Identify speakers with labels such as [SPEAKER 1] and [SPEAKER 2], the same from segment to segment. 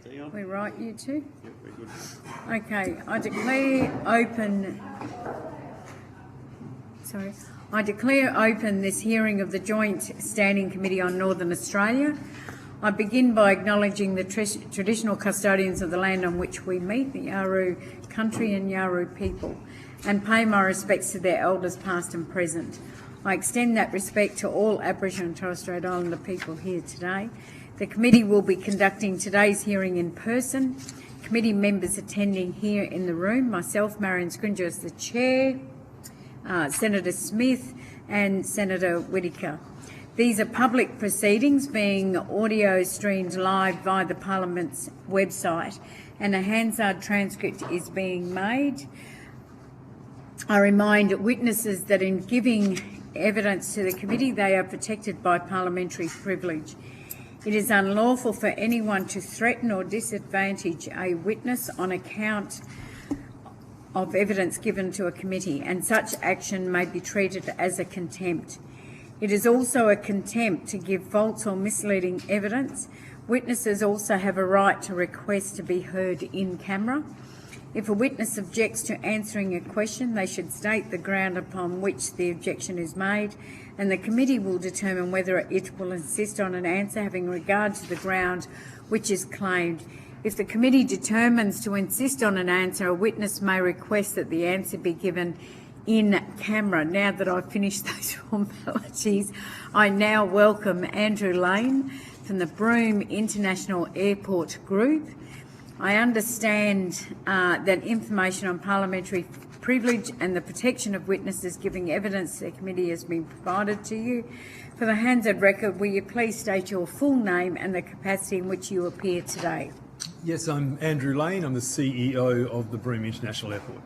[SPEAKER 1] We right, you two?
[SPEAKER 2] Yep, very good.
[SPEAKER 1] Okay, I declare open this hearing of the Joint Standing Committee on Northern Australia. I begin by acknowledging the traditional custodians of the land on which we meet, the Yawuru country and Yawuru people, and pay my respects to their elders past and present. I extend that respect to all Aboriginal and Torres Strait Islander people here today. The committee will be conducting today's hearing in person. Committee members attending here in the room, myself, Marion Scringer, as the Chair, Senator Smith and Senator Whittaker. These are public proceedings being audio streamed live via the Parliament's website, and a Hansard transcript is being made. I remind witnesses that in giving evidence to the committee, they are protected by parliamentary privilege. It is unlawful for anyone to threaten or disadvantage a witness on account of evidence given to a committee, and such action may be treated as a contempt. It is also a contempt to give false or misleading evidence. Witnesses also have a right to request to be heard in camera. If a witness objects to answering a question, they should state the ground upon which the objection is made, and the committee will determine whether it will insist on an answer having regard to the ground which is claimed. If the committee determines to insist on an answer, a witness may request that the answer be given in camera. Now that I've finished those formalities, I now welcome Andrew Lane from the Broome International Airport Group. I understand that information on parliamentary privilege and the protection of witnesses giving evidence to the committee has been provided to you. For the Hansard record, will you please state your full name and the capacity in which you appear today?
[SPEAKER 3] Yes, I'm Andrew Lane. I'm the CEO of the Broome International Airport.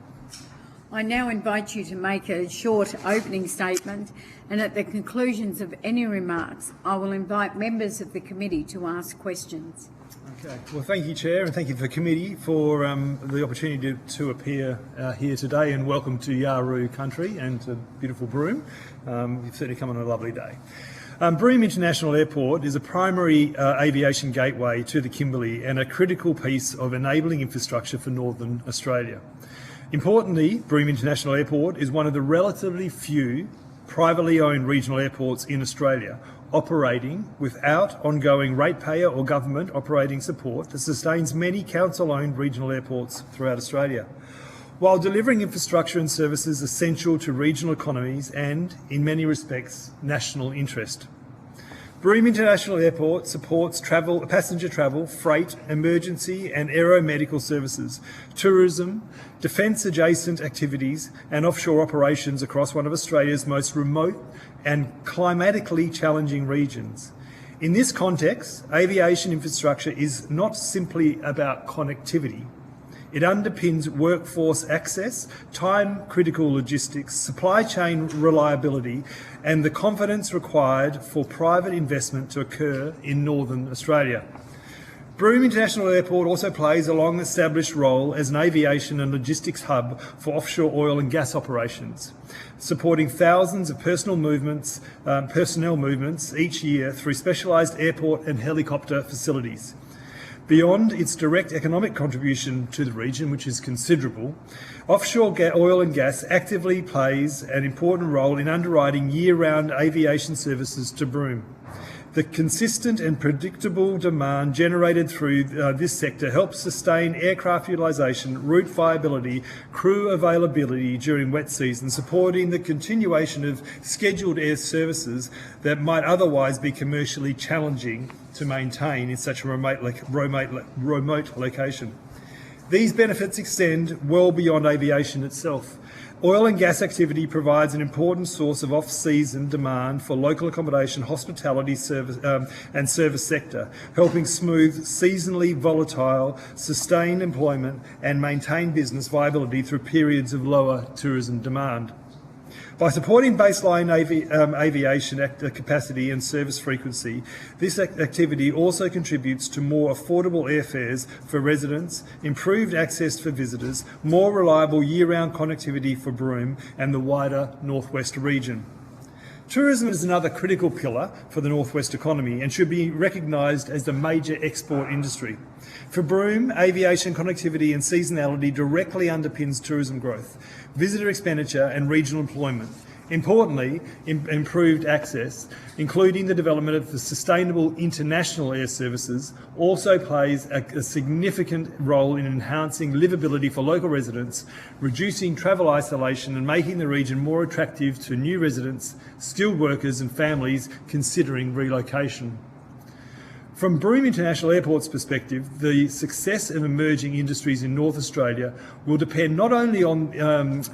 [SPEAKER 1] I now invite you to make a short opening statement, and at the conclusions of any remarks, I will invite members of the committee to ask questions.
[SPEAKER 3] Okay. Well, thank you, Chair, and thank you to the committee for the opportunity to appear here today, and welcome to Yawuru country and to beautiful Broome. You've certainly come on a lovely day. Broome International Airport is a primary aviation gateway to the Kimbley and a critical piece of enabling infrastructure for Northern Australia. Importantly, Broome International Airport is one of the relatively few privately owned regional airports in Australia, operating without ongoing ratepayer or government operating support that sustains many council-owned regional airports throughout Australia, while delivering infrastructure and services essential to regional economies and, in many respects, national interest. Broome International Airport supports passenger travel, freight, emergency and aeromedical services, tourism, defence-adjacent activities and offshore operations across one of Australia's most remote and climatically challenging regions. In this context, aviation infrastructure is not simply about connectivity. It underpins workforce access, time-critical logistics, supply chain reliability, and the confidence required for private investment to occur in Northern Australia. Broome International Airport also plays a long-established role as an aviation and logistics hub for offshore oil and gas operations, supporting thousands of personnel movements each year through specialised airport and helicopter facilities. Beyond its direct economic contribution to the region, which is considerable, offshore oil and gas actively plays an important role in underwriting year-round aviation services to Broome. The consistent and predictable demand generated through this sector helps sustain aircraft utilisation, route viability, crew availability during wet season, supporting the continuation of scheduled air services that might otherwise be commercially challenging to maintain in such a remote location. These benefits extend well beyond aviation itself. Oil and gas activity provides an important source of off-season demand for local accommodation, hospitality service, and service sector, helping smooth seasonally volatile, sustain employment and maintain business viability through periods of lower tourism demand. By supporting baseline aviation capacity and service frequency, this activity also contributes to more affordable airfares for residents, improved access for visitors, more reliable year-round connectivity for Broome and the wider northwest region. Tourism is another critical pillar for the Northwest economy and should be recognised as the major export industry. For Broome, aviation, connectivity and seasonality directly underpins tourism growth, visitor expenditure and regional employment. Importantly, improved access, including the development of the sustainable international air services, also plays a significant role in enhancing livability for local residents, reducing travel isolation and making the region more attractive to new residents, skilled workers and families considering relocation. From Broome International Airport's perspective, the success of emerging industries in North Australia will depend not only on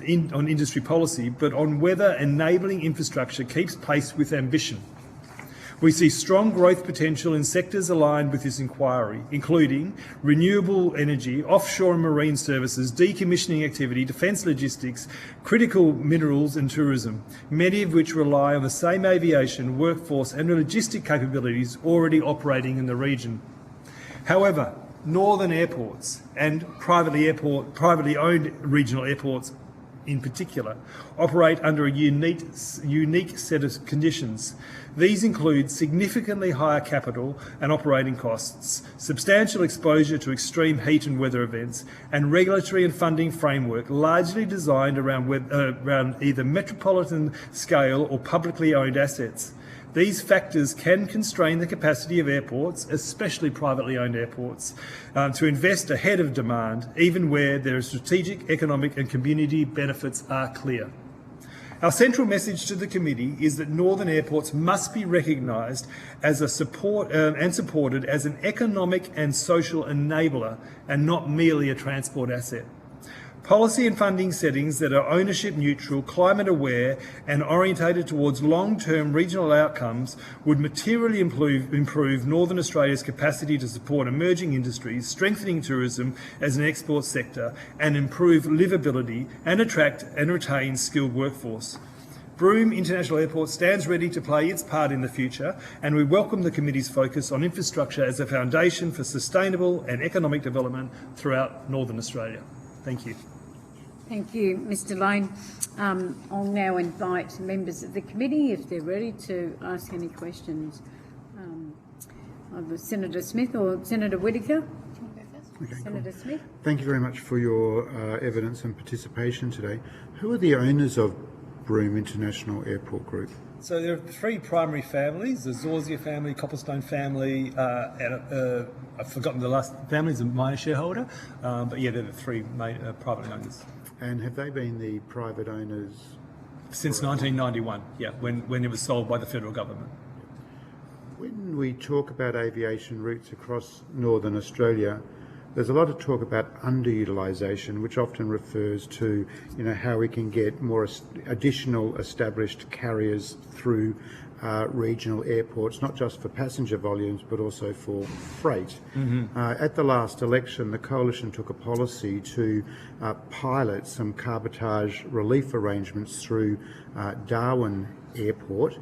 [SPEAKER 3] industry policy, but on whether enabling infrastructure keeps pace with ambition. We see strong growth potential in sectors aligned with this inquiry, including renewable energy, offshore and marine services, decommissioning activity, defence logistics, critical minerals and tourism, many of which rely on the same aviation, workforce and logistic capabilities already operating in the region. However, northern airports and privately owned regional airports in particular, operate under a unique set of conditions. These include significantly higher capital and operating costs, substantial exposure to extreme heat and weather events, and regulatory and funding framework largely designed around either metropolitan scale or publicly owned assets. These factors can constrain the capacity of airports, especially privately owned airports, to invest ahead of demand, even where their strategic, economic and community benefits are clear. Our central message to the committee is that northern airports must be recognised as supported as an economic and social enabler and not merely a transport asset. Policy and funding settings that are ownership neutral, climate aware and orientated towards long-term regional outcomes would materially improve Northern Australia's capacity to support emerging industries, strengthening tourism as an export sector and improve livability and attract and retain skilled workforce. Broome International Airport stands ready to play its part in the future, and we welcome the committee's focus on infrastructure as a foundation for sustainable and economic development throughout Northern Australia. Thank you.
[SPEAKER 1] Thank you, Mr Lane. I'll now invite members of the committee, if they're ready, to ask any questions. Either Senator Smith or Senator Whittaker.
[SPEAKER 2] Okay,
[SPEAKER 1] Senator
[SPEAKER 2] cool.
[SPEAKER 1] Smith.
[SPEAKER 2] Thank you very much for your evidence and participation today. Who are the owners of Broome International Airport Group?
[SPEAKER 3] So there are three primary families: the Zorzia family, Copplestone family, and I've forgotten the last family is a minor shareholder. But yeah, they're the three main private owners.
[SPEAKER 2] And have they been the private owners
[SPEAKER 3] Since 1991, yeah, when it was sold by the federal government.
[SPEAKER 2] When we talk about aviation routes across Northern Australia, there's a lot of talk about underutilisation, which often refers to, how we can get more additional established carriers through regional airports, not just for passenger volumes, but also for freight. At the last election, the Coalition took a policy to pilot some cabotage relief arrangements through Darwin Airport,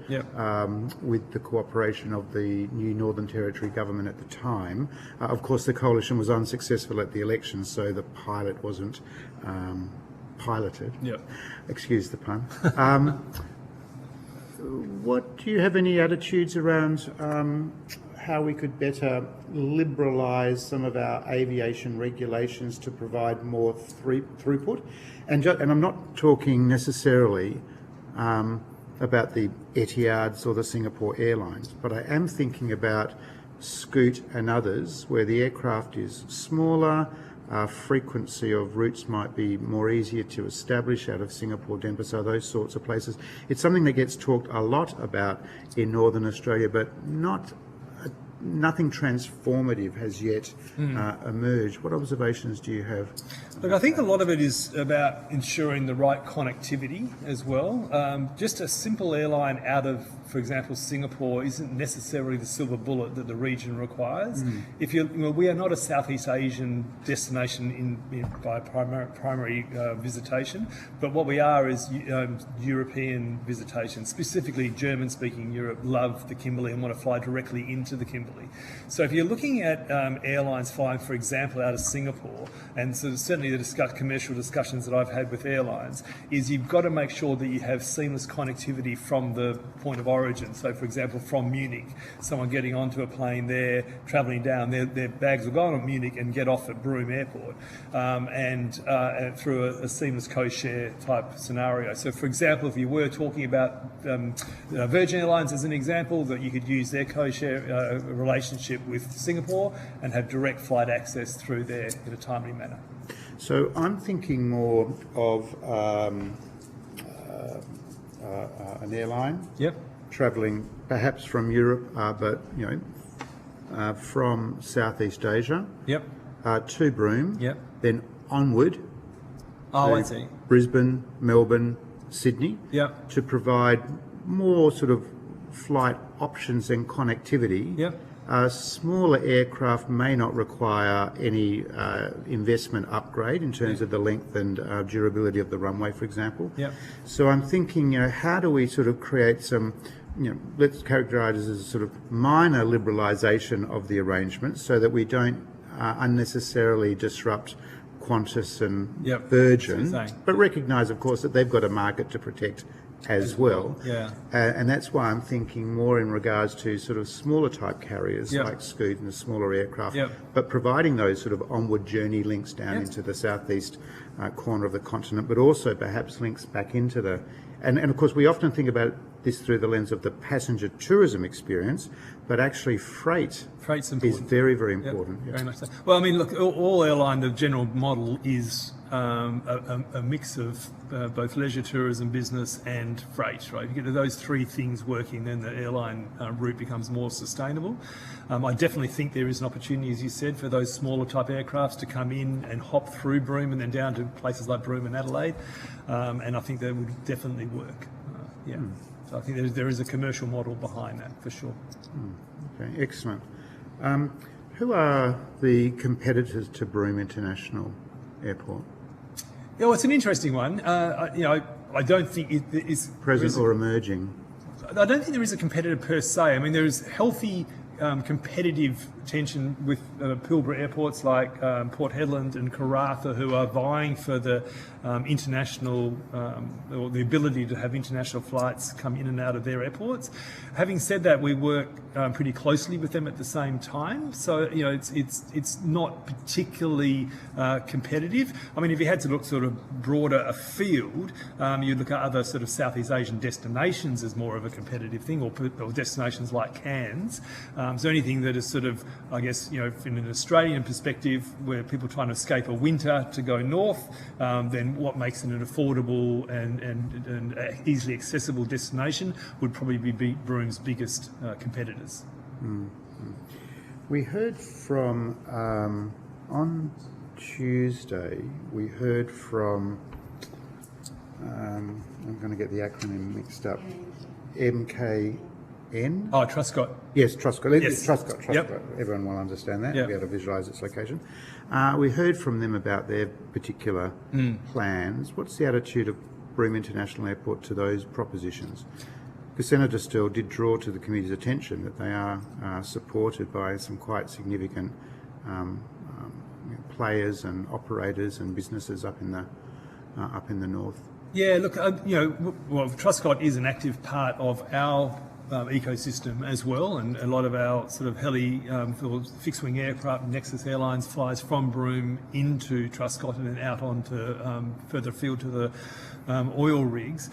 [SPEAKER 2] with the cooperation of the new Northern Territory government at the time. Of course, the Coalition was unsuccessful at the election, so the pilot wasn't piloted. Excuse the pun. Do you have any attitudes around how we could better liberalise some of our aviation regulations to provide more throughput? And I'm not talking necessarily about the Etihards or the Singapore Airlines, but I am thinking about Scoot and others where the aircraft is smaller, frequency of routes might be more easier to establish out of Singapore, Denpasar, those sorts of places. It's something that gets talked a lot about in Northern Australia, but nothing transformative has yet emerged. What observations do you have?
[SPEAKER 3] Look, I think a lot of it is about ensuring the right connectivity as well. Just a simple airline out of, for example, Singapore isn't necessarily the silver bullet that the region requires. If we are not a Southeast Asian destination by primary visitation, but what we are is European visitation. Specifically, German-speaking Europe love the Kimbley and want to fly directly into the Kimbley. sustainably. So if you're looking at airlines flying, for example, out of Singapore, and so certainly the commercial discussions that I've had with airlines, is you've got to make sure that you have seamless connectivity from the point of origin. So, for example, from Munich, someone getting onto a plane there, travelling down, their bags will go on at Munich and get off at Broome Airport, and through a seamless co-share type scenario. So, for example, if you were talking about Virgin Airlines as an example, that you could use their co-share relationship with Singapore and have direct flight access through there in a timely manner.
[SPEAKER 2] So I'm thinking more of an airline travelling perhaps from Europe, but from Southeast Asia to Broome, then onward to Brisbane, Melbourne, Sydney, to provide more sort of flight options and connectivity. Smaller aircraft may not require any investment upgrade in terms of the length and durability of the runway, for example. So I'm thinking, how do we sort of create some, let's characterise it as a sort of minor liberalisation of the arrangement so that we don't unnecessarily disrupt Qantas and Virgin, but recognise, of course, that they've got a market to protect as well. And that's why I'm thinking more in regards to sort of smaller type carriers like Scoot and the smaller aircraft, but providing those sort of onward journey links down into the southeast corner of the continent, but also perhaps links back into the... And of course, we often think about this through the lens of the passenger tourism experience, but actually freight's is very, very important.
[SPEAKER 3] Very much so. Well, I mean, look, all airline, the general model is a mix of both leisure tourism, business and freight, right? If you get those three things working, then the airline route becomes more sustainable. I definitely think there is an opportunity, as you said, for those smaller type aircrafts to come in and hop through Broome and then down to places like Broome and Adelaide, and I think that would definitely work. So I think there is a commercial model behind that, for sure.
[SPEAKER 2] Okay, excellent. Who are the competitors to Broome International Airport?
[SPEAKER 3] Yeah, well, it's an interesting one. I don't think it is...
[SPEAKER 2] Present or emerging?
[SPEAKER 3] I don't think there is a competitor per se. I mean, there is healthy competitive tension with Pilbara airports like Port Hedland and Karratha, who are vying for the international, or the ability to have international flights come in and out of their airports. Having said that, we work pretty closely with them at the same time, so it's not particularly competitive. I mean, if you had to look sort of broader afield, you'd look at other sort of Southeast Asian destinations as more of a competitive thing, or destinations like Cairns. So anything that is sort of, I guess, from an Australian perspective, where people are trying to escape a winter to go north, then what makes it an affordable and easily accessible destination would probably be Broome's biggest competitors.
[SPEAKER 2] We heard from, on Tuesday, we heard from, I'm going to get the acronym mixed up, MKN?
[SPEAKER 3] Oh, Truscott.
[SPEAKER 2] Yes, Truscott.
[SPEAKER 3] Yes.
[SPEAKER 2] Truscott.
[SPEAKER 3] Yep.
[SPEAKER 2] Everyone will understand that.
[SPEAKER 3] Yep.
[SPEAKER 2] Be able to visualise its location. We heard from them about their particular plans. What's the attitude of Broome International Airport to those propositions? Because Senator Still did draw to the committee's attention that they are supported by some quite significant players and operators and businesses up in the north.
[SPEAKER 3] Yeah, look, well, Truscott is an active part of our ecosystem as well, and a lot of our sort of fixed-wing aircraft, Nexus Airlines flies from Broome into Truscott and then out onto further afield to the oil rigs.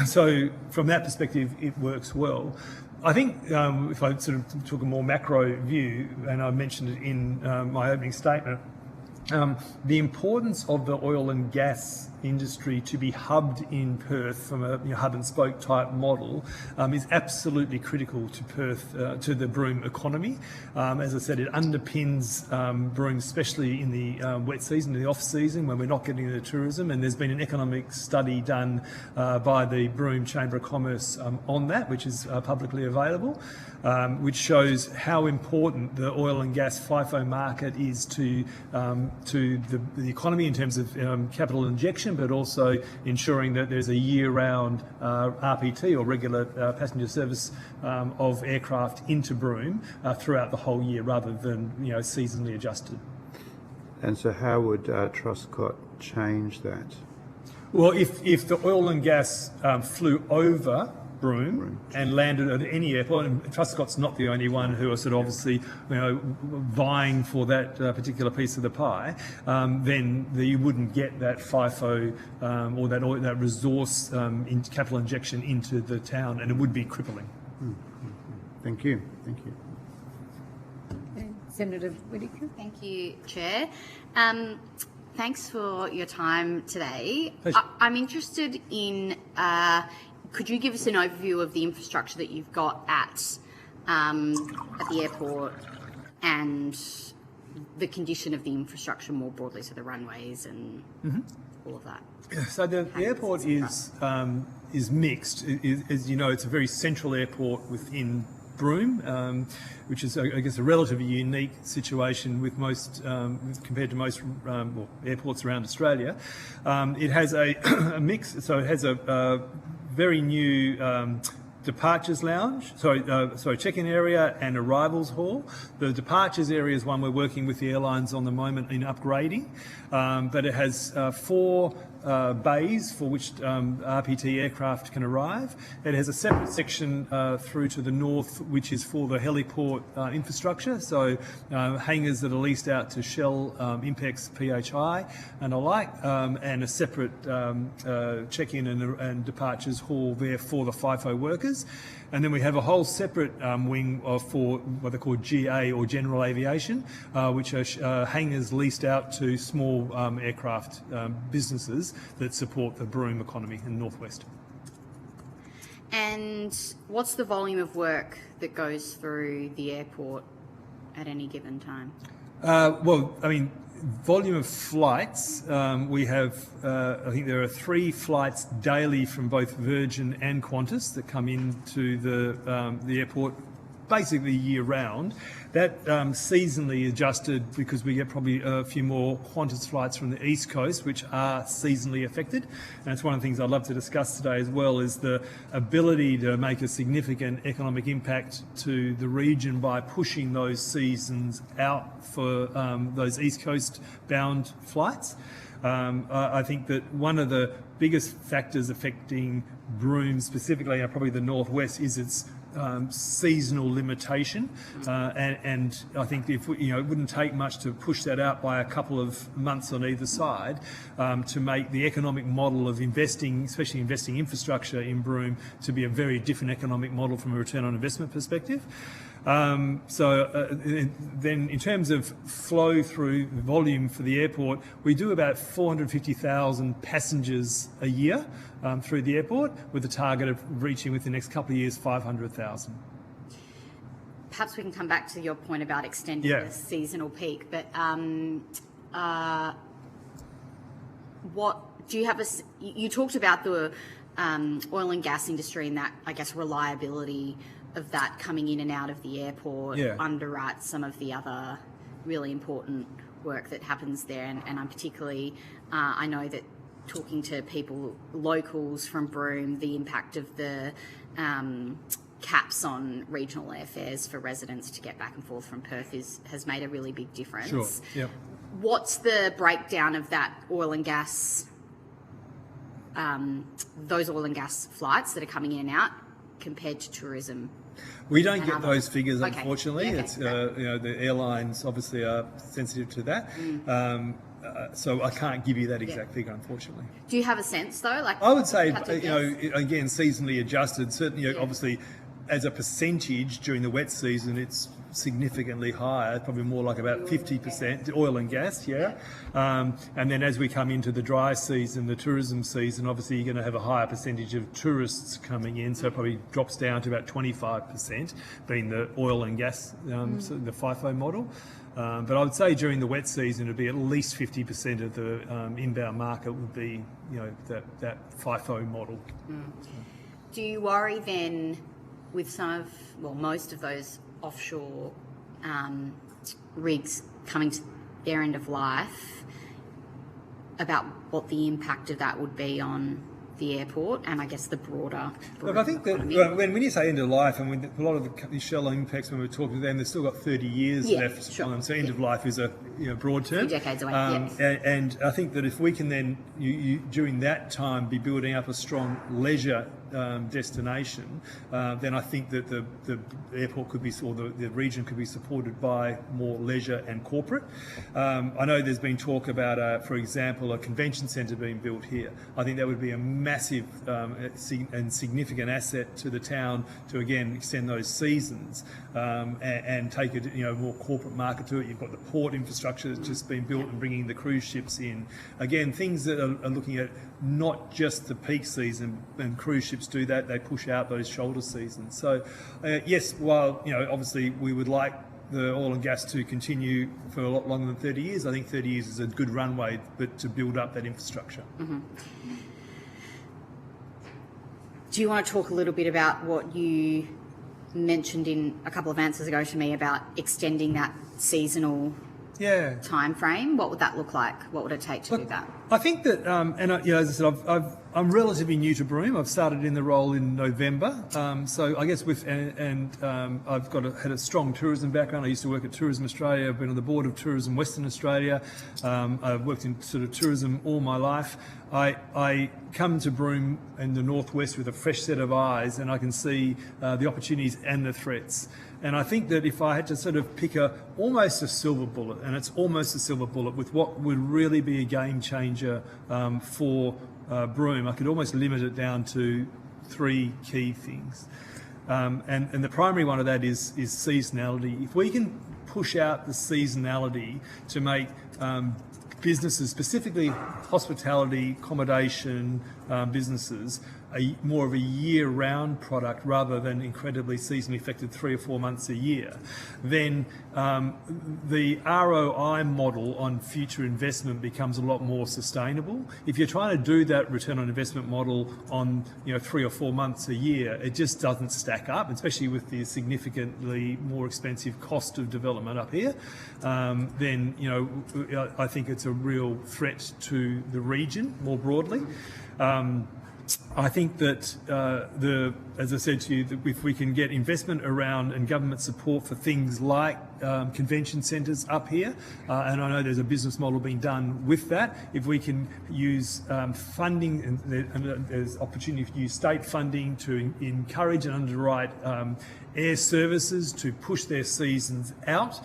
[SPEAKER 3] So from that perspective, it works well. I think if I sort of took a more macro view, and I mentioned it in my opening statement, the importance of the oil and gas industry to be hubbed in Perth from a hub and spoke type model is absolutely critical to Perth, to the Broome economy. As I said, it underpins Broome, especially in the wet season, in the off season when we're not getting the tourism. And there's been an economic study done by the Broome Chamber of Commerce on that, which is publicly available, which shows how important the oil and gas FIFO market is to to the economy in terms of capital injection, but also ensuring that there's a year-round RPT or regular passenger service of aircraft into Broome throughout the whole year, rather than seasonally adjusted.
[SPEAKER 2] And so how would Truscott change that?
[SPEAKER 3] Well, if the oil and gas flew over Broome and landed at any airport, and Truscott's not the only one who are sort of obviously vying for that particular piece of the pie, then you wouldn't get that FIFO or that resource capital injection into the town, and it would be crippling.
[SPEAKER 2] Thank you. Thank you.
[SPEAKER 1] Senator Whittaker.
[SPEAKER 4] Thank you, Chair. Thanks for your time today.
[SPEAKER 3] Pleasure.
[SPEAKER 4] I'm interested in, could you give us an overview of the infrastructure that you've got at the airport and the condition of the infrastructure more broadly, so the runways and all of that?
[SPEAKER 3] So the airport is mixed. As you know, it's a very central airport within Broome, which is, I guess, a relatively unique situation with most, compared to most airports around Australia. It has a mix, so it has a very new departures lounge, check-in area and arrivals hall. The departures area is one we're working with the airlines on the moment in upgrading, but it has 4 bays for which RPT aircraft can arrive. It has a separate section through to the north, which is for the heliport infrastructure, so hangars that are leased out to Shell, Impex, PHI and alike, and a separate check-in and departures hall there for the FIFO workers. And then we have a whole separate wing for what they call GA or General Aviation, which are hangars leased out to small aircraft businesses that support the Broome economy in the northwest.
[SPEAKER 4] And what's the volume of work that goes through the airport at any given time?
[SPEAKER 3] Well, I mean, volume of flights, we have, I think there are 3 flights daily from both Virgin and Qantas that come into the airport basically year round. That seasonally adjusted because we get probably a few more Qantas flights from the East Coast, which are seasonally affected. And it's one of the things I'd love to discuss today as well, is the ability to make a significant economic impact to the region by pushing those seasons out for those East Coast bound flights. I think that one of the biggest factors affecting Broome specifically, and probably the northwest, is its seasonal limitation, and I think if it wouldn't take much to push that out by a couple of months on either side to make the economic model of investing, especially investing infrastructure in Broome, to be a very different economic model from a return on investment perspective. Then in terms of flow through volume for the airport, we do about 450,000 passengers a year through the airport, with a target of reaching within the next couple of years 500,000.
[SPEAKER 4] Perhaps we can come back to your point about extending the seasonal peak, but what do you have you talked about the oil and gas industry and that, I guess, reliability of that coming in and out of the airport underwrites some of the other really important work that happens there, and I'm particularly, I know that talking to people, locals from Broome, the impact of the caps on regional airfares for residents to get back and forth from Perth has made a really big difference.
[SPEAKER 3] Sure. Yep.
[SPEAKER 4] What's the breakdown of that oil and gas, those oil and gas flights that are coming in and out compared to tourism?
[SPEAKER 3] We don't get those figures, unfortunately.
[SPEAKER 4] Okay.
[SPEAKER 3] It's the airlines obviously are sensitive to that. So I can't give you that exact figure, unfortunately.
[SPEAKER 4] Do you have a sense though? Like,
[SPEAKER 3] I would say, again, seasonally adjusted. Certainly, obviously, as a percentage during the wet season, it's significantly higher, probably more like about 50% oil and gas, and then as we come into the dry season, the tourism season, obviously you're going to have a higher percentage of tourists coming in, so it probably drops down to about 25%, being the oil and gas, so the FIFO model. But I would say during the wet season, it'd be at least 50% of the inbound market would be, that FIFO model.
[SPEAKER 4] Do you worry then with most of those offshore rigs coming their end of life, about what the impact of that would be on the airport and I guess the broader
[SPEAKER 3] Look, I think that
[SPEAKER 4] economy.
[SPEAKER 3] when you say end of life, and when a lot of the shell impacts, when we're talking to them, they've still got 30 years left
[SPEAKER 4] sure.
[SPEAKER 3] on them. So end of life is a broad term.
[SPEAKER 4] 2 decades away,
[SPEAKER 3] and I think that if we can then, during that time, be building up a strong leisure destination, then I think that the airport could be, or the region could be supported by more leisure and corporate. I know there's been talk about, for example, a convention centre being built here. I think that would be a massive and significant asset to the town to again extend those seasons and take a more corporate market to it. You've got the port infrastructure that's just been built and bringing the cruise ships in. Again, things that are looking at not just the peak season, and cruise ships do that, they push out those shoulder seasons. So yes, while obviously we would like the oil and gas to continue for a lot longer than 30 years, I think 30 years is a good runway, but to build up that infrastructure.
[SPEAKER 4] Mm-hmm. Do you want to talk a little bit about what you mentioned in a couple of answers ago to me about extending that seasonal time frame? What would that look like? What would it take to do that?
[SPEAKER 3] I think that, as I said, I'm relatively new to Broome. I've started in the role in November, so I guess I've had a strong tourism background. I used to work at Tourism Australia. I've been on the board of Tourism Western Australia. I've worked in sort of tourism all my life. I come to Broome in the northwest with a fresh set of eyes, and I can see the opportunities and the threats. And I think that if I had to sort of pick almost a silver bullet, and it's almost a silver bullet with what would really be a game changer for Broome, I could almost limit it down to 3 key things. And the primary one of that is seasonality. If we can push out the seasonality to make businesses, specifically hospitality, accommodation businesses, more of a year-round product rather than incredibly seasonally affected 3 or 4 months a year, then the ROI model on future investment becomes a lot more sustainable. If you're trying to do that return on investment model on 3 or 4 months a year, it just doesn't stack up, especially with the significantly more expensive cost of development up here. Then I think it's a real threat to the region more broadly. I think that as I said to you, that if we can get investment around and government support for things like convention centres up here, and I know there's a business model being done with that, if we can use funding, and there's opportunity to use state funding to encourage and underwrite air services to push their seasons out,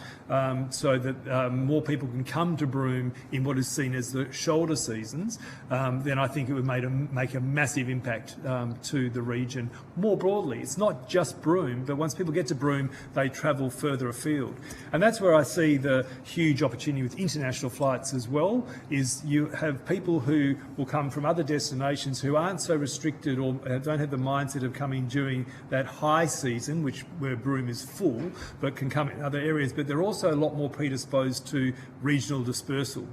[SPEAKER 3] so that more people can come to Broome in what is seen as the shoulder seasons, then I think it would make a massive impact to the region more broadly. It's not just Broome, but once people get to Broome, they travel further afield. And that's where I see the huge opportunity with international flights as well, is you have people who will come from other destinations who aren't so restricted or don't have the mindset of coming during that high season, where Broome is full, but can come in other areas. But they're also a lot more predisposed to regional dispersal,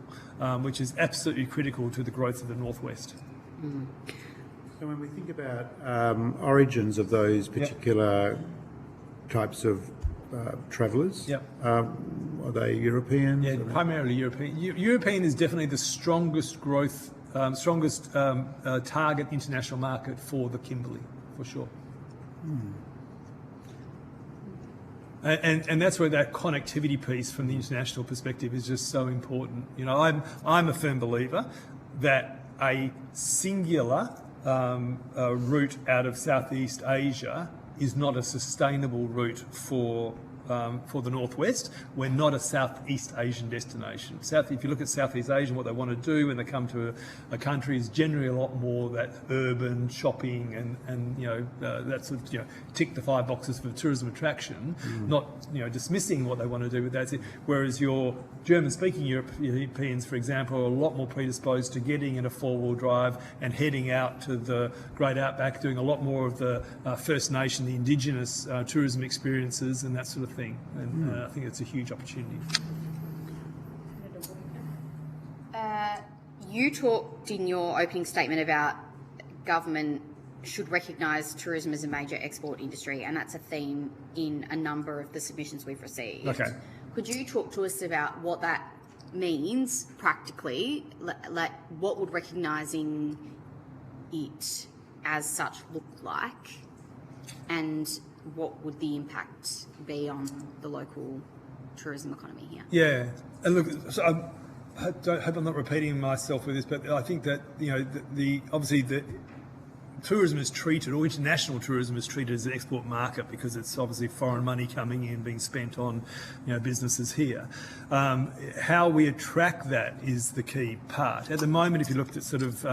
[SPEAKER 3] which is absolutely critical to the growth of the northwest.
[SPEAKER 4] Mm-hmm.
[SPEAKER 2] So when we think about origins of those particular types of travellers, are they Europeans?
[SPEAKER 3] Yeah, primarily European. European is definitely the strongest growth, target international market for the Kimbley, for sure. And that's where that connectivity piece from the international perspective is just so important. I'm a firm believer that a singular route out of Southeast Asia is not a sustainable route for the northwest. We're not a Southeast Asian destination. If you look at Southeast Asia, what they want to do when they come to a country is generally a lot more that urban shopping and that sort of tick the 5 boxes for tourism attraction, not dismissing what they want to do with that. Whereas your German-speaking Europeans, for example, are a lot more predisposed to getting in a 4-wheel drive and heading out to the Great Outback, doing a lot more of the First Nation, the Indigenous tourism experiences and that sort of thing. And I think it's a huge opportunity.
[SPEAKER 4] You talked in your opening statement about government should recognise tourism as a major export industry, and that's a theme in a number of the submissions we've received.
[SPEAKER 3] Okay.
[SPEAKER 4] Could you talk to us about what that means practically, like what would recognising it as such look like, and what would the impact be on the local tourism economy here?
[SPEAKER 3] Yeah, and look, so I hope I'm not repeating myself with this, but I think that obviously the tourism is treated, or international tourism is treated as an export market because it's obviously foreign money coming in, being spent on businesses here. How we attract that is the key part. At the moment, if you looked at sort of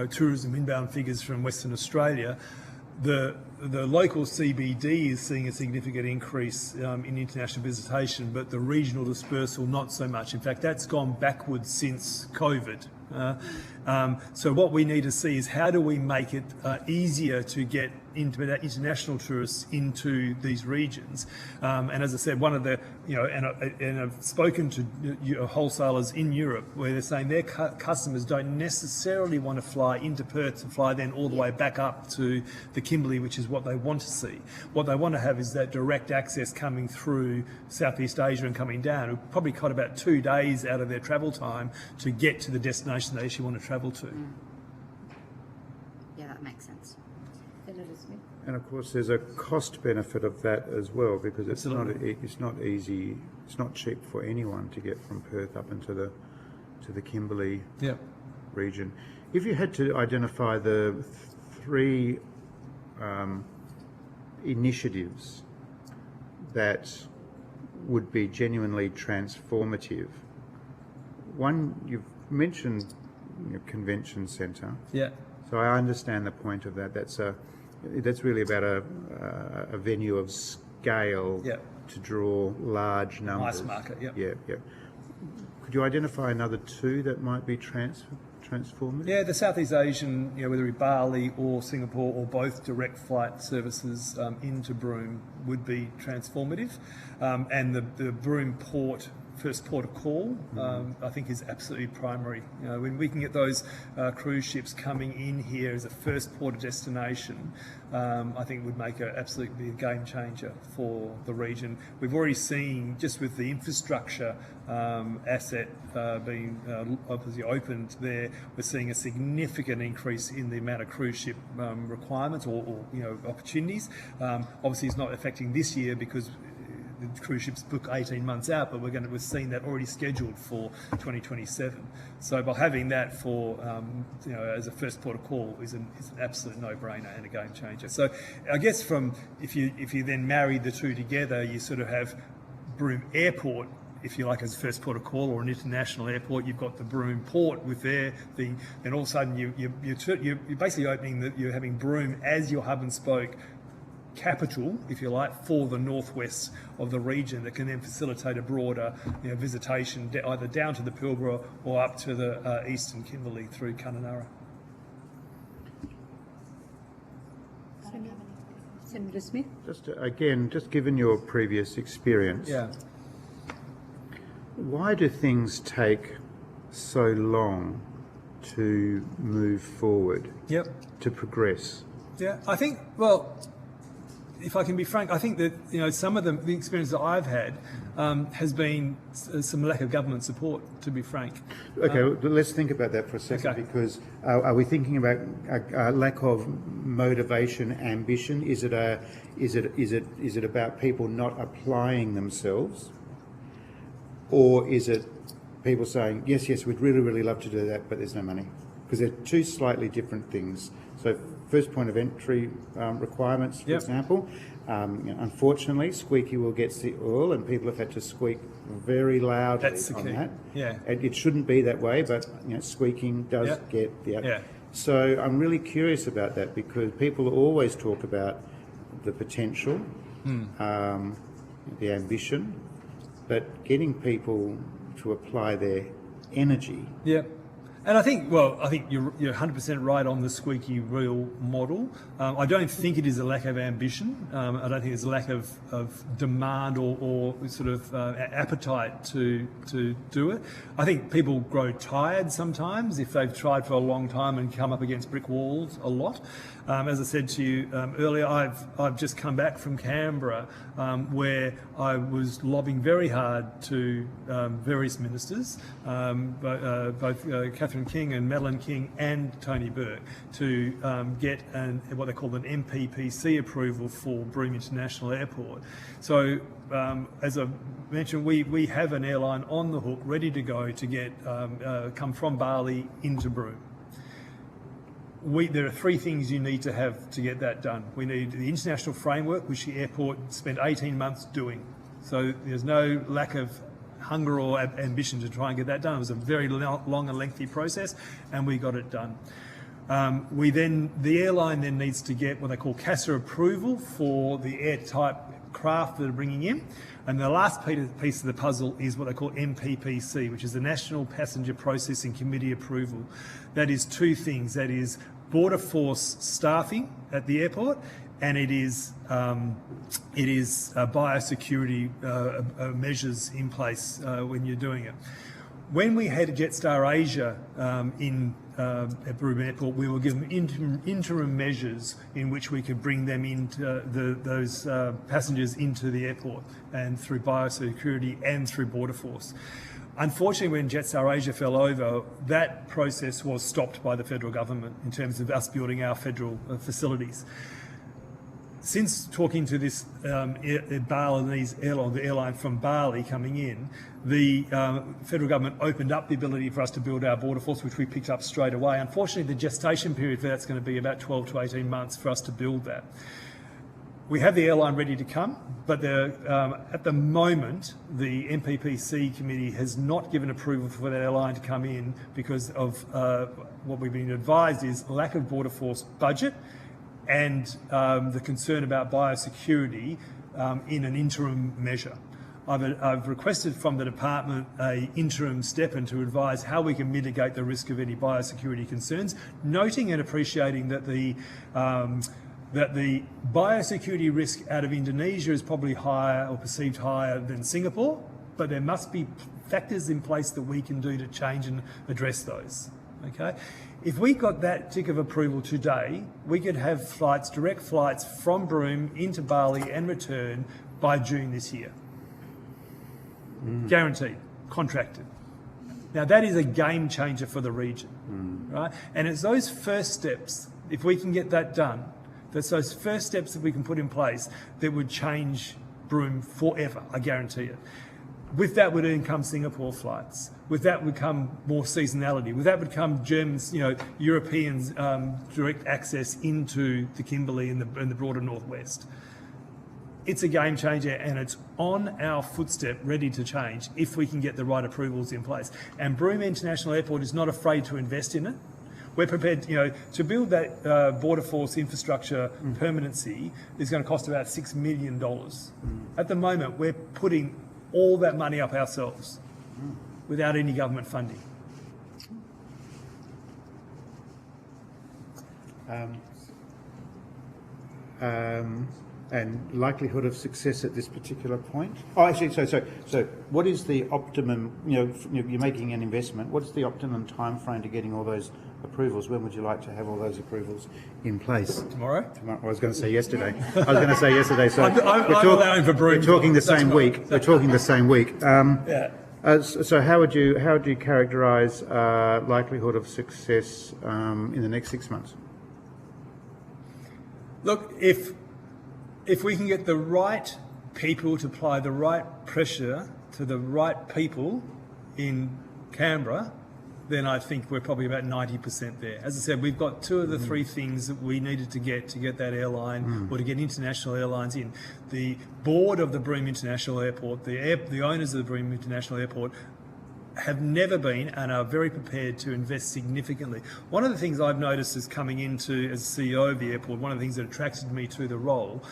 [SPEAKER 3] tourism inbound figures from Western Australia, the local CBD is seeing a significant increase in international visitation, but the regional dispersal not so much. In fact, that's gone backwards since COVID. So what we need to see is how do we make it easier to get international tourists into these regions. And as I said, one of the, and I've spoken to wholesalers in Europe where they're saying their customers don't necessarily want to fly into Perth and fly then all the way back up to the Kimbley, which is what they want to see. What they want to have is that direct access coming through Southeast Asia and coming down. It probably cut about 2 days out of their travel time to get to the destination they actually want to travel to.
[SPEAKER 4] Yeah, that makes sense.
[SPEAKER 2] And of course, there's a cost benefit of that as well, because it's not easy, it's not cheap for anyone to get from Perth up into the Kimberley region. If you had to identify the 3 initiatives that would be genuinely transformative, one, you've mentioned convention centre.
[SPEAKER 3] Yeah.
[SPEAKER 2] So I understand the point of that. That's really about a venue of scale to draw large numbers.
[SPEAKER 3] Nice market,
[SPEAKER 2] Yeah. Could you identify another 2 that might be transformative?
[SPEAKER 3] Yeah, the Southeast Asian, whether it be Bali or Singapore or both direct flight services into Broome would be transformative. And the Broome port, first port of call, I think is absolutely primary. When we can get those cruise ships coming in here as a first port of destination, I think it would make absolutely a game changer for the region. We've already seen, just with the infrastructure asset being obviously opened there, we're seeing a significant increase in the amount of cruise ship requirements or opportunities. Obviously, it's not affecting this year because the cruise ships book 18 months out, but we're seeing that already scheduled for 2027. So by having that for as a first port of call is an absolute no-brainer and a game changer. So I guess if you then marry the 2 together, you sort of have Broome Airport, if you like, as a first port of call, or an international airport. You've got the Broome port with then all of a sudden you're basically opening you're having Broome as your hub and spoke capital, if you like, for the northwest of the region that can then facilitate a broader visitation either down to the Pilbara or up to the eastern Kimberley through Kununurra.
[SPEAKER 1] Senator Smith?
[SPEAKER 2] Just given your previous experience, why do things take so long to move forward, to progress?
[SPEAKER 3] Yeah, I think, if I can be frank, I think that some of the experience that I've had has been some lack of government support. To be frank.
[SPEAKER 2] Okay, let's think about that for a second.
[SPEAKER 3] Okay.
[SPEAKER 2] Because are we thinking about a lack of motivation, ambition? Is it about people not applying themselves, or is it people saying yes, we'd really love to do that, but there's no money? Because they're 2 slightly different things. So first point of entry requirements, for example. Unfortunately, squeaky wheel gets the oil, and people have had to squeak very loudly on that.
[SPEAKER 3] Yeah.
[SPEAKER 2] And it shouldn't be that way, but squeaking does get the. So I'm really curious about that, because people always talk about the potential, the ambition, but getting people to apply their energy.
[SPEAKER 3] Yeah. And I think you're 100% right on the squeaky wheel model. I don't think it is a lack of ambition. I don't think it's a lack of demand or sort of appetite to do it. I think people grow tired sometimes if they've tried for a long time and come up against brick walls a lot. As I said to you earlier, I've just come back from Canberra, where I was lobbying very hard to various ministers, both Catherine King and Madeleine King and Tony Burke, to get what they call an MPPC approval for Broome International Airport. So, as I mentioned, we have an airline on the hook, ready to go to get come from Bali into Broome. There are three things you need to have to get that done. We need the international framework, which the airport spent 18 months doing. So there's no lack of hunger or ambition to try and get that done. It was a very long and lengthy process, and we got it done. The airline then needs to get what they call CASA approval for the air type craft that are bringing in. And the last piece of the puzzle is what they call MPPC, which is the National Passenger Processing Committee approval. That is two things. That is Border Force staffing at the airport, and it is biosecurity measures in place when you're doing it. When we had Jetstar Asia at Broome Airport, we were given interim measures in which we could bring them into those passengers into the airport, and through biosecurity and through Border Force. Unfortunately, when Jetstar Asia fell over, that process was stopped by the federal government in terms of us building our federal facilities. Since talking to this Balinese airline, the airline from Bali coming in, the federal government opened up the ability for us to build our border force, which we picked up straight away. Unfortunately, the gestation period for that's going to be about 12 to 18 months for us to build that. We have the airline ready to come, but at the moment, the MPPC committee has not given approval for that airline to come in because of what we've been advised is lack of border force budget and the concern about biosecurity in an interim measure. I've requested from the department an interim step-in to advise how we can mitigate the risk of any biosecurity concerns, noting and appreciating that the biosecurity risk out of Indonesia is probably higher or perceived higher than Singapore, but there must be factors in place that we can do to change and address those. Okay? If we got that tick of approval today, we could have direct flights from Broome into Bali and return by June this year. Guaranteed, contracted. Now that is a game changer for the region, right? And it's those first steps, if we can get that done, that's those first steps that we can put in place that would change Broome forever, I guarantee it. With that would then come Singapore flights. With that would come more seasonality. With that would come Germans, Europeans direct access into the Kimbley and the broader northwest. It's a game changer, and it's on our footstep, ready to change if we can get the right approvals in place. And Broome International Airport is not afraid to invest in it. We're prepared, to build that border force infrastructure permanency is going to cost about $6 million. At the moment, we're putting all that money up ourselves without any government funding.
[SPEAKER 2] And likelihood of success at this particular point? Oh, actually, so what is the optimum, you're making an investment, what's the optimum time frame to getting all those approvals? When would you like to have all those approvals in place?
[SPEAKER 3] Tomorrow?
[SPEAKER 2] I was going to say yesterday. So
[SPEAKER 3] I'm allowing for Broome.
[SPEAKER 2] We're talking the same week. We're talking the same week.
[SPEAKER 3] Yeah.
[SPEAKER 2] So how would you characterise likelihood of success in the next 6 months?
[SPEAKER 3] Look, if we can get the right people to apply the right pressure to the right people in Canberra, then I think we're probably about 90% there. As I said, we've got two of the three things that we needed to get that airline or to get international airlines in. The board of the Broome International Airport, the owners of the Broome International Airport have never been and are very prepared to invest significantly. One of the things I've noticed is coming into as CEO of the airport, one of the things that attracted me to the role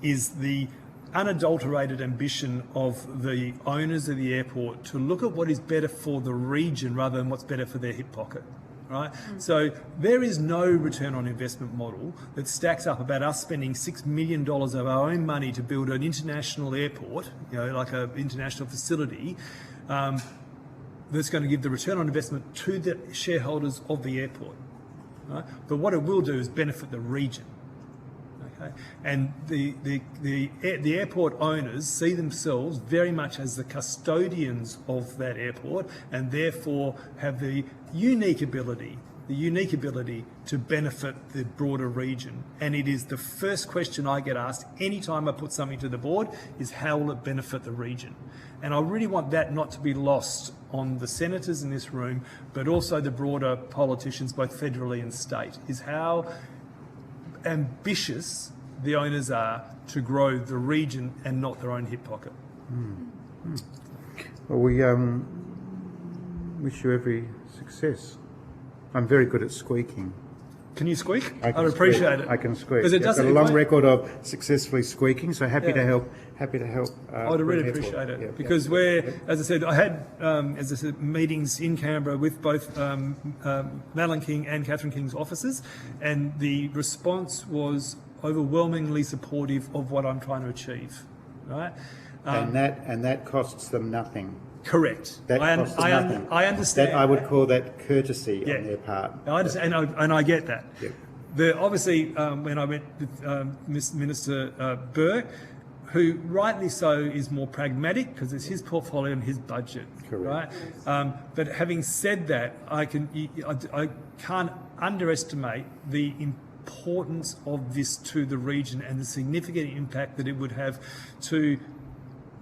[SPEAKER 3] is the unadulterated ambition of the owners of the airport to look at what is better for the region rather than what's better for their hip pocket. Right? So there is no return on investment model that stacks up about us spending $6 million of our own money to build an international airport, like an international facility, that's going to give the return on investment to the shareholders of the airport. Right? But what it will do is benefit the region. Okay? And the airport owners see themselves very much as the custodians of that airport, and therefore have the unique ability to benefit the broader region. And it is the first question I get asked anytime I put something to the board is, how will it benefit the region? And I really want that not to be lost on the senators in this room, but also the broader politicians, both federally and state, is how ambitious the owners are to grow the region and not their own hip pocket.
[SPEAKER 2] Well, we wish you every success. I'm very good at squeaking.
[SPEAKER 3] Can you squeak?
[SPEAKER 2] I'd
[SPEAKER 3] appreciate it.
[SPEAKER 2] I can squeak.
[SPEAKER 3] Because it
[SPEAKER 2] I've got a long record of successfully squeaking, so happy to help. Happy to help.
[SPEAKER 3] I would really appreciate it, because as I said, I had meetings in Canberra with both Madeline King and Catherine King's offices, and the response was overwhelmingly supportive of what I'm trying to achieve. Right?
[SPEAKER 2] And that costs them nothing.
[SPEAKER 3] Correct.
[SPEAKER 2] That costs them nothing.
[SPEAKER 3] I understand.
[SPEAKER 2] I would call that courtesy on their part.
[SPEAKER 3] I understand, and I get that.
[SPEAKER 2] Yep.
[SPEAKER 3] Obviously, when I met with Minister Burke, who rightly so is more pragmatic because it's his portfolio and his budget.
[SPEAKER 2] Correct.
[SPEAKER 3] Right? But having said that, I can't underestimate the importance of this to the region and the significant impact that it would have to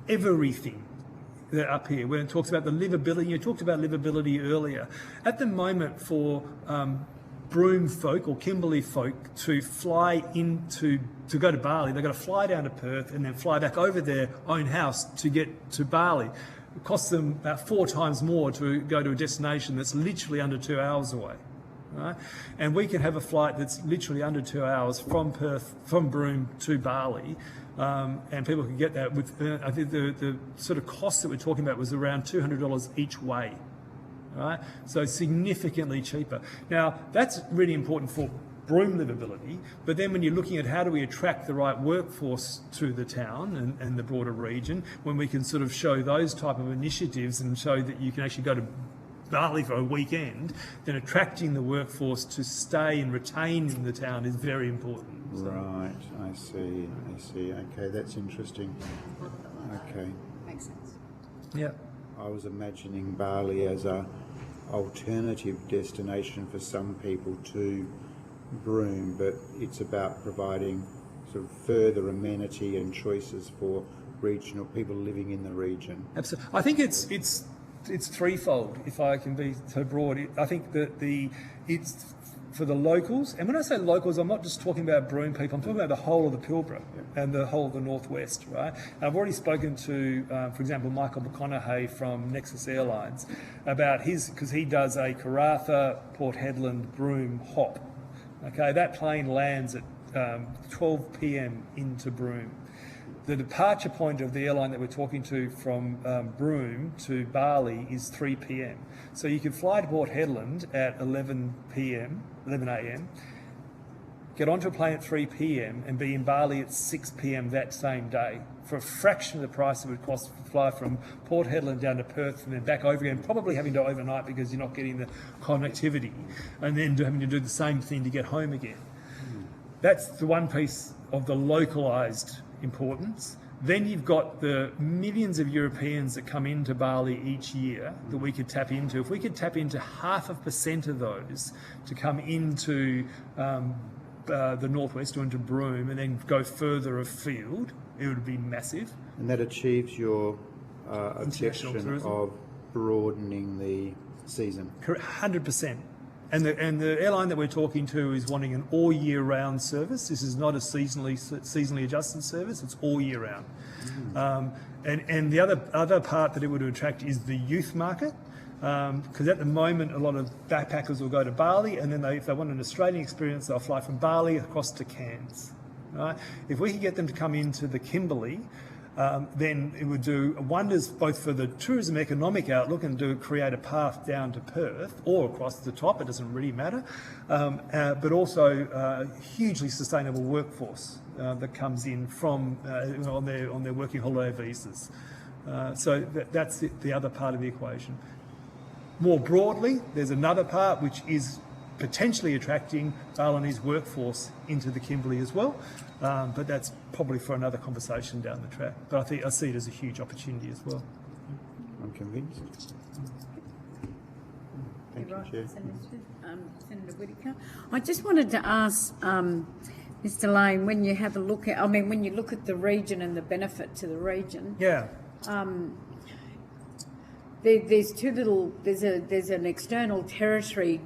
[SPEAKER 3] everything up here. When it talks about the livability, you talked about livability earlier. At the moment, for Broome folk or Kimbley folk to fly to go to Bali, they've got to fly down to Perth and then fly back over their own house to get to Bali. It costs them about 4 times more to go to a destination that's literally under 2 hours away. Right? And we can have a flight that's literally under 2 hours from Broome to Bali, and people can get that with, I think the sort of cost that we're talking about was around $200 each way. Right? So significantly cheaper. Now, that's really important for Broome livability, but then when you're looking at how do we attract the right workforce to the town and the broader region, when we can sort of show those type of initiatives and show that you can actually go to Bali for a weekend, then attracting the workforce to stay and retain in the town is very important. So.
[SPEAKER 2] Right, I see. Okay, that's interesting. Okay.
[SPEAKER 4] Makes sense.
[SPEAKER 3] Yeah.
[SPEAKER 2] I was imagining Bali as a alternative destination for some people to Broome, but it's about providing sort of further amenity and choices for regional people living in the region.
[SPEAKER 3] Absolutely. I think it's threefold, if I can be so broad. I think that it's for the locals, and when I say locals, I'm not just talking about Broome people, I'm talking about the whole of the Pilbara and the whole of the Northwest, right? And I've already spoken to, for example, Michael McConaughey from Nexus Airlines about because he does a Karratha, Port Hedland, Broome hop. Okay, that plane lands at 12 p.m. into Broome. The departure point of the airline that we're talking to from Broome to Bali is 3 p.m. So you can fly to Port Hedland at 11 a.m, get onto a plane at 3 p.m. and be in Bali at 6 p.m. that same day for a fraction of the price it would cost to fly from Port Hedland down to Perth and then back over again, probably having to overnight because you're not getting the connectivity, and then having to do the same thing to get home again. That's the one piece of the localised importance. Then you've got the millions of Europeans that come into Bali each year that we could tap into. If we could tap into 0.5% of those to come into the Northwest or into Broome and then go further afield, it would be massive.
[SPEAKER 2] And that achieves your objection of broadening the season.
[SPEAKER 3] 100%. And the airline that we're talking to is wanting an all year round service. This is not a seasonally adjusted service. It's all year round. And the other part that it would attract is the youth market, because at the moment a lot of backpackers will go to Bali, and then if they want an Australian experience, they'll fly from Bali across to Cairns. right? If we could get them to come into the Kimbley, then it would do wonders both for the tourism economic outlook and create a path down to Perth or across the top, it doesn't really matter, but also a hugely sustainable workforce that comes in from on their working holiday visas. So that's the other part of the equation. More broadly, there's another part which is potentially attracting Balinese workforce into the Kimbley as well, but that's probably for another conversation down the track. But I see it as a huge opportunity as well.
[SPEAKER 2] I'm convinced. Thank you, Chair.
[SPEAKER 1] Senator Whittaker. I just wanted to ask Mr. Lane, when you have a look at, when you look at the region and the benefit to the region.
[SPEAKER 3] Yeah.
[SPEAKER 1] There's there's an external territory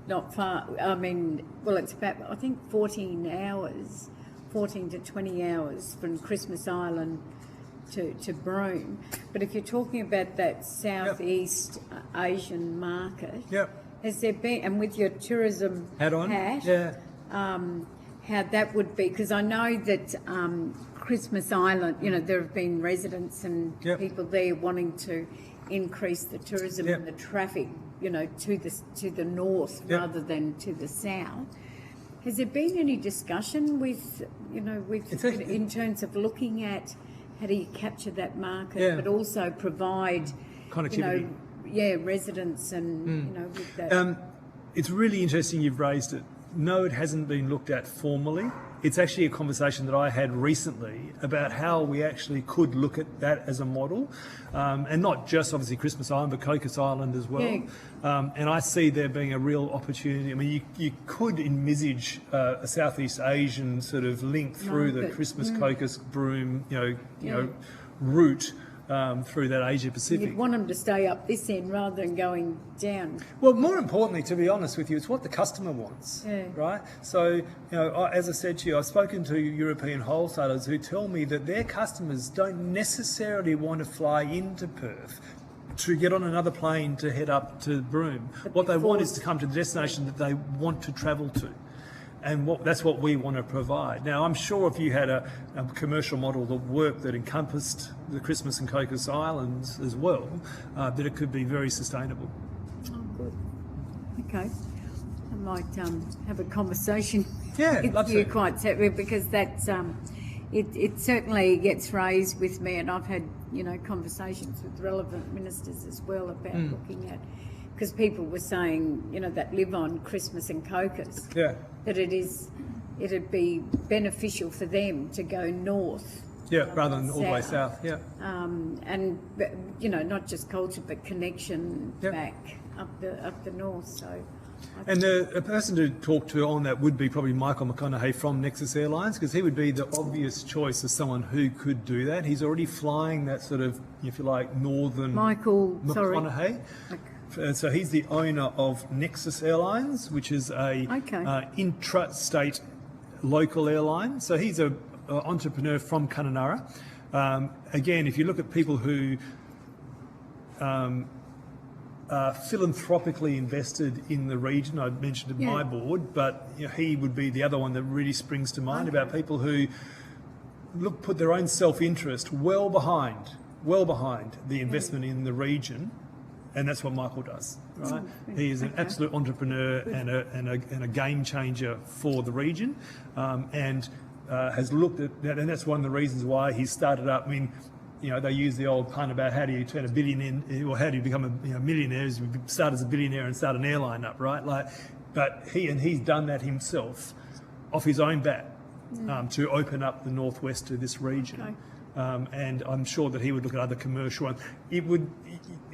[SPEAKER 1] not far, it's about, I think, 14 to 20 hours from Christmas Island to Broome. But if you're talking about that Southeast Asian market, has there been, and with your tourism hat, how that would be, because I know that Christmas Island, there have been residents and people there wanting to increase the tourism and the traffic, to the north rather than to the south. Has there been any discussion with in terms of looking at how do you capture that market, but also provide
[SPEAKER 3] connectivity?
[SPEAKER 1] Residents and with that.
[SPEAKER 3] It's really interesting you've raised it. No, it hasn't been looked at formally. It's actually a conversation that I had recently about how we actually could look at that as a model, and not just obviously Christmas Island, but Cocos Island as well. And I see there being a real opportunity. I mean, you could envisage a Southeast Asian sort of link through the Christmas Cocos Broome, route. Through that Asia Pacific.
[SPEAKER 1] You'd want them to stay up this end rather than going down.
[SPEAKER 3] Well, more importantly, to be honest with you, it's what the customer wants, right? So, as I said to you, I've spoken to European wholesalers who tell me that their customers don't necessarily want to fly into Perth to get on another plane to head up to Broome. What they want is to come to the destination that they want to travel to. And that's what we want to provide. Now, I'm sure if you had a commercial model that worked, that encompassed the Christmas and Cocos Islands as well, that it could be very sustainable.
[SPEAKER 1] Oh, good. Okay. I might have a conversation with you quite separately, because that's it certainly gets raised with me, and I've had conversations with relevant ministers as well about looking at, because people were saying that live on Christmas and Cocos, that it'd be beneficial for them to go north,
[SPEAKER 3] rather than all the way south,
[SPEAKER 1] and not just culture but connection back up the north. So.
[SPEAKER 3] And a person to talk to on that would be probably Michael McConaughey from Nexus Airlines, because he would be the obvious choice as someone who could do that. He's already flying that sort of, if you like, northern
[SPEAKER 1] Michael
[SPEAKER 3] McConaughey. So he's the owner of Nexus Airlines, which is a intra-state local airline. So he's an entrepreneur from Kununurra. Again, if you look at people who are philanthropically invested in the region, I mentioned in my board, but he would be the other one that really springs to mind, about people who put their own self-interest well behind the investment in the region. And that's what Michael does, right? He is an absolute entrepreneur and a game changer for the region, and has looked at that, and that's one of the reasons why he started up. I mean, they use the old pun about how do you turn a billion in, or how do you become a millionaire? Is you start as a billionaire and start an airline up, right? But he's done that himself, off his own bat, to open up the northwest to this region.
[SPEAKER 1] Okay.
[SPEAKER 3] And I'm sure that he would look at other commercial ones.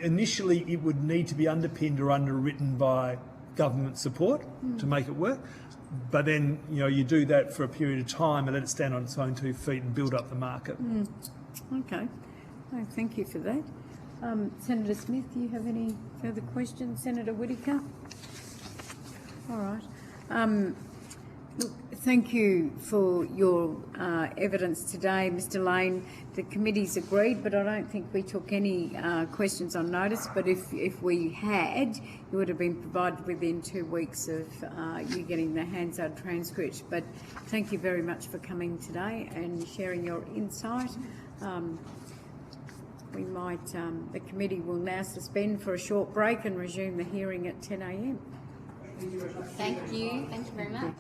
[SPEAKER 3] Initially it would need to be underpinned or underwritten by government support to make it work. But then, you do that for a period of time and let it stand on its own 2 feet and build up the market.
[SPEAKER 1] Okay. Oh, thank you for that. Senator Smith, do you have any further questions? Senator Whittaker? All right. Thank you for your evidence today, Mr. Lane. The committee's agreed, but I don't think we took any questions on notice. But if we had, you would have been provided within 2 weeks of you getting the Hansard transcript. But thank you very much for coming today and sharing your insight. The committee will now suspend for a short break and resume the hearing at 10 a.m.
[SPEAKER 4] Thank you. Thank you very much.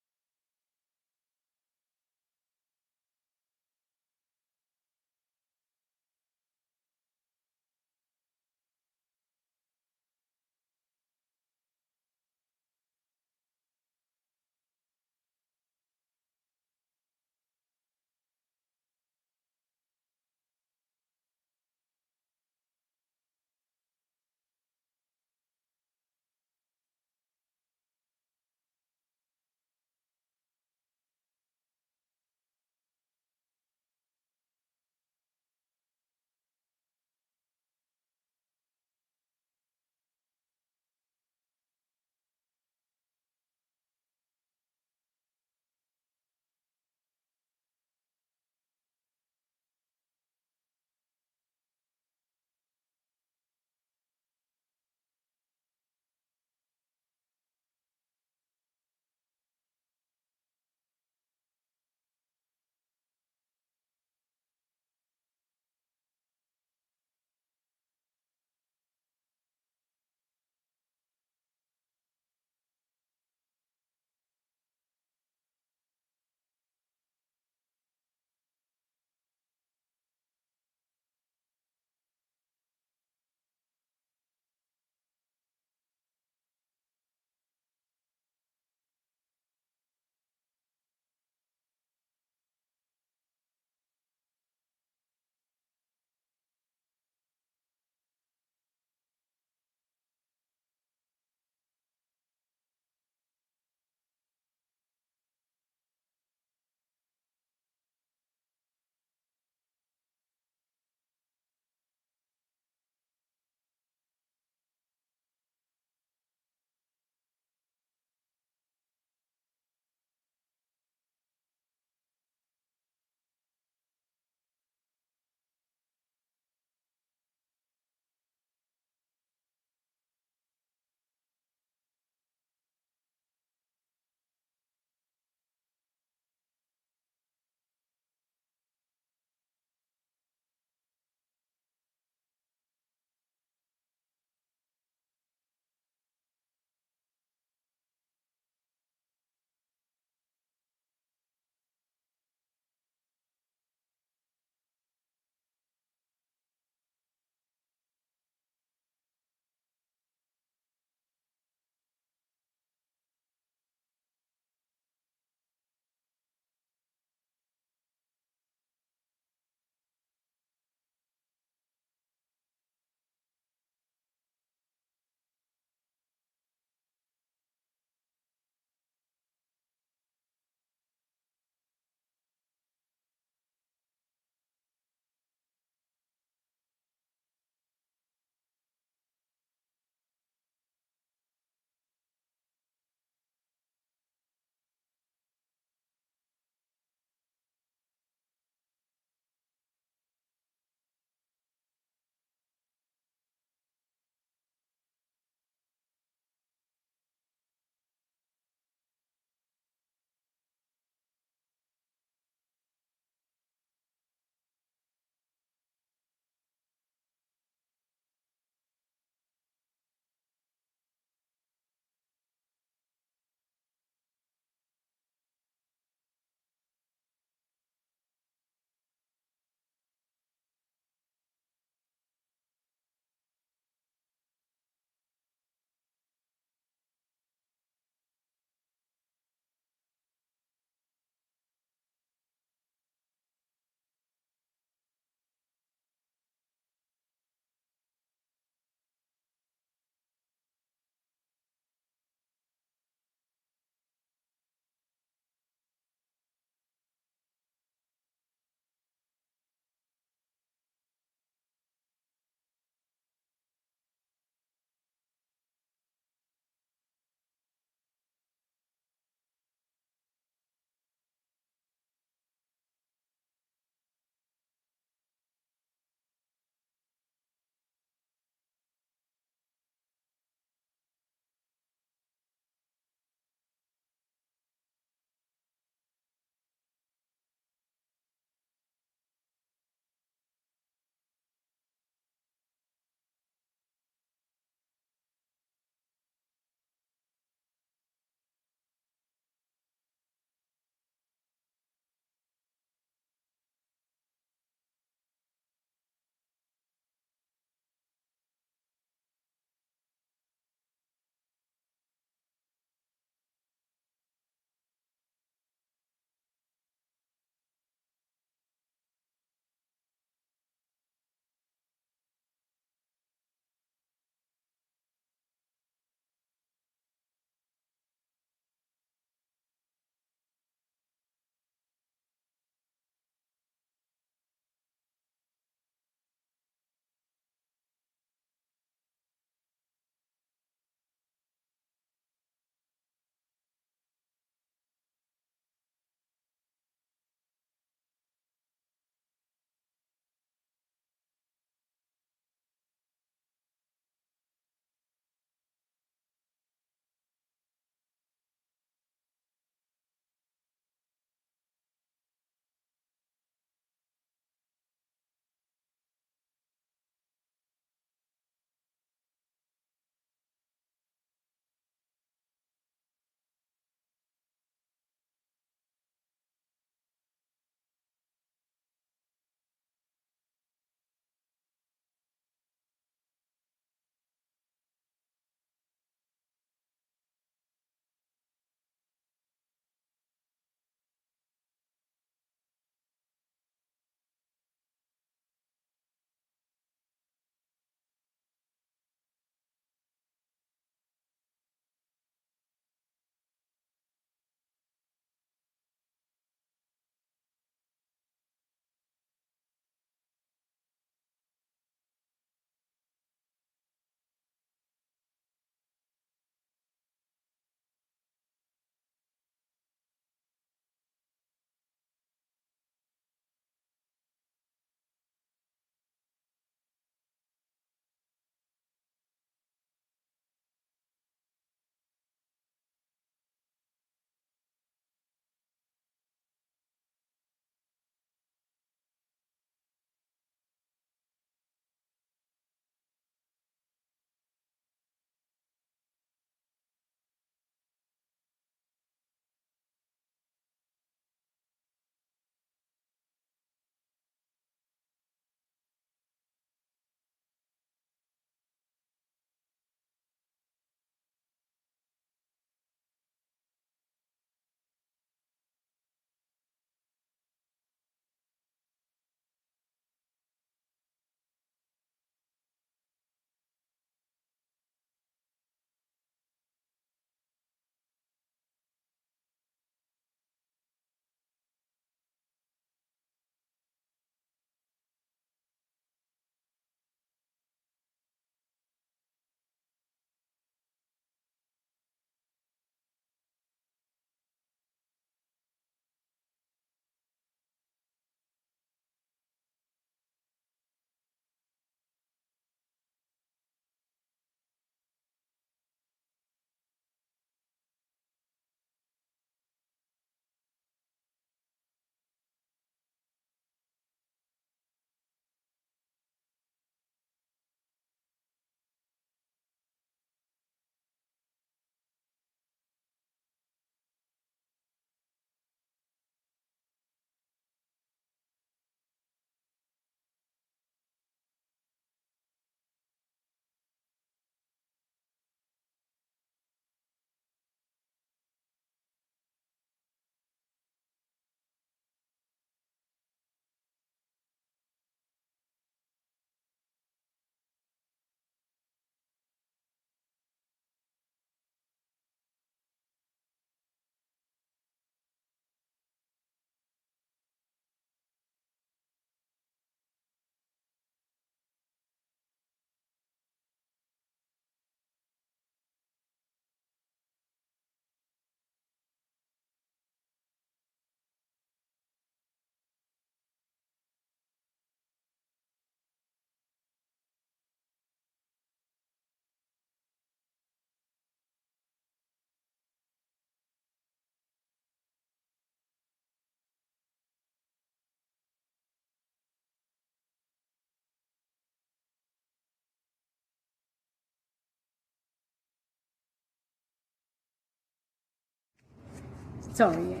[SPEAKER 1] Sorry, yeah.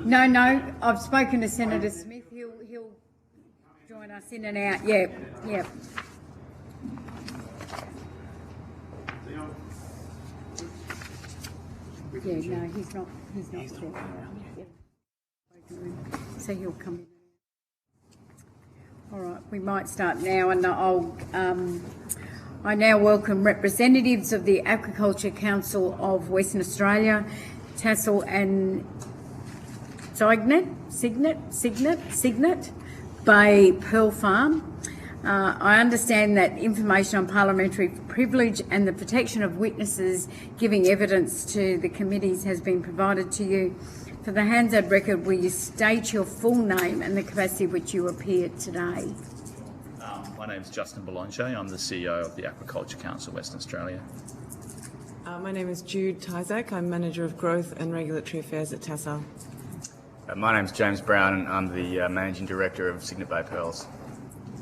[SPEAKER 1] No, I've spoken to Senator Smith. He'll join us in and out. Yeah. Yeah, no, he's not there. So he'll come in. All right, we might start now, and I now welcome representatives of the Aquaculture Council of Western Australia, Tassal and Signet Bay Pearl Farm. I understand that information on parliamentary privilege and the protection of witnesses giving evidence to the committees has been provided to you. For the Hansard record, will you state your full name and the capacity which you appear today?
[SPEAKER 5] My name is Justin Boulanger. I'm the CEO of the Aquaculture Council of Western Australia.
[SPEAKER 6] My name is Jude Tyzak. I'm Manager of Growth and Regulatory Affairs at Tassal.
[SPEAKER 7] My name is James Brown and I'm the Managing Director of Signet Bay Pearls.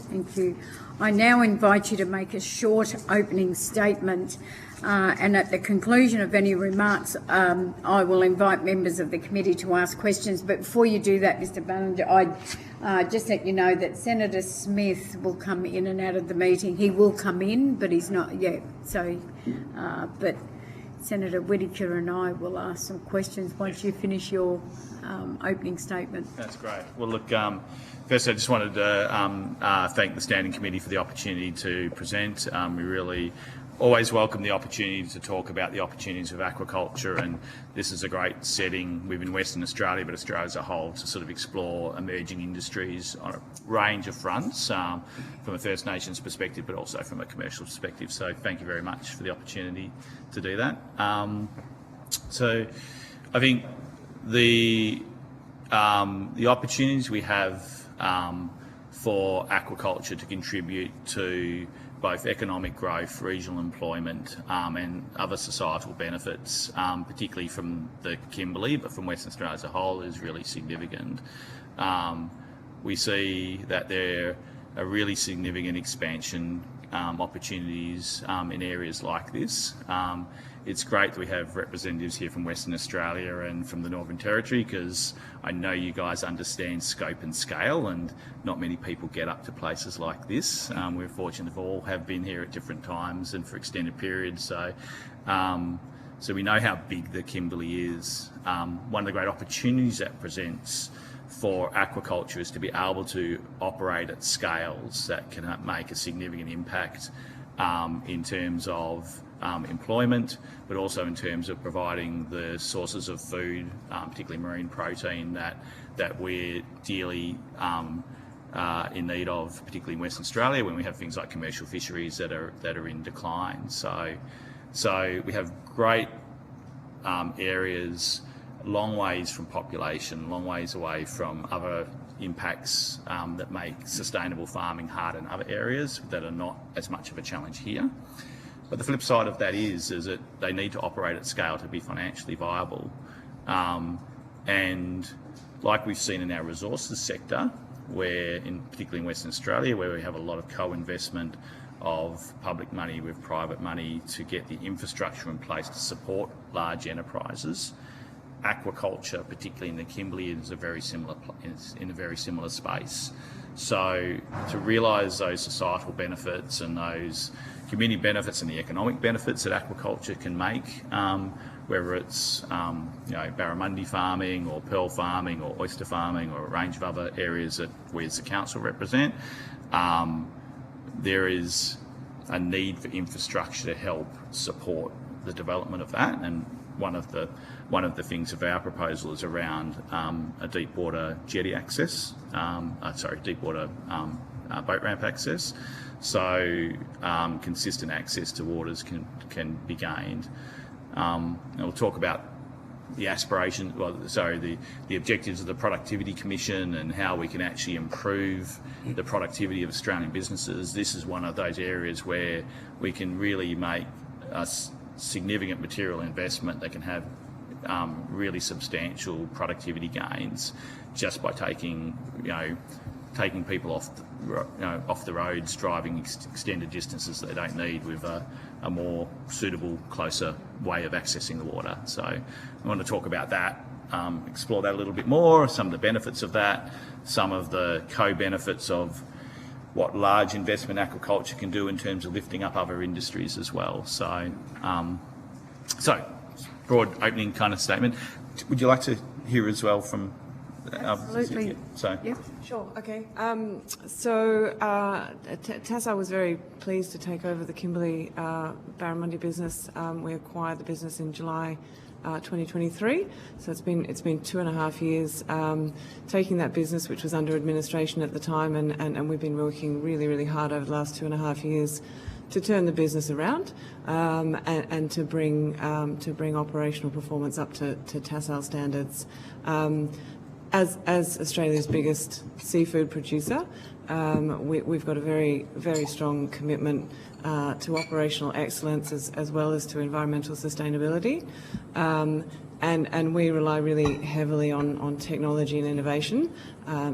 [SPEAKER 1] Thank you. I now invite you to make a short opening statement, and at the conclusion of any remarks, I will invite members of the committee to ask questions. But before you do that, Mr. Ballinger, I'd just let you know that Senator Smith will come in and out of the meeting. He will come in, but he's not yet. So, but Senator Whittaker and I will ask some questions once you finish your opening statement.
[SPEAKER 5] That's great. Well, look, first I just wanted to thank the Standing Committee for the opportunity to present. We really always welcome the opportunity to talk about the opportunities of aquaculture, and this is a great setting within Western Australia, but Australia as a whole, to sort of explore emerging industries on a range of fronts, from a First Nations perspective, but also from a commercial perspective. So thank you very much for the opportunity to do that. So I think the opportunities we have for aquaculture to contribute to both economic growth, regional employment, and other societal benefits, particularly from the Kimbley, but from Western Australia as a whole, is really significant. We see that there are really significant expansion opportunities in areas like this. It's great that we have representatives here from Western Australia and from the Northern Territory, because I know you guys understand scope and scale, and not many people get up to places like this. We're fortunate to all have been here at different times and for extended periods, so we know how big the Kimbley is. One of the great opportunities that presents for aquaculture is to be able to operate at scales that can make a significant impact in terms of employment, but also in terms of providing the sources of food, particularly marine protein, that we're dearly in need of, particularly in Western Australia, when we have things like commercial fisheries that are in decline. So we have great areas, long ways from population, long ways away from other impacts that make sustainable farming hard in other areas that are not as much of a challenge here. But the flip side of that is that they need to operate at scale to be financially viable. And like we've seen in our resources sector, where particularly in Western Australia, where we have a lot of co-investment of public money with private money to get the infrastructure in place to support large enterprises, aquaculture, particularly in the Kimbley, is in a very similar space. So to realise those societal benefits and those community benefits and the economic benefits that aquaculture can make, whether it's Baramundi farming or pearl farming or oyster farming or a range of other areas that we as the council represent, there is a need for infrastructure to help support the development of that. And one of the things of our proposal is around a deep water jetty access, deep water boat ramp access, so consistent access to waters can be gained. And we'll talk about the the objectives of the Productivity Commission and how we can actually improve the productivity of Australian businesses. This is one of those areas where we can really make a significant material investment that can have really substantial productivity gains just by taking taking people off the roads, driving extended distances that they don't need with a more suitable, closer way of accessing the water. So I want to talk about that, explore that a little bit more, some of the benefits of that, some of the co-benefits of what large investment aquaculture can do in terms of lifting up other industries as well. So, broad opening kind of statement. Would you like to hear as well from?
[SPEAKER 1] Absolutely.
[SPEAKER 5] So.
[SPEAKER 1] Yep.
[SPEAKER 6] Sure, okay. Tassal was very pleased to take over the Kimbley Baramundi business. We acquired the business in July 2023, so it's been 2.5 years taking that business, which was under administration at the time, and we've been working really hard over the last 2.5 years to turn the business around and to bring operational performance up to Tassal standards. As Australia's biggest seafood producer, we've got a very strong commitment to operational excellence as well as to environmental sustainability, and we rely really heavily on technology and innovation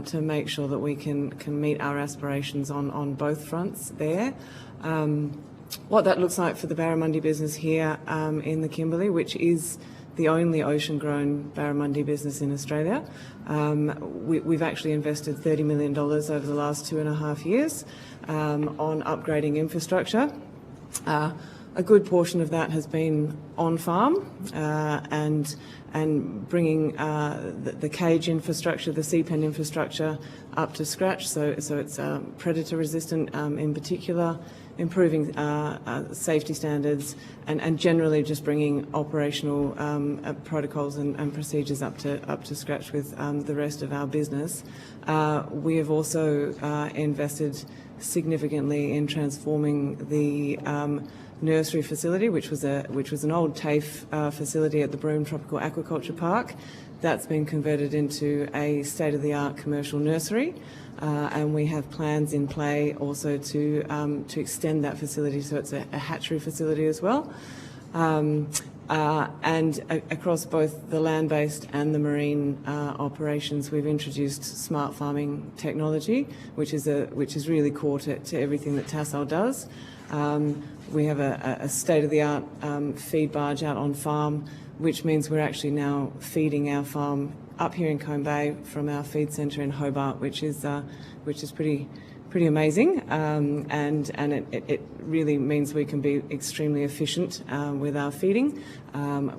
[SPEAKER 6] to make sure that we can meet our aspirations on both fronts there. What that looks like for the Baramundi business here in the Kimberley, which is the only ocean-grown barramundi business in Australia. We've actually invested $30 million over the last 2.5 years on upgrading infrastructure. A good portion of that has been on farm and bringing the cage infrastructure, the sea pen infrastructure up to scratch. So it's predator resistant in particular, improving safety standards and generally just bringing operational protocols and procedures up to scratch with the rest of our business. We have also invested significantly in transforming the nursery facility, which was an old TAFE facility at the Broome Tropical Aquaculture Park. That's been converted into a state-of-the-art commercial nursery, and we have plans in play also to extend that facility, so it's a hatchery facility as well. And across both the land-based and the marine operations, we've introduced smart farming technology, which is really core to everything that Tassal does. We have a state-of-the-art feed barge out on farm, which means we're actually now feeding our farm up here in Combe Bay from our feed centre in Hobart, which is pretty amazing, and it really means we can be extremely efficient with our feeding.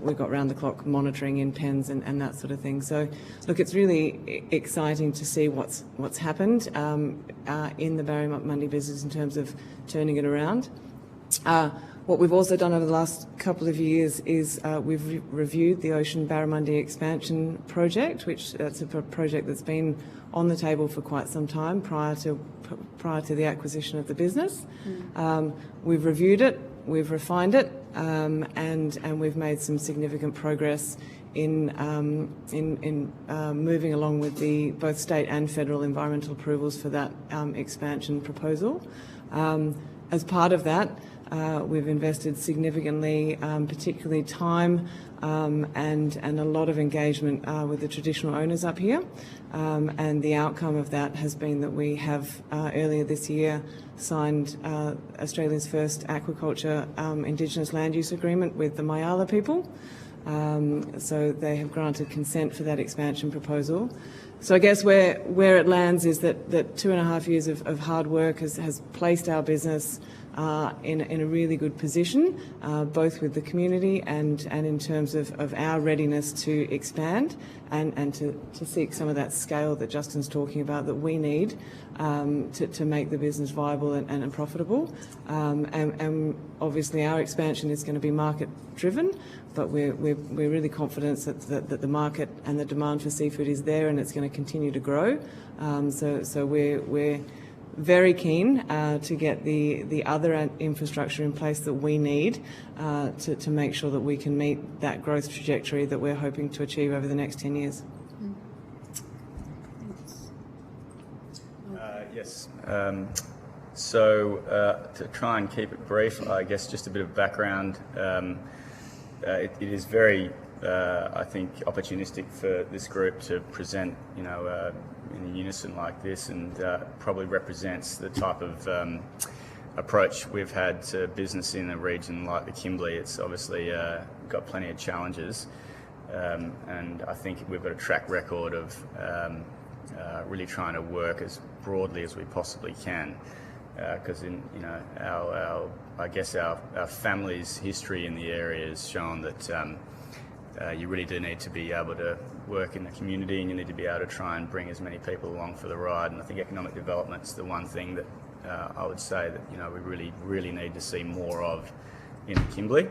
[SPEAKER 6] We've got round-the-clock monitoring in pens and that sort of thing. So, look, it's really exciting to see what's happened in the Baramundi business in terms of turning it around. What we've also done over the last couple of years is we've reviewed the Ocean Baramundi Expansion Project, which that's a project that's been on the table for quite some time prior to the acquisition of the business. We've reviewed it, we've refined it, and we've made some significant progress in moving along with the both state and federal environmental approvals for that expansion proposal. As part of that, we've invested significantly, particularly time and a lot of engagement with the traditional owners up here. And the outcome of that has been that we have earlier this year signed Australia's first aquaculture Indigenous land use agreement with the Mayala people. So they have granted consent for that expansion proposal. So I guess where it lands is that 2.5 years of hard work has placed our business in a really good position, both with the community and in terms of our readiness to expand and to seek some of that scale that Justin's talking about that we need to make the business viable and profitable. And obviously our expansion is going to be market driven, but we're really confident that the market and the demand for seafood is there and it's going to continue to grow. So we're very keen to get the other infrastructure in place that we need to make sure that we can meet that growth trajectory that we're hoping to achieve over the next 10 years.
[SPEAKER 7] Yes. So to try and keep it brief, I guess just a bit of background. It is very, I think, opportunistic for this group to present, in unison like this, and probably represents the type of approach we've had to business in a region like the Kimbley. It's obviously got plenty of challenges, and I think we've got a track record of really trying to work as broadly as we possibly can. Because our family's history in the area has shown that you really do need to be able to work in the community, and you need to be able to try and bring as many people along for the ride. And I think economic development's the one thing that I would say that we really need to see more of in the Kimbley.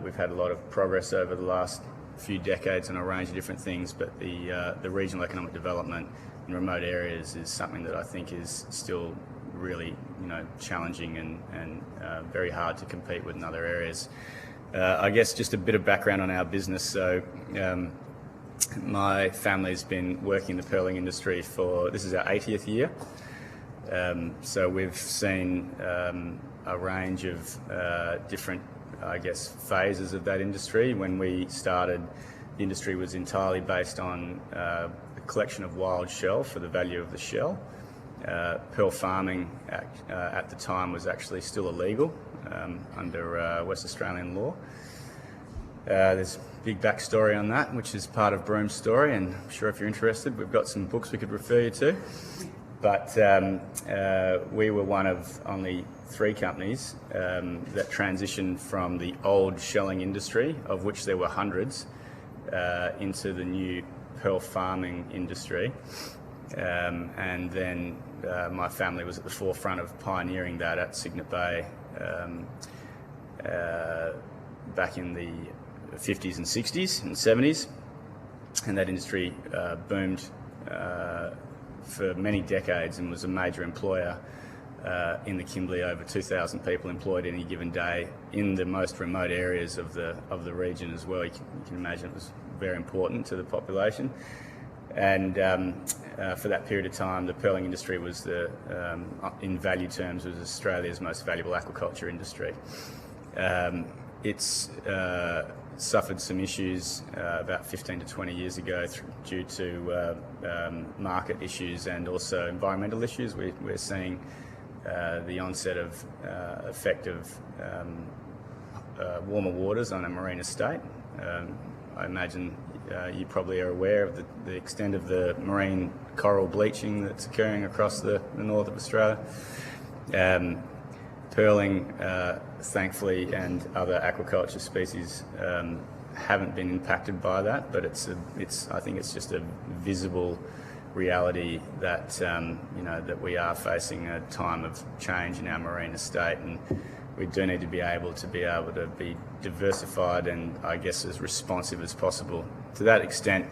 [SPEAKER 7] We've had a lot of progress over the last few decades on a range of different things, but the regional economic development in remote areas is something that I think is still really challenging and very hard to compete with in other areas. I guess just a bit of background on our business. So my family's been working in the pearling industry this is our 80th year. So we've seen a range of different, phases of that industry. When we started, the industry was entirely based on the collection of wild shell for the value of the shell. Pearl farming at the time was actually still illegal under West Australian law. There's a big backstory on that, which is part of Broom's story, and I'm sure if you're interested, we've got some books we could refer you to. But we were one of only 3 companies that transitioned from the old shelling industry, of which there were hundreds, into the new pearl farming industry. And then my family was at the forefront of pioneering that at Cygnet Bay back in the 50s and 60s and 70s, and that industry boomed for many decades and was a major employer in the Kimbley. Over 2,000 people employed any given day in the most remote areas of the region as well. You can imagine it was very important to the population. And for that period of time, the pearling industry was in value terms, was Australia's most valuable aquaculture industry. It's suffered some issues about 15 to 20 years ago due to market issues and also environmental issues. We're seeing the onset of effect of warmer waters on a marine estate. I imagine you probably are aware of the extent of the marine coral bleaching that's occurring across the north of Australia. Pearling, thankfully, and other aquaculture species haven't been impacted by that, but I think it's just a visible reality that that we are facing a time of change in our marine estate, and we do need to be able to be diversified and I guess as responsive as possible. To that extent,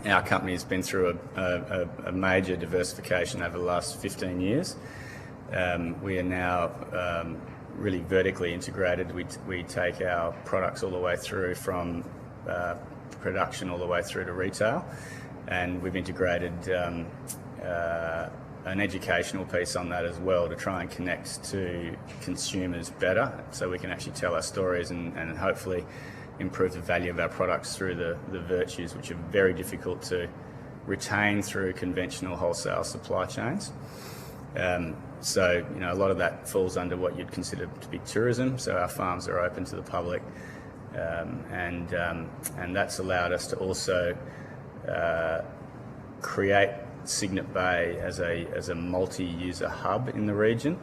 [SPEAKER 7] our company has been through a major diversification over the last 15 years. We are now really vertically integrated. We take our products all the way through from production all the way through to retail, and we've integrated an educational piece on that as well to try and connect to consumers better, so we can actually tell our stories and hopefully improve the value of our products through the virtues, which are very difficult to retain through conventional wholesale supply chains. So a lot of that falls under what you'd consider to be tourism. So our farms are open to the public, and that's allowed us to also create Cygnet Bay as a multi-user hub in the region.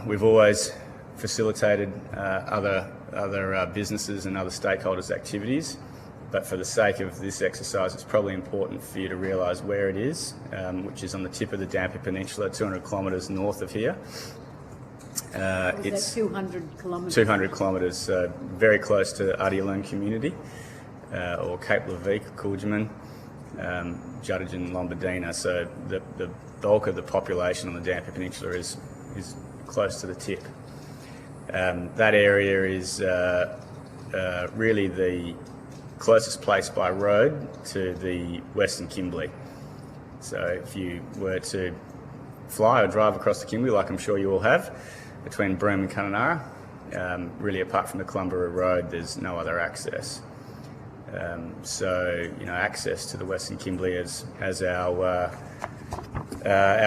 [SPEAKER 7] We've always facilitated other businesses and other stakeholders' activities, but for the sake of this exercise, it's probably important for you to realise where it is, which is on the tip of the Dampier Peninsula, 200 kilometres north of here.
[SPEAKER 1] It's 200 kilometres.
[SPEAKER 7] 200 kilometres, very close to Adialun community, or Cape Levique, Coolgeman, Juddegen, Lombardina. So the bulk of the population on the Dampier Peninsula is close to the tip. That area is really the closest place by road to the Western Kimbley. So if you were to fly or drive across the Kimbley, like I'm sure you all have, between Broome and Kununurra, really apart from the Columborough Road, there's no other access. So, access to the Western Kimbley as our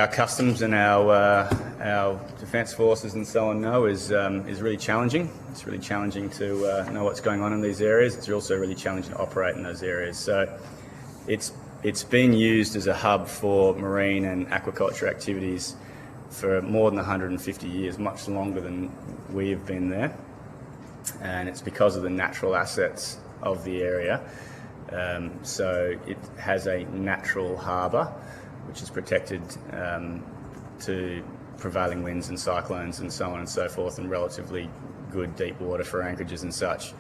[SPEAKER 7] customs and our defence forces and so on know is really challenging. It's really challenging to know what's going on in these areas. It's also really challenging to operate in those areas. So it's been used as a hub for marine and aquaculture activities for more than 150 years, much longer than we have been there. And it's because of the natural assets of the area. So it has a natural harbour, which is protected to prevailing winds and cyclones and so on and so forth, and relatively good deep water for anchorages and such.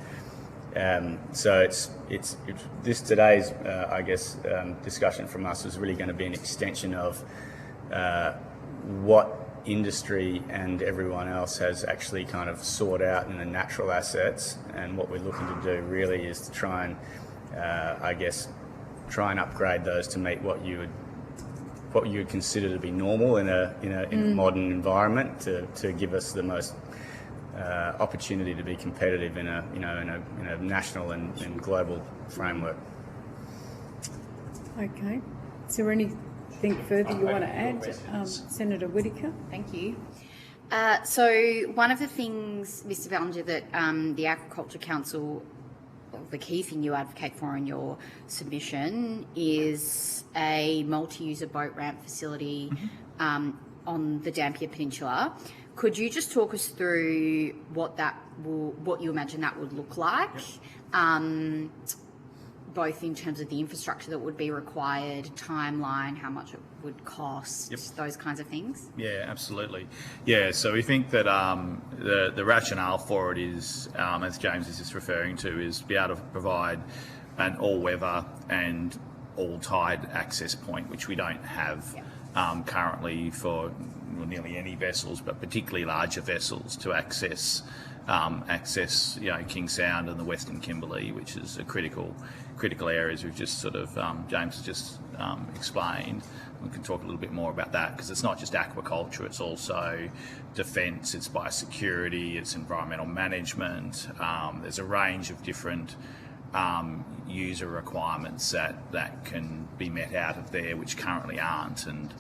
[SPEAKER 7] So it's this today's discussion from us is really going to be an extension of what industry and everyone else has actually kind of sought out in the natural assets, and what we're looking to do really is to try and upgrade those to meet what you would consider to be normal in a modern environment, to give us the most opportunity to be competitive in a national and global framework.
[SPEAKER 1] Okay. Is there anything further you want to add, Senator Whittaker?
[SPEAKER 4] Thank you. So one of the things, Mr. Ballinger, that the Aquaculture Council, the key thing you advocate for in your submission is a multi-user boat ramp facility on the Dampier Peninsula. Could you just talk us through what you imagine that would look like, both in terms of the infrastructure that would be required, timeline, how much it would cost, those kinds of things?
[SPEAKER 5] Yeah, absolutely. Yeah, so we think that the rationale for it is, as James is just referring to, is to be able to provide an all-weather and all-tide access point, which we don't have currently for nearly any vessels, but particularly larger vessels to access King Sound and the Western Kimberley, which is a critical areas we've just sort of James has just explained. We can talk a little bit more about that, because it's not just aquaculture, it's also defence, it's biosecurity, it's environmental management. There's a range of different user requirements that can be met out of there, which currently aren't. And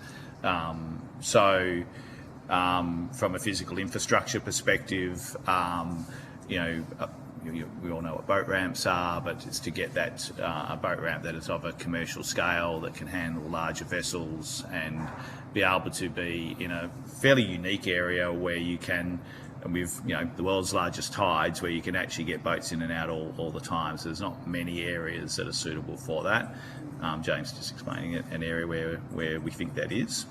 [SPEAKER 5] so from a physical infrastructure perspective, we all know what boat ramps are, but it's to get that a boat ramp that is of a commercial scale, that can handle larger vessels and be able to be in a fairly unique area where you can, with the world's largest tides, where you can actually get boats in and out all the time. So there's not many areas that are suitable for that. James just explaining it, an area where we think that is.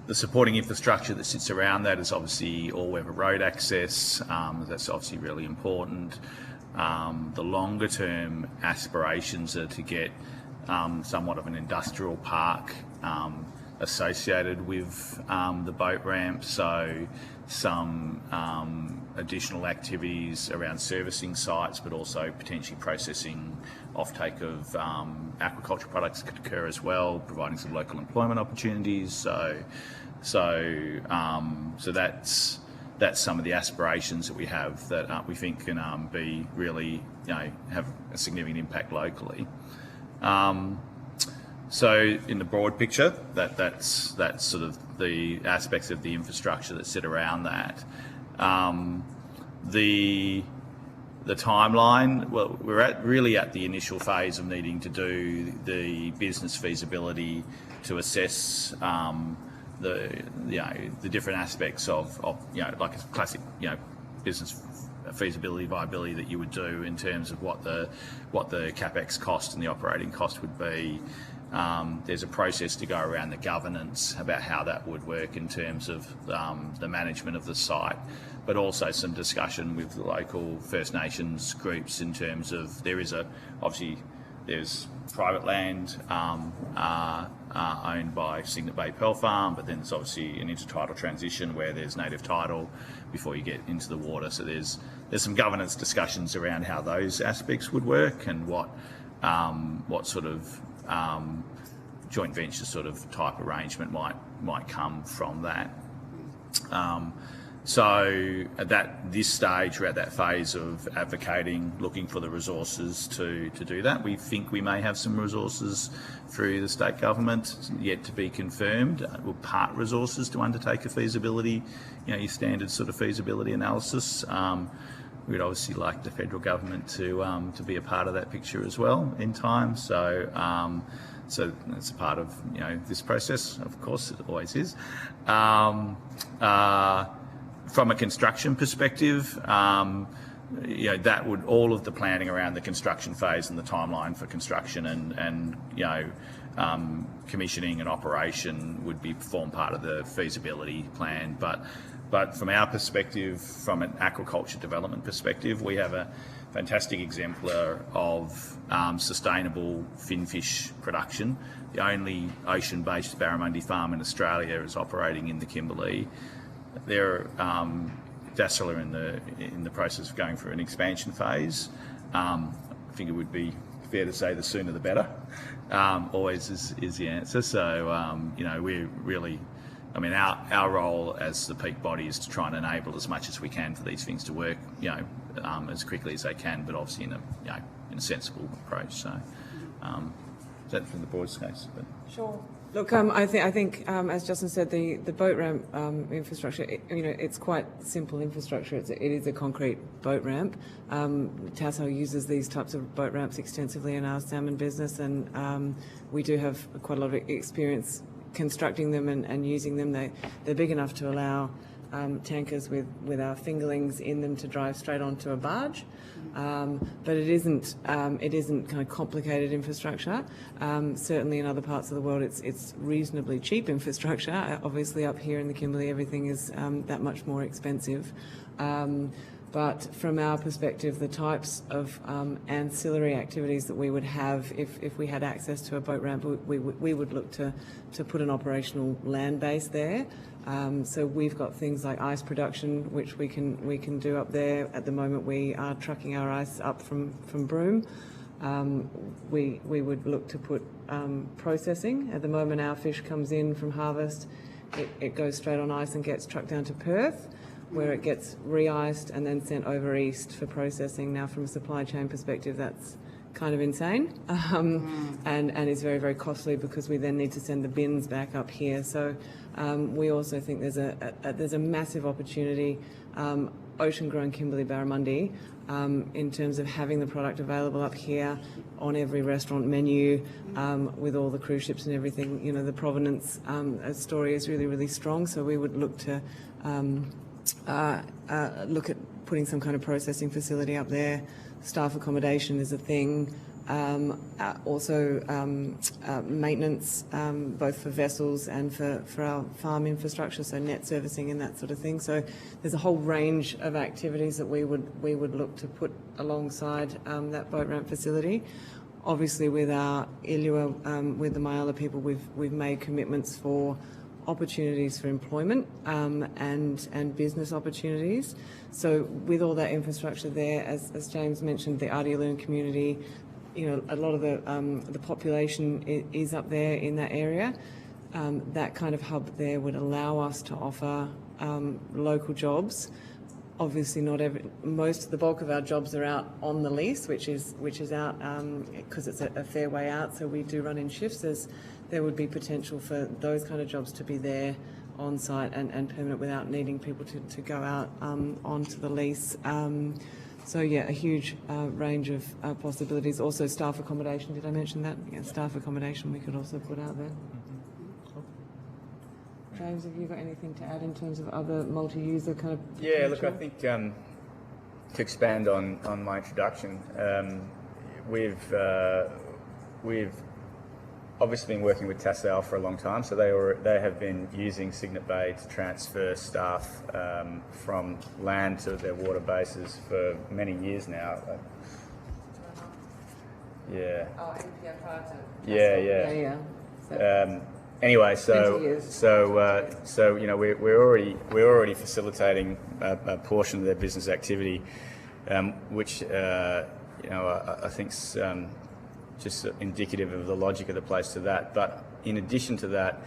[SPEAKER 5] The supporting infrastructure that sits around that is obviously all-weather road access. That's obviously really important. The longer-term aspirations are to get somewhat of an industrial park associated with the boat ramp, so some additional activities around servicing sites, but also potentially processing offtake of aquaculture products could occur as well, providing some local employment opportunities. So that's some of the aspirations that we have that we think can be really have a significant impact locally. So in the broad picture, that's sort of the aspects of the infrastructure that sit around that. The timeline, well, we're really at the initial phase of needing to do the business feasibility to assess the different aspects of like a classic business feasibility, viability that you would do in terms of what the capex cost and the operating cost would be. There's a process to go around the governance about how that would work in terms of the management of the site, but also some discussion with the local First Nations groups in terms of there's private land owned by Cygnet Bay Pearl Farm, but then there's obviously an intertidal transition where there's native title before you get into the water. So there's some governance discussions around how those aspects would work and what sort of joint venture sort of type arrangement might come from that. So at this stage, we're at that phase of advocating, looking for the resources to do that. We think we may have some resources through the state government, yet to be confirmed, or part resources to undertake a feasibility, your standard sort of feasibility analysis. We'd obviously like the federal government to be a part of that picture as well in time. So that's a part of this process. Of course, it always is. From a construction perspective, that would, all of the planning around the construction phase and the timeline for construction and commissioning and operation would form part of the feasibility plan. But from our perspective, from an aquaculture development perspective, we have a fantastic exemplar of sustainable finfish production. The only ocean-based Baramundi farm in Australia is operating in the Kimbley. Dassel are in the process of going through an expansion phase. I think it would be fair to say the sooner the better. Always is the answer. So we're really, our role as the peak body is to try and enable as much as we can for these things to work, as quickly as they can, but obviously in a sensible approach. So that's from the board's case. But.
[SPEAKER 6] Sure. Look, I think as Justin said, the boat ramp infrastructure, it's quite simple infrastructure. It is a concrete boat ramp. Tassal uses these types of boat ramps extensively in our salmon business, and we do have quite a lot of experience constructing them and using them. They're big enough to allow tankers with our fingerlings in them to drive straight onto a barge. But it isn't kind of complicated infrastructure. Certainly in other parts of the world, it's reasonably cheap infrastructure. Obviously, up here in the Kimbley, everything is that much more expensive. But from our perspective, the types of ancillary activities that we would have if we had access to a boat ramp, we would look to put an operational land base there. So we've got things like ice production, which we can do up there. At the moment, we are trucking our ice up from Broome. We would look to put processing. At the moment, our fish comes in from harvest. It goes straight on ice and gets trucked down to Perth, where it gets re-iced and then sent over east for processing. Now, from a supply chain perspective, that's kind of insane and is very, very costly because we then need to send the bins back up here. So we also think there's a massive opportunity, ocean-grown Kimberley Baramundi, in terms of having the product available up here on every restaurant menu, with all the cruise ships and everything. The provenance story is really, really strong. So we would look to look at putting some kind of processing facility up there. Staff accommodation is a thing. Also maintenance, both for vessels and for our farm infrastructure, so net servicing and that sort of thing. So there's a whole range of activities that we would look to put alongside that boat ramp facility. Obviously, with our ILUA, with the Myala people, we've made commitments for opportunities for employment and business opportunities. So with all that infrastructure there, as James mentioned, the Artialoon community, a lot of the population is up there in that area. That kind of hub there would allow us to offer local jobs. Obviously, most of the bulk of our jobs are out on the lease, which is out because it's a fair way out. So we do run in shifts. There would be potential for those kind of jobs to be there on site and permanent without needing people to go out onto the lease. So yeah, a huge range of possibilities. Also staff accommodation, did I mention that? Yeah, staff accommodation we could also put out there. James, have you got anything to add in terms of other multi-user kind of potential?
[SPEAKER 7] Yeah, look, I think to expand on my introduction, we've obviously been working with Tassal for a long time, so they have been using Cygnet Bay to transfer staff from land to their water bases for many years now. Yeah. Oh, NPR prior to Tassal. Yeah. So. Anyway, so we're already facilitating a portion of their business activity, which I think's just indicative of the logic of the place to that. But in addition to that,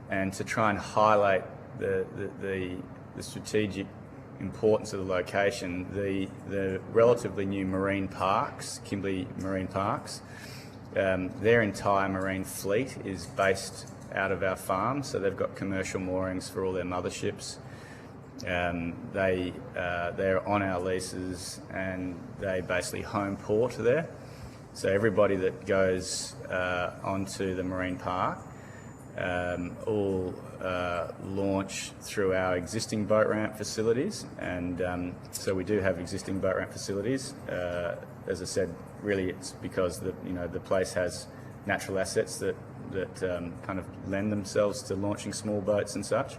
[SPEAKER 7] and to try and highlight the strategic importance of the location, the relatively new marine parks, Kimbley Marine Parks, their entire marine fleet is based out of our farm, so they've got commercial moorings for all their motherships. They're on our leases, and they basically home port there. So everybody that goes onto the marine park all launch through our existing boat ramp facilities, and so we do have existing boat ramp facilities. As I said, really it's because the place has natural assets that kind of lend themselves to launching small boats and such.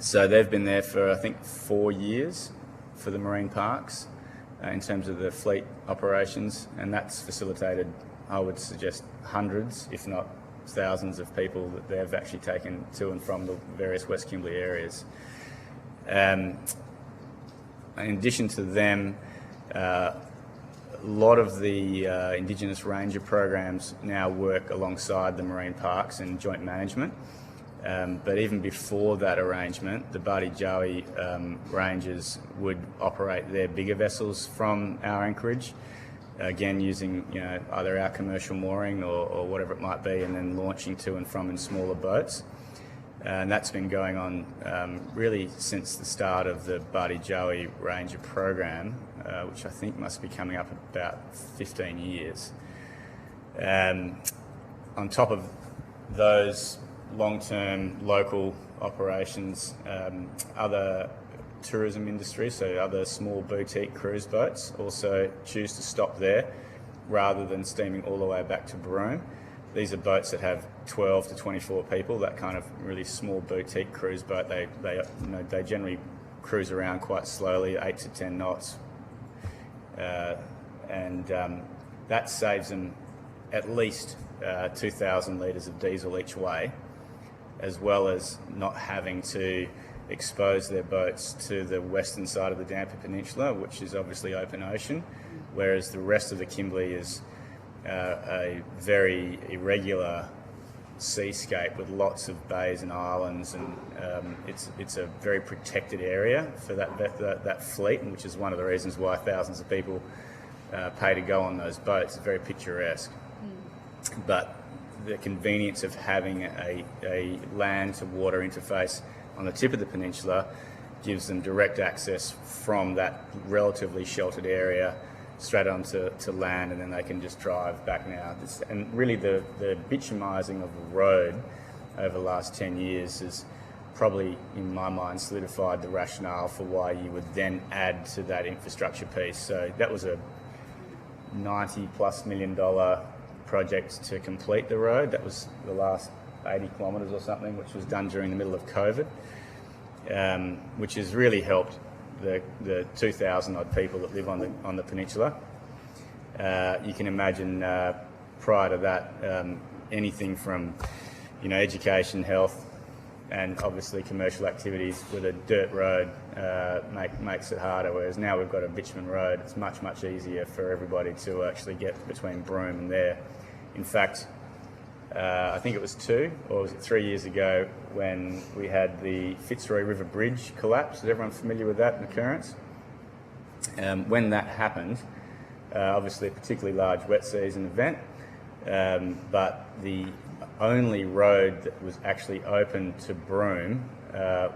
[SPEAKER 7] So they've been there for, I think, 4 years for the marine parks in terms of the fleet operations, and that's facilitated, I would suggest, hundreds, if not thousands of people that they've actually taken to and from the various West Kimbley areas. In addition to them, a lot of the Indigenous ranger programs now work alongside the marine parks in joint management. But even before that arrangement, the Baramundi rangers would operate their bigger vessels from our anchorage, again using either our commercial mooring or whatever it might be, and then launching to and from in smaller boats. And that's been going on really since the start of the Baramundi Ranger program, which I think must be coming up about 15 years. On top of those long-term local operations, other tourism industries, so other small boutique cruise boats, also choose to stop there rather than steaming all the way back to Broome. These are boats that have 12 to 24 people, that kind of really small boutique cruise boat. They generally cruise around quite slowly, 8 to 10 knots, and that saves them at least 2,000 litres of diesel each way, as well as not having to expose their boats to the western side of the Dampier Peninsula, which is obviously open ocean, whereas the rest of the Kimbley is a very irregular seascape with lots of bays and islands, and it's a very protected area for that fleet, which is one of the reasons why thousands of people pay to go on those boats. It's very picturesque. But the convenience of having a land-to-water interface on the tip of the peninsula gives them direct access from that relatively sheltered area straight onto land, and then they can just drive back now. And really the bitumising of the road over the last 10 years has probably, in my mind, solidified the rationale for why you would then add to that infrastructure piece. So that was a $90+ million project to complete the road. That was the last 80 kilometres or something, which was done during the middle of COVID, which has really helped the 2,000 odd people that live on the peninsula. You can imagine prior to that, anything from education, health, and obviously commercial activities with a dirt road makes it harder, whereas now we've got a bitumen road. It's much easier for everybody to actually get between Broome and there. In fact, I think it was 2 or was it 3 years ago when we had the Fitzroy River Bridge collapse. Is everyone familiar with that occurrence? When that happened, obviously a particularly large wet season event, but the only road that was actually open to Broome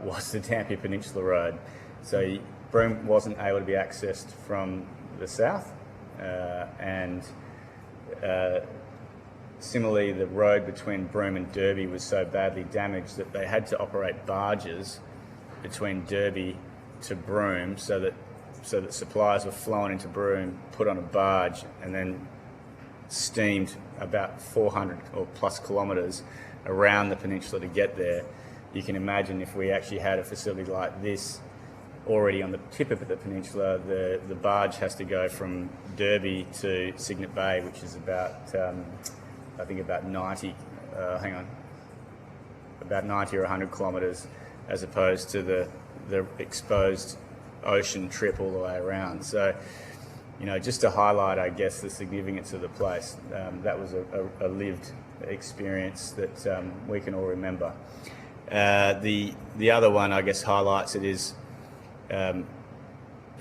[SPEAKER 7] was the Dampier Peninsula Road. So Broome wasn't able to be accessed from the south, and similarly, the road between Broome and Derby was so badly damaged that they had to operate barges between Derby to Broome so that supplies were flown into Broome, put on a barge, and then steamed about 400 or plus kilometres around the peninsula to get there. You can imagine if we actually had a facility like this already on the tip of the peninsula, the barge has to go from Derby to Cygnet Bay, which is about I think about 90 or 100 kilometres, as opposed to the exposed ocean trip all the way around. So, just to highlight, I guess, the significance of the place, that was a lived experience that we can all remember. The other one, I guess, highlights it is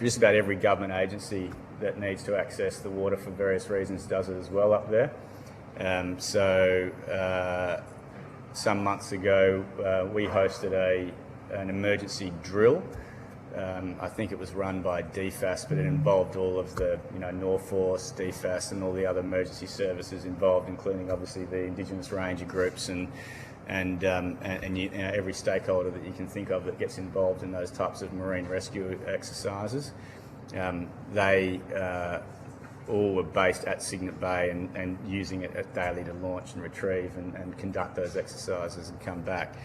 [SPEAKER 7] just about every government agency that needs to access the water for various reasons does it as well up there. Some months ago, we hosted an emergency drill. I think it was run by DFAS, but it involved all of the, Norforce, DFAS, and all the other emergency services involved, including obviously the Indigenous ranger groups and every stakeholder that you can think of that gets involved in those types of marine rescue exercises. They all were based at Cygnet Bay and using it daily to launch and retrieve and conduct those exercises and come back.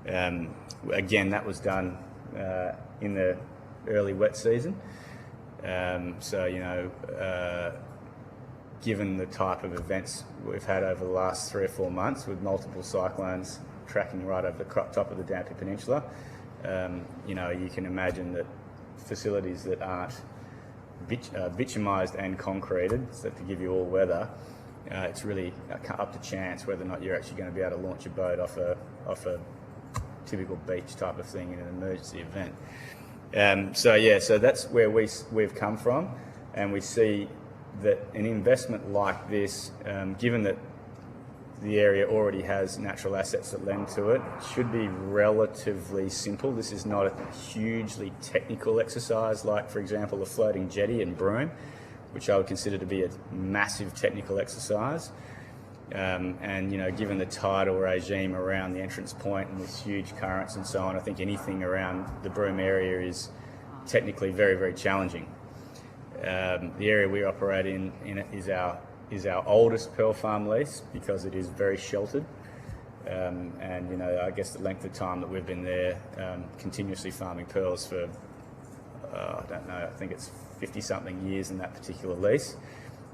[SPEAKER 7] Again, that was done in the early wet season. Given the type of events we've had over the last 3 or 4 months with multiple cyclones tracking right over the top of the Dampier Peninsula, you can imagine that facilities that aren't bitumised and concreted, so to give you all weather, it's really up to chance whether or not you're actually going to be able to launch a boat off a typical beach type of thing in an emergency event. So that's where we've come from, and we see that an investment like this, given that the area already has natural assets that lend to it, should be relatively simple. This is not a hugely technical exercise like, for example, a floating jetty in Broome, which I would consider to be a massive technical exercise. Given the tidal regime around the entrance point and with huge currents and so on, I think anything around the Broome area is technically very, very challenging. The area we operate in is our oldest pearl farm lease because it is very sheltered. I guess the length of time that we've been there continuously farming pearls for, I don't know, I think it's 50-something years in that particular lease.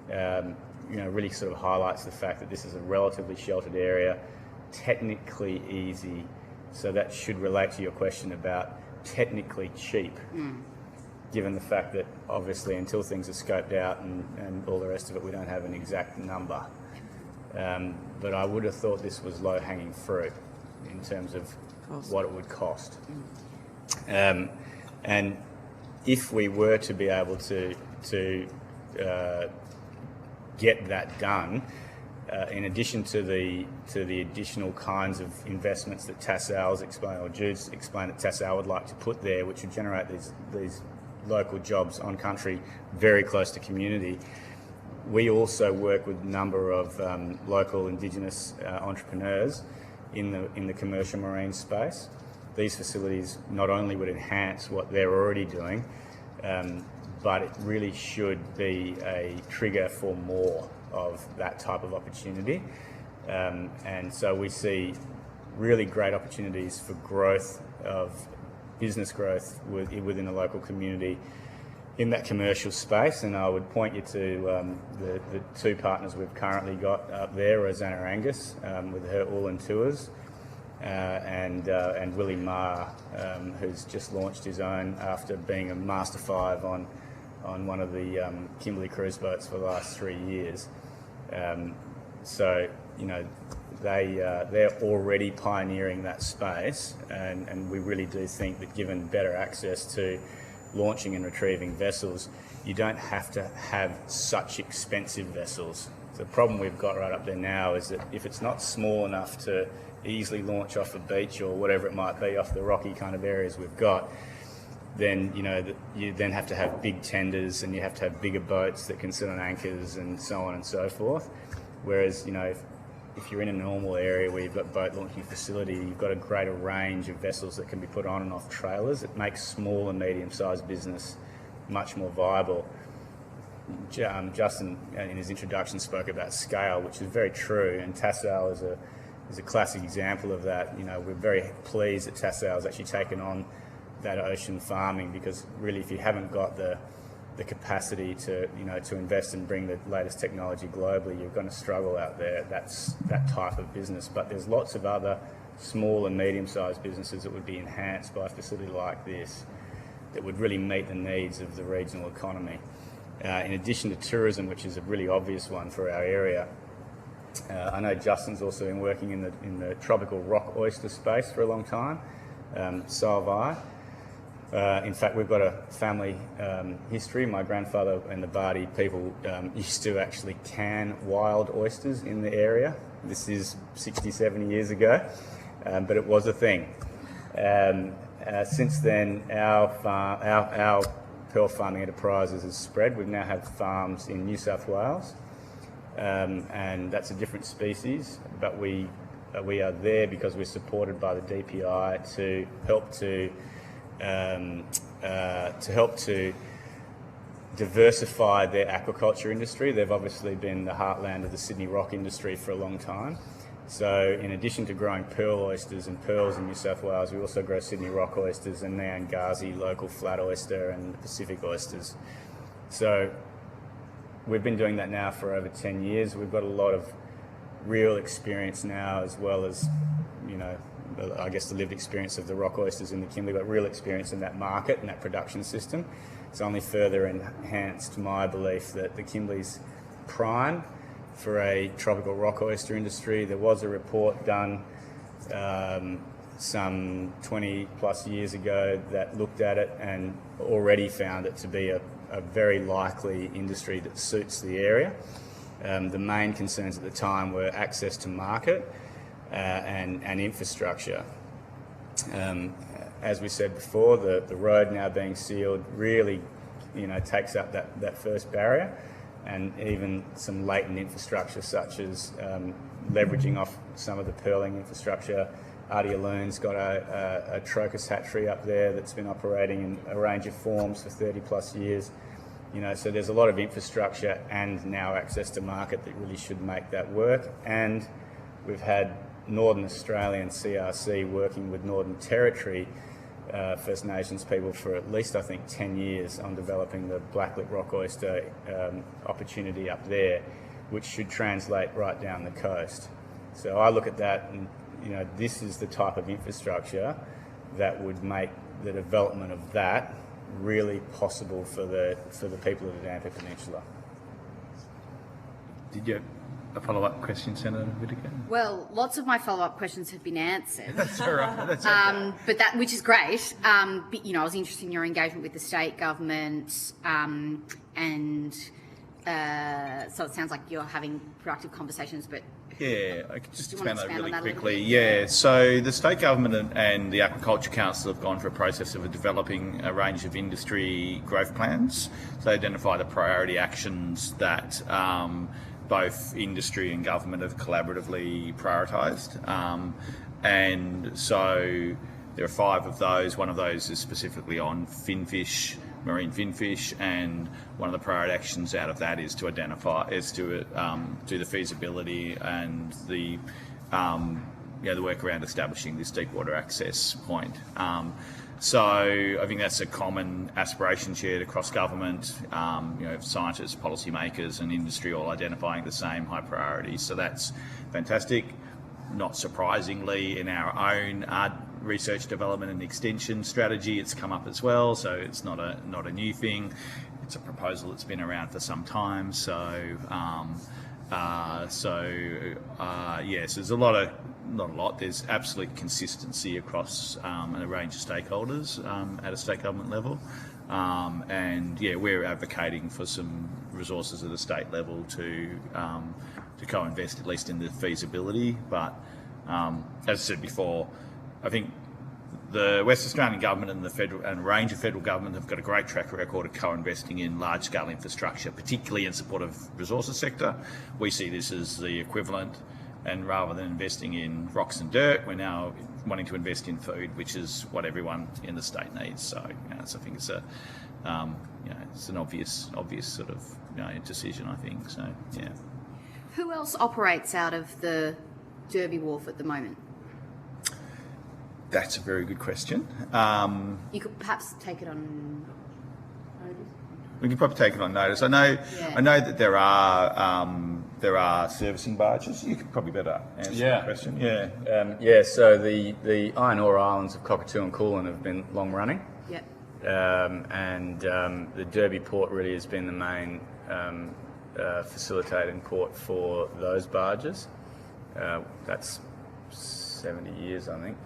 [SPEAKER 7] Really sort of highlights the fact that this is a relatively sheltered area, technically easy. So that should relate to your question about technically cheap, given the fact that obviously until things are scoped out and all the rest of it, we don't have an exact number. But I would have thought this was low-hanging fruit in terms of what it would cost. And if we were to be able to get that done, in addition to the additional kinds of investments that Tassal explained, or Jude's explained that Tassal would like to put there, which would generate these local jobs on country very close to community. We also work with a number of local Indigenous entrepreneurs in the commercial marine space. These facilities not only would enhance what they're already doing, but it really should be a trigger for more of that type of opportunity. And so we see really great opportunities for growth of business growth within the local community in that commercial space. And I would point you to the 2 partners we've currently got up there, Rosanna Angus with her All-In Tours, and Willie Marr, who's just launched his own after being a Master 5 on one of the Kimbley cruise boats for the last 3 years. They're already pioneering that space, and we really do think that given better access to launching and retrieving vessels, you don't have to have such expensive vessels. The problem we've got right up there now is that if it's not small enough to easily launch off a beach or whatever it might be off the rocky kind of areas we've got, then you then have to have big tenders and you have to have bigger boats that can sit on anchors and so on and so forth. Whereas if you're in a normal area where you've got boat launching facility, you've got a greater range of vessels that can be put on and off trailers. It makes small and medium-sized business much more viable. Justin, in his introduction, spoke about scale, which is very true, and Tassal is a classic example of that. We're very pleased that Tassal has actually taken on that ocean farming, because really, if you haven't got the capacity to invest and bring the latest technology globally, you're going to struggle out there. That's that type of business. But there's lots of other small and medium-sized businesses that would be enhanced by a facility like this that would really meet the needs of the regional economy. In addition to tourism, which is a really obvious one for our area, I know Justin's also been working in the tropical rock oyster space for a long time. So have I. In fact, we've got a family history. My grandfather and the Bardi people used to actually can wild oysters in the area. This is 60, 70 years ago, but it was a thing. Since then, our pearl farming enterprises has spread. We now have farms in New South Wales, and that's a different species, but we are there because we're supported by the DPI to help to diversify their aquaculture industry. They've obviously been the heartland of the Sydney rock industry for a long time. So in addition to growing pearl oysters and pearls in New South Wales, we also grow Sydney rock oysters and the Angazi local flat oyster and the Pacific oysters. So we've been doing that now for over 10 years. We've got a lot of real experience now, as well as, you know, I guess the lived experience of the rock oysters in the Kimbley. Got real experience in that market and that production system. It's only further enhanced my belief that the Kimbley's prime for a tropical rock oyster industry. There was a report done some 20 plus years ago that looked at it and already found it to be a very likely industry that suits the area. The main concerns at the time were access to market and infrastructure. As we said before, the road now being sealed really, you know, takes up that first barrier, and even some latent infrastructure such as leveraging off some of the pearling infrastructure. Artie Loon's got a Trocus hatchery up there that's been operating in a range of forms for 30 plus years. You know, so there's a lot of infrastructure and now access to market that really should make that work. And we've had Northern Australian CRC working with Northern Territory First Nations people for at least, I think, 10 years on developing the blacklit rock oyster opportunity up there, which should translate right down the coast. So I look at that and, you know, this is the type of infrastructure that would make the development of that really possible for the people of the Dampier Peninsula.
[SPEAKER 5] Did you have a follow-up question, Senator Whittaker?
[SPEAKER 4] Well, lots of my follow-up questions have been answered.
[SPEAKER 5] That's all right. That's okay.
[SPEAKER 4] But that, which is great. But, you know, I was interested in your engagement with the state government, and so it sounds like you're having productive conversations. But
[SPEAKER 5] yeah, I could just expand that really
[SPEAKER 4] on that
[SPEAKER 5] quickly. Yeah, so the state government and the Aquaculture Council have gone through a process of developing a range of industry growth plans. So they identify the priority actions that both industry and government have collaboratively prioritised. And so there are 5 of those. One of those is specifically on finfish, marine finfish, and one of the priority actions out of that is to do the feasibility and the the work around establishing this deep water access point. So I think that's a common aspiration shared across government, scientists, policymakers and industry all identifying the same high priorities. So that's fantastic. Not surprisingly, in our own research, development and extension strategy, it's come up as well. So it's not a new thing. It's a proposal that's been around for some time. So there's there's absolute consistency across a range of stakeholders at a state government level, we're advocating for some resources at a state level to co-invest at least in the feasibility. But as I said before, I think the West Australian government and the federal and a range of federal government have got a great track record of co-investing in large-scale infrastructure, particularly in support of the resources sector. We see this as the equivalent, and rather than investing in rocks and dirt, we're now wanting to invest in food, which is what everyone in the state needs. So, so I think it's it's an obvious sort of decision, I think. So, yeah.
[SPEAKER 4] Who else operates out of the Derby Wharf at the moment?
[SPEAKER 5] That's a very good question.
[SPEAKER 4] You could perhaps take it on notice.
[SPEAKER 5] We could probably take it on notice. I know that there are servicing barges. You could probably better answer that question. Yeah.
[SPEAKER 7] So the iron ore islands of Cockatoo and Coolin have been long running.
[SPEAKER 4] Yeah.
[SPEAKER 7] And the Derby port really has been the main facilitate and port for those barges. That's 70 years, I think.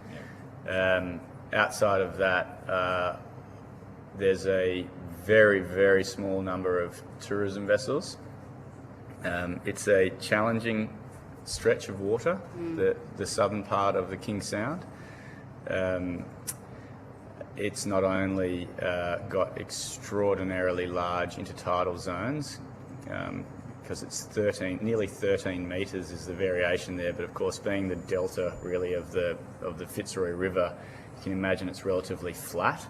[SPEAKER 7] Outside of that, there's a very, very small number of tourism vessels. It's a challenging stretch of water, the southern part of the King Sound. It's not only got extraordinarily large intertidal zones, because it's nearly 13 metres is the variation there, but of course being the delta really of the Fitzroy River, you can imagine it's relatively flat.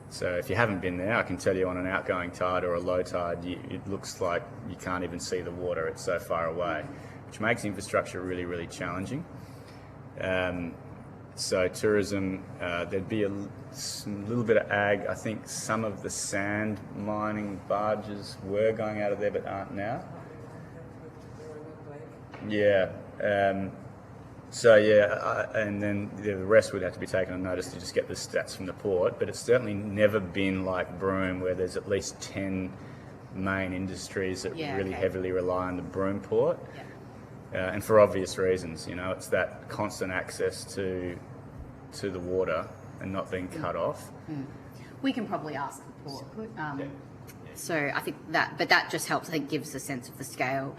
[SPEAKER 7] So if you haven't been there, I can tell you on an outgoing tide or a low tide, it looks like you can't even see the water, it's so far away, which makes infrastructure really, really challenging. So tourism, there'd be a little bit of ag. I think some of the sand mining barges were going out of there but aren't now. Yeah. And then the rest would have to be taken on notice to just get the stats from the port, but it's certainly never been like Broome, where there's at least 10 main industries that really heavily rely on the Broome port. Yeah. And for obvious reasons, it's that constant access to the water and not being cut off.
[SPEAKER 4] We can probably ask the port. So I think that just helps. I think gives a sense of the scale.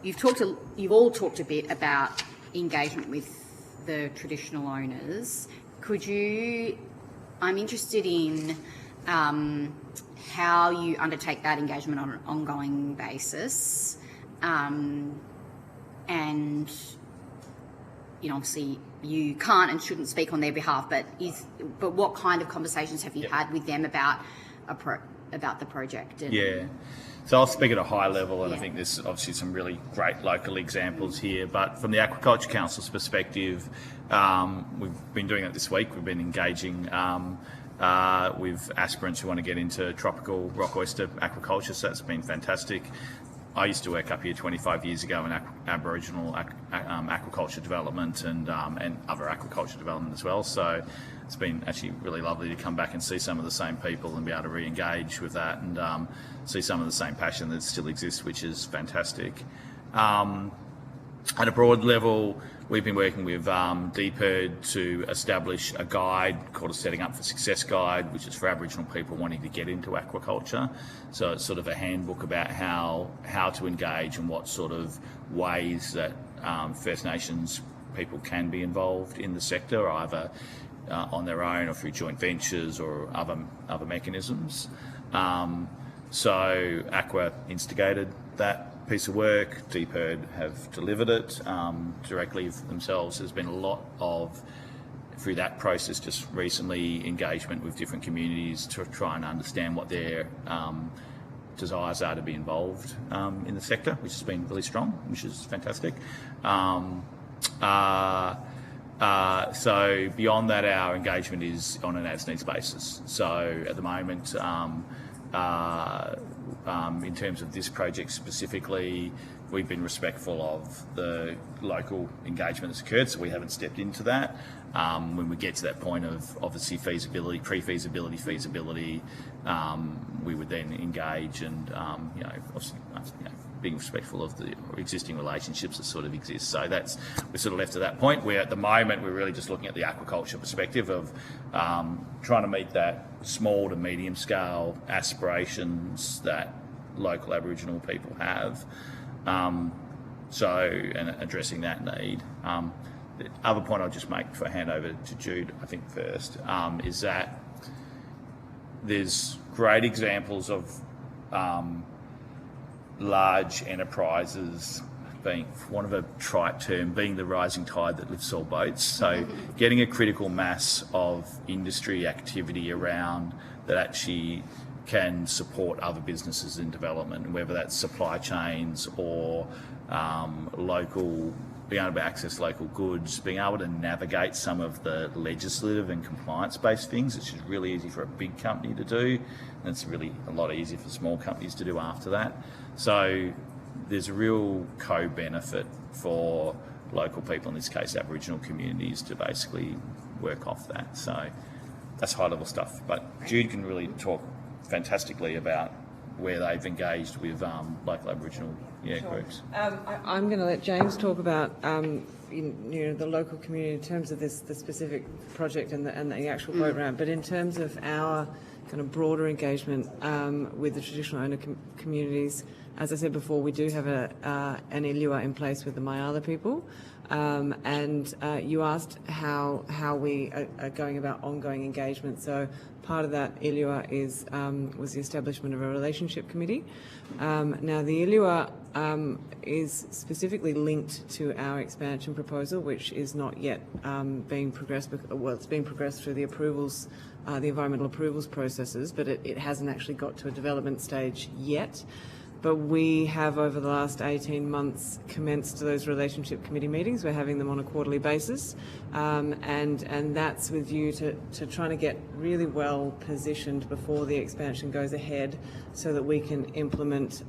[SPEAKER 4] You've all talked a bit about engagement with the traditional owners. I'm interested in how you undertake that engagement on an ongoing basis. And obviously you can't and shouldn't speak on their behalf, but what kind of conversations have you had with them about the project?
[SPEAKER 5] So I'll speak at a high level, and I think there's obviously some really great local examples here. But from the Aquaculture Council's perspective, we've been doing it this week. We've been engaging with aspirants who want to get into tropical rock oyster aquaculture, so that's been fantastic. I used to work up here 25 years ago in Aboriginal aquaculture development and other aquaculture development as well. So it's been actually really lovely to come back and see some of the same people and be able to re-engage with that and see some of the same passion that still exists, which is fantastic. At a broad level, we've been working with DPIRD to establish a guide called a Setting Up for Success Guide, which is for Aboriginal people wanting to get into aquaculture. So it's sort of a handbook about how to engage and what sort of ways that First Nations people can be involved in the sector, either on their own or through joint ventures or other mechanisms. So Aqua instigated that piece of work. DPIRD have delivered it directly themselves. There's been a lot of, through that process just recently, engagement with different communities to try and understand what their desires are to be involved in the sector, which has been really strong, which is fantastic. So beyond that, our engagement is on an as-needs basis. So at the moment, in terms of this project specifically, we've been respectful of the local engagement that's occurred, so we haven't stepped into that. When we get to that point of obviously feasibility, pre-feasibility, feasibility, we would then engage and obviously being respectful of the existing relationships that sort of exist. So we're sort of left to that point where at the moment we're really just looking at the aquaculture perspective of trying to meet that small to medium scale aspirations that local Aboriginal people have. And addressing that need. The other point I'll just make before I hand over to Jude, I think first, is that there's great examples of large enterprises being, for want of a trite term, being the rising tide that lifts all boats. So getting a critical mass of industry activity around that actually can support other businesses in development, whether that's supply chains or local, being able to access local goods, being able to navigate some of the legislative and compliance-based things, which is really easy for a big company to do, and it's really a lot easier for small companies to do after that. So there's a real co-benefit for local people, in this case Aboriginal communities, to basically work off that. So that's high-level stuff. But Jude can really talk fantastically about where they've engaged with local Aboriginal groups.
[SPEAKER 6] I'm going to let James talk about the local community in terms of the specific project and the actual boat ramp, but in terms of our kind of broader engagement with the traditional owner communities. As I said before, we do have an ILUA in place with the Mayala people, and you asked how we are going about ongoing engagement. So part of that ILUA was the establishment of a relationship committee. Now the ILUA is specifically linked to our expansion proposal, which is not yet being progressed. Well, it's being progressed through the approvals, the environmental approvals processes, but it hasn't actually got to a development stage yet. But we have, over the last 18 months, commenced those relationship committee meetings. We're having them on a quarterly basis, and that's with you to trying to get really well positioned before the expansion goes ahead, so that we can implement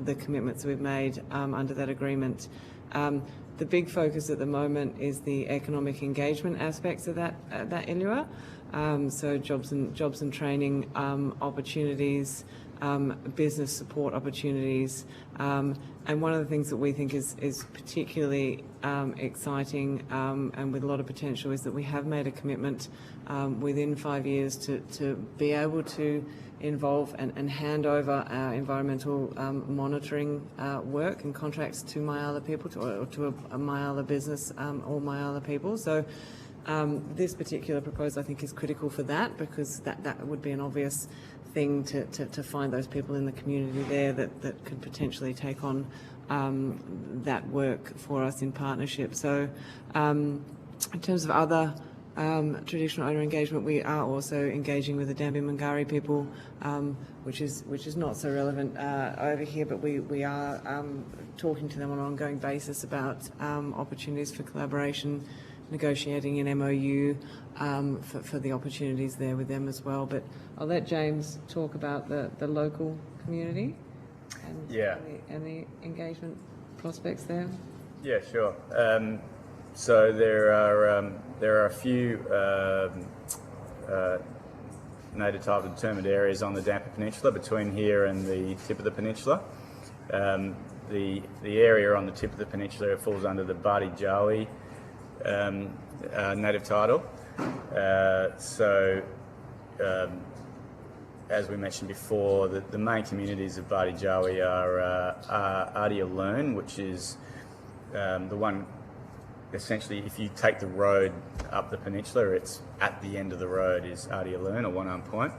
[SPEAKER 6] the commitments we've made under that agreement. The big focus at the moment is the economic engagement aspects of that ILUA. So jobs and training opportunities, business support opportunities, and one of the things that we think is particularly exciting and with a lot of potential is that we have made a commitment within 5 years to be able to involve and hand over our environmental monitoring work and contracts to Mayala people, or to a Mayala business or Mayala people. So this particular proposal, I think, is critical for that, because that would be an obvious thing to find those people in the community there that could potentially take on that work for us in partnership. So in terms of other traditional owner engagement, we are also engaging with the Dambi Mungari people, which is not so relevant over here, but we are talking to them on an ongoing basis about opportunities for collaboration, negotiating an MOU for the opportunities there with them as well. But I'll let James talk about the local community and the engagement prospects there.
[SPEAKER 7] Yeah, sure. So there are a few native title determined areas on the Dampi Peninsula between here and the tip of the peninsula. The area on the tip of the peninsula falls under the Badi Jawi native title. As we mentioned before, the main communities of Badi Jawi are Adia Learn, which is the one, essentially, if you take the road up the peninsula, it's at the end of the road is Adia Learn, or One Arm Point.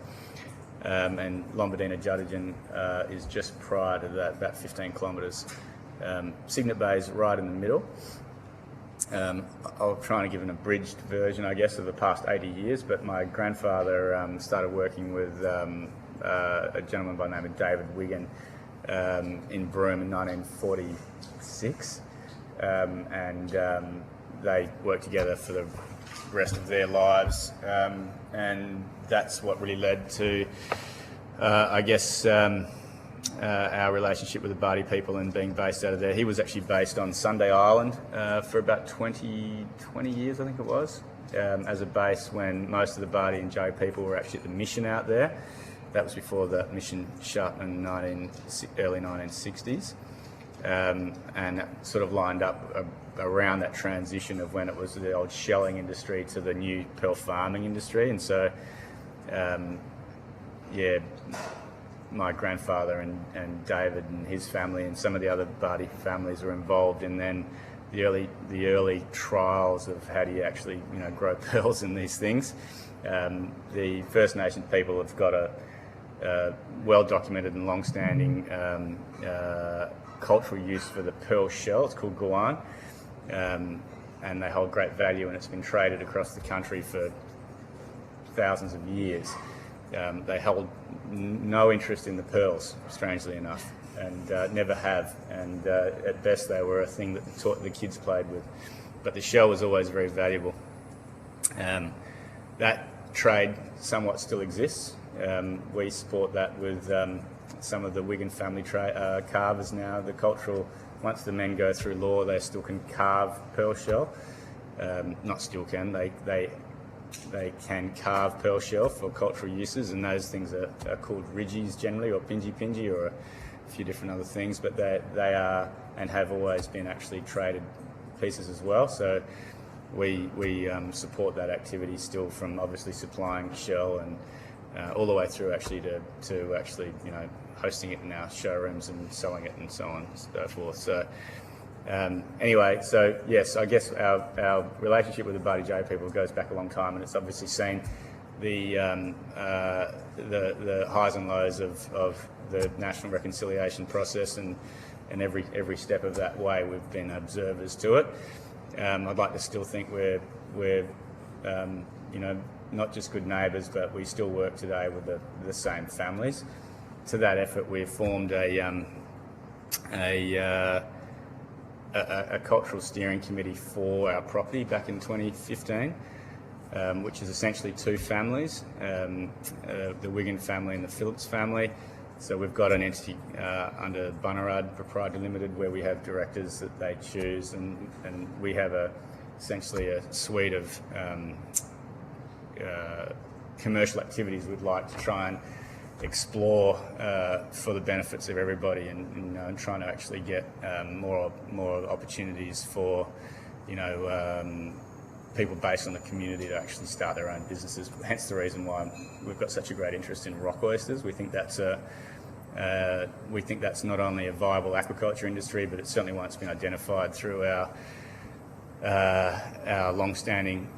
[SPEAKER 7] And Lombardina Juddigan is just prior to that, about 15 kilometres. Cygnet Bay is right in the middle. I'll try and give an abridged version, I guess, of the past 80 years, but my grandfather started working with a gentleman by the name of David Wigan in Broome in 1946, and they worked together for the rest of their lives, and that's what really led to, I guess, our relationship with the Badi people and being based out of there. He was actually based on Sunday Island for about 20 years, I think it was, as a base when most of the Badi and Jawi people were actually at the mission out there. That was before the mission shut in early 1960s. And that sort of lined up around that transition of when it was the old shelling industry to the new pearl farming industry. And so, my grandfather and David and his family and some of the other Badi families were involved in then the early trials of how do you actually grow pearls in these things. The First Nation people have got a well documented and long-standing cultural use for the pearl shell. It's called guan, and they hold great value, and it's been traded across the country for thousands of years. They held no interest in the pearls, strangely enough, and never have. And at best, they were a thing that the kids played with. But the shell was always very valuable. That trade somewhat still exists. We support that with some of the Wigan family carvers now. The cultural, once the men go through law, they still can carve pearl shell. Not still can, they they can carve pearl shell for cultural uses, and those things are called ridgies generally, or pingy, or a few different other things, but they are and have always been actually traded pieces as well. So we support that activity still, from obviously supplying shell and all the way through actually to actually, you know, hosting it in our showrooms and selling it and so on and so forth. So anyway, so yes, I guess our relationship with the Bardi J people goes back a long time, and it's obviously seen the highs and lows of the national reconciliation process, and every step of that way we've been observers to it. I'd like to still think we're you know, not just good neighbours, but we still work today with the same families. To that effort, we've formed a cultural steering committee for our property back in 2015, which is essentially two families, the Wigan family and the Phillips family. So we've got an entity under Bunnerud Proprietary Limited where we have directors that they choose, and we have essentially a suite of commercial activities we'd like to try and explore for the benefits of everybody, and trying to actually get more opportunities for, you know, people based on the community to actually start their own businesses. Hence the reason why we've got such a great interest in rock oysters. We think that's not only a viable aquaculture industry, but it's certainly one that's been identified through our long-standing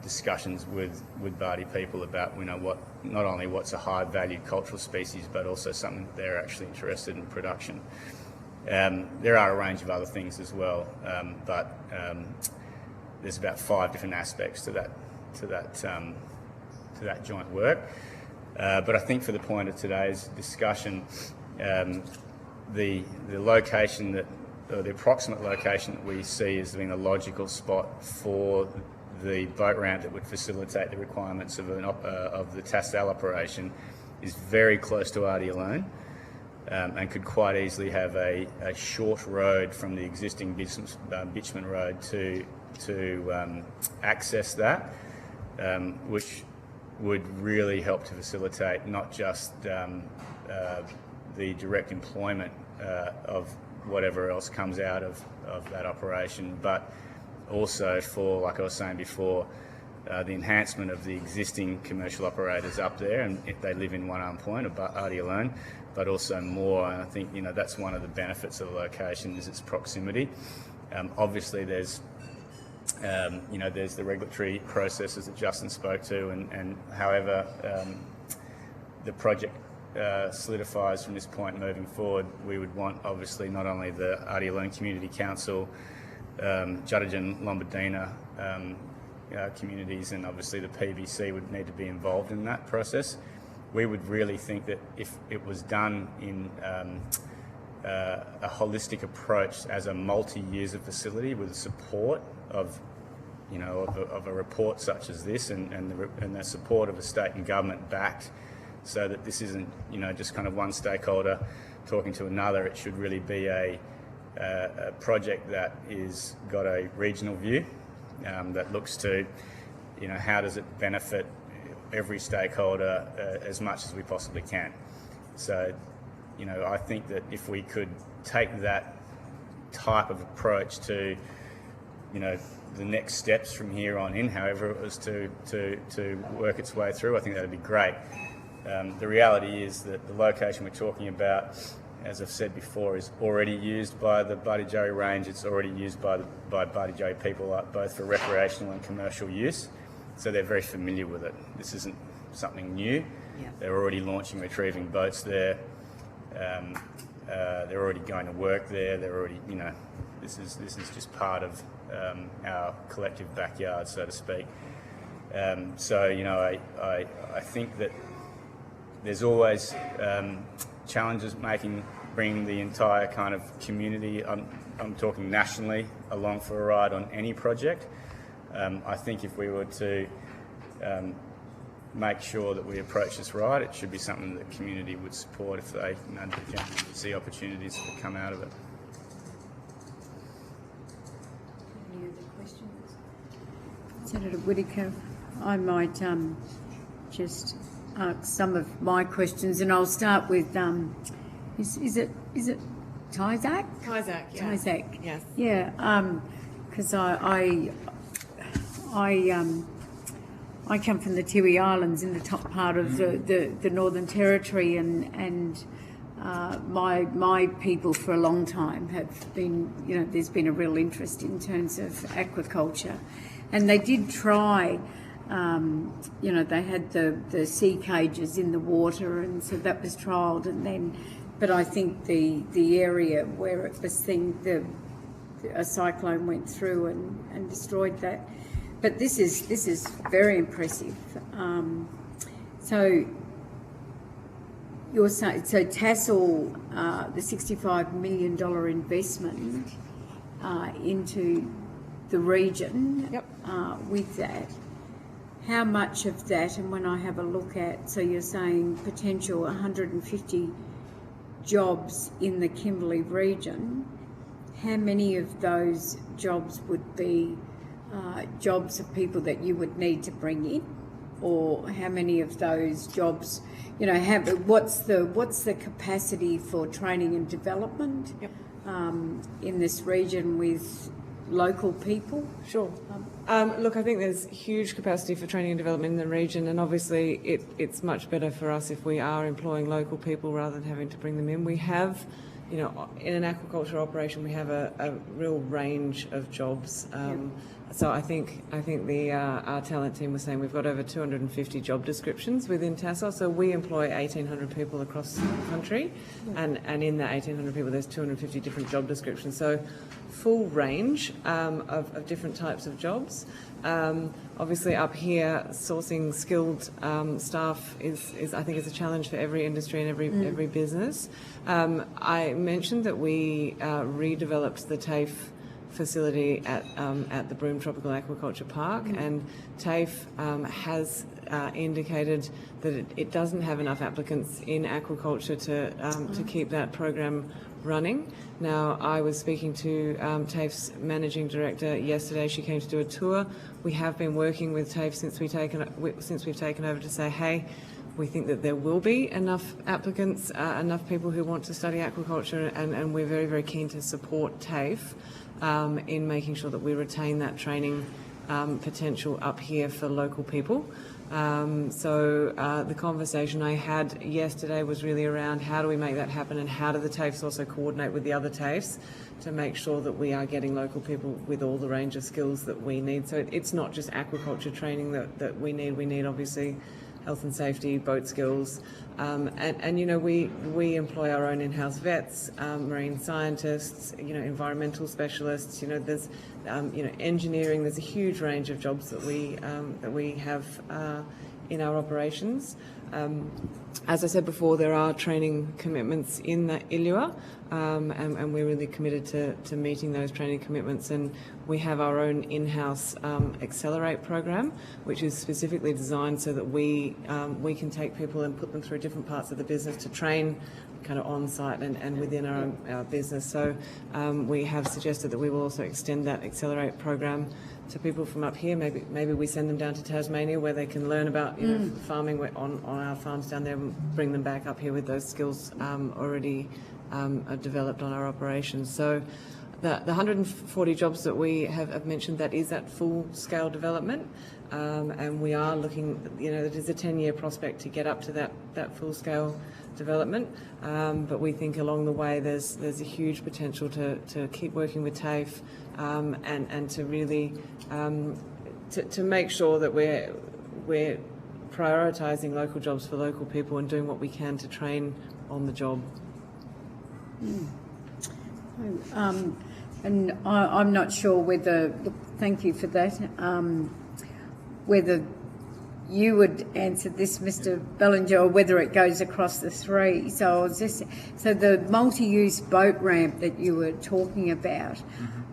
[SPEAKER 7] discussions with Bardi people about, you know, not only what's a high valued cultural species, but also something that they're actually interested in production. There are a range of other things as well, but there's about 5 different aspects to that joint work. But I think for the point of today's discussion, the location or the approximate location that we see as being a logical spot for the boat ramp that would facilitate the requirements of the Tassal operation is very close to Ardialone, and could quite easily have a short road from the existing bitumen road to access that, which would really help to facilitate not just the direct employment of whatever else comes out of that operation, but also for, like I was saying before, the enhancement of the existing commercial operators up there, and if they live in One Arm Point or Ardialone, but also more. And I think, you know, that's one of the benefits of the location, is its proximity. Obviously, there's there's the regulatory processes that Justin spoke to, and however the project solidifies from this point moving forward, we would want obviously not only the Ardialone Community Council, Juttagen, Lombardina communities, and obviously the PBC would need to be involved in that process. We would really think that if it was done in a holistic approach as a multi-years facility with the support of, you know, of a report such as this, and the support of a state and government backed, so that this isn't, you know, just kind of one stakeholder talking to another. It should really be a project that is got a regional view, that looks to, you know, how does it benefit every stakeholder as much as we possibly can. So, you know, I think that if we could take that type of approach to, you know, the next steps from here on in, however it was to work its way through, I think that would be great. The reality is that the location we're talking about, as I've said before, is already used by the Bardi-Jerry range. It's already used by Bardi-Jerry people, both for recreational and commercial use. So they're very familiar with it. This isn't something new.
[SPEAKER 4] Yeah.
[SPEAKER 7] They're already launching, retrieving boats there. They're already going to work there. They're already, you know, this is just part of our collective backyard, so to speak. So, you know, I think that there's always challenges bringing the entire kind of community, I'm talking nationally, along for a ride on any project. I think if we were to make sure that we approach this right, it should be something that the community would support if they, you know, can see opportunities that come out of it.
[SPEAKER 1] Any other questions? Senator Whittaker. I might just ask some of my questions, and I'll start with is it Tyzac?
[SPEAKER 6] Tyzac, yeah.
[SPEAKER 1] Tyzac.
[SPEAKER 6] Yes.
[SPEAKER 1] Yeah, because I come from the Tiwi Islands in the top part of the Northern Territory, and my people for a long time have been, there's been a real interest in terms of aquaculture, and they did try. They had the sea cages in the water, and so that was trialled, and then, but I think the area where it was a cyclone went through and destroyed that. But this is very impressive. So you're saying, so Tassal, the $65 million investment into the region.
[SPEAKER 6] Yep.
[SPEAKER 1] With that, how much of that, and when I have a look at, so you're saying potential 150 jobs in the Kimbley region, how many of those jobs would be jobs of people that you would need to bring in, or how many of those jobs, what's the capacity for training and development?
[SPEAKER 6] Yep.
[SPEAKER 1] In this region with local people?
[SPEAKER 6] Sure. Look, I think there's huge capacity for training and development in the region, and obviously it's much better for us if we are employing local people rather than having to bring them in. We have, in an aquaculture operation, we have a real range of jobs. So I think our talent team was saying we've got over 250 job descriptions within Tassal. So we employ 1,800 people across the country, and in that 1,800 people, there's 250 different job descriptions. So full range of different types of jobs. Obviously, up here, sourcing skilled staff is I think is a challenge for every industry and every business. I mentioned that we redeveloped the TAFE facility at the Broome Tropical Aquaculture Park, and TAFE has indicated that it doesn't have enough applicants in aquaculture to keep that program running. Now, I was speaking to TAFE's managing director yesterday. She came to do a tour. We have been working with TAFE since we've taken over to say, hey, we think that there will be enough applicants, enough people who want to study aquaculture, and we're very, very keen to support TAFE in making sure that we retain that training potential up here for local people. So the conversation I had yesterday was really around how do we make that happen, and how do the TAFEs also coordinate with the other TAFEs to make sure that we are getting local people with all the range of skills that we need. So it's not just aquaculture training that we need. We need obviously health and safety, boat skills, and we employ our own in-house vets, marine scientists, environmental specialists. There's engineering. There's a huge range of jobs that we have in our operations. As I said before, there are training commitments in the ILUA, and we're really committed to meeting those training commitments. And we have our own in-house Accelerate program, which is specifically designed so that we can take people and put them through different parts of the business to train kind of on-site and within our business. So we have suggested that we will also extend that Accelerate program to people from up here. Maybe we send them down to Tasmania where they can learn about farming on our farms down there, and bring them back up here with those skills already developed on our operations. So the 140 jobs that we have mentioned, that is at full-scale development, and we are looking, it is a 10-year prospect to get up to that full-scale development, but we think along the way there's a huge potential to keep working with TAFE and to really to make sure that we're prioritising local jobs for local people and doing what we can to train on the job.
[SPEAKER 1] And I'm not sure whether, thank you for that, whether you would answer this, Mr. Bellinger, or whether it goes across the three. So the multi-use boat ramp that you were talking about,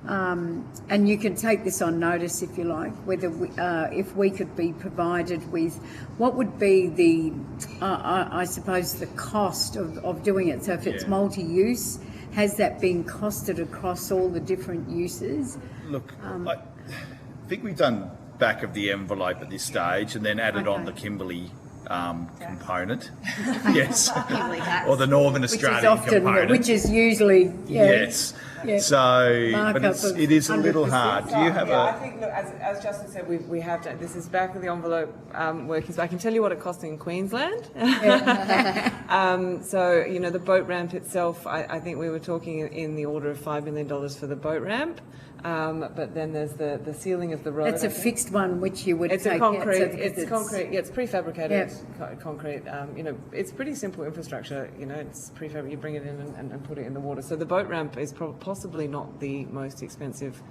[SPEAKER 1] and you can take this on notice if you like, whether if we could be provided with what would be the, I suppose, the cost of doing it. So if it's multi-use, has that been costed across all the different uses?
[SPEAKER 8] Look, I think we've done
[SPEAKER 5] back of the envelope at this stage, and then added on the Kimbley component. Yes.
[SPEAKER 4] Kimbley tax.
[SPEAKER 5] Or the Northern Australian component.
[SPEAKER 1] Which is usually
[SPEAKER 5] Yes.
[SPEAKER 1] Yeah.
[SPEAKER 5] So, but
[SPEAKER 1] Markup of
[SPEAKER 5] it is a little
[SPEAKER 1] 100%.
[SPEAKER 5] hard. Do you have
[SPEAKER 6] I think, look, as Justin said, we have done, this is back of the envelope workings. I can tell you what it costs in Queensland. So, you know, the boat ramp itself, I think we were talking in the order of $5 million for the boat ramp. But then there's the ceiling of the road.
[SPEAKER 1] That's a fixed one, which you would
[SPEAKER 6] It's
[SPEAKER 1] take
[SPEAKER 6] a concrete.
[SPEAKER 1] out, so
[SPEAKER 6] It's concrete. Yeah, it's prefabricated concrete. You know, it's pretty simple infrastructure. You know, it's prefabricated. You bring it in and put it in the water. So the boat ramp is possibly not the most expensive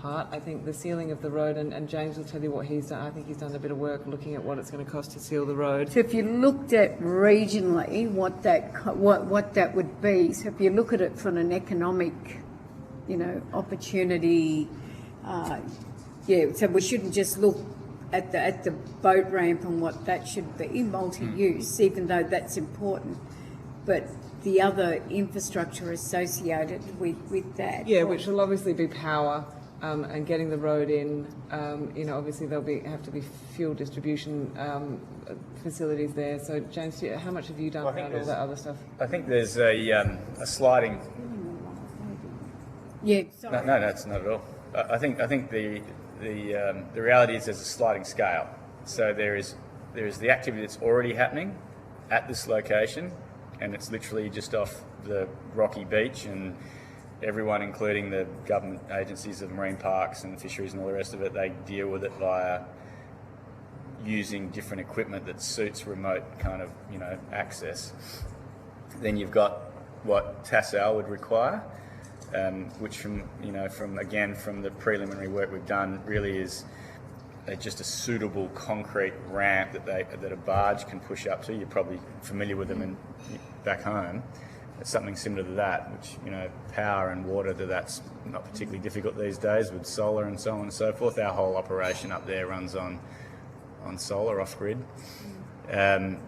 [SPEAKER 6] part. I think the sealing of the road, and James will tell you what he's done. I think he's done a bit of work looking at what it's going to cost to seal the road.
[SPEAKER 1] So if you looked at regionally what that would be, so if you look at it from an economic, you know, opportunity, so we shouldn't just look at the boat ramp and what that should be, multi-use, even though that's important, but the other infrastructure associated with that.
[SPEAKER 6] Yeah, which will obviously be power and getting the road in. You know, obviously there'll have to be fuel distribution facilities there. So James, how much have you done around all that other stuff?
[SPEAKER 7] I think there's a sliding.
[SPEAKER 1] Yeah, sorry.
[SPEAKER 7] No, that's not at all. I think the reality is there's a sliding scale. So there is the activity that's already happening at this location, and it's literally just off the rocky beach, and everyone, including the government agencies of marine parks and fisheries and all the rest of it, they deal with it via using different equipment that suits remote kind of, you know, access. Then you've got what Tassal would require. Which from the preliminary work we've done really is just a suitable concrete ramp that a barge can push up to. You're probably familiar with them back home. It's something similar to that, which, you know, power and water that's not particularly difficult these days with solar and so on and so forth. Our whole operation up there runs on solar off grid.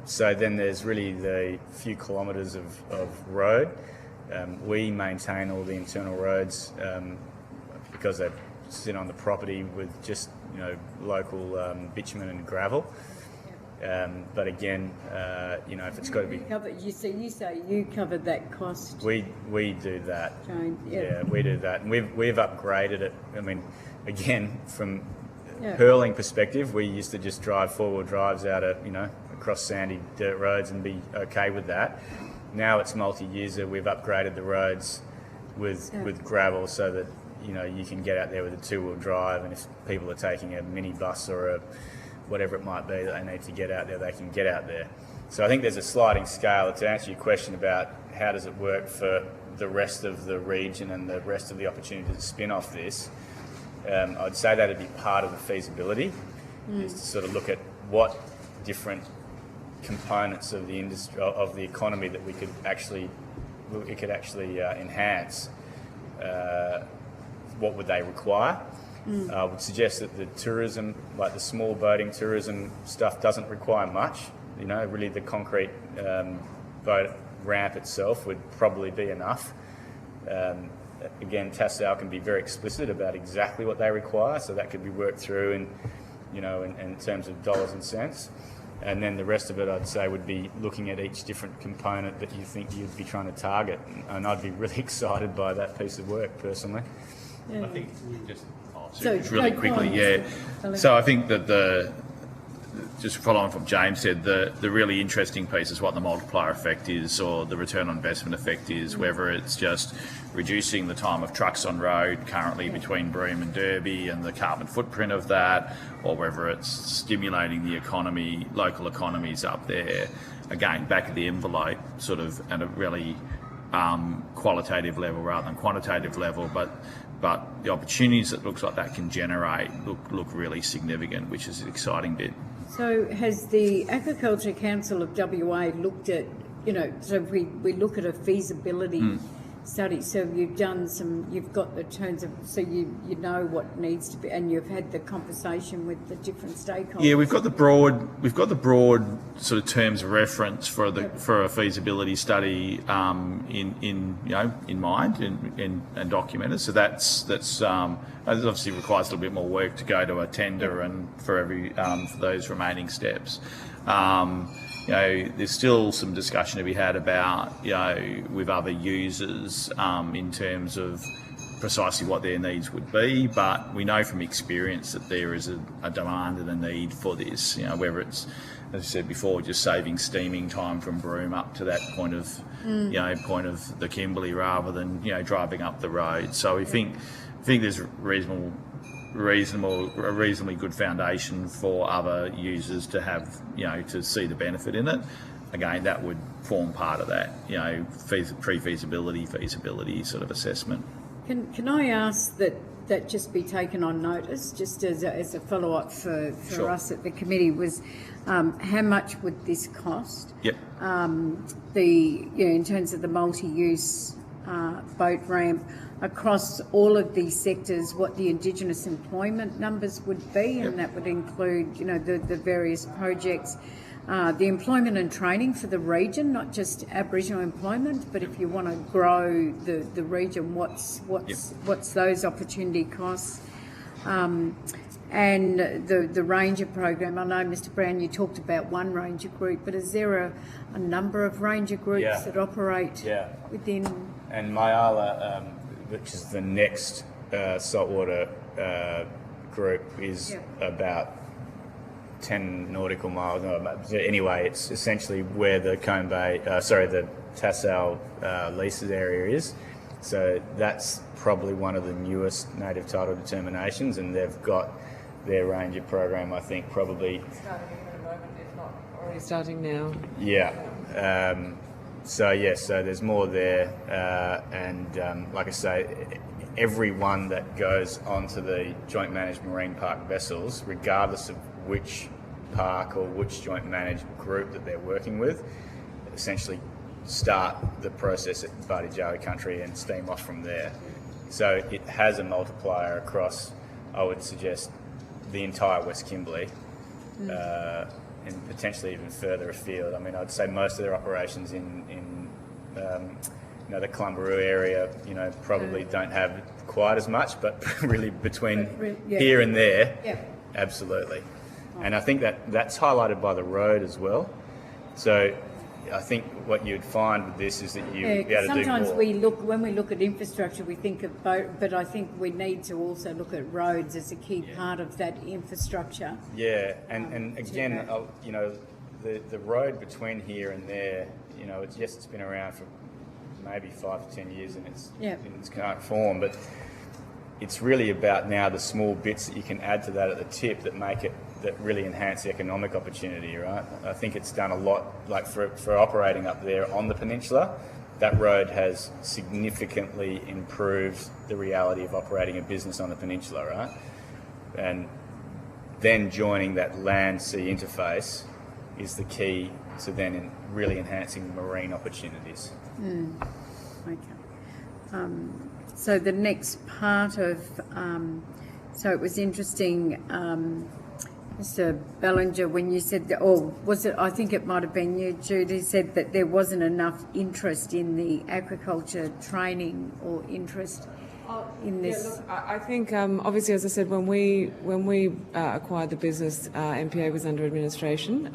[SPEAKER 7] So then there's really the few kilometres of road. We maintain all the internal roads because they sit on the property with just, you know, local bitumen and gravel. But again, you know, if it's got to be
[SPEAKER 1] You say you covered that cost.
[SPEAKER 7] we do that.
[SPEAKER 1] Jane,
[SPEAKER 7] Yeah, we do that, and we've upgraded it. I mean, again, from hurling perspective, we used to just drive 4-wheel drives out of, you know, across sandy dirt roads and be okay with that. Now it's multi-user. We've upgraded the roads with gravel so that, you know, you can get out there with a 2-wheel drive, and if people are taking a mini bus or a whatever it might be that they need to get out there, they can get out there. So I think there's a sliding scale. To answer your question about how does it work for the rest of the region and the rest of the opportunity to spin off this, I'd say that'd be part of the feasibility, is to sort of look at what different components of the industry, of the economy, that we could actually enhance. What would they require? I would suggest that the tourism, like the small boating tourism stuff, doesn't require much. You know, really the concrete boat ramp itself would probably be enough. Again, Tassal can be very explicit about exactly what they require, so that could be worked through in terms of dollars and cents. And then the rest of it, I'd say, would be looking at each different component that you think you'd be trying to target. And I'd be really excited by that piece of work, personally.
[SPEAKER 5] I think just really quickly, So I think that just following from James said, the really interesting piece is what the multiplier effect is, or the return on investment effect is, whether it's just reducing the time of trucks on road currently between Broome and Derby and the carbon footprint of that, or whether it's stimulating the economy, local economies up there. Again, back of the envelope, sort of at a really qualitative level rather than quantitative level, but the opportunities that looks like that can generate look really significant, which is an exciting bit.
[SPEAKER 1] So has the Aquaculture Council of WA looked at, you know, so if we look at a feasibility study. So you've done you've got the terms of, so you know what needs to be, and you've had the conversation with the different stakeholders.
[SPEAKER 5] Yeah, we've got the broad sort of terms of reference for a feasibility study in mind and documented. So that's obviously requires a little bit more work to go to a tender and for those remaining steps. There's still some discussion to be had about, with other users in terms of precisely what their needs would be, but we know from experience that there is a demand and a need for this, whether it's, as I said before, just saving steaming time from Broome up to that point of, point of the Kimbley rather than, driving up the road. So we think there's a reasonably good foundation for other users to have, to see the benefit in it. Again, that would form part of that, pre-feasibility, feasibility sort of assessment.
[SPEAKER 1] Can I ask that just be taken on notice, just as a follow-up for
[SPEAKER 5] Sure.
[SPEAKER 1] us at the committee, was how much would this cost?
[SPEAKER 5] Yep.
[SPEAKER 1] In terms of the multi-use boat ramp, across all of these sectors, what the Indigenous employment numbers would be, and that would include, the various projects, the employment and training for the region, not just Aboriginal employment, but if you want to grow the region, what's those opportunity costs, and the ranger program. I know, Mr. Brown, you talked about one ranger group, but is there a number of ranger groups that operate within?
[SPEAKER 7] And Myala, which is the next saltwater group, is about 10 nautical miles. Anyway, it's essentially where the Combe Bay, the Tassal leases area is. So that's probably one of the newest native title determinations, and they've got their ranger program, I think, probably
[SPEAKER 6] Starting in a moment, if not already starting now.
[SPEAKER 7] Yeah. So there's more there, and like I say, everyone that goes onto the joint managed marine park vessels, regardless of which park or which joint managed group that they're working with, essentially start the process at Baramundi country and steam off from there. So it has a multiplier across, I would suggest, the entire West Kimbley. And potentially even further afield. I mean, I'd say most of their operations in the Clumbaroo area, probably don't have quite as much, but really between here and there, absolutely. And I think that's highlighted by the road as well. So I think what you'd find with this is that you'd be able to do more.
[SPEAKER 1] Sometimes when we look at infrastructure, we think of boat, but I think we need to also look at roads as a key part of that infrastructure.
[SPEAKER 7] Yeah, and again, the road between here and there, it's been around for maybe 5 to 10 years in its current form, but it's really about now the small bits that you can add to that at the tip that really enhance the economic opportunity, right? I think it's done a lot, like for operating up there on the peninsula. That road has significantly improved the reality of operating a business on the peninsula, right? And then joining that land-sea interface is the key to then really enhancing marine opportunities.
[SPEAKER 1] Okay. So the next part of, so it was interesting, Mr. Bellinger, when you said that, I think it might have been you, Judy, said that there wasn't enough interest in the aquaculture training or interest in this.
[SPEAKER 6] Look, I think obviously, as I said, when we acquired the business, MPA was under administration,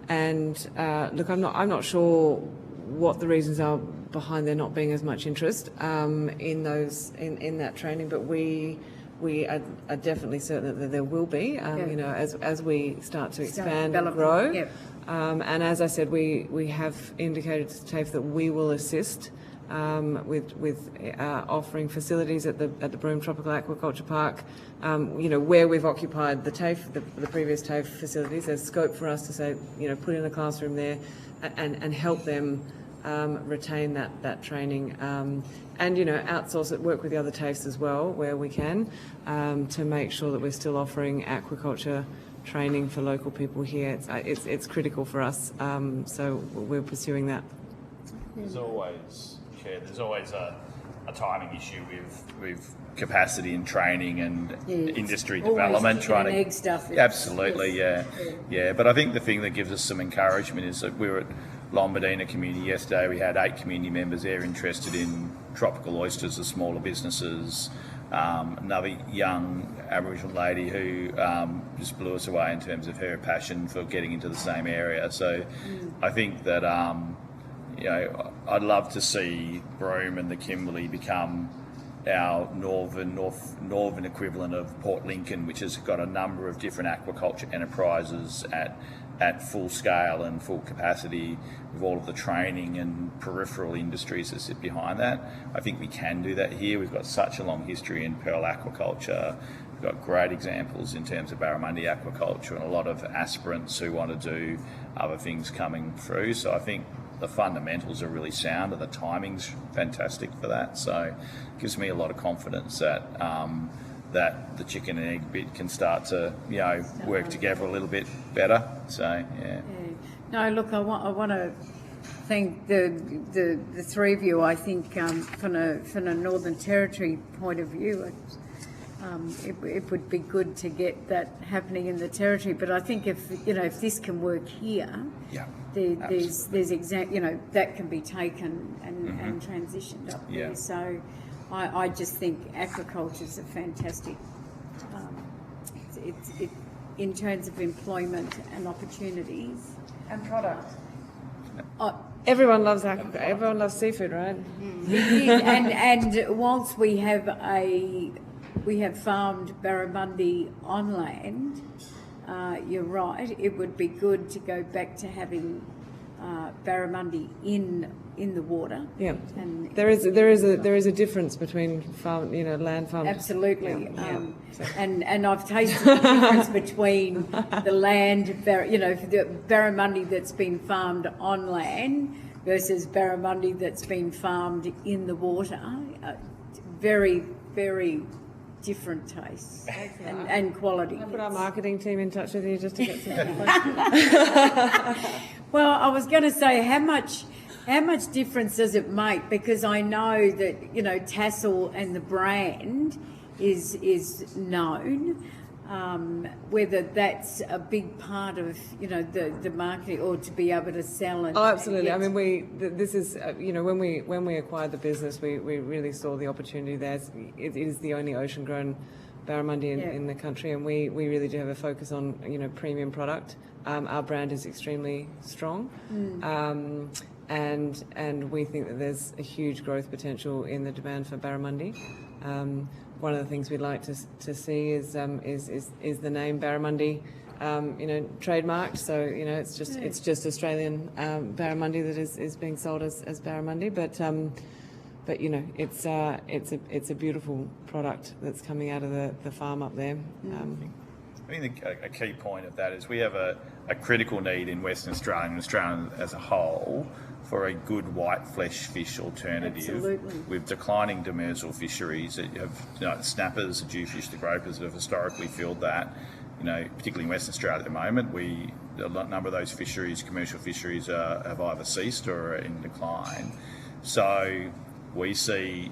[SPEAKER 6] and look, I'm not sure what the reasons are behind there not being as much interest in that training, but we are definitely certain that there will be, as we start to expand and grow.
[SPEAKER 1] Yep.
[SPEAKER 6] And as I said, we have indicated to TAFE that we will assist with offering facilities at the Broome Tropical Aquaculture Park. Where we've occupied the TAFE, the previous TAFE facilities, there's scope for us to say, put in a classroom there and help them retain that training, and outsource it, work with the other TAFEs as well where we can, to make sure that we're still offering aquaculture training for local people here. It's critical for us, so we're pursuing that.
[SPEAKER 5] There's always Chair. There's always a timing issue with capacity and training and industry development.
[SPEAKER 1] Trying to egg stuff.
[SPEAKER 5] Absolutely, yeah. But I think the thing that gives us some encouragement is that we were at Lombardina community yesterday. We had 8 community members there interested in tropical oysters as smaller businesses. Another young Aboriginal lady who just blew us away in terms of her passion for getting into the same area. So I think that I'd love to see Broome and the Kimbley become our northern equivalent of Port Lincoln, which has got a number of different aquaculture enterprises at full scale and full capacity, with all of the training and peripheral industries that sit behind that. I think we can do that here. We've got such a long history in pearl aquaculture. We've got great examples in terms of Baramundi aquaculture and a lot of aspirants who want to do other things coming through. So I think the fundamentals are really sound and the timing's fantastic for that. So it gives me a lot of confidence that that the chicken and egg bit can start to work together a little bit better. So yeah.
[SPEAKER 1] No, look, I want to thank the three of you. I think from a Northern Territory point of view, it would be good to get that happening in the Territory. But I think if this can work here, there's that can be taken and transitioned up there. So I just think aquaculture is a fantastic. It in terms of employment and opportunities
[SPEAKER 6] and product. Everyone loves aquaculture. Everyone loves seafood, right?
[SPEAKER 1] And whilst we have farmed barramundi on land, you're right. It would be good to go back to having barramundi in the water.
[SPEAKER 6] Yeah, and there is a difference between land farm.
[SPEAKER 1] Absolutely, and I've tasted the difference between the land, the barramundi that's been farmed on land versus barramundi that's been farmed in the water. Very, very different tastes and quality.
[SPEAKER 6] Can I put our marketing team in touch with you just to get some
[SPEAKER 1] Well, I was going to say, how much difference does it make? Because I know that Tassel and the brand is known. Whether that's a big part of the market or to be able to sell it.
[SPEAKER 6] Oh, absolutely. I mean, this is when we acquired the business, we really saw the opportunity there. It is the only ocean grown barramundi in the country, and we really do have a focus on premium product. Our brand is extremely strong, and we think that there's a huge growth potential in the demand for barramundi. One of the things we'd like to see is the name Baramundi, trademarked. So it's just Australian barramundi that is being sold as barramundi, but it's a beautiful product that's coming out of the farm up there.
[SPEAKER 5] I think a key point of that is we have a critical need in Western Australia and Australia as a whole for a good white flesh fish alternative.
[SPEAKER 1] Absolutely. With
[SPEAKER 5] declining demersal fisheries that have snappers, the jewfish, the gropers that have historically filled that. Particularly in Western Australia at the moment, a number of those fisheries, commercial fisheries, have either ceased or are in decline. So we see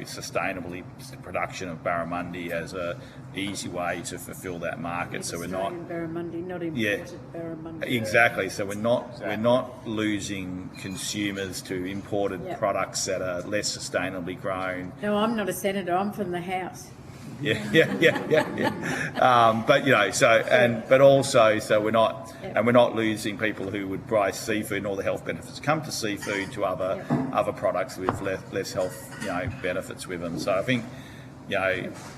[SPEAKER 5] sustainable production of barramundi as a easy way to fulfil that market. So we're not
[SPEAKER 1] barramundi, not imported barramundi.
[SPEAKER 5] Exactly. So we're not losing consumers to imported products that are less sustainably grown.
[SPEAKER 1] No, I'm not a senator. I'm from the House.
[SPEAKER 5] But also we're not losing people who would buy seafood and all the health benefits come to seafood to other products with less health benefits with them. So I think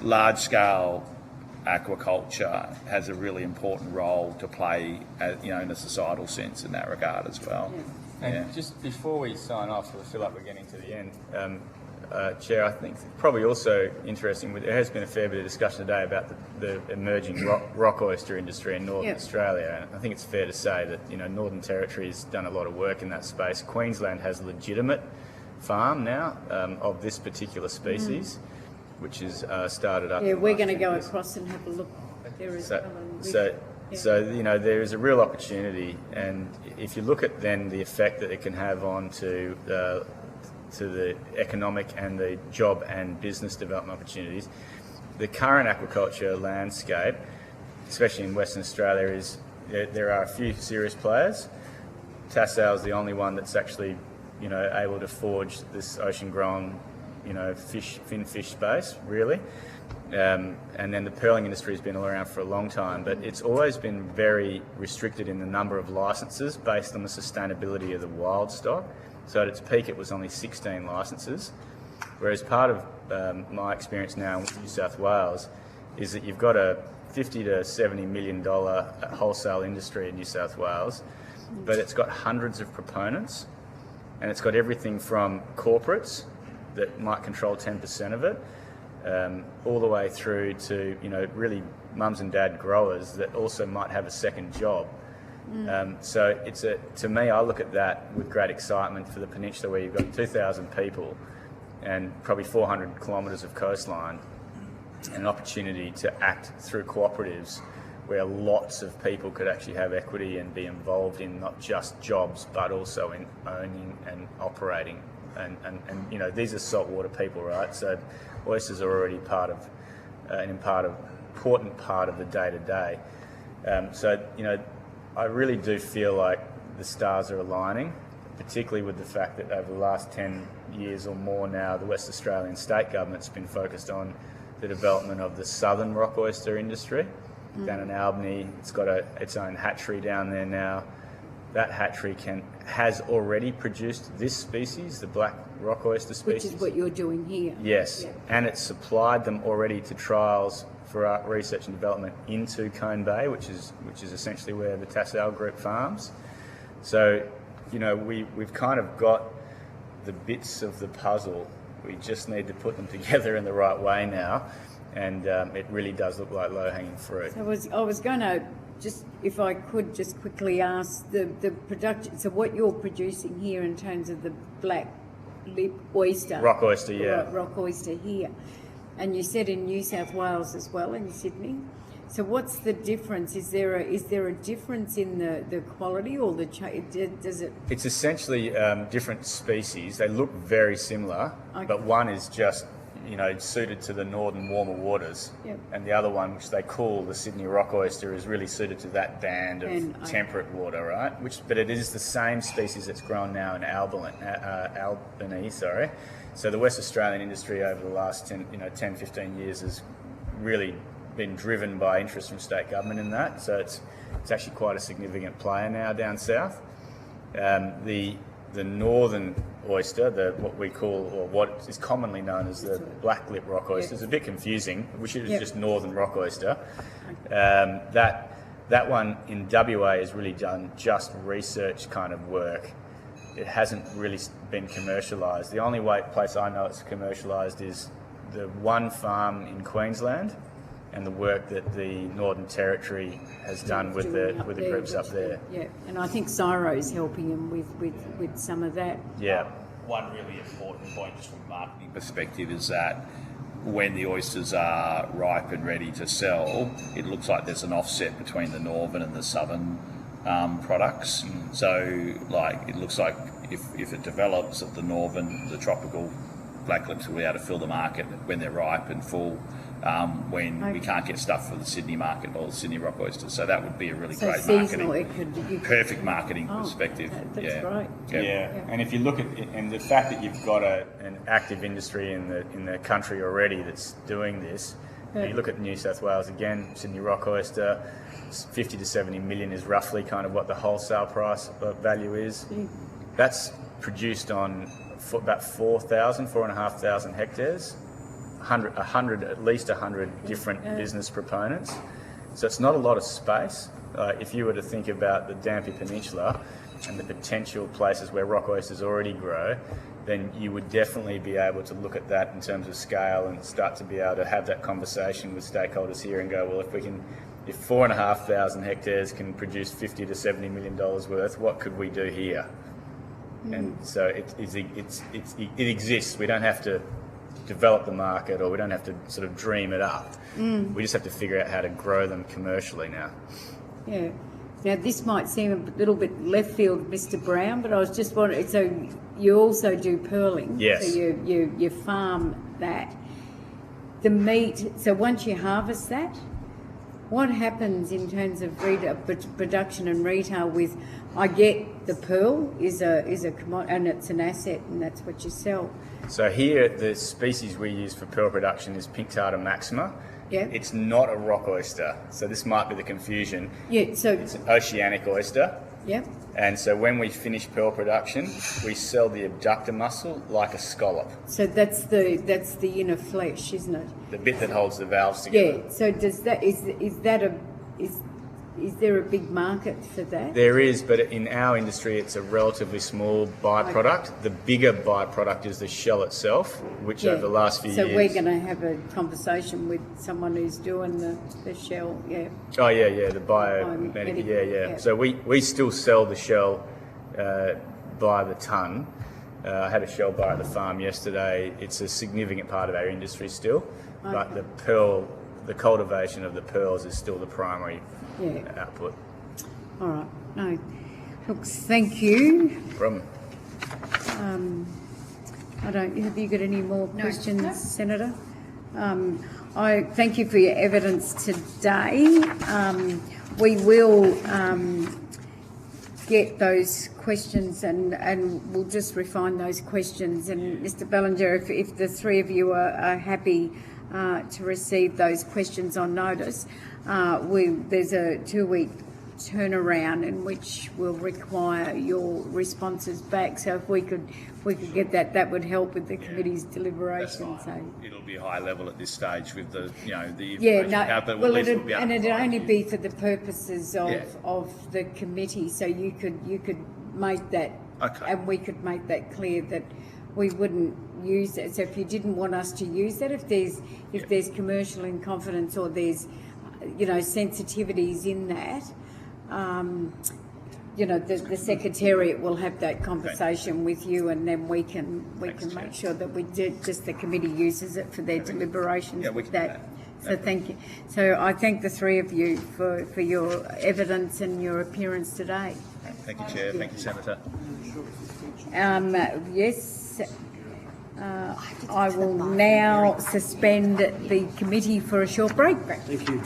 [SPEAKER 5] large scale aquaculture has a really important role to play in a societal sense in that regard as well.
[SPEAKER 7] And just before we sign off, so we feel like we're getting to the end. Chair, I think probably also interesting, there has been a fair bit of discussion today about the emerging rock oyster industry in Northern Australia. And I think it's fair to say that Northern Territory has done a lot of work in that space. Queensland has a legitimate farm now of this particular species, which is started up.
[SPEAKER 1] Yeah, we're going to go across and have a look. There is
[SPEAKER 7] So there is a real opportunity, and if you look at then the effect that it can have on to to the economic and the job and business development opportunities. The current aquaculture landscape, especially in Western Australia, is there are a few serious players. Tassal is the only one that's actually, able to forge this ocean-grown, fin fish space, really. And then the pearling industry has been around for a long time, but it's always been very restricted in the number of licences based on the sustainability of the wild stock. So at its peak, it was only 16 licences, whereas part of my experience now in New South Wales is that you've got a $50 to $70 million wholesale industry in New South Wales, but it's got hundreds of proponents, and it's got everything from corporates that might control 10% of it, all the way through to really mums and dad growers that also might have a second job. So to me, I look at that with great excitement for the peninsula, where you've got 2,000 people and probably 400 kilometres of coastline, and an opportunity to act through cooperatives where lots of people could actually have equity and be involved in not just jobs but also in owning and operating. And these are saltwater people, right? So oysters are already part of an important part of the day-to-day. I really do feel like the stars are aligning, particularly with the fact that over the last 10 years or more now, the West Australian state government's been focused on the development of the southern rock oyster industry down in Albany. It's got its own hatchery down there now. That hatchery has already produced this species, the black rock oyster species.
[SPEAKER 1] Which is what you're doing here.
[SPEAKER 7] Yes,
[SPEAKER 1] Yeah.
[SPEAKER 7] and it's supplied them already to trials for our research and development into Cone Bay, which is essentially where the Tassal Group farms. So, we've kind of got the bits of the puzzle. We just need to put them together in the right way now, and it really does look like low-hanging fruit.
[SPEAKER 1] So I was going to just, if I could, just quickly ask the production. So what you're producing here in terms of the black lip oyster,
[SPEAKER 7] Rock oyster, yeah.
[SPEAKER 1] rock oyster here, and you said in New South Wales as well, in Sydney. So what's the difference? Is there a difference in the quality, or does it?
[SPEAKER 7] It's essentially different species. They look very similar,
[SPEAKER 1] Okay.
[SPEAKER 7] but one is just suited to the northern warmer waters,
[SPEAKER 1] Yep.
[SPEAKER 7] and the other one, which they call the Sydney rock oyster, is really suited to that band of temperate water, right? But it is the same species that's grown now in Albany, sorry. So the West Australian industry over the last 10, 15 years has really been driven by interest from state government in that. So it's actually quite a significant player now down south. The northern oyster, what we call, or what is commonly known as the black lip rock oyster, is a bit confusing, which is just northern rock oyster. That one in WA has really done just research kind of work. It hasn't really been commercialised. The only place I know it's commercialised is the one farm in Queensland, and the work that the Northern Territory has done with the groups up there.
[SPEAKER 1] Yeah, and I think Cyro's helping them with some of that.
[SPEAKER 7] Yeah.
[SPEAKER 5] One really important point just from a marketing perspective is that when the oysters are ripe and ready to sell, it looks like there's an offset between the northern and the southern products. So it looks like if it develops at the tropical black lips will be able to fill the market when they're ripe and full, when we can't get stuff for the Sydney market or the Sydney rock oysters. So that would be a really great
[SPEAKER 1] seasonal,
[SPEAKER 5] marketing, perfect marketing perspective.
[SPEAKER 1] That's great.
[SPEAKER 7] Yeah, and if you look at it, and the fact that you've got an active industry in the country already that's doing this, you look at New South Wales again, Sydney rock oyster, 50 to 70 million is roughly kind of what the wholesale price value is. That's produced on about 4,500 hectares, at least 100 different business proponents. So it's not a lot of space. If you were to think about the Dampier Peninsula and the potential places where rock oysters already grow, then you would definitely be able to look at that in terms of scale and start to be able to have that conversation with stakeholders here and go, well, if 4,500 hectares can produce $50 to $70 million worth, what could we do here? And so it exists. We don't have to develop the market, or we don't have to sort of dream it up. We just have to figure out how to grow them commercially now.
[SPEAKER 1] Yeah. Now, this might seem a little bit left field, Mr. Brown, but I was just wondering, so you also do pearling?
[SPEAKER 7] Yes.
[SPEAKER 1] So you farm that. The meat, so once you harvest that, what happens in terms of production and retail with, I get the pearl is a commodity and it's an asset and that's what you sell.
[SPEAKER 7] So here, the species we use for pearl production is Pinctata maxima.
[SPEAKER 1] Yeah.
[SPEAKER 7] It's not a rock oyster, so this might be the confusion.
[SPEAKER 1] Yeah, so...
[SPEAKER 7] It's an oceanic oyster.
[SPEAKER 1] Yep.
[SPEAKER 7] And so when we finish pearl production, we sell the abductor muscle like a scallop.
[SPEAKER 1] So that's the inner flesh, isn't it?
[SPEAKER 7] The bit that holds the valves together.
[SPEAKER 1] Yeah. So is there a big market for that?
[SPEAKER 7] There is, but in our industry, it's a relatively small byproduct. Okay. The bigger byproduct is the shell itself, which over the last few years...
[SPEAKER 1] So we're going to have a conversation with someone who's doing the shell, yeah.
[SPEAKER 7] Oh, yeah, the Biomedical, yeah. So we still sell the shell by the tonne. I had a shell bar at the farm yesterday. It's a significant part of our industry still, but the cultivation of the pearls is still the primary output.
[SPEAKER 1] All right. No. Look, thank you.
[SPEAKER 7] Broome.
[SPEAKER 1] Have you got any more questions, Senator? I thank you for your evidence today. We will get those questions and we'll just refine those questions. And Mr. Bellinger, if the three of you are happy to receive those questions on notice, there's a 2-week turnaround in which we'll require your responses back. So if we could get that would help with the committee's deliberations. So
[SPEAKER 5] it'll be high level at this stage with the information
[SPEAKER 1] it'd only be for the purposes of the committee. So you could make that, and we could make that clear that we wouldn't use it. So if you didn't want us to use that, if there's commercial in confidence or there's sensitivities in that, the Secretariat will have that conversation with you, and then we can make sure that the committee uses it for their deliberations with that. So thank you. So I thank the three of you for your evidence and your appearance today.
[SPEAKER 5] Thank you, Chair. Thank you, Senator.
[SPEAKER 1] Yes. I will now suspend the committee for a short break.
[SPEAKER 8] Thank you.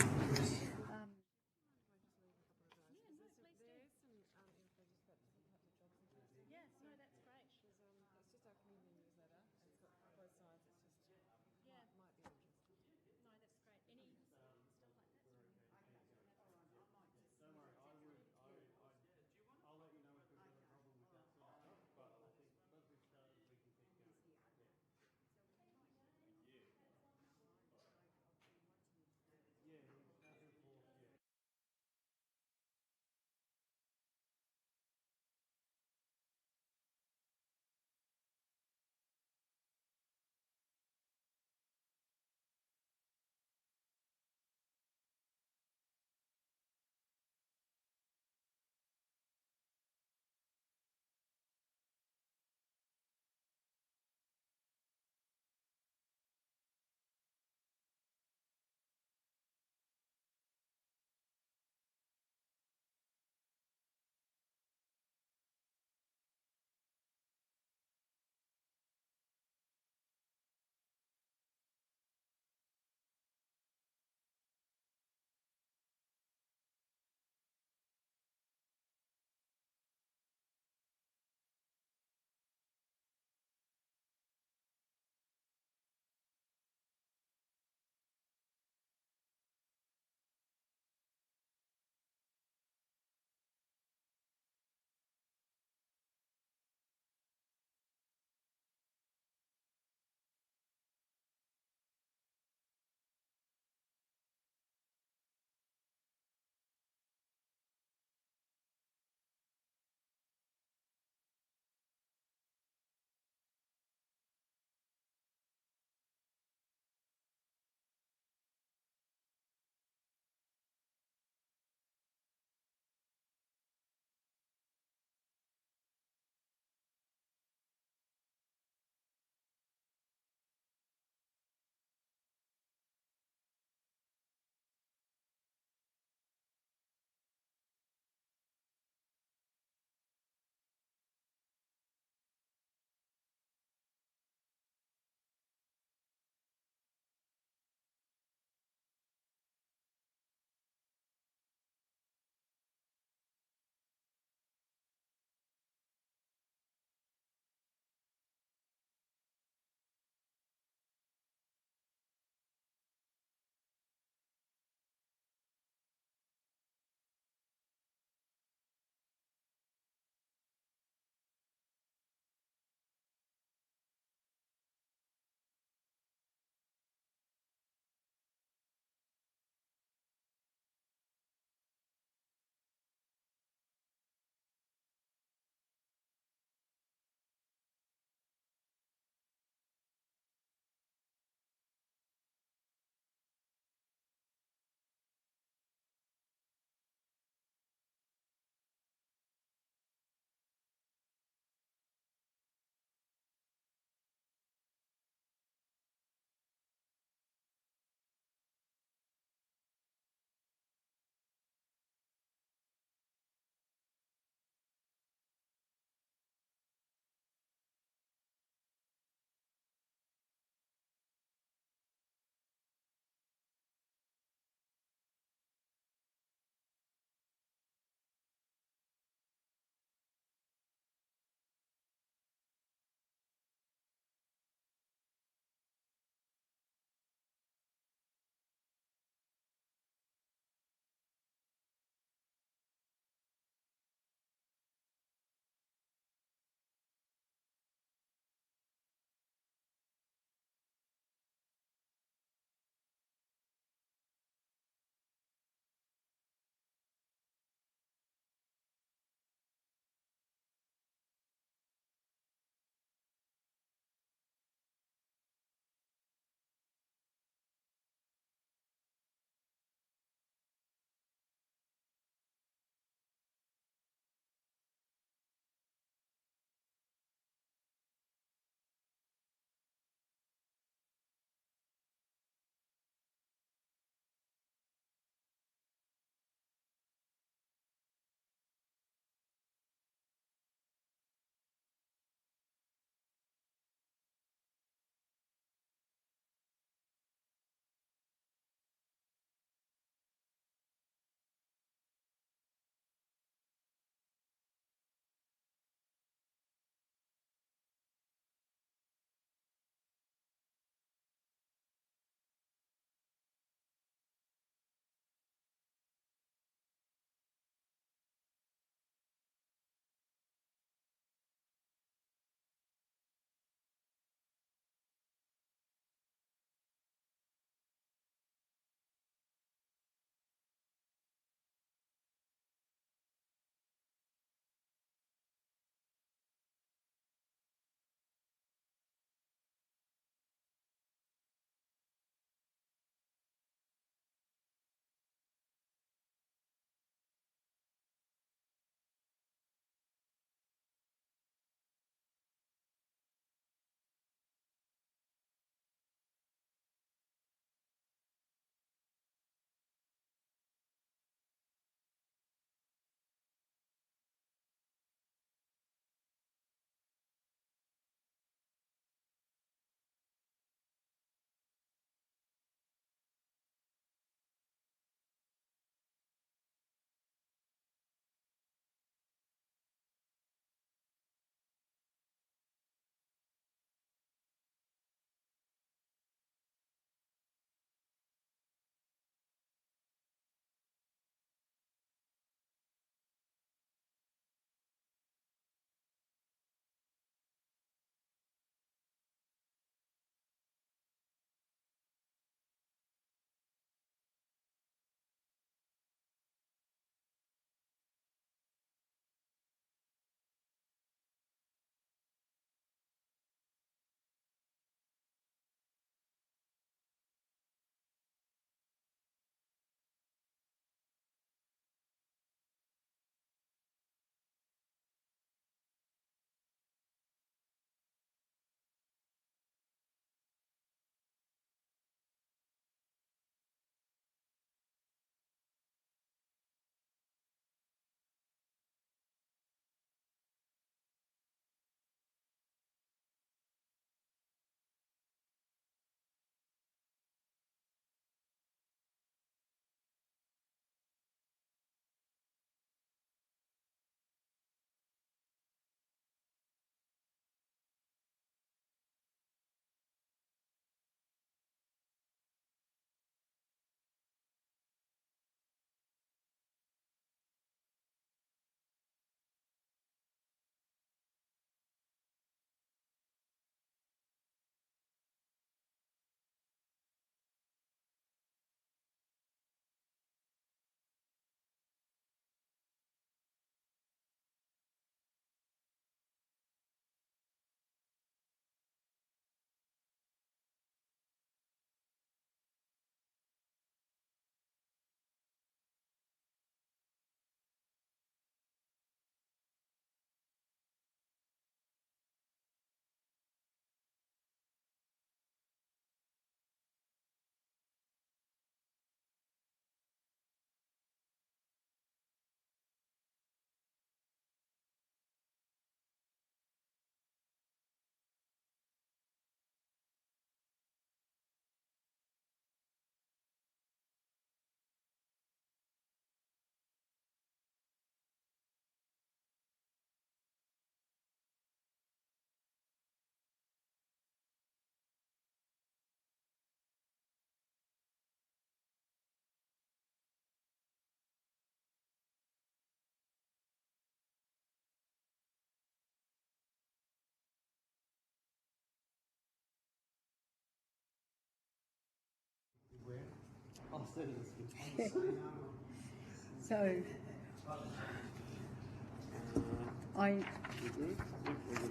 [SPEAKER 1] So,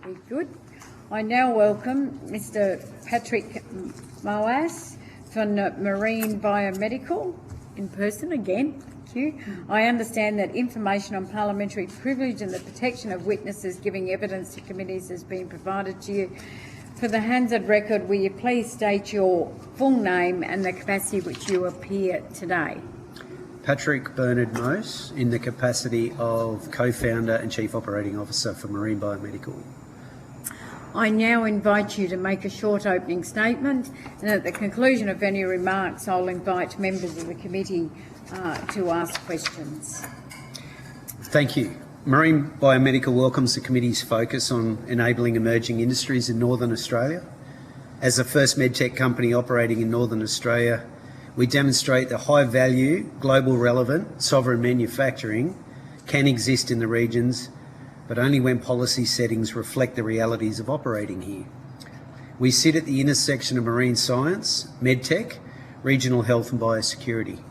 [SPEAKER 1] we're good. I now welcome Mr. Patrick Moas from Marine Biomedical in person again. Thank you. I understand that information on parliamentary privilege and the protection of witnesses giving evidence to committees has been provided to you. For the Hansard record, will you please state your full name and the capacity which you appear today?
[SPEAKER 8] Patrick Bernard Mose, in the capacity of co-founder and chief operating officer for Marine Biomedical.
[SPEAKER 1] I now invite you to make a short opening statement, and at the conclusion of any remarks, I'll invite members of the committee to ask questions.
[SPEAKER 8] Thank you. Marine Biomedical welcomes the committee's focus on enabling emerging industries in Northern Australia. As the first medtech company operating in Northern Australia, we demonstrate that high-value, global relevant, sovereign manufacturing can exist in the regions, but only when policy settings reflect the realities of operating here. We sit at the intersection of marine science, medtech, regional health and biosecurity.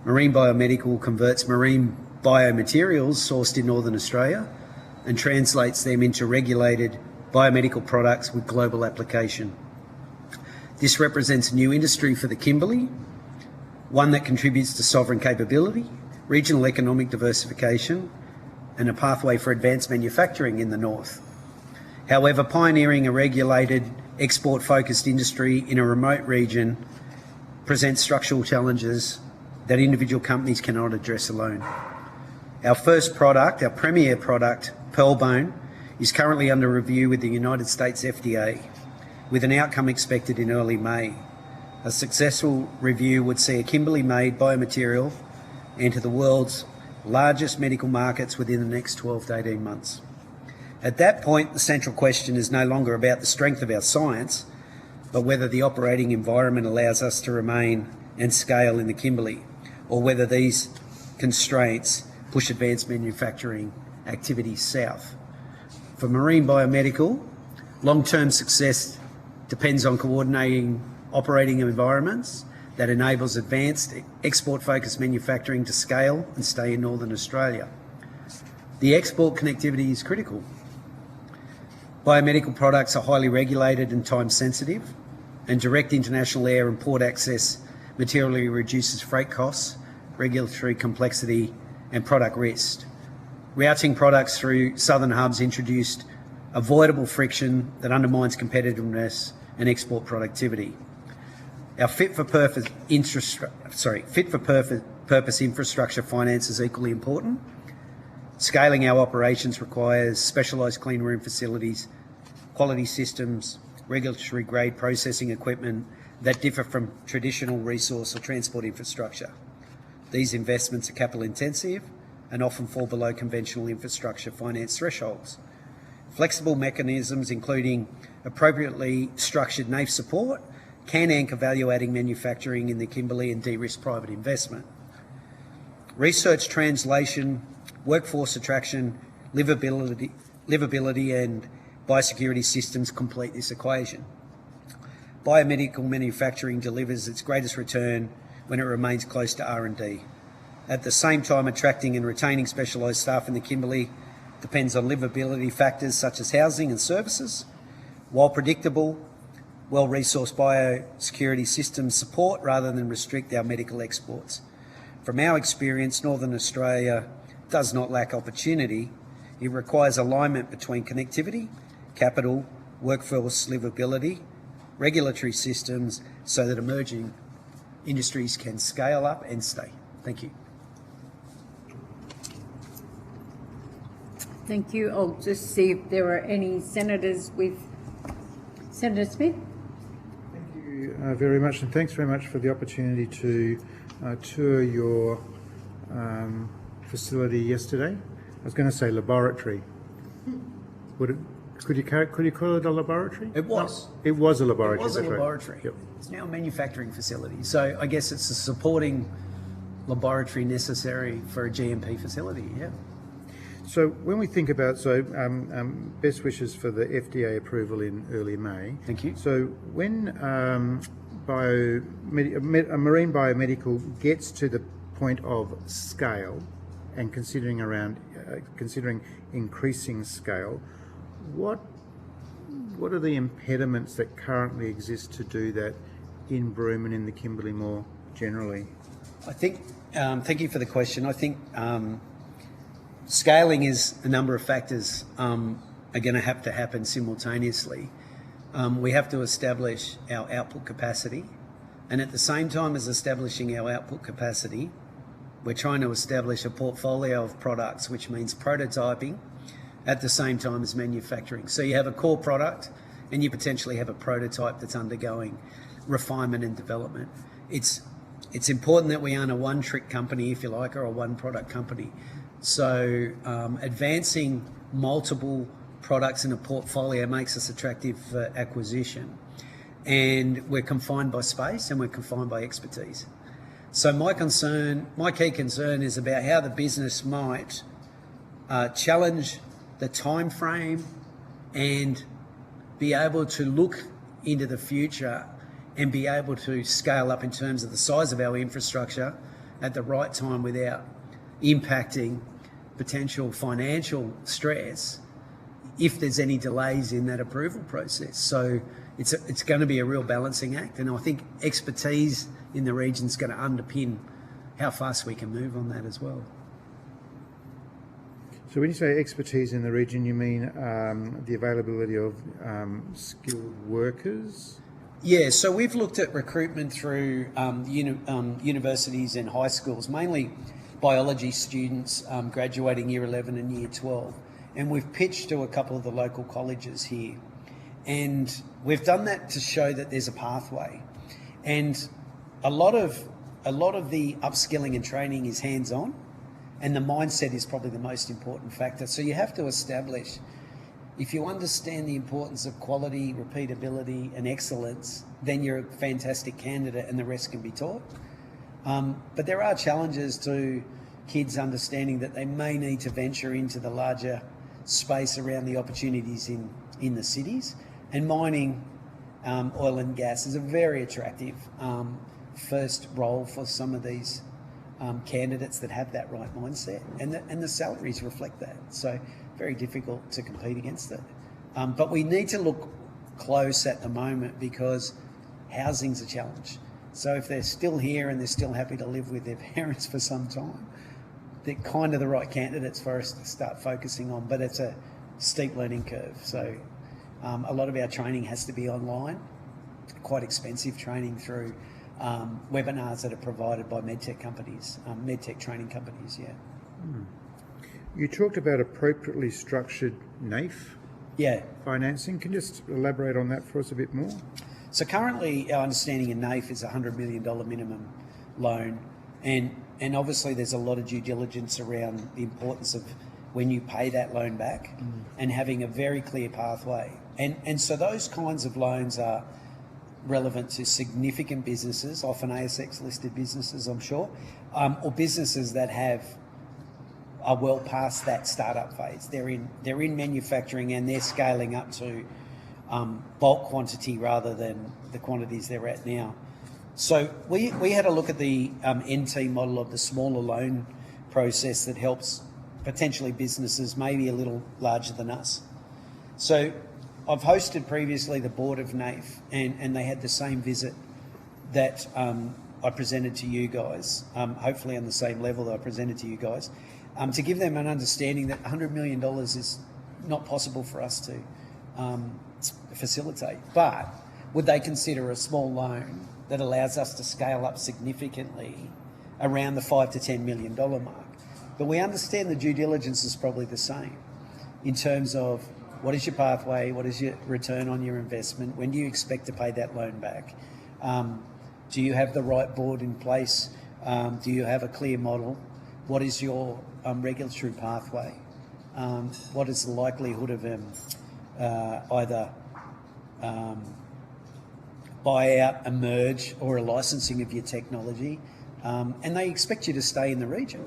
[SPEAKER 8] Marine Biomedical converts marine biomaterials sourced in Northern Australia and translates them into regulated biomedical products with global application. This represents a new industry for the Kimbley, one that contributes to sovereign capability, regional economic diversification, and a pathway for advanced manufacturing in the north. However, pioneering a regulated, export-focused industry in a remote region presents structural challenges that individual companies cannot address alone. Our first product, our premier product, Pearlbone, is currently under review with the United States FDA, with an outcome expected in early May. A successful review would see a Kimberley-made biomaterial enter the world's largest medical markets within the next 12 to 18 months. At that point, the central question is no longer about the strength of our science, but whether the operating environment allows us to remain and scale in the Kimberley, or whether these constraints push advanced manufacturing activities south. For Marine Biomedical, long-term success depends on coordinating operating environments that enables advanced export-focused manufacturing to scale and stay in Northern Australia. The export connectivity is critical. Biomedical products are highly regulated and time-sensitive, and direct international air and port access materially reduces freight costs, regulatory complexity, and product risk. Routing products through southern hubs introduced avoidable friction that undermines competitiveness and export productivity. Our fit-for-purpose infrastructure finance is equally important. Scaling our operations requires specialised clean room facilities, quality systems, regulatory-grade processing equipment that differ from traditional resource or transport infrastructure. These investments are capital-intensive and often fall below conventional infrastructure finance thresholds. Flexible mechanisms, including appropriately structured NAIF support, can anchor value-adding manufacturing in the Kimberley and de-risk private investment. Research, translation, workforce attraction, livability and biosecurity systems complete this equation. Biomedical manufacturing delivers its greatest return when it remains close to R&D. At the same time, attracting and retaining specialised staff in the Kimberley depends on livability factors such as housing and services, while predictable, well-resourced biosecurity systems support rather than restrict our medical exports. From our experience, Northern Australia does not lack opportunity. It requires alignment between connectivity, capital, workforce livability, regulatory systems, so that emerging industries can scale up and stay. Thank you.
[SPEAKER 1] Thank you. I'll just see if there are any senators with Senator Smith.
[SPEAKER 2] Thank you very much, and thanks very much for the opportunity to tour your facility yesterday. I was going to say laboratory. Could you call it a laboratory?
[SPEAKER 8] It was.
[SPEAKER 2] It was a laboratory.
[SPEAKER 8] It was a
[SPEAKER 2] that's
[SPEAKER 8] laboratory.
[SPEAKER 2] Right. Yep.
[SPEAKER 8] It's now a manufacturing facility. So I guess it's a supporting laboratory necessary for a GMP facility, yeah.
[SPEAKER 2] So when we think about, best wishes for the FDA approval in early May.
[SPEAKER 8] Thank you.
[SPEAKER 2] So when marine biomedical gets to the point of scale, and considering increasing scale, what are the impediments that currently exist to do that in Broome and in the Kimbley more generally?
[SPEAKER 8] I think, thank you for the question. I think scaling is a number of factors are going to have to happen simultaneously. We have to establish our output capacity, and at the same time as establishing our output capacity, we're trying to establish a portfolio of products, which means prototyping at the same time as manufacturing. So you have a core product and you potentially have a prototype that's undergoing refinement and development. It's important that we aren't a one-trick company, if you like, or a one-product company. So advancing multiple products in a portfolio makes us attractive for acquisition. And we're confined by space and we're confined by expertise. So my key concern is about how the business might challenge the time frame and be able to look into the future and be able to scale up in terms of the size of our infrastructure at the right time without impacting potential financial stress if there's any delays in that approval process. So it's going to be a real balancing act, and I think expertise in the region is going to underpin how fast we can move on that as well.
[SPEAKER 2] So when you say expertise in the region, you mean the availability of skilled workers?
[SPEAKER 8] Yeah, so we've looked at recruitment through universities and high schools, mainly biology students graduating year 11 and year 12. And we've pitched to a couple of the local colleges here. And we've done that to show that there's a pathway. And a lot of the upskilling and training is hands-on, and the mindset is probably the most important factor. So you have to establish, if you understand the importance of quality, repeatability and excellence, then you're a fantastic candidate and the rest can be taught. But there are challenges to kids understanding that they may need to venture into the larger space around the opportunities in the cities. And mining, oil and gas is a very attractive first role for some of these candidates that have that right mindset, and the salaries reflect that. So very difficult to compete against it. But we need to look close at the moment because housing's a challenge. So if they're still here and they're still happy to live with their parents for some time, they're kind of the right candidates for us to start focusing on, but it's a steep learning curve. So a lot of our training has to be online, quite expensive training through webinars that are provided by medtech companies, medtech training companies, yeah.
[SPEAKER 2] You talked about appropriately structured NAIF financing. Can you just elaborate on that for us a bit more?
[SPEAKER 8] So currently our understanding in NAIF is a $100 million minimum loan, and obviously there's a lot of due diligence around the importance of when you pay that loan back and having a very clear pathway. And so those kinds of loans are relevant to significant businesses, often ASX listed businesses, I'm sure, or businesses that are well past that startup phase. They're in manufacturing and they're scaling up to bulk quantity rather than the quantities they're at now. So we had a look at the NT model of the smaller loan process that helps potentially businesses maybe a little larger than us. So I've hosted previously the board of NAIF, and they had the same visit that I presented to you guys, hopefully on the same level that I presented to you guys, to give them an understanding that $100 million is not possible for us to facilitate. But would they consider a small loan that allows us to scale up significantly around the $5 to $10 million mark? But we understand the due diligence is probably the same in terms of what is your pathway, what is your return on your investment, when do you expect to pay that loan back? Do you have the right board in place? Do you have a clear model? What is your regulatory pathway? What is the likelihood of either buyout, a merge, or a licensing of your technology? And they expect you to stay in the region.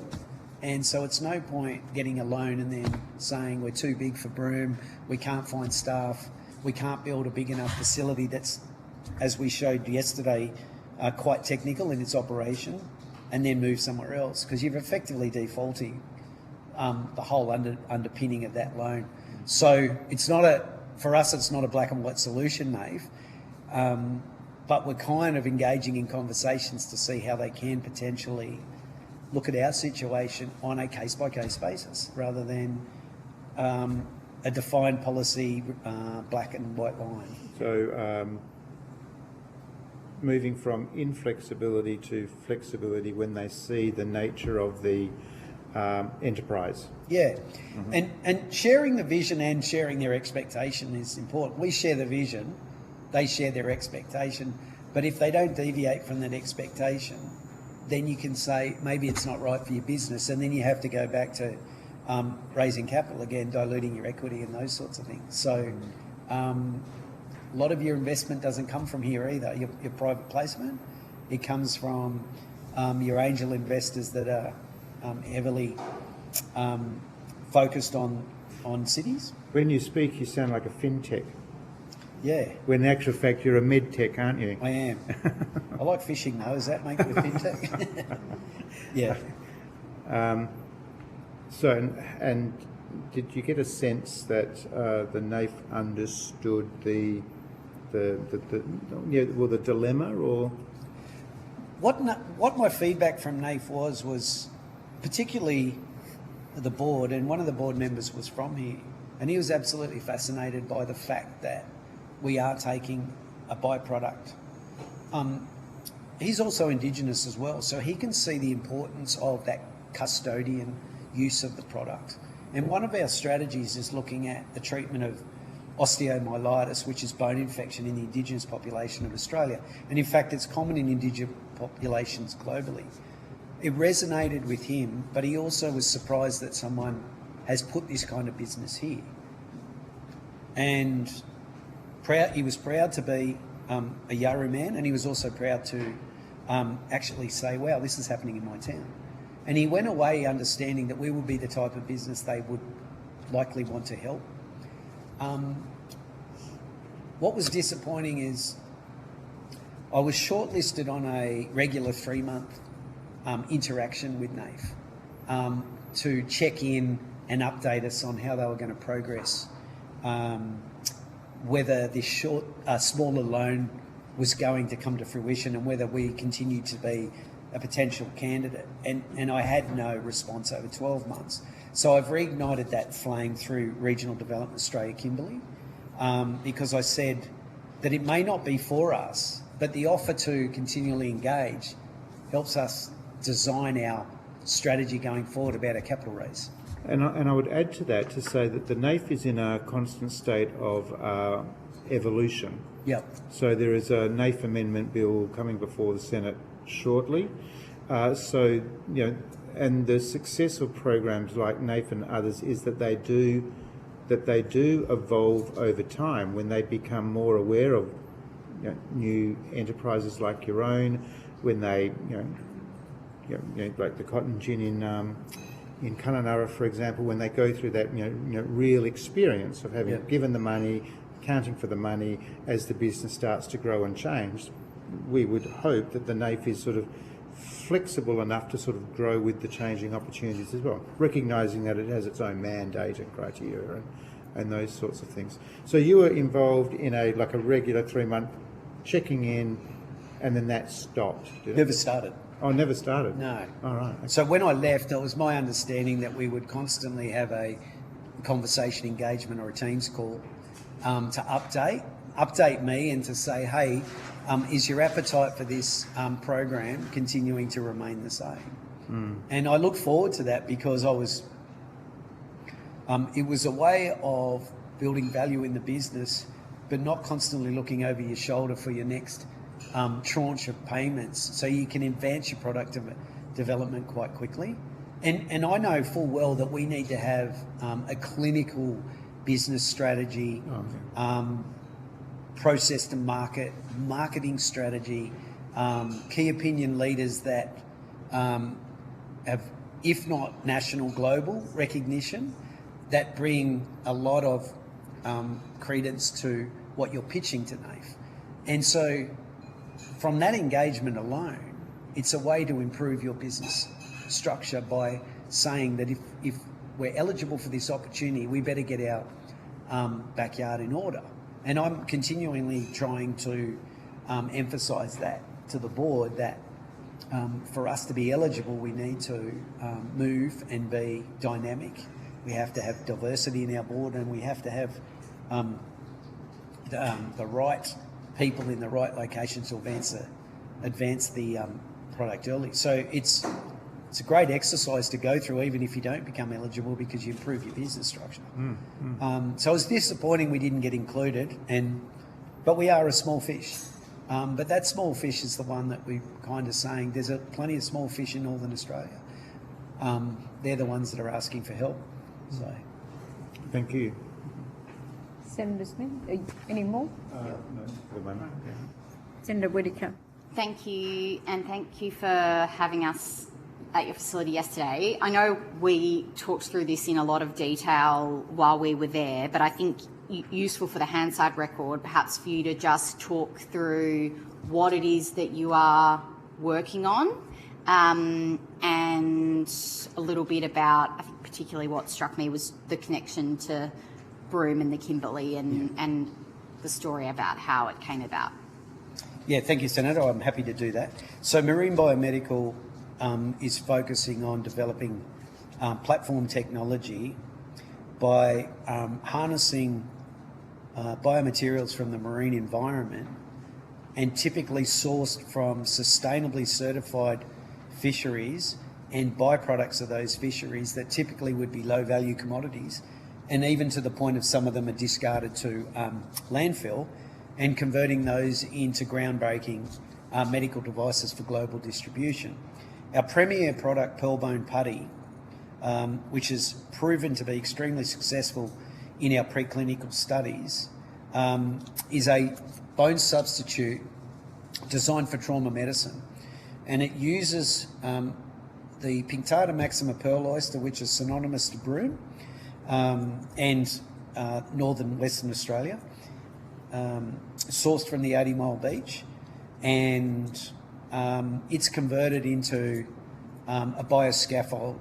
[SPEAKER 8] And so it's no point getting a loan and then saying we're too big for Broome, we can't find staff, we can't build a big enough facility that's as we showed yesterday, quite technical in its operation, and then move somewhere else, because you're effectively defaulting the whole underpinning of that loan. So it's not for us, it's not a black and white solution, Nave, but we're kind of engaging in conversations to see how they can potentially look at our situation on a case-by-case basis, rather than a defined policy, black and white line.
[SPEAKER 2] So moving from inflexibility to flexibility when they see the nature of the enterprise.
[SPEAKER 8] Yeah, and sharing the vision and sharing their expectation is important. We share the vision, they share their expectation, but if they don't deviate from that expectation, then you can say maybe it's not right for your business, and then you have to go back to raising capital again, diluting your equity and those sorts of things. So a lot of your investment doesn't come from here either, your private placement. It comes from your angel investors that are heavily focused on cities.
[SPEAKER 2] When you speak, you sound like a fintech.
[SPEAKER 8] Yeah.
[SPEAKER 2] When in actual fact you're a medtech, aren't you?
[SPEAKER 8] I am. I like fishing though. Does that make it a fintech? Yeah.
[SPEAKER 2] So, and did you get a sense that the NAIF understood the dilemma, or
[SPEAKER 8] what my feedback from NAIF was particularly the board, and one of the board members was from here, and he was absolutely fascinated by the fact that we are taking a byproduct. He's also Indigenous as well, so he can see the importance of that custodian use of the product. And one of our strategies is looking at the treatment of osteomyelitis, which is bone infection in the Indigenous population of Australia. And in fact, it's common in Indigenous populations globally. It resonated with him, but he also was surprised that someone has put this kind of business here. And he was proud to be a Yawuru man, and he was also proud to actually say, wow, this is happening in my town. And he went away understanding that we would be the type of business they would likely want to help. What was disappointing is I was shortlisted on a regular 3-month interaction with NAIF to check in and update us on how they were going to progress, whether this smaller loan was going to come to fruition, and whether we continued to be a potential candidate. And I had no response over 12 months. So I've reignited that flame through Regional Development Australia, Kimbley, because I said that it may not be for us, but the offer to continually engage helps us design our strategy going forward about our capital raise.
[SPEAKER 2] And I would add to that to say that the NAIF is in a constant state of evolution.
[SPEAKER 8] Yep.
[SPEAKER 2] So there is a NAIF amendment bill coming before the Senate shortly. So, you know, and the success of programs like NAIF and others is that they do evolve over time when they become more aware of, you know, new enterprises like your own, when they, like the cotton gin in Kununurra, for example, when they go through that real experience of having given the money, accounting for the money as the business starts to grow and change. We would hope that the NAIF is sort of flexible enough to sort of grow with the changing opportunities as well, recognising that it has its own mandate and criteria and those sorts of things. So you were involved in a regular 3-month checking in, and then that stopped.
[SPEAKER 8] Never started.
[SPEAKER 2] Oh, never started?
[SPEAKER 8] No.
[SPEAKER 2] All right. Okay.
[SPEAKER 8] So when I left, it was my understanding that we would constantly have a conversation engagement or a Teams call to update me and to say, hey, is your appetite for this program continuing to remain the same? And I look forward to that, because it was a way of building value in the business, but not constantly looking over your shoulder for your next tranche of payments, so you can advance your product development quite quickly. And I know full well that we need to have a clinical business strategy, process to market, marketing strategy, key opinion leaders that have, if not national, global recognition, that bring a lot of credence to what you're pitching to NAIF. And so from that engagement alone, it's a way to improve your business structure by saying that if we're eligible for this opportunity, we better get our backyard in order. And I'm continually trying to emphasise that to the board, that for us to be eligible, we need to move and be dynamic. We have to have diversity in our board, and we have to have the right people in the right locations to advance the product early. So it's a great exercise to go through, even if you don't become eligible, because you improve your business structure. So it was disappointing we didn't get included, but we are a small fish. But that small fish is the one that we're kind of saying there's plenty of small fish in Northern Australia. They're the ones that are asking for help. So,
[SPEAKER 2] Thank you.
[SPEAKER 1] Senator Smith, any more?
[SPEAKER 2] No, for the moment. Yeah.
[SPEAKER 1] Senator Whittaker.
[SPEAKER 4] Thank you, and thank you for having us at your facility yesterday. I know we talked through this in a lot of detail while we were there, but I think useful for the Hansard record, perhaps for you to just talk through what it is that you are working on, and a little bit about, I think particularly what struck me was the connection to Broome and the Kimbley and the story about how it came about.
[SPEAKER 8] yeah, thank you, Senator. I'm happy to do that. So Marine Biomedical is focusing on developing platform technology by harnessing biomaterials from the marine environment, and typically sourced from sustainably certified fisheries and byproducts of those fisheries that typically would be low-value commodities, and even to the point of some of them are discarded to landfill, and converting those into groundbreaking medical devices for global distribution. Our premier product, Pearlbone Putty, which has proven to be extremely successful in our preclinical studies, is a bone substitute designed for trauma medicine, and it uses the Pinctada maxima pearl oyster, which is synonymous to Broome and northern Western Australia, sourced from the 80 Mile Beach, and it's converted into a bioscaffold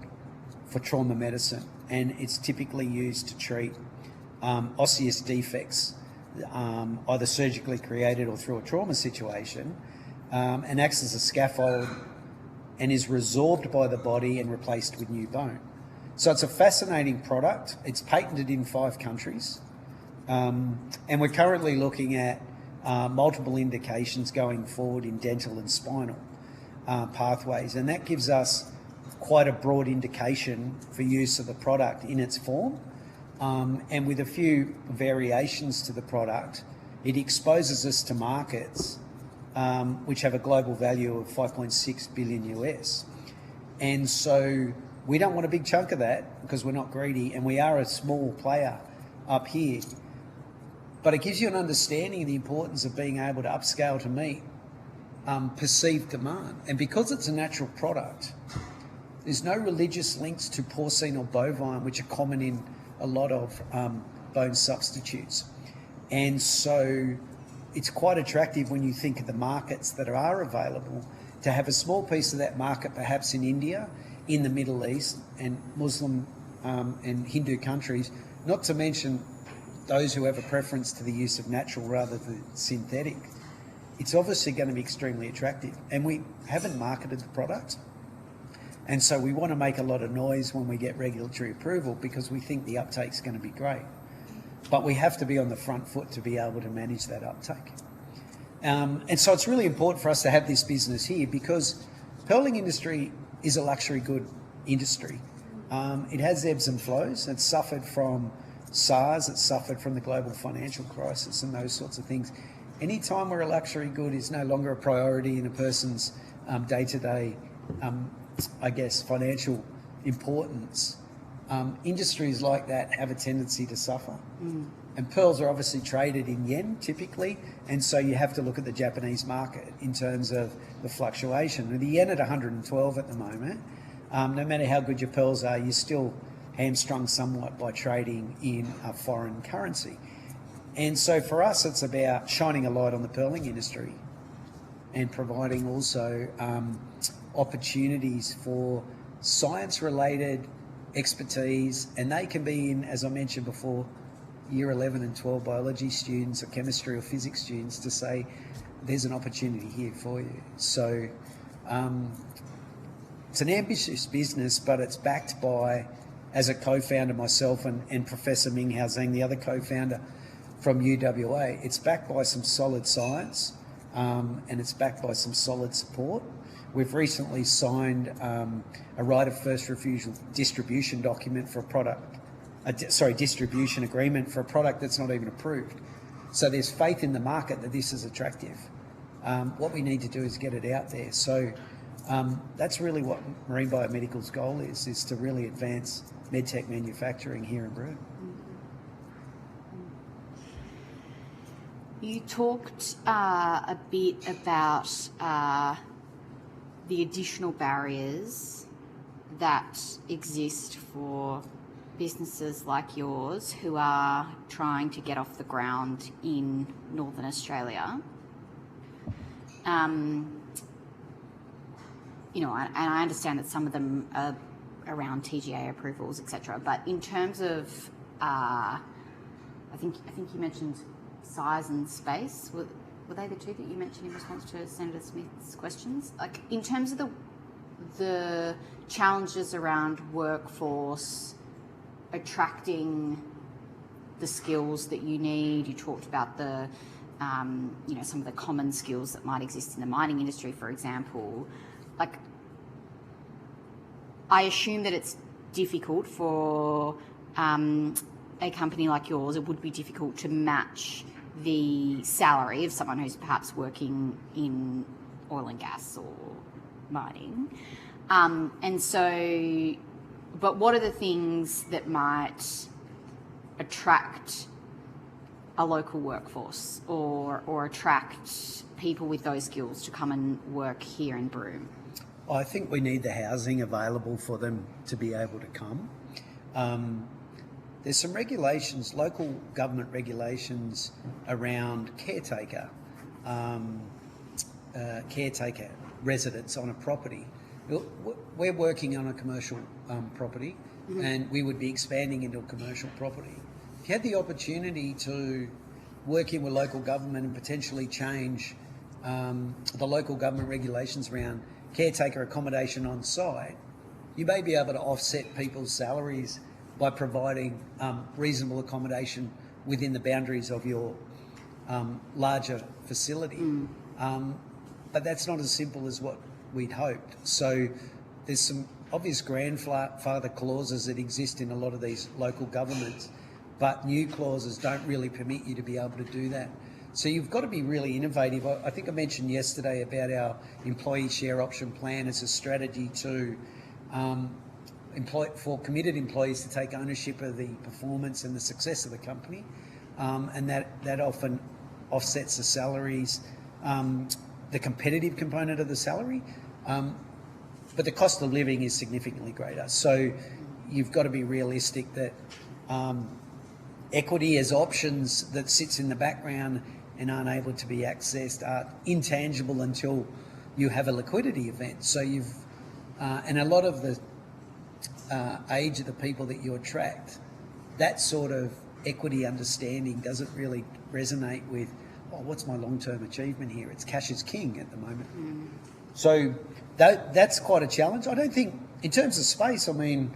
[SPEAKER 8] for trauma medicine, and it's typically used to treat osseous defects, either surgically created or through a trauma situation, and acts as a scaffold and is resorbed by the body and replaced with new bone. So it's a fascinating product. It's patented in 5 countries, and we're currently looking at multiple indications going forward in dental and spinal pathways, and that gives us quite a broad indication for use of the product in its form, and with a few variations to the product, it exposes us to markets which have a global value of $5.6 billion US. And so we don't want a big chunk of that because we're not greedy, and we are a small player up here. But it gives you an understanding of the importance of being able to upscale to meet perceived demand. And because it's a natural product, there's no religious links to porcine or bovine, which are common in a lot of bone substitutes. And so it's quite attractive when you think of the markets that are available to have a small piece of that market, perhaps in India, in the Middle East, and Muslim and Hindu countries, not to mention those who have a preference to the use of natural rather than synthetic. It's obviously going to be extremely attractive, and we haven't marketed the product. And so we want to make a lot of noise when we get regulatory approval because we think the uptake's going to be great. But we have to be on the front foot to be able to manage that uptake. And so it's really important for us to have this business here because pearling industry is a luxury good industry. It has ebbs and flows. It's suffered from SARS, it's suffered from the global financial crisis and those sorts of things. Any time where a luxury good is no longer a priority in a person's day-to-day, I guess, financial importance, industries like that have a tendency to suffer. And pearls are obviously traded in yen typically, and so you have to look at the Japanese market in terms of the fluctuation. And the yen at 112 at the moment, no matter how good your pearls are, you're still hamstrung somewhat by trading in a foreign currency. And so for us, it's about shining a light on the pearling industry and providing also opportunities for science-related expertise, and they can be in, as I mentioned before, year 11 and 12 biology students or chemistry or physics students, to say there's an opportunity here for you. So it's an ambitious business, but it's backed by, as a co-founder myself and Professor Ming Hao Zhang, the other co-founder from UWA, it's backed by some solid science and it's backed by some solid support. We've recently signed a right of first refusal distribution document for a product, distribution agreement for a product that's not even approved. So there's faith in the market that this is attractive. What we need to do is get it out there. So that's really what Marine Biomedical's goal is to really advance medtech manufacturing here in Broome.
[SPEAKER 4] You talked a bit about the additional barriers that exist for businesses like yours who are trying to get off the ground in Northern Australia. You know, and I understand that some of them are around TGA approvals, etc. But in terms of, I think you mentioned size and space. Were they the two that you mentioned in response to Senator Smith's questions? Like, in terms of the challenges around workforce, attracting the skills that you need. You talked about the, you know, some of the common skills that might exist in the mining industry, for example. Like, I assume that it's difficult for a company like yours. It would be difficult to match the salary of someone who's perhaps working in oil and gas or mining. And so, but what are the things that might attract a local workforce or attract people with those skills to come and work here in Broome?
[SPEAKER 8] I think we need the housing available for them to be able to come. There's some regulations, local government regulations around caretaker residents on a property. We're working on a commercial property, and we would be expanding into a commercial property. If you had the opportunity to work in with local government and potentially change the local government regulations around caretaker accommodation on site, you may be able to offset people's salaries by providing reasonable accommodation within the boundaries of your larger facility. But that's not as simple as what we'd hoped. So there's some obvious grandfather clauses that exist in a lot of these local governments, but new clauses don't really permit you to be able to do that. So you've got to be really innovative. I think I mentioned yesterday about our employee share option plan as a strategy to for committed employees to take ownership of the performance and the success of the company, and that often offsets the salaries, the competitive component of the salary, but the cost of living is significantly greater. So you've got to be realistic that equity as options that sits in the background and aren't able to be accessed are intangible until you have a liquidity event. So you've and a lot of the age of the people that you attract, that sort of equity understanding doesn't really resonate with, oh, what's my long-term achievement here? It's cash is king at the moment. So that's quite a challenge. I don't think, in terms of space, I mean,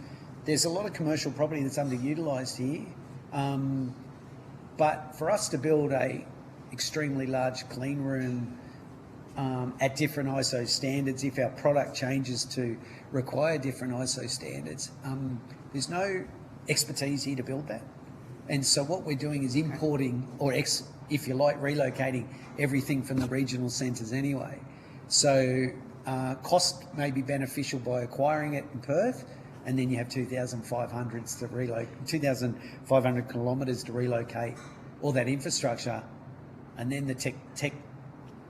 [SPEAKER 8] there's a lot of commercial property that's underutilised here. But for us to build a extremely large clean room at different ISO standards, if our product changes to require different ISO standards, there's no expertise here to build that. And so what we're doing is importing, or if you like, relocating everything from the regional centres anyway. So cost may be beneficial by acquiring it in Perth, and then you have 2,500 kilometres to relocate all that infrastructure, and then the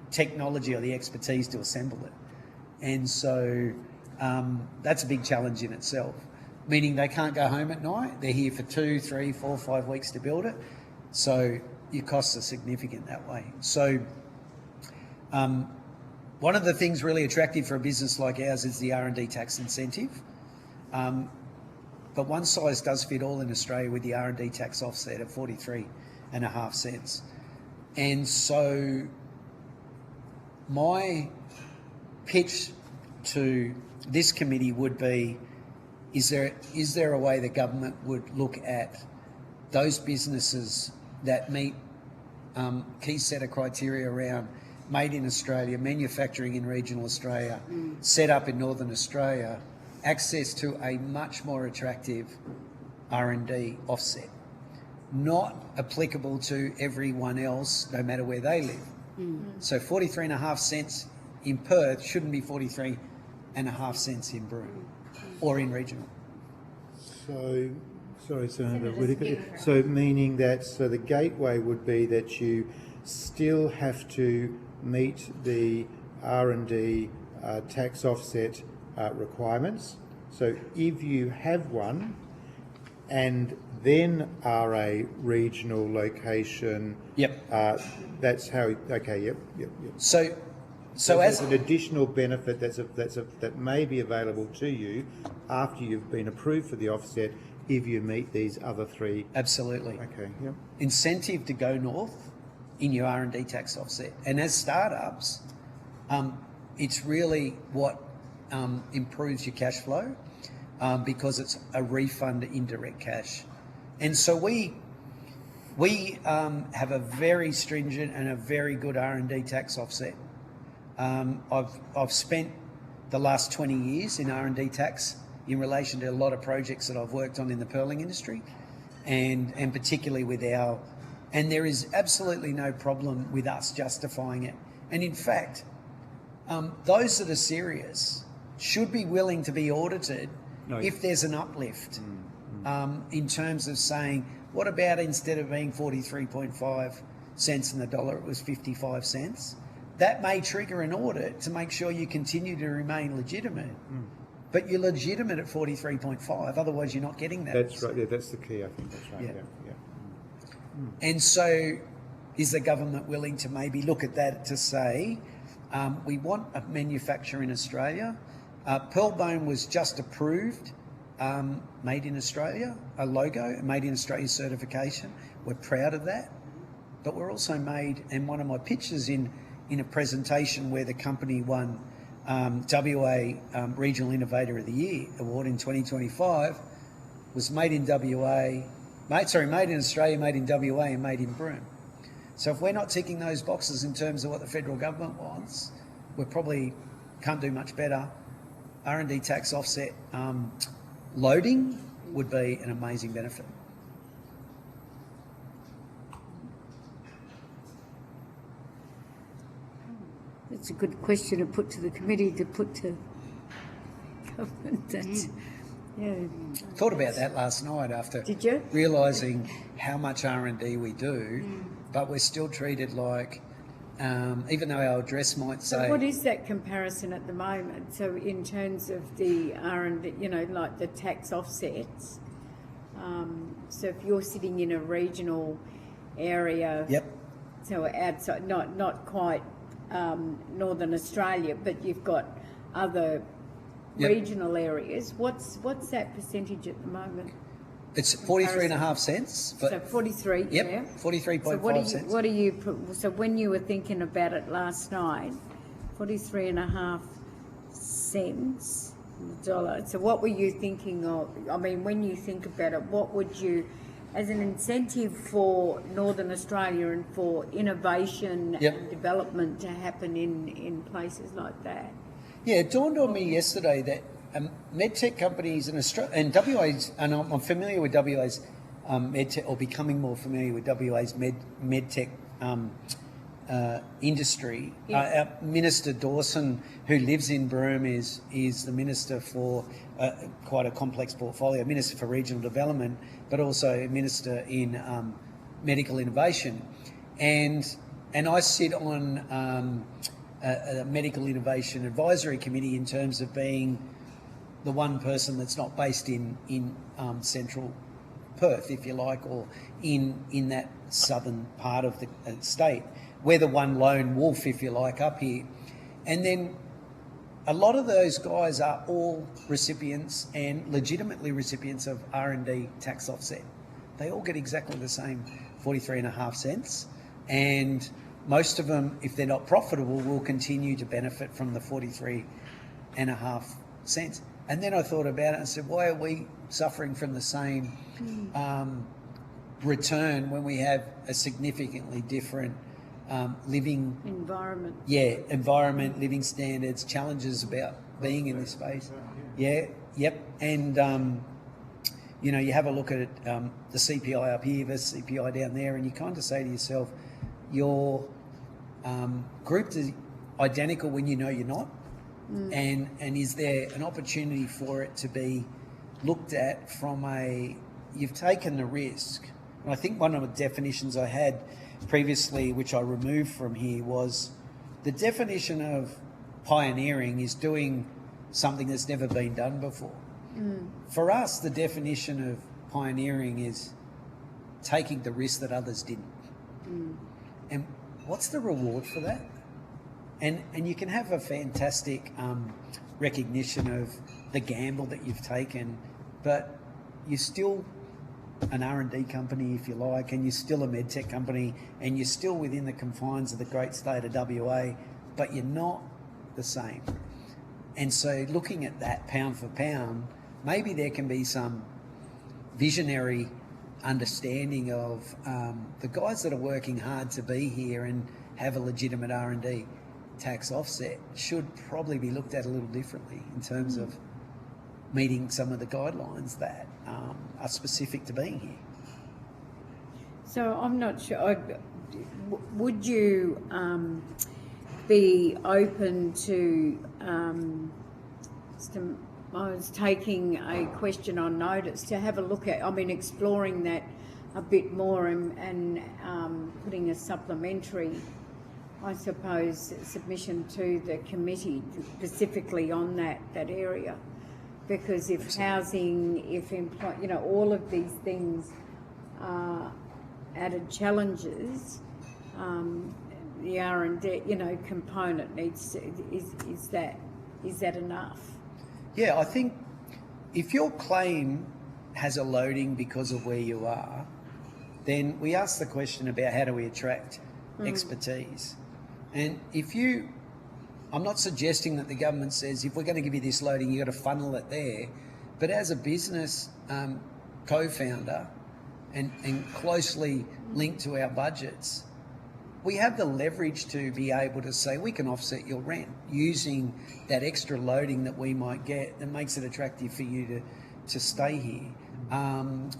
[SPEAKER 8] technology or the expertise to assemble it. And so that's a big challenge in itself, meaning they can't go home at night. They're here for 2, 3, 4, 5 weeks to build it. So your costs are significant that way. So one of the things really attractive for a business like ours is the R&D tax incentive. But one size does fit all in Australia with the R&D tax offset of 43.5 cents. And so my pitch to this committee would be, is there a way the government would look at those businesses that meet key set of criteria around made in Australia, manufacturing in regional Australia, set up in Northern Australia, access to a much more attractive R&D offset, not applicable to everyone else, no matter where they live. So 43.5 cents in Perth shouldn't be 43.5 cents in Broome or in regional.
[SPEAKER 2] So, sorry, Senator, so meaning that, so the gateway would be that you still have to meet the R&D tax offset requirements. So if you have one and then are a regional location, that's how. Okay, yep. So as an additional benefit that may be available to you after you've been approved for the offset, if you meet these other three.
[SPEAKER 8] Absolutely.
[SPEAKER 2] Okay. Yep.
[SPEAKER 8] Incentive to go north in your R&D tax offset, and as startups, it's really what improves your cash flow because it's a refund of indirect cash, and so we have a very stringent and a very good R&D tax offset. I've spent the last 20 years in R&D tax in relation to a lot of projects that I've worked on in the pearling industry, and particularly with and there is absolutely no problem with us justifying it. And in fact, those that are serious should be willing to be audited if there's an uplift in terms of saying, what about instead of being 43.5 cents in the dollar, it was 55 cents? That may trigger an audit to make sure you continue to remain legitimate. But you're legitimate at 43.5, otherwise you're not getting that.
[SPEAKER 2] That's right, yeah, that's the key, I think, that's right, yeah.
[SPEAKER 8] And so is the government willing to maybe look at that to say, we want a manufacturer in Australia. Pearlbone was just approved, made in Australia, a logo, made in Australia certification. We're proud of that. But we're also made, and one of my pictures in a presentation where the company won WA Regional Innovator of the Year award in 2025 was made in WA, made in Australia, made in WA and made in Broome. So if we're not ticking those boxes in terms of what the federal government wants, we probably can't do much better. R&D tax offset loading would be an amazing benefit.
[SPEAKER 1] That's a good question to put to the committee, to put to government.
[SPEAKER 8] Thought about that last night after realising how much R&D we do, but we're still treated like, even though our address might say...
[SPEAKER 1] So what is that comparison at the moment? So in terms of the R&D, like the tax offsets, so if you're sitting in a regional area, so outside, not quite Northern Australia, but you've got other regional areas, what's that percentage at the moment?
[SPEAKER 8] It's 43.5 cents.
[SPEAKER 1] So 43,
[SPEAKER 8] Yep, 43.5 cents.
[SPEAKER 1] So when you were thinking about it last night, 43.5 cents dollar. So what were you thinking of? I mean, when you think about it, what would you, as an incentive for Northern Australia and for innovation and development to happen in places like that?
[SPEAKER 8] Yeah, it dawned on me yesterday that medtech companies in Australia and WA's, and I'm familiar with WA's medtech, or becoming more familiar with WA's medtech industry. Our Minister Dawson, who lives in Broome, is the Minister for quite a complex portfolio, Minister for Regional Development, but also Minister in Medical Innovation. And I sit on a Medical Innovation Advisory Committee in terms of being the one person that's not based in central Perth, if you like, or in that southern part of the state. We're the one lone wolf, if you like, up here. And then a lot of those guys are all recipients and legitimately recipients of R&D tax offset. They all get exactly the same 43.5 cents. And most of them, if they're not profitable, will continue to benefit from the 43.5 cents. And then I thought about it and said, why are we suffering from the same return when we have a significantly different living
[SPEAKER 1] environment?
[SPEAKER 8] Yeah, environment, living standards, challenges about being in this space. Yeah, yep. And, you know, you have a look at the CPI up here versus CPI down there, and you kind of say to yourself, you're grouped as identical when you know you're not. And is there an opportunity for it to be looked at from you've taken the risk. And I think one of the definitions I had previously, which I removed from here, was the definition of pioneering is doing something that's never been done before. For us, the definition of pioneering is taking the risk that others didn't. And what's the reward for that? And you can have a fantastic recognition of the gamble that you've taken, but you're still an R&D company, if you like, and you're still a medtech company, and you're still within the confines of the great state of WA, but you're not the same. And so looking at that pound for pound, maybe there can be some visionary understanding of the guys that are working hard to be here and have a legitimate R&D tax offset should probably be looked at a little differently in terms of meeting some of the guidelines that are specific to being here.
[SPEAKER 1] So I'm not sure, would you be open to, I was taking a question on notice to have a look at, exploring that a bit more and putting a supplementary, I suppose, submission to the committee specifically on that area. Because if housing, if all of these things are added challenges, the R&D, component needs to, is that enough?
[SPEAKER 8] Yeah, I think if your claim has a loading because of where you are, then we ask the question about how do we attract expertise. And I'm not suggesting that the government says if we're going to give you this loading, you've got to funnel it there. But as a business co-founder and closely linked to our budgets, we have the leverage to be able to say we can offset your rent using that extra loading that we might get that makes it attractive for you to stay here.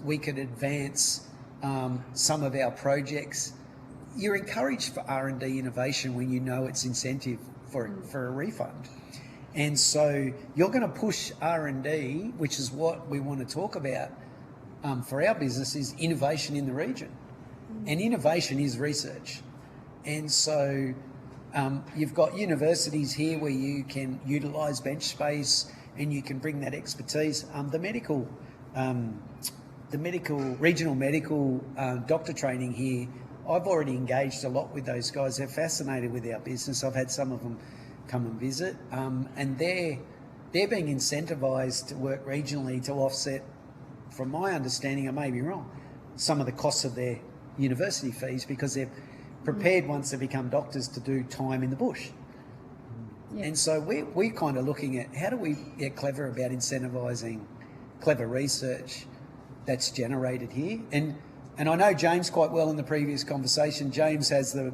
[SPEAKER 8] We could advance some of our projects. You're encouraged for R&D innovation when you know it's incentive for a refund. And so you're going to push R&D, which is what we want to talk about for our business, is innovation in the region. And innovation is research. And so you've got universities here where you can utilise bench space and you can bring that expertise. The regional medical doctor training here, I've already engaged a lot with those guys. They're fascinated with our business. I've had some of them come and visit, and they're being incentivised to work regionally to offset, from my understanding, I may be wrong, some of the costs of their university fees because they're prepared once they become doctors to do time in the bush. Yeah. And so we're kind of looking at how do we get clever about incentivising clever research that's generated here. And I know James quite well in the previous conversation. James has the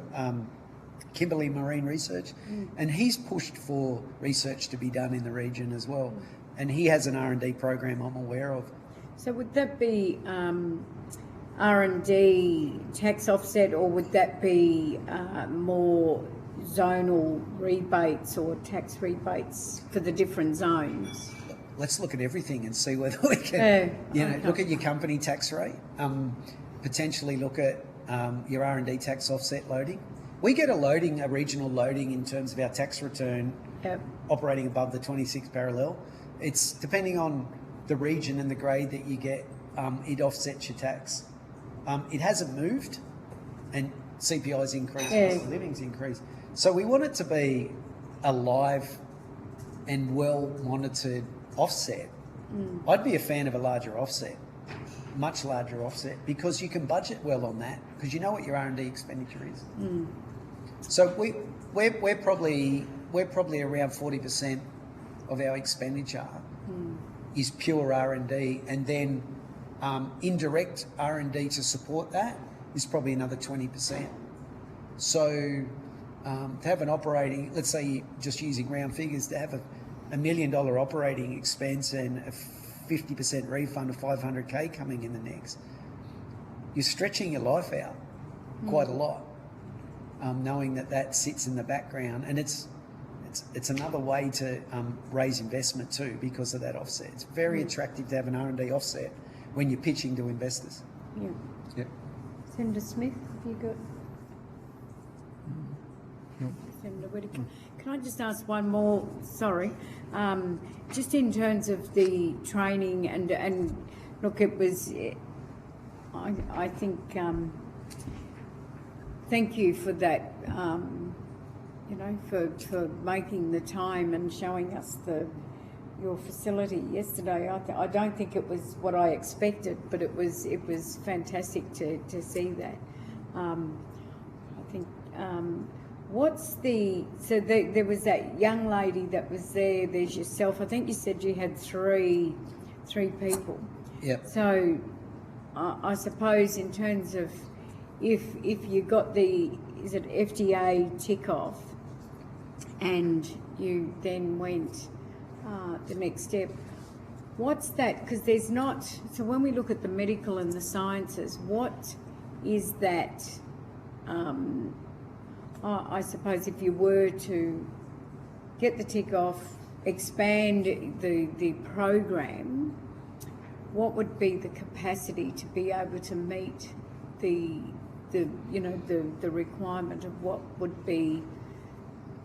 [SPEAKER 8] Kimbley Marine Research, and he's pushed for research to be done in the region as well. And he has an R&D program I'm aware of.
[SPEAKER 1] So would that be R&D tax offset, or would that be more zonal rebates or tax rebates for the different zones?
[SPEAKER 8] Let's look at everything and see whether we can, look at your company tax rate. Potentially look at your R&D tax offset loading. We get a regional loading in terms of our tax return operating above the 26 parallel. It's depending on the region and the grade that you get it offsets your tax. It hasn't moved, and CPI's increased, cost of living's increased. So we want it to be a live and well-monitored offset. I'd be a fan of a larger offset, much larger offset, because you can budget well on that, because you know what your R&D expenditure is. So we're probably around 40% of our expenditure is pure R&D, and then indirect R&D to support that is probably another 20%. So to have an operating, let's say just using round figures, to have $1 million operating expense and a 50% refund of $500K coming in the next, you're stretching your life out quite a lot, knowing that sits in the background, and it's another way to raise investment too because of that offset. It's very attractive to have an R&D offset when you're pitching to investors.
[SPEAKER 1] Yeah.
[SPEAKER 8] Yeah.
[SPEAKER 1] Senator Smith, have you got? Senator Whittaker. Can I just ask one more? Sorry. Just in terms of the training and look, it was, I think, thank you for that, you know, for making the time and showing us your facility yesterday. I don't think it was what I expected, but it was fantastic to see that. I think there was that young lady that was there. There's yourself. I think you said you had three people.
[SPEAKER 8] Yep.
[SPEAKER 1] So I suppose in terms of if you got is it FDA tick off, and you then went the next step, what's that? Because there's not, so when we look at the medical and the sciences, what is that, I suppose if you were to get the tick off, expand the program, what would be the capacity to be able to meet the requirement of what would be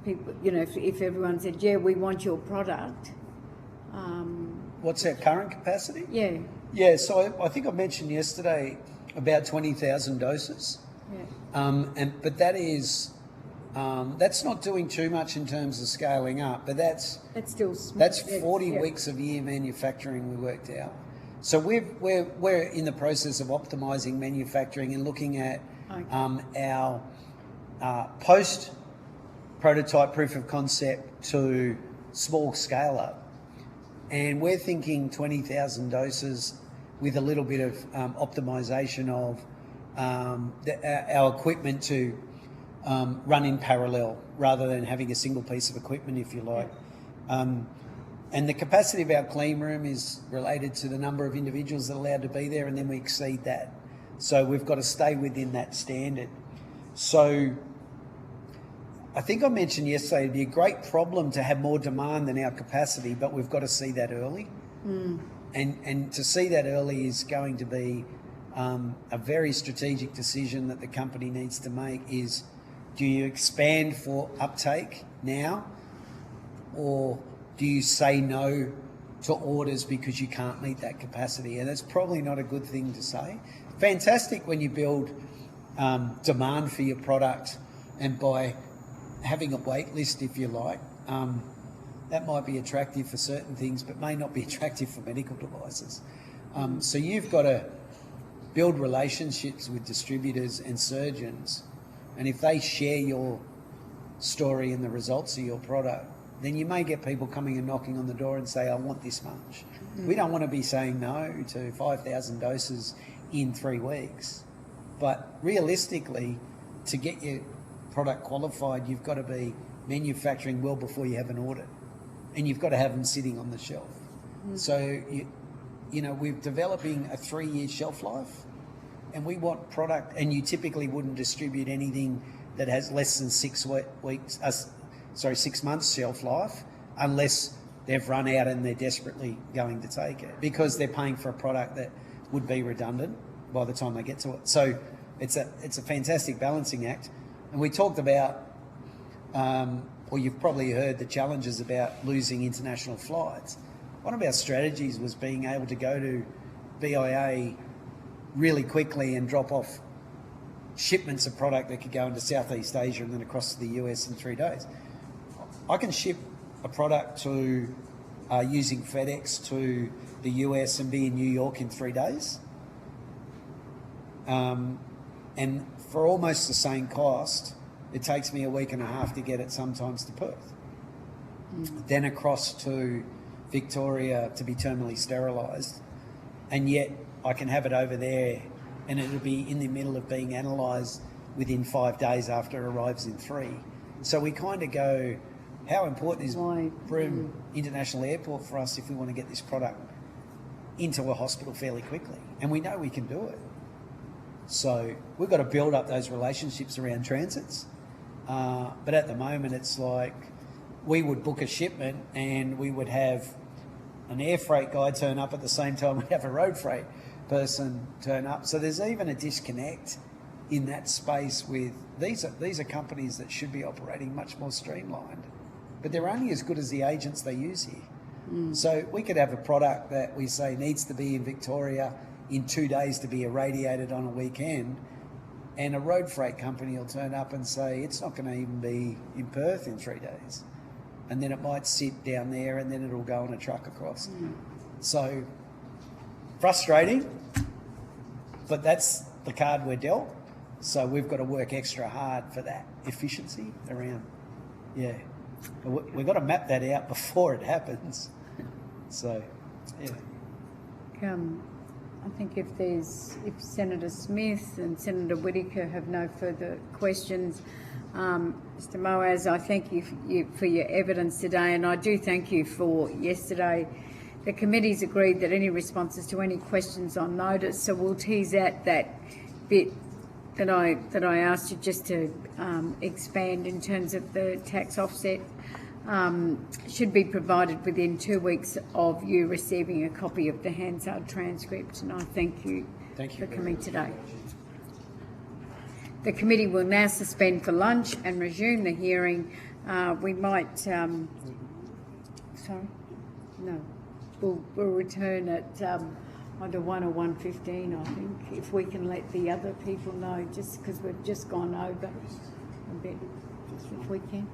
[SPEAKER 1] people, you know, if everyone said, yeah, we want your product.
[SPEAKER 8] What's our current capacity?
[SPEAKER 1] Yeah.
[SPEAKER 8] Yeah, so I think I mentioned yesterday about 20,000 doses.
[SPEAKER 1] Yeah.
[SPEAKER 8] But that is, that's not doing too much in terms of scaling up, but that's
[SPEAKER 1] still small.
[SPEAKER 8] That's 40 weeks of year manufacturing we worked out. So we're in the process of optimising manufacturing and looking at our post prototype proof of concept to small scale up. And we're thinking 20,000 doses with a little bit of optimisation of our equipment to run in parallel rather than having a single piece of equipment, if you like. And the capacity of our clean room is related to the number of individuals that are allowed to be there, and then we exceed that. So we've got to stay within that standard. So I think I mentioned yesterday it'd be a great problem to have more demand than our capacity, but we've got to see that early. And to see that early is going to be a very strategic decision that the company needs to make is, do you expand for uptake now, or do you say no to orders because you can't meet that capacity? And it's probably not a good thing to say. Fantastic when you build demand for your product, and by having a wait list, if you like, that might be attractive for certain things, but may not be attractive for medical devices. So you've got to build relationships with distributors and surgeons, and if they share your story and the results of your product, then you may get people coming and knocking on the door and say, I want this much. We don't want to be saying no to 5,000 doses in 3 weeks. But realistically, to get your product qualified, you've got to be manufacturing well before you have an audit, and you've got to have them sitting on the shelf. So, you know, we're developing a 3-year shelf life, and we want product, and you typically wouldn't distribute anything that has less than 6 months shelf life unless they've run out and they're desperately going to take it, because they're paying for a product that would be redundant by the time they get to it. So it's a fantastic balancing act. And we talked about, or you've probably heard the challenges about losing international flights. One of our strategies was being able to go to BIA really quickly and drop off shipments of product that could go into Southeast Asia and then across to the US in 3 days. I can ship a product to using FedEx to the US and be in New York in 3 days. And for almost the same cost, it takes me a week and a half to get it sometimes to Perth. Then across to Victoria to be terminally sterilised. And yet I can have it over there and it'll be in the middle of being analysed within 5 days after it arrives in 3. So we kind of go, how important is Broome International Airport for us if we want to get this product into a hospital fairly quickly? And we know we can do it. So we've got to build up those relationships around transits. But at the moment, it's like we would book a shipment and we would have an air freight guy turn up at the same time we'd have a road freight person turn up. So there's even a disconnect in that space with these are companies that should be operating much more streamlined, but they're only as good as the agents they use here. So we could have a product that we say needs to be in Victoria in 2 days to be irradiated on a weekend, and a road freight company will turn up and say it's not going to even be in Perth in 3 days, and then it might sit down there and then it'll go on a truck across. So frustrating, but that's the card we're dealt. So we've got to work extra hard for that efficiency around, we've got to map that out before it happens. So,
[SPEAKER 1] I think if Senator Smith and Senator Whittaker have no further questions, Mr. Moaz, I thank you for your evidence today, and I do thank you for yesterday. The committee's agreed that any responses to any questions on notice, so we'll tease out that bit that I asked you just to expand in terms of the tax offset. Should be provided within 2 weeks of you receiving a copy of the Hansard transcript, and I thank you for coming today. The committee will now suspend for lunch and resume the hearing. We might, sorry, no, we'll return at either 1 or 1:15, I think, if we can let the other people know, just because we've just gone over a bit, if we can.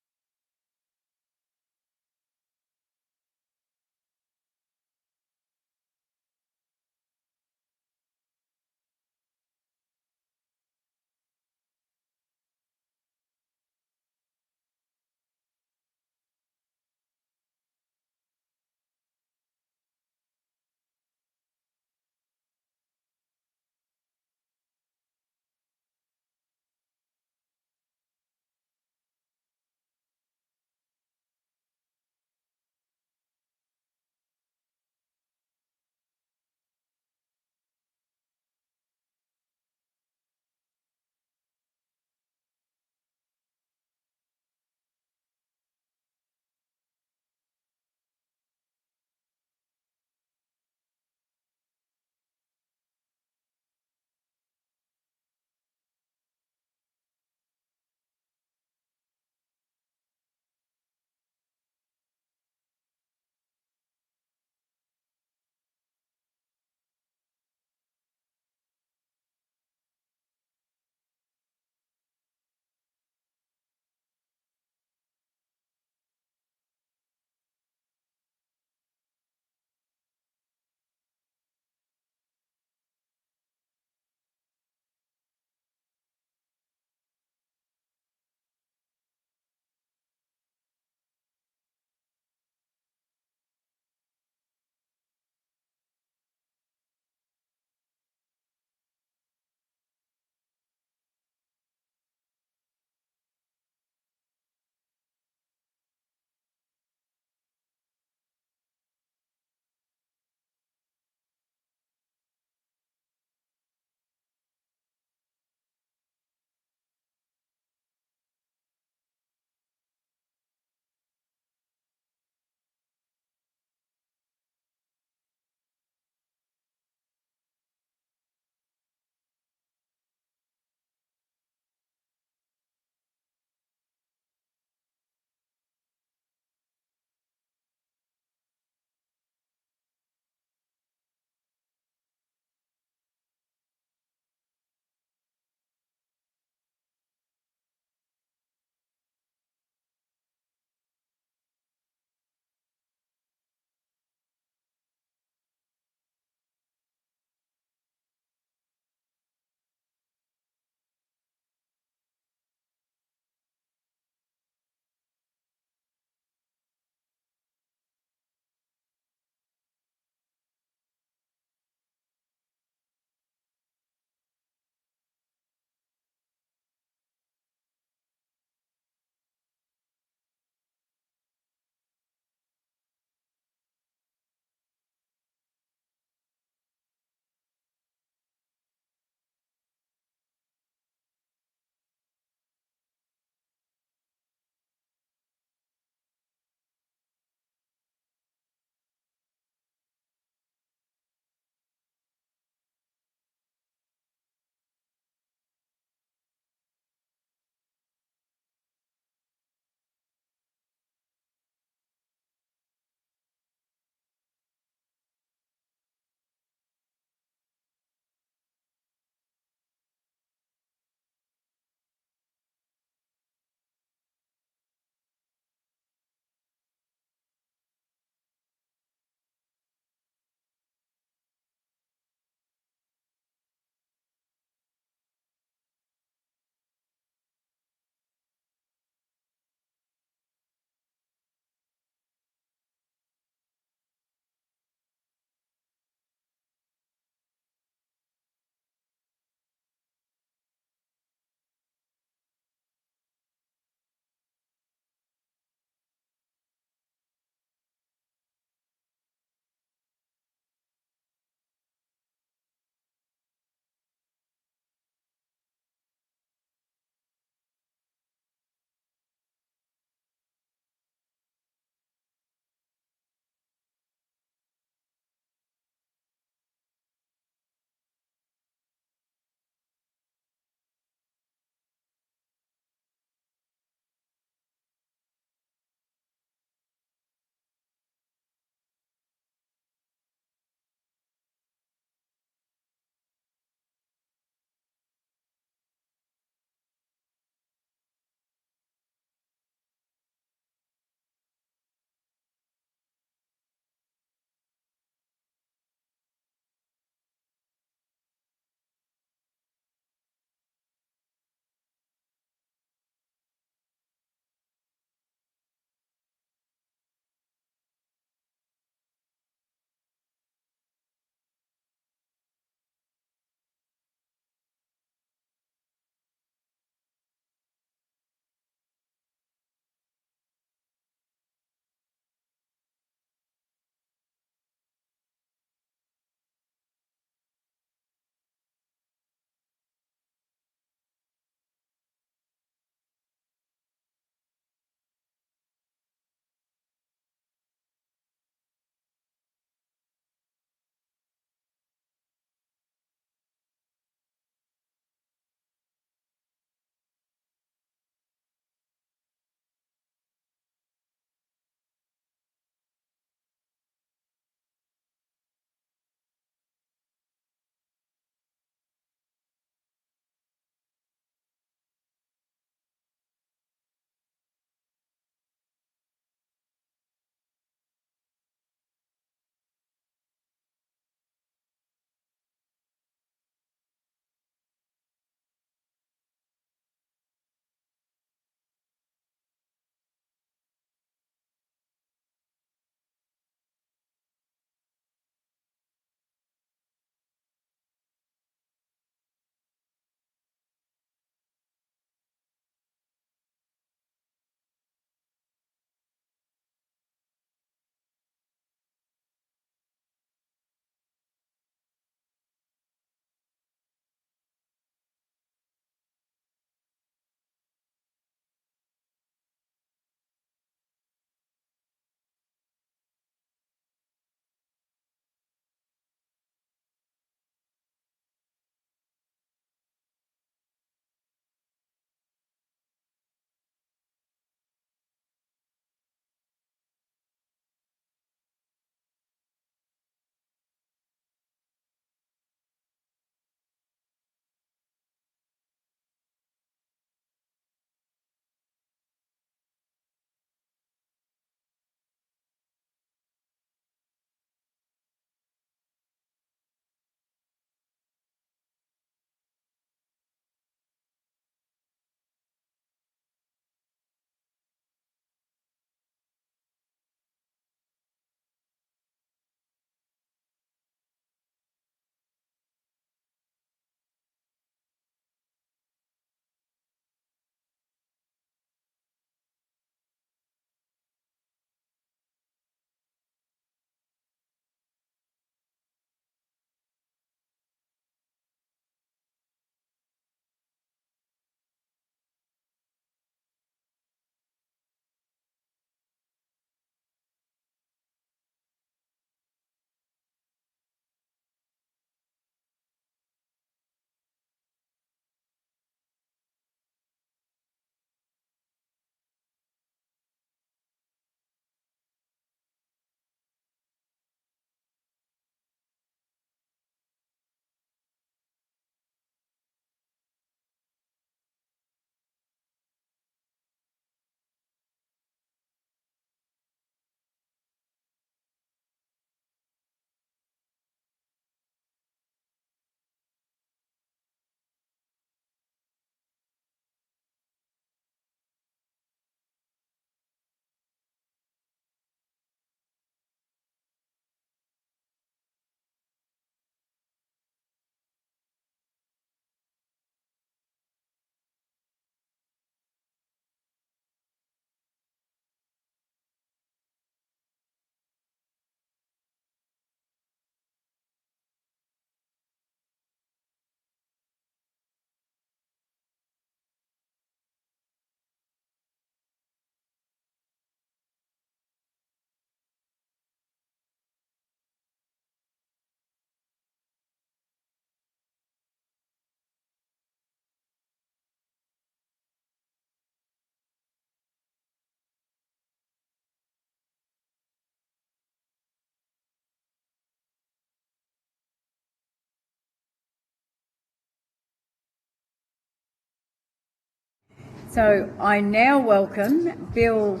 [SPEAKER 1] So I now welcome Bill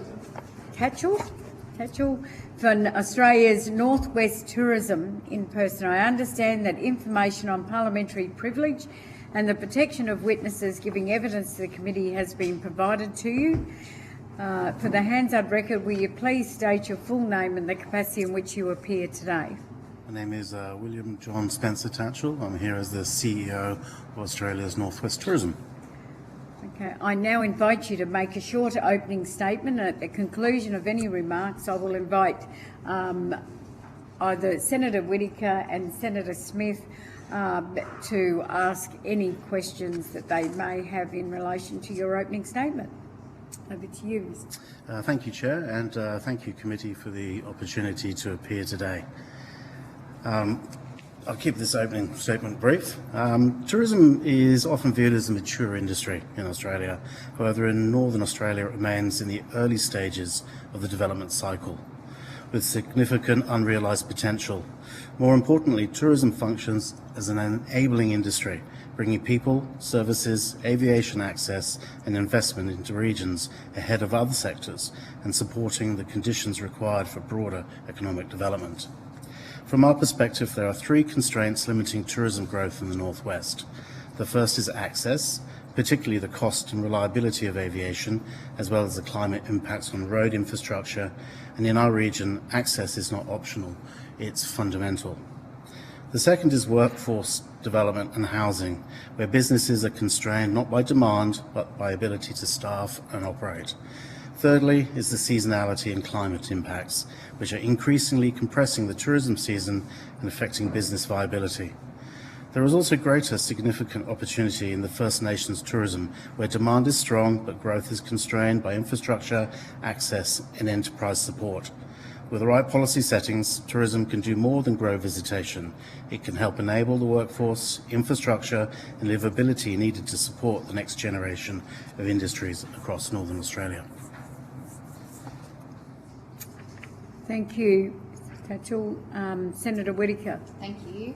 [SPEAKER 1] Catchell from Australia's Northwest Tourism in person. I understand that information on parliamentary privilege and the protection of witnesses giving evidence to the committee has been provided to you. For the Hansard record, will you please state your full name and the capacity in which you appear today?
[SPEAKER 9] My name is William John Spencer Tatchell. I'm here as the CEO of Australia's Northwest Tourism.
[SPEAKER 1] Okay, I now invite you to make a short opening statement. At the conclusion of any remarks, I will invite either Senator Whittaker and Senator Smith to ask any questions that they may have in relation to your opening statement. Over to you, Mr.
[SPEAKER 9] Thank you, Chair, and thank you, Committee, for the opportunity to appear today. I'll keep this opening statement brief. Tourism is often viewed as a mature industry in Australia. However, in Northern Australia, it remains in the early stages of the development cycle, with significant unrealised potential. More importantly, tourism functions as an enabling industry, bringing people, services, aviation access and investment into regions ahead of other sectors and supporting the conditions required for broader economic development. From our perspective, there are three constraints limiting tourism growth in the Northwest. The first is access, particularly the cost and reliability of aviation, as well as the climate impacts on road infrastructure, and in our region, access is not optional, it's fundamental. The second is workforce development and housing, where businesses are constrained not by demand, but by ability to staff and operate. Thirdly is the seasonality and climate impacts, which are increasingly compressing the tourism season and affecting business viability. There is also greater significant opportunity in the First Nations tourism, where demand is strong but growth is constrained by infrastructure, access and enterprise support. With the right policy settings, tourism can do more than grow visitation. It can help enable the workforce, infrastructure and livability needed to support the next generation of industries across Northern Australia.
[SPEAKER 1] Thank you, Tatchell. Senator Whittaker.
[SPEAKER 4] Thank you.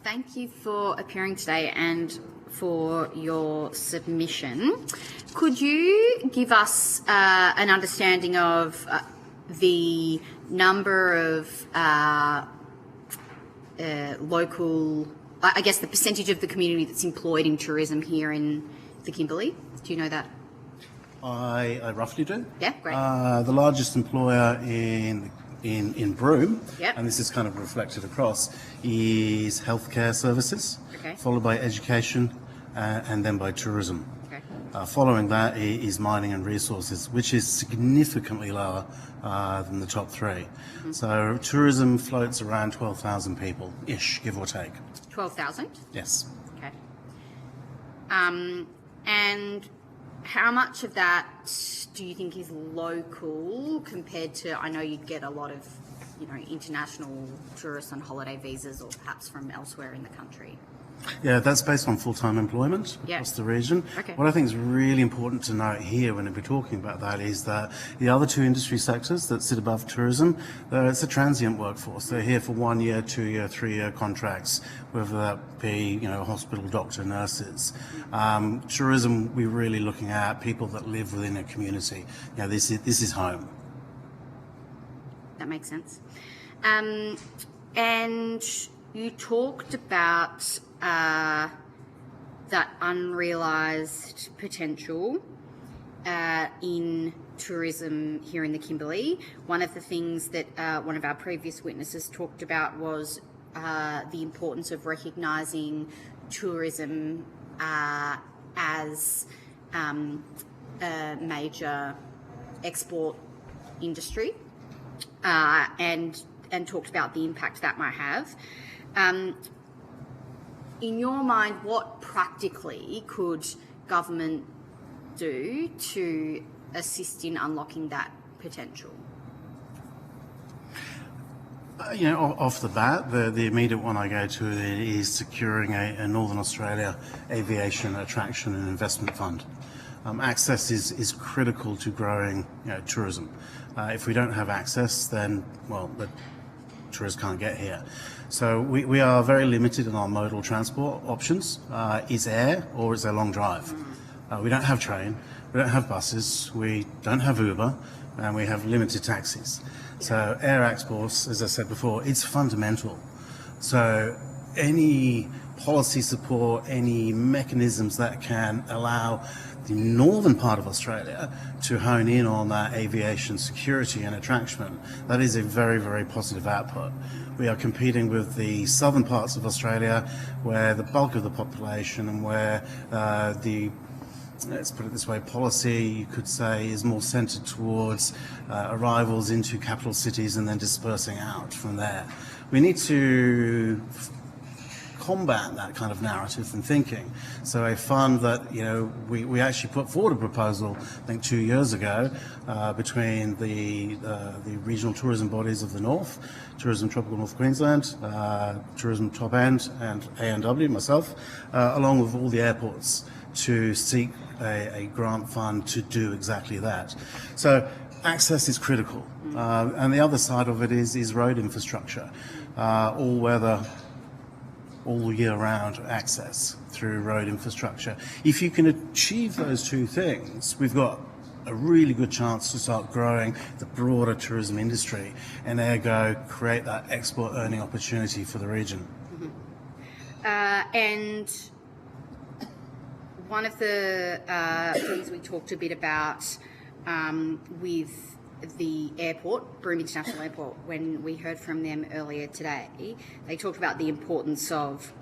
[SPEAKER 4] Thank you for appearing today and for your submission. Could you give us an understanding of the number of local, I guess the percentage of the community that's employed in tourism here in the Kimberley? Do you know that?
[SPEAKER 9] I roughly do.
[SPEAKER 4] Yeah, great.
[SPEAKER 9] The largest employer in Broome,
[SPEAKER 4] Yep.
[SPEAKER 9] and this is kind of reflected across, is healthcare services,
[SPEAKER 4] Okay.
[SPEAKER 9] followed by education, and then by tourism.
[SPEAKER 4] Okay.
[SPEAKER 9] Following that is mining and resources, which is significantly lower than the top three.
[SPEAKER 4] Mm-hmm.
[SPEAKER 9] So tourism floats around 12,000 people-ish, give or take.
[SPEAKER 4] 12,000?
[SPEAKER 9] Yes.
[SPEAKER 4] Okay. And how much of that do you think is local compared to, I know you'd get a lot of, international tourists on holiday visas or perhaps from elsewhere in the country?
[SPEAKER 9] Yeah, that's based on full-time employment across the region.
[SPEAKER 4] Okay.
[SPEAKER 9] What I think is really important to note here when we're talking about that is that the other two industry sectors that sit above tourism, it's a transient workforce. They're here for 1 year, 2 year, 3 year contracts, whether that be, hospital doctor, nurses. Tourism, we're really looking at people that live within a community. This is home.
[SPEAKER 4] That makes sense. And you talked about that unrealised potential in tourism here in the Kimberley. One of the things that one of our previous witnesses talked about was the importance of recognising tourism as a major export industry and talked about the impact that might have. In your mind, what practically could government do to assist in unlocking that potential?
[SPEAKER 9] Off the bat, the immediate one I go to is securing a Northern Australia aviation attraction and investment fund. Access is critical to growing tourism. If we don't have access, then, the tourists can't get here. So we are very limited in our modal transport options. Is air or is a long drive? We don't have train. We don't have buses, we don't have Uber, and we have limited taxis. So air exports, as I said before, it's fundamental. So any policy support, any mechanisms that can allow the northern part of Australia to hone in on that aviation security and attraction, that is a very, very positive output. We are competing with the southern parts of Australia where the bulk of the population and where let's put it this way, policy, you could say, is more centred towards arrivals into capital cities and then dispersing out from there. We need to combat that kind of narrative and thinking. So a fund that, we actually put forward a proposal, I think 2 years ago, between the regional tourism bodies of the North, Tourism Tropical North Queensland, Tourism Top End and ANW, myself, along with all the airports to seek a grant fund to do exactly that. So access is critical. And the other side of it is road infrastructure, all weather, all year round access through road infrastructure. If you can achieve those two things, we've got a really good chance to start growing the broader tourism industry and ergo create that export earning opportunity for the region.
[SPEAKER 4] And one of the things we talked a bit about with the airport, Broome International Airport, when we heard from them earlier today, they talked about the importance of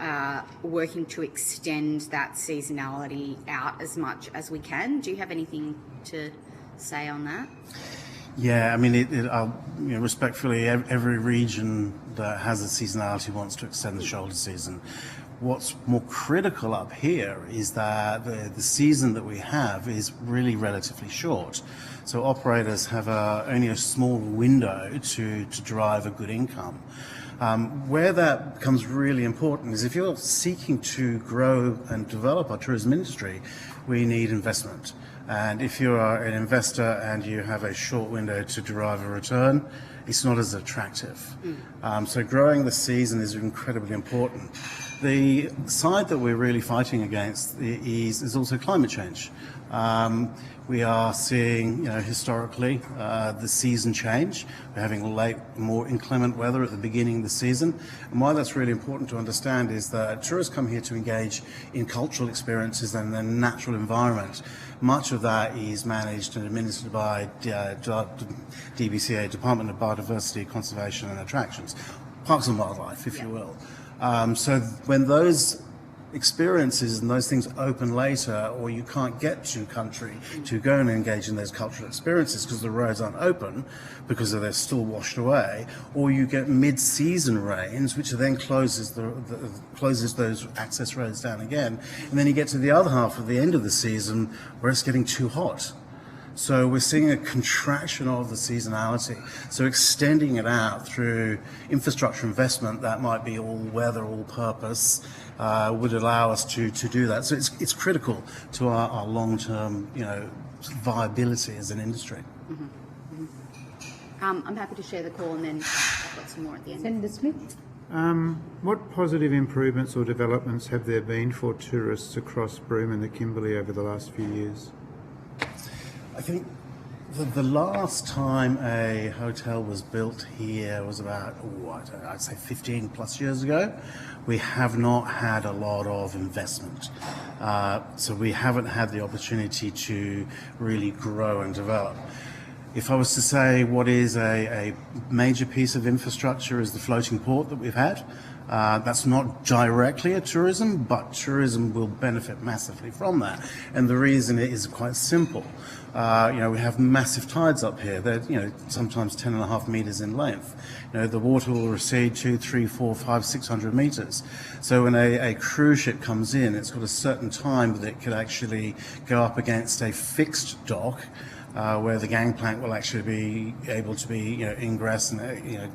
[SPEAKER 4] working to extend that seasonality out as much as we can. Do you have anything to say on that?
[SPEAKER 9] Yeah, I mean, respectfully, every region that has a seasonality wants to extend the shoulder season. What's more critical up here is that the season that we have is really relatively short. So operators have only a small window to drive a good income. Where that becomes really important is if you're seeking to grow and develop our tourism industry, we need investment. And if you are an investor and you have a short window to derive a return, it's not as attractive. So growing the season is incredibly important. The side that we're really fighting against is also climate change. We are seeing, historically, the season change. We're having late, more inclement weather at the beginning of the season. And why that's really important to understand is that tourists come here to engage in cultural experiences and the natural environment. Much of that is managed and administered by DBCA, Department of Biodiversity, Conservation and Attractions, Parks and Wildlife, if you will. So when those experiences and those things open later, or you can't get to country to go and engage in those cultural experiences because the roads aren't open because they're still washed away, or you get mid-season rains, which then closes those access roads down again, and then you get to the other half of the end of the season where it's getting too hot. So we're seeing a contraction of the seasonality. So extending it out through infrastructure investment that might be all weather, all purpose, would allow us to do that. So it's critical to our long-term, viability as an industry.
[SPEAKER 4] I'm happy to share the call, and then I've got some more at the end.
[SPEAKER 1] Senator Smith.
[SPEAKER 2] What positive improvements or developments have there been for tourists across Broome and the Kimbley over the last few years?
[SPEAKER 9] I think the last time a hotel was built here was about, I'd say 15 plus years ago. We have not had a lot of investment. So we haven't had the opportunity to really grow and develop. If I was to say what is a major piece of infrastructure is the floating port that we've had. That's not directly a tourism, but tourism will benefit massively from that. And the reason is quite simple. We have massive tides up here. They're, sometimes 10.5 meters in length. The water will recede 200, 300, 400, 500, 600 meters. So when a cruise ship comes in, it's got a certain time that it could actually go up against a fixed dock, where the gangplank will actually be able to be, ingress and,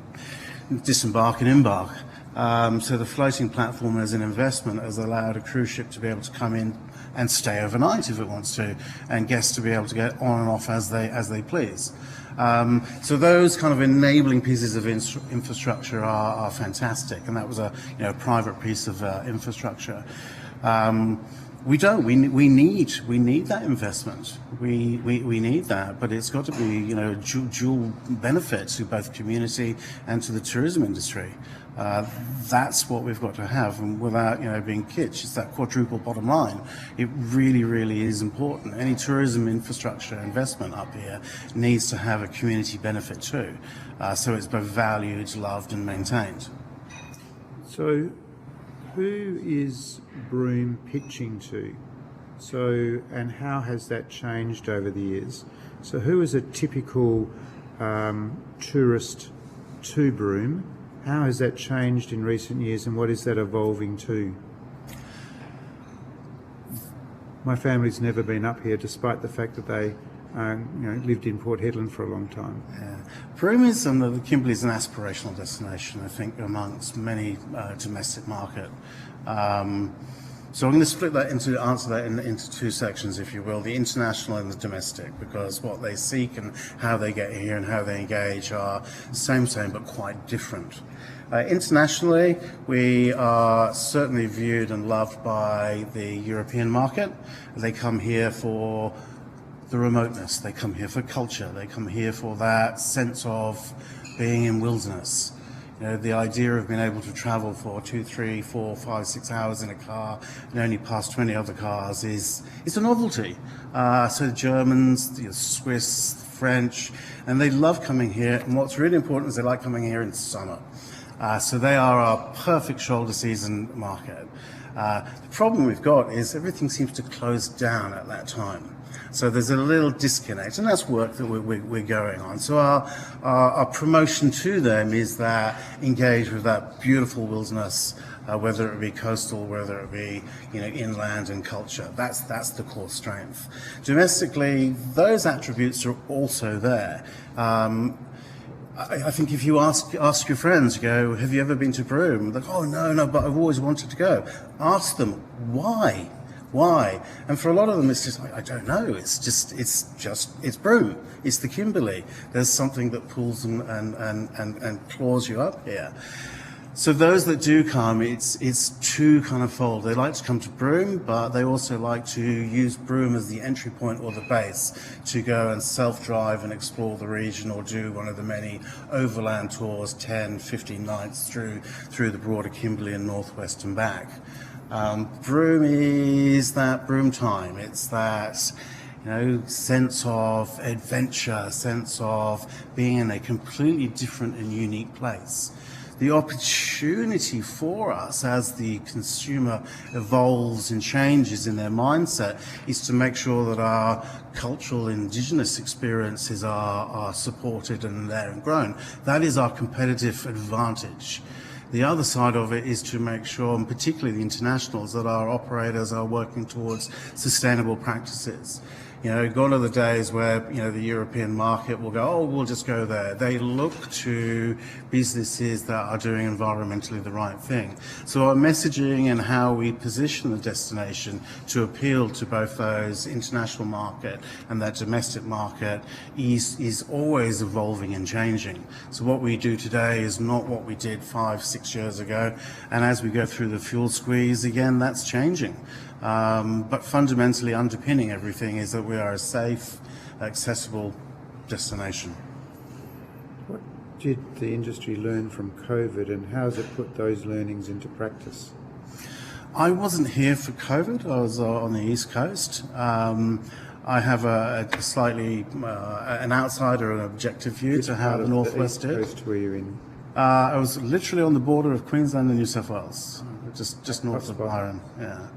[SPEAKER 9] disembark and embark. So the floating platform as an investment has allowed a cruise ship to be able to come in and stay overnight if it wants to, and guests to be able to get on and off as they please. So those kind of enabling pieces of infrastructure are fantastic, and that was a private piece of infrastructure. We don't. We need that investment. We need that, but it's got to be, you know, dual benefit to both community and to the tourism industry. That's what we've got to have, and without, you know, being kitsch, it's that quadruple bottom line. It really, really is important. Any tourism infrastructure investment up here needs to have a community benefit too, so it's both valued, loved, and maintained.
[SPEAKER 2] So, who is Broome pitching to? So, and how has that changed over the years? So, who is a typical tourist to Broome? How has that changed in recent years, and what is that evolving to? My family's never been up here, despite the fact that they lived in Port Hedland for a long time.
[SPEAKER 9] Yeah. Broome is, Kimbley is an aspirational destination, I think, amongst many domestic market. So I'm going to split that answer that into two sections, if you will, the international and the domestic, because what they seek and how they get here and how they engage are same, but quite different. Internationally, we are certainly viewed and loved by the European market. They come here for the remoteness, they come here for culture, they come here for that sense of being in wilderness. You know, the idea of being able to travel for 2, 3, 4, 5, 6 hours in a car and only pass 20 other cars is a novelty. So the Germans, the Swiss, French, and they love coming here. And what's really important is they like coming here in summer. So they are our perfect shoulder season market. The problem we've got is everything seems to close down at that time. So there's a little disconnect, and that's work that we're going on. So our promotion to them is that engage with that beautiful wilderness, whether it be coastal, whether it be, you know, inland and culture. That's the core strength. Domestically, those attributes are also there. I think if you ask your friends, you go, have you ever been to Broome? Like, oh no, but I've always wanted to go. Ask them why. Why? And for a lot of them, it's just, I don't know. It's Broome. It's the Kimberley. There's something that pulls them and claws you up here. So those that do come, it's two kind of fold. They like to come to Broome, but they also like to use Broome as the entry point or the base to go and self-drive and explore the region, or do one of the many overland tours, 10, 15 nights through the broader Kimberley and northwest and back. Broome is that Broome time. It's that, you know, sense of adventure, sense of being in a completely different and unique place. The opportunity for us as the consumer evolves and changes in their mindset is to make sure that our cultural Indigenous experiences are supported and there and grown. That is our competitive advantage. The other side of it is to make sure, and particularly the internationals, that our operators are working towards sustainable practices. You know, gone are the days where, you know, the European market will go, oh, we'll just go there. They look to businesses that are doing environmentally the right thing. So our messaging and how we position the destination to appeal to both those international market and that domestic market is always evolving and changing. So what we do today is not what we did 5, 6 years ago. And as we go through the fuel squeeze, again, that's changing. But fundamentally underpinning everything is that we are a safe, accessible destination.
[SPEAKER 2] What did the industry learn from COVID, and how has it put those learnings into practice?
[SPEAKER 9] I wasn't here for COVID. I was on the East Coast. I have a slightly an outsider and objective view to how the Northwest did.
[SPEAKER 2] Which part of the East Coast were you in?
[SPEAKER 9] I was literally on the border of Queensland and New South Wales, just north of Byron. Yeah.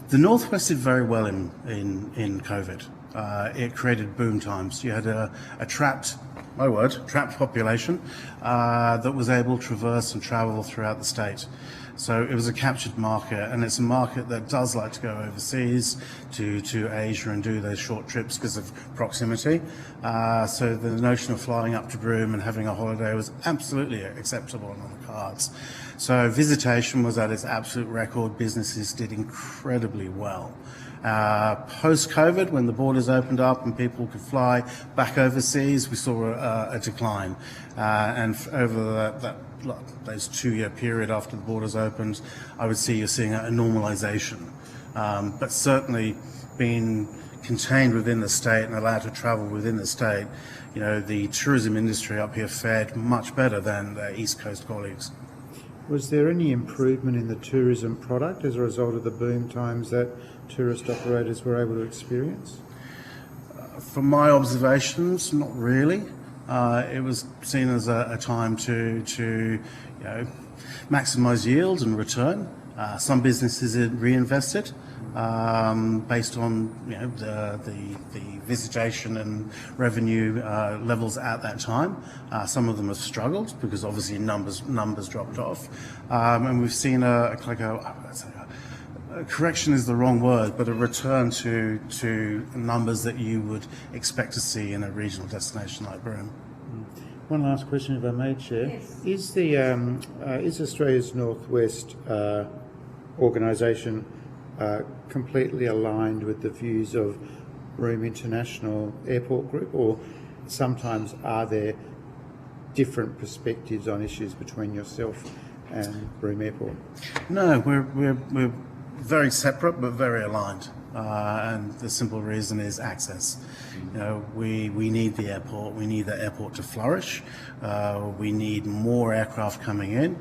[SPEAKER 9] The Northwest did very well in COVID. It created boom times. You had a trapped population that was able to traverse and travel throughout the state. So it was a captured market, and it's a market that does like to go overseas to Asia and do those short trips because of proximity. So the notion of flying up to Broome and having a holiday was absolutely acceptable and on the cards. So visitation was at its absolute record. Businesses did incredibly well. Post-COVID, when the borders opened up and people could fly back overseas, we saw a decline. And over that those 2-year period after the borders opened, I would see you're seeing a normalisation. But certainly being contained within the state and allowed to travel within the state, you know, the tourism industry up here fared much better than their East Coast colleagues.
[SPEAKER 2] Was there any improvement in the tourism product as a result of the boom times that tourist operators were able to experience?
[SPEAKER 9] From my observations, not really. It was seen as a time to you know, maximise yield and return. Some businesses had reinvested based on, you know, the visitation and revenue levels at that time. Some of them have struggled because obviously numbers dropped off, and we've seen a correction is the wrong word, but a return to numbers that you would expect to see in a regional destination like Broome.
[SPEAKER 2] One last question, if I may, Chair.
[SPEAKER 1] Yes.
[SPEAKER 2] Is Australia's Northwest organisation completely aligned with the views of Broome International Airport Group, or sometimes are there different perspectives on issues between yourself and Broome Airport?
[SPEAKER 9] No, we're very separate but very aligned, and the simple reason is access. You know, we need the airport. We need the airport to flourish. We need more aircraft coming in.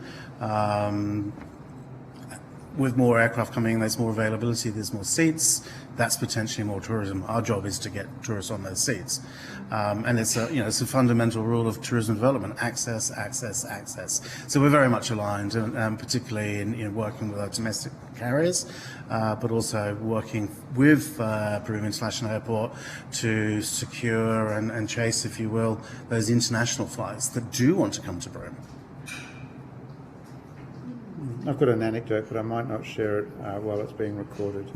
[SPEAKER 9] With more aircraft coming in, there's more availability, there's more seats, that's potentially more tourism. Our job is to get tourists on those seats. And it's a fundamental rule of tourism development, access. So we're very much aligned, and particularly in working with our domestic carriers, but also working with Broome International Airport to secure and chase, if you will, those international flights that do want to come to Broome.
[SPEAKER 2] I've got an anecdote, but I might not share it while it's being recorded.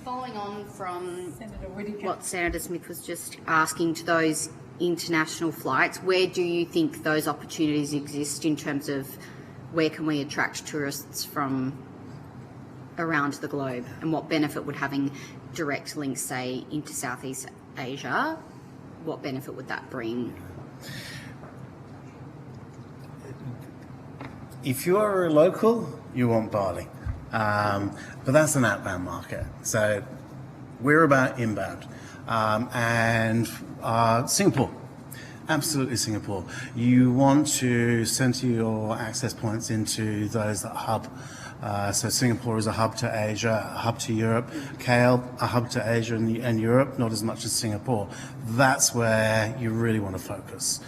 [SPEAKER 4] Following on from
[SPEAKER 1] Senator Whittaker.
[SPEAKER 4] what Senator Smith was just asking, to those international flights, where do you think those opportunities exist in terms of where can we attract tourists from around the globe, and what benefit would having direct links, say, into Southeast Asia, what benefit would that bring?
[SPEAKER 9] If you are a local, you want Bali, but that's an outbound market. So we're about inbound, and Singapore, absolutely Singapore. You want to center your access points into those that hub. So Singapore is a hub to Asia, a hub to Europe. KL, a hub to Asia and Europe, not as much as Singapore. That's where you really want to focus.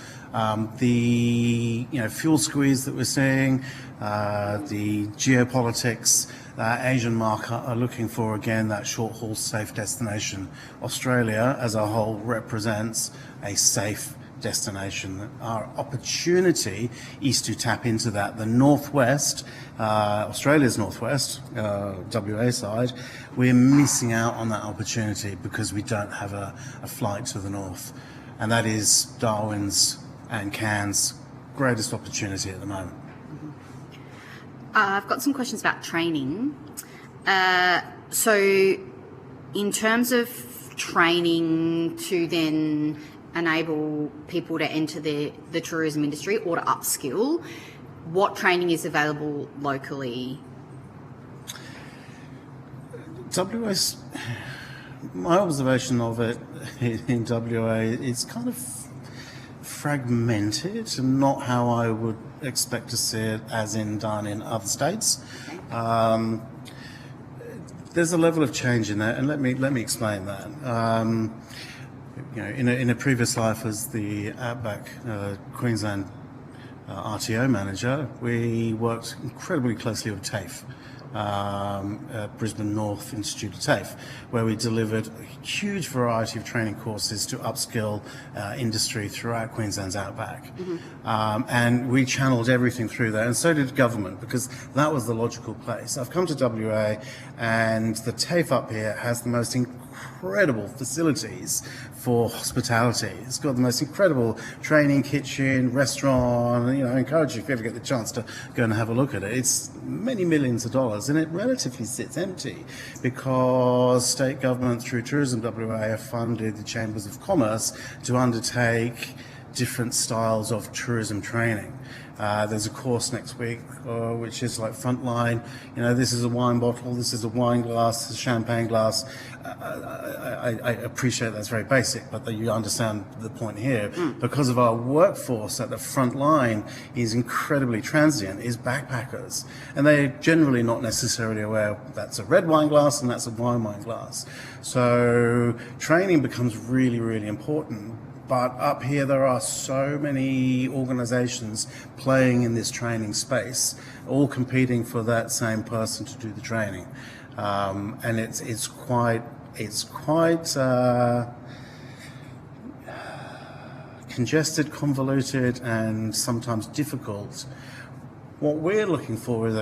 [SPEAKER 9] The fuel squeeze that we're seeing, the geopolitics, Asian market are looking for, again, that short-haul safe destination. Australia as a whole represents a safe destination. Our opportunity is to tap into that. The northwest, Australia's northwest, WA side, we're missing out on that opportunity because we don't have a flight to the north, and that is Darwin's and Cairns' greatest opportunity at the moment.
[SPEAKER 4] I've got some questions about training. So in terms of training to then enable people to enter the tourism industry or to upskill, what training is available locally?
[SPEAKER 9] WA's, my observation of it in WA, it's kind of fragmented and not how I would expect to see it as done in other states. There's a level of change in that, and let me explain that. In a previous life as the Outback Queensland RTO manager, we worked incredibly closely with TAFE, Brisbane North Institute of TAFE, where we delivered a huge variety of training courses to upskill industry throughout Queensland's outback. And we channeled everything through there, and so did government, because that was the logical place. I've come to WA, and the TAFE up here has the most incredible facilities for hospitality. It's got the most incredible training kitchen, restaurant. I encourage you, if you ever get the chance, to go and have a look at it. It's many millions of dollars, and it relatively sits empty because state government through Tourism WA have funded the Chambers of Commerce to undertake different styles of tourism training. There's a course next week which is like frontline. This is a wine bottle, this is a wine glass, this is a champagne glass. I appreciate that's very basic, but that you understand the point here. Because of our workforce at the front line is incredibly transient, is backpackers, and they're generally not necessarily aware that's a red wine glass and that's a wine glass. So training becomes really, really important. But up here, there are so many organisations playing in this training space, all competing for that same person to do the training, and it's quite congested, convoluted, and sometimes difficult. What we're looking for is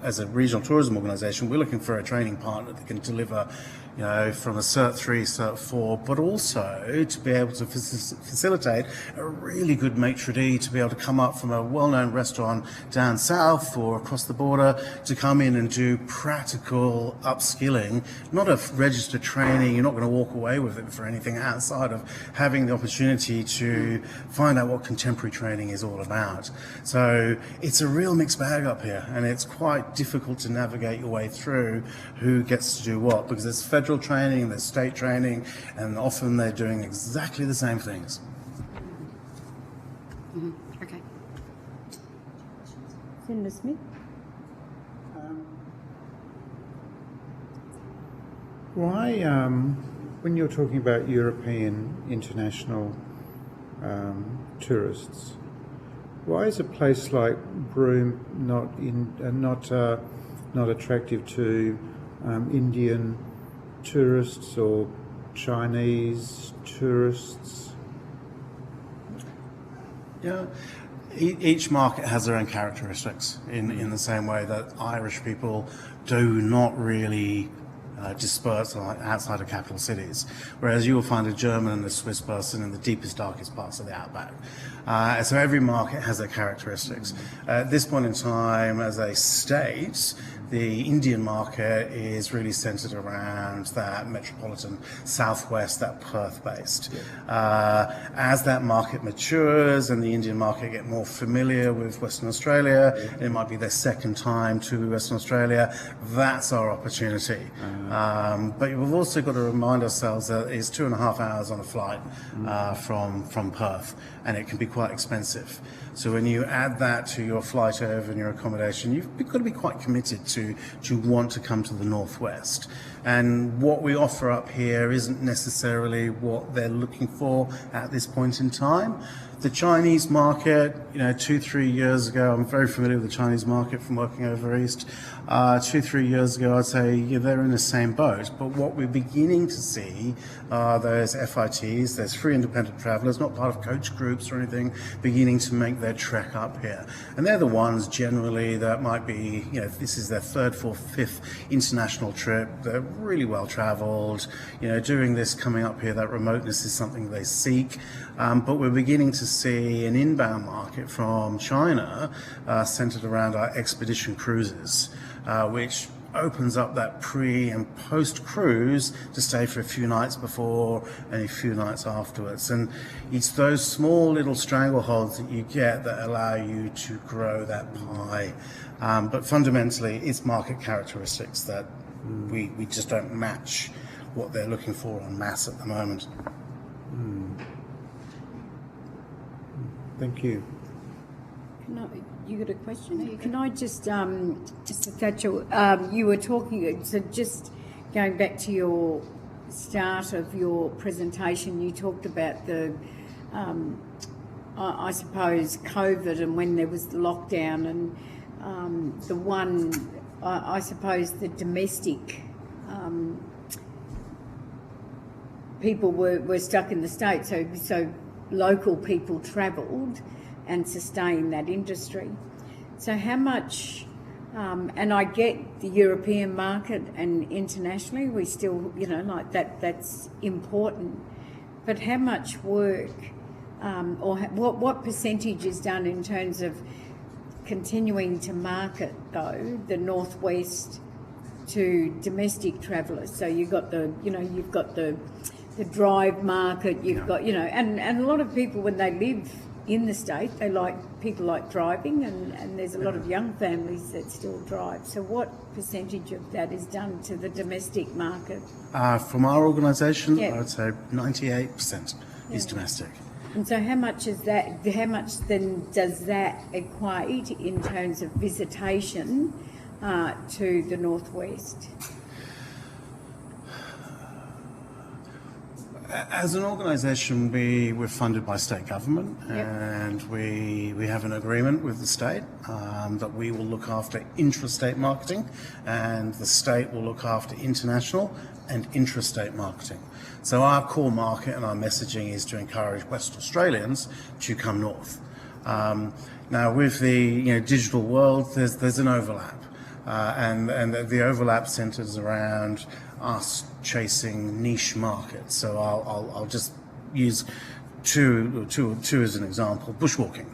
[SPEAKER 9] as a regional tourism organisation, we're looking for a training partner that can deliver, from a Cert 3, Cert 4, but also to be able to facilitate a really good maitre d', to be able to come up from a well-known restaurant down south or across the border to come in and do practical upskilling, not a registered training. You're not going to walk away with it for anything outside of having the opportunity to find out what contemporary training is all about. So it's a real mixed bag up here, and it's quite difficult to navigate your way through who gets to do what, because there's federal training, there's state training, and often they're doing exactly the same things.
[SPEAKER 4] Okay.
[SPEAKER 1] Senator Smith?
[SPEAKER 2] Why, when you're talking about European international tourists, why is a place like Broome not attractive to Indian tourists or Chinese tourists?
[SPEAKER 9] Yeah, each market has their own characteristics in the same way that Irish people do not really disperse outside of capital cities, whereas you will find a German and a Swiss person in the deepest, darkest parts of the outback. So every market has their characteristics. At this point in time, as a state, the Indian market is really centred around that metropolitan southwest, that Perth-based. As that market matures and the Indian market get more familiar with Western Australia, it might be their second time to Western Australia, that's our opportunity. But we've also got to remind ourselves that it's 2.5 hours on a flight from Perth, and it can be quite expensive. So when you add that to your flight over and your accommodation, you've got to be quite committed to want to come to the northwest. And what we offer up here isn't necessarily what they're looking for at this point in time. The Chinese market, 2-3 years ago, I'm very familiar with the Chinese market from working over east. 2-3 years ago, I'd say they're in the same boat. But what we're beginning to see are those FITs, there's free independent travellers, not part of coach groups or anything, beginning to make their trek up here. And they're the ones generally that might be, this is their 3rd, 4th, 5th international trip. They're really well travelled. Doing this, coming up here, that remoteness is something they seek. But we're beginning to see an inbound market from China centred around our expedition cruises, which opens up that pre and post cruise to stay for a few nights before and a few nights afterwards. And it's those small little strangleholds that you get that allow you to grow that pie. But fundamentally, it's market characteristics that we just don't match what they're looking for en masse at the moment.
[SPEAKER 2] Thank you.
[SPEAKER 1] You got a question? Can I just Thatcher, you were talking, so just going back to your start of your presentation, you talked about the, I suppose, COVID and when there was the lockdown and the one, I suppose, the domestic people were stuck in the States, so local people travelled and sustained that industry. So how much, and I get the European market and internationally, we still, that's important, but how much work or what percentage is done in terms of continuing to market, though, the Northwest to domestic travellers? So you've got the, the drive market. You've got, and a lot of people, when they live in the state, people like driving, and there's a lot of young families that still drive. So what percentage of that is done to the domestic market?
[SPEAKER 9] From our organisation, I would say 98% is domestic.
[SPEAKER 1] And so how much then does that equate in terms of visitation to the northwest?
[SPEAKER 9] As an organisation, we're funded by state government, and we have an agreement with the state that we will look after intrastate marketing, and the state will look after international and intrastate marketing. So our core market and our messaging is to encourage West Australians to come north. Now, with the digital world, there's an overlap, and the overlap centres around us chasing niche markets. So I'll just use two as an example. Bushwalking.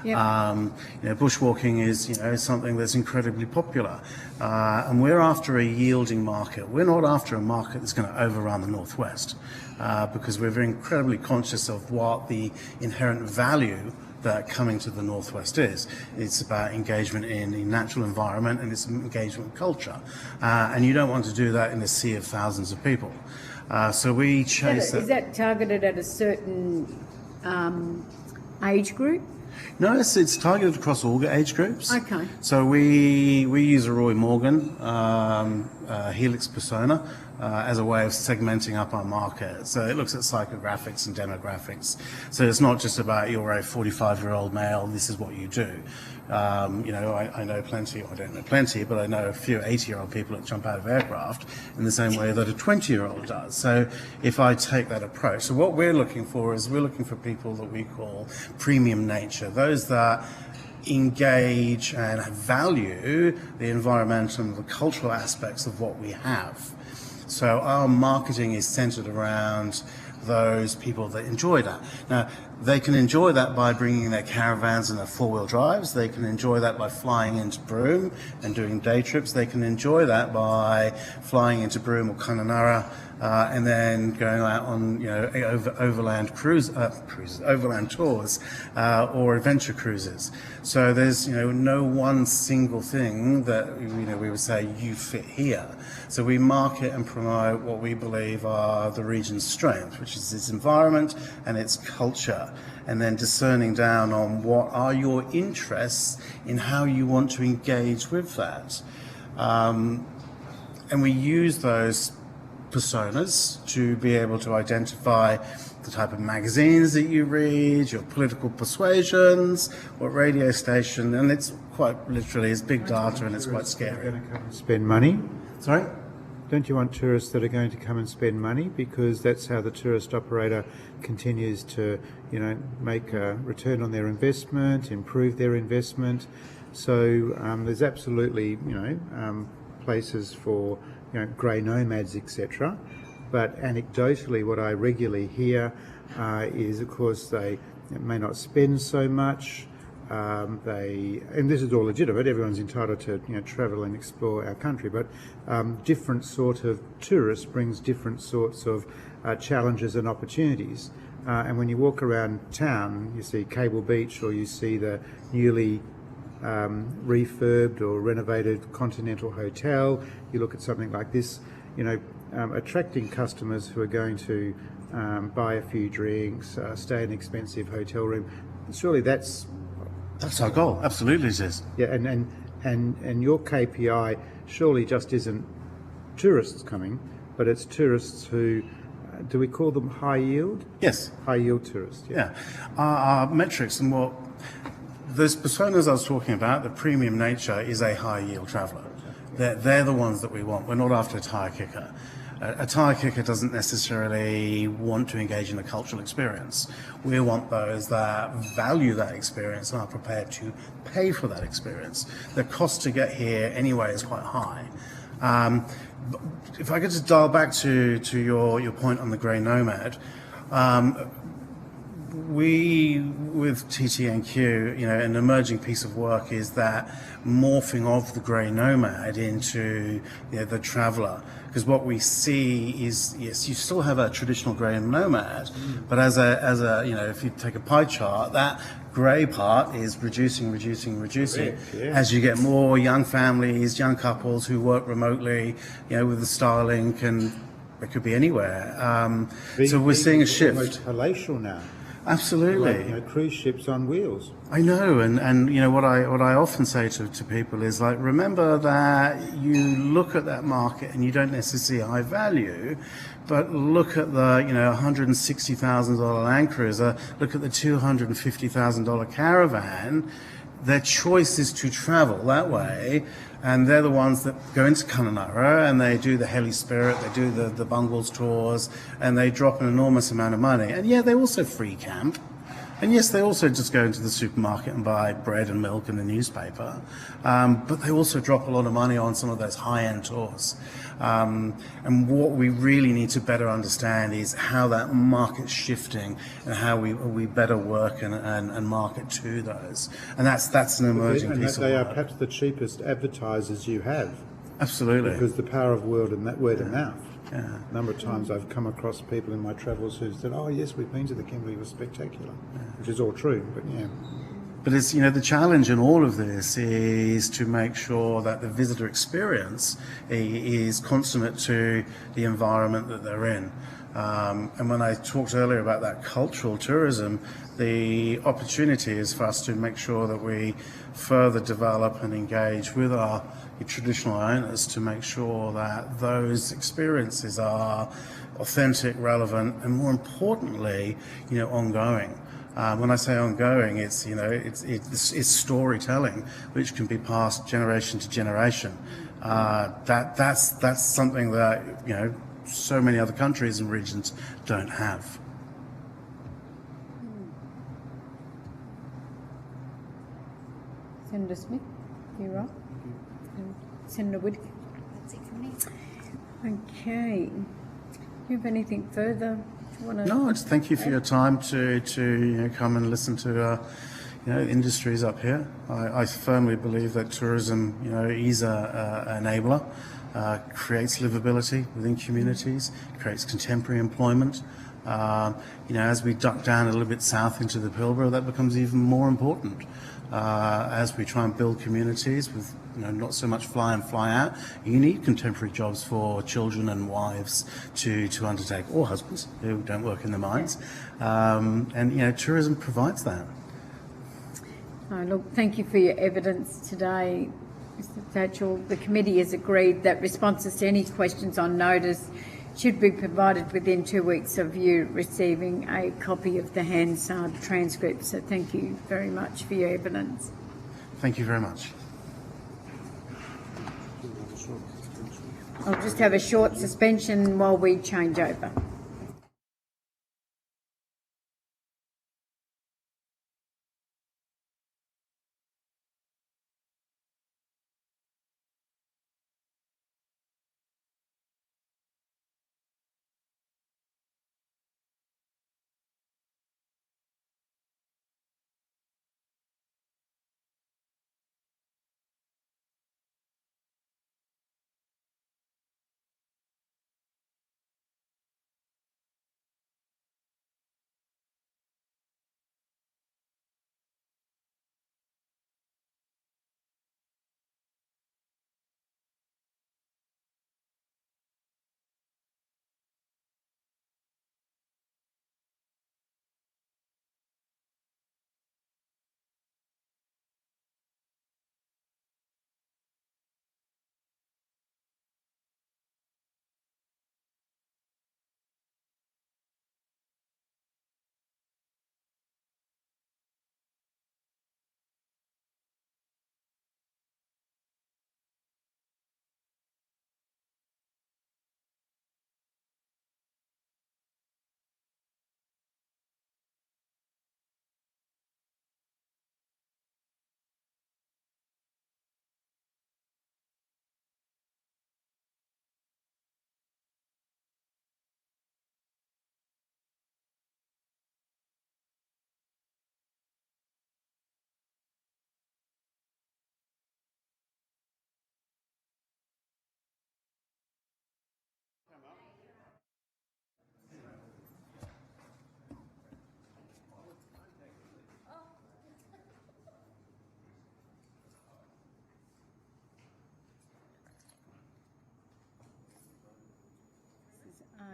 [SPEAKER 9] Bushwalking is something that's incredibly popular, and we're after a yielding market. We're not after a market that's going to overrun the northwest, because we're very incredibly conscious of what the inherent value that coming to the northwest is. It's about engagement in the natural environment, and it's engagement with culture, and you don't want to do that in a sea of thousands of people. So we chase
[SPEAKER 1] Is that targeted at a certain age group?
[SPEAKER 9] No, it's targeted across all age groups.
[SPEAKER 1] Okay.
[SPEAKER 9] So we use a Roy Morgan Helix persona as a way of segmenting up our market. So it looks at psychographics and demographics. So it's not just about you're a 45-year-old male, this is what you do. I know plenty, I don't know plenty, but I know a few 80-year-old people that jump out of aircraft in the same way that a 20-year-old does. So if I take that approach, so what we're looking for is we're looking for people that we call premium nature, those that engage and value the environmental and the cultural aspects of what we have. So our marketing is centered around those people that enjoy that. Now, they can enjoy that by bringing their caravans and their four-wheel drives. They can enjoy that by flying into Broome and doing day trips. They can enjoy that by flying into Broome or Kununurra and then going out on overland overland tours or adventure cruises. So there's no one single thing that we would say you fit here. So we market and promote what we believe are the region's strength, which is its environment and its culture, and then discerning down on what are your interests in how you want to engage with that. And we use those personas to be able to identify the type of magazines that you read, your political persuasions, what radio station, and it's quite literally, it's big data and it's quite scary.
[SPEAKER 2] Going to come and spend money?
[SPEAKER 9] Sorry?
[SPEAKER 2] Don't you want tourists that are going to come and spend money? Because that's how the tourist operator continues to, make a return on their investment, improve their investment. So there's absolutely, places for, grey nomads, etc. But anecdotally, what I regularly hear is, of course, they may not spend so much. And this is all legitimate, everyone's entitled to travel and explore our country, but different sort of tourists brings different sorts of challenges and opportunities. And when you walk around town, you see Cable Beach, or you see the newly refurbed or renovated Continental Hotel, you look at something like this, attracting customers who are going to buy a few drinks, stay in an expensive hotel room. Surely that's
[SPEAKER 9] our goal, absolutely it is.
[SPEAKER 2] Yeah, and your KPI surely just isn't tourists coming, but it's tourists who, do we call them high yield?
[SPEAKER 9] Yes.
[SPEAKER 2] High yield tourists, yeah.
[SPEAKER 9] Our metrics and what, those personas I was talking about, the premium nature is a high yield traveller. They're the ones that we want. We're not after a tyre kicker. A tyre kicker doesn't necessarily want to engage in a cultural experience. We want those that value that experience and are prepared to pay for that experience. The cost to get here anyway is quite high. If I could just dial back to your point on the grey nomad, We, with TTNQ, an emerging piece of work is that morphing of the grey nomad into the traveller. Because what we see is, yes, you still have a traditional grey nomad, but as a if you take a pie chart, that grey part is reducing
[SPEAKER 2] Correct, yeah.
[SPEAKER 9] as you get more young families, young couples who work remotely, with the Starlink, and it could be anywhere. So we're seeing a shift.
[SPEAKER 2] Almost palatial now.
[SPEAKER 9] Absolutely.
[SPEAKER 2] Like, cruise ships on wheels.
[SPEAKER 9] I know, and what I often say to people is, like, remember that you look at that market and you don't necessarily see high value, but look at the $160,000 Land Cruiser, look at the $250,000 Caravan. Their choice is to travel that way, and they're the ones that go into Kununurra and they do the Heli Spirit, they do the Bungles tours, and they drop an enormous amount of money. And yeah, they also free camp. And yes, they also just go into the supermarket and buy bread and milk and a newspaper. But they also drop a lot of money on some of those high-end tours. And what we really need to better understand is how that market's shifting and how we better work and market to those. And that's an emerging piece of work.
[SPEAKER 2] And they are perhaps the cheapest advertisers you have.
[SPEAKER 9] Absolutely.
[SPEAKER 2] Because the power of word of mouth.
[SPEAKER 9] Yeah.
[SPEAKER 2] A number of times I've come across people in my travels who said, "Oh yes, we've been to the Kimbley, it was spectacular," which is all true. But yeah.
[SPEAKER 9] But it's the challenge in all of this is to make sure that the visitor experience is consummate to the environment that they're in. And when I talked earlier about that cultural tourism, the opportunity is for us to make sure that we further develop and engage with our traditional owners to make sure that those experiences are authentic, relevant, and more importantly, ongoing. When I say ongoing, it's storytelling, which can be passed generation to generation. That's something that so many other countries and regions don't have.
[SPEAKER 1] Senator Smith, you're right. Senator Whittaker.
[SPEAKER 4] That's it from me.
[SPEAKER 1] Okay. Do you have anything further you want to?
[SPEAKER 9] No, just thank you for your time to come and listen to industries up here. I firmly believe that tourism is an enabler, creates livability within communities, creates contemporary employment. As we duck down a little bit south into the Pilbara, that becomes even more important. As we try and build communities with not so much fly in, fly out, you need contemporary jobs for children and wives to undertake, or husbands who don't work in the mines. And tourism provides that.
[SPEAKER 1] Look, thank you for your evidence today, Mr. Tatchell. The committee has agreed that responses to any questions on notice should be provided within 2 weeks of you receiving a copy of the Hansard transcript. So thank you very much for your evidence.
[SPEAKER 9] Thank you very much.
[SPEAKER 1] I'll just have a short suspension while we change over.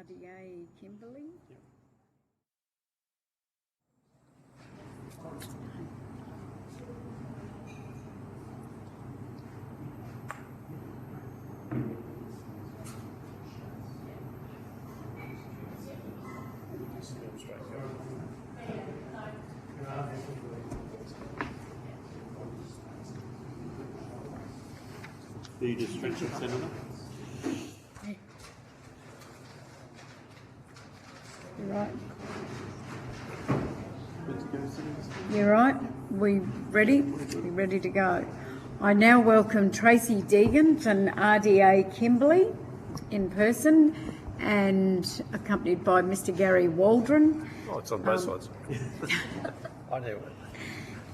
[SPEAKER 1] RDA Kimbley.
[SPEAKER 10] The distraction senator.
[SPEAKER 1] You're right. You're right. We ready? We're ready to go. I now welcome Tracy Deegan from RDA Kimbley in person and accompanied by Mr. Gary Waldron.
[SPEAKER 10] Oh, it's on both sides. I know.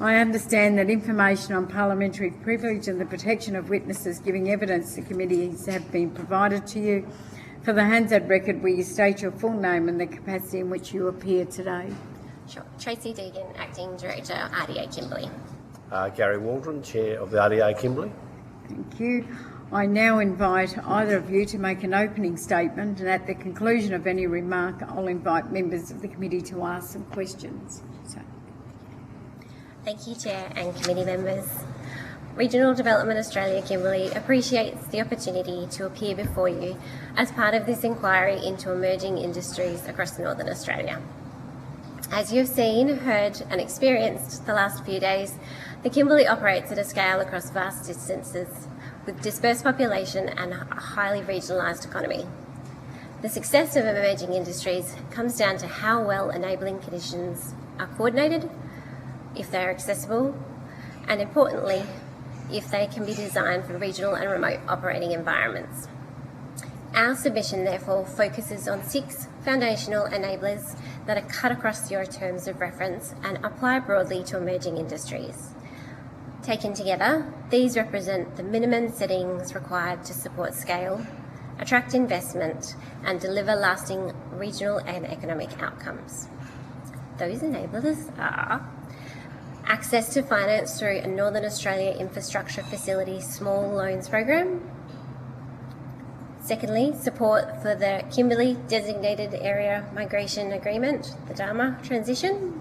[SPEAKER 1] I understand that information on parliamentary privilege and the protection of witnesses giving evidence to committees have been provided to you. For the Hansard record, will you state your full name and the capacity in which you appear today?
[SPEAKER 11] Sure. Tracy Deegan, Acting Director, RDA Kimbley.
[SPEAKER 10] Gary Waldron, Chair of the RDA Kimbley.
[SPEAKER 1] Thank you. I now invite either of you to make an opening statement, and at the conclusion of any remark, I'll invite members of the committee to ask some questions.
[SPEAKER 11] Thank you, Chair and committee members. Regional Development Australia Kimbley appreciates the opportunity to appear before you as part of this inquiry into emerging industries across Northern Australia. As you've seen, heard and experienced the last few days, the Kimbley operates at a scale across vast distances with dispersed population and a highly regionalised economy. The success of emerging industries comes down to how well enabling conditions are coordinated, if they are accessible, and importantly, if they can be designed for regional and remote operating environments. Our submission therefore focuses on 6 foundational enablers that are cut across your terms of reference and apply broadly to emerging industries. Taken together, these represent the minimum settings required to support scale, attract investment, and deliver lasting regional and economic outcomes. Those enablers are access to finance through a Northern Australia Infrastructure Facility Small Loans Program. Secondly, support for the Kimberley Designated Area Migration Agreement, the DARMA transition.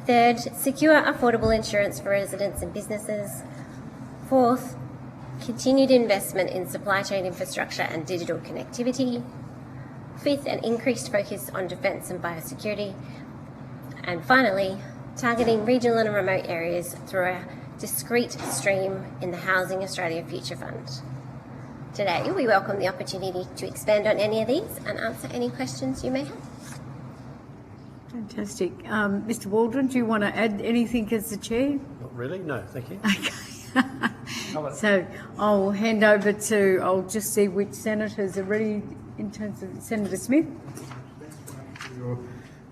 [SPEAKER 11] Third, secure affordable insurance for residents and businesses. Fourth, continued investment in supply chain infrastructure and digital connectivity. Fifth, an increased focus on defence and biosecurity. And finally, targeting regional and remote areas through a discrete stream in the Housing Australia Future Fund. Today, we welcome the opportunity to expand on any of these and answer any questions you may have.
[SPEAKER 1] Fantastic. Mr. Waldron, do you want to add anything as the chair?
[SPEAKER 10] Not really, no, thank you.
[SPEAKER 1] Okay. So I'll hand over to, I'll just see which senators are ready in terms of Senator Smith.
[SPEAKER 2] For your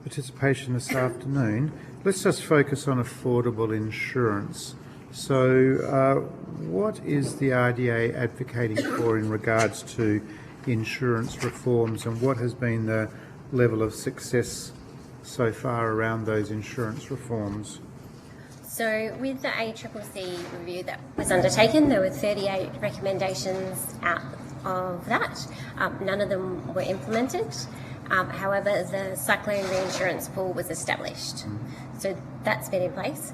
[SPEAKER 2] participation this afternoon. Let's just focus on affordable insurance. So what is the RDA advocating for in regards to insurance reforms, and what has been the level of success so far around those insurance reforms?
[SPEAKER 11] So with the ACCC review that was undertaken, there were 38 recommendations out of that. None of them were implemented. However, the cyclone reinsurance pool was established. So that's been in place.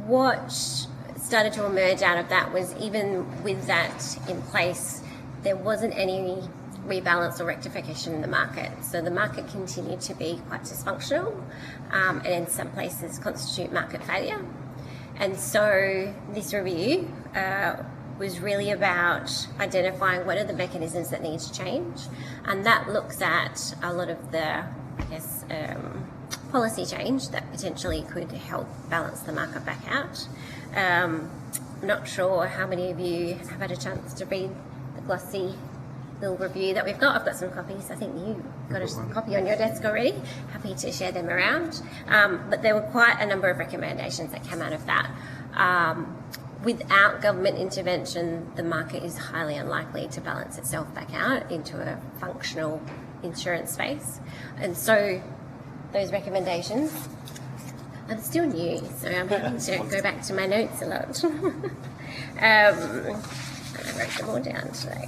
[SPEAKER 11] What started to emerge out of that was, even with that in place, there wasn't any rebalance or rectification in the market. So the market continued to be quite dysfunctional and in some places constitute market failure. And so this review was really about identifying what are the mechanisms that need to change. And that looks at a lot of the, I guess, policy change that potentially could help balance the market back out. I'm not sure how many of you have had a chance to read the glossy little review that we've got. I've got some copies. I think you got a copy on your desk already. Happy to share them around. But there were quite a number of recommendations that came out of that. Without government intervention, the market is highly unlikely to balance itself back out into a functional insurance space. And so those recommendations, I'm still new, so I'm having to go back to my notes a lot. I wrote them all down today.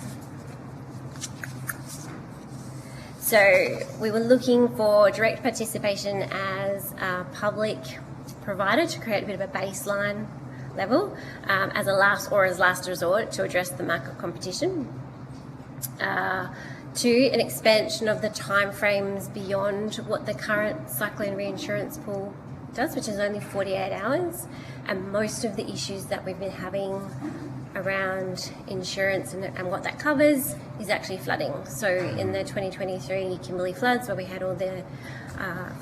[SPEAKER 11] So we were looking for direct participation as a public provider to create a bit of a baseline level as last resort to address the market competition. 2, an expansion of the timeframes beyond what the current cyclone reinsurance pool does, which is only 48 hours. And most of the issues that we've been having around insurance and what that covers is actually flooding. So in the 2023 Kimbley floods, where we had all the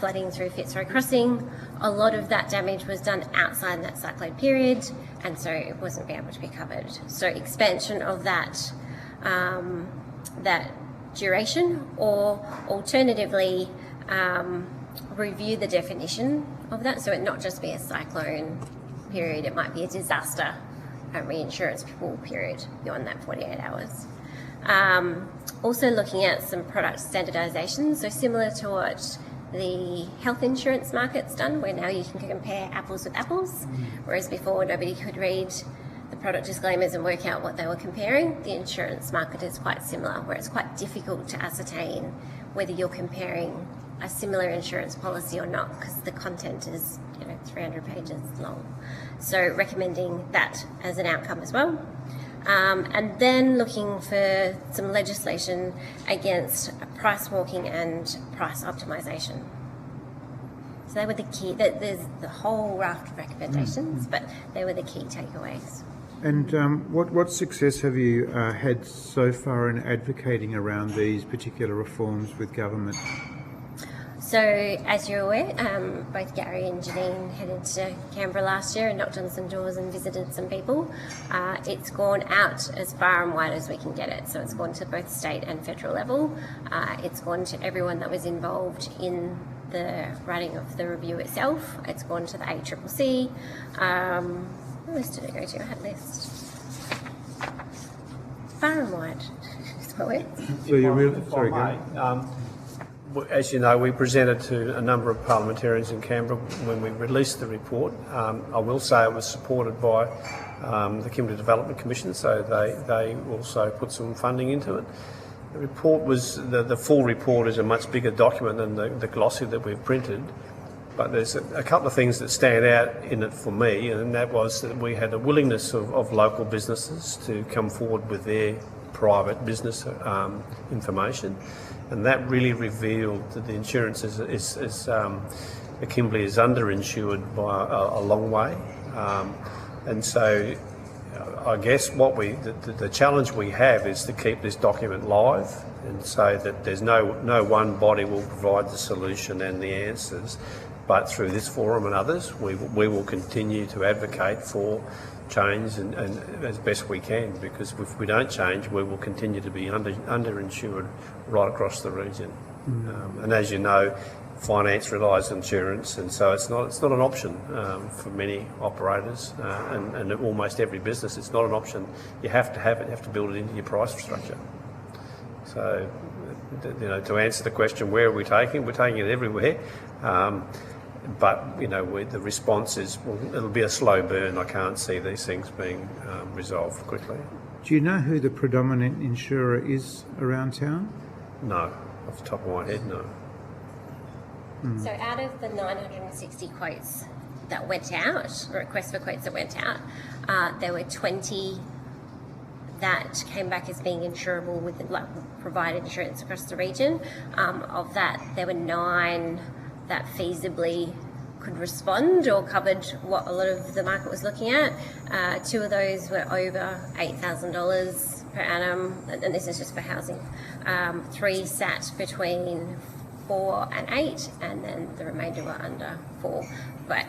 [SPEAKER 11] flooding through Fitzroy Crossing, a lot of that damage was done outside that cyclone period, and so it wasn't able to be covered. So expansion of that that duration, or alternatively review the definition of that, so it not just be a cyclone period, it might be a disaster reinsurance pool period beyond that 48 hours. Also looking at some product standardisation, so similar to what the health insurance market's done, where now you can compare apples with apples, whereas before nobody could read the product disclaimers and work out what they were comparing. The insurance market is quite similar, where it's quite difficult to ascertain whether you're comparing a similar insurance policy or not, because the content is 300 pages long. So recommending that as an outcome as well. And then looking for some legislation against price walking and price optimisation. So they were the key. There's the whole raft of recommendations, but they were the key takeaways.
[SPEAKER 2] And what success have you had so far in advocating around these particular reforms with government?
[SPEAKER 11] So, as you're aware, both Gary and Janine headed to Canberra last year and knocked on some doors and visited some people. It's gone out as far and wide as we can get it. So it's gone to both state and federal level. It's gone to everyone that was involved in the writing of the review itself. It's gone to the ACCC. What list did it go to? I had a list. Far and wide. So
[SPEAKER 2] you're really sorry, Gary.
[SPEAKER 10] As you know, we presented to a number of parliamentarians in Canberra when we released the report. I will say it was supported by the Kimbley Development Commission, so they also put some funding into it. The report was, the full report is a much bigger document than the glossy that we've printed, but there's a couple of things that stand out in it for me, and that was that we had a willingness of local businesses to come forward with their private business information. And that really revealed that the insurance Kimbley is underinsured by a long way. And so I guess the challenge we have is to keep this document live, and so that there's no one body will provide the solution and the answers, but through this forum and others, we will continue to advocate for change and as best we can, because if we don't change, we will continue to be underinsured right across the region. And as you know, finance relies on insurance, and so it's not an option for many operators, and almost every business. It's not an option. You have to have it. You have to build it into your price structure. So, to answer the question, where are we taking? We're taking it everywhere. But the response is, well, it'll be a slow burn. I can't see these things being resolved quickly.
[SPEAKER 2] Do you know who the predominant insurer is around town?
[SPEAKER 10] No, off the top of my head, no.
[SPEAKER 11] So out of the 960 quotes that went out, or requests for quotes that went out, there were 20 that came back as being insurable with provided insurance across the region. Of that, there were 9 that feasibly could respond or covered what a lot of the market was looking at. 2 of those were over $8,000 per annum, and this is just for housing. 3 sat between 4 and 8, and then the remainder were under 4. But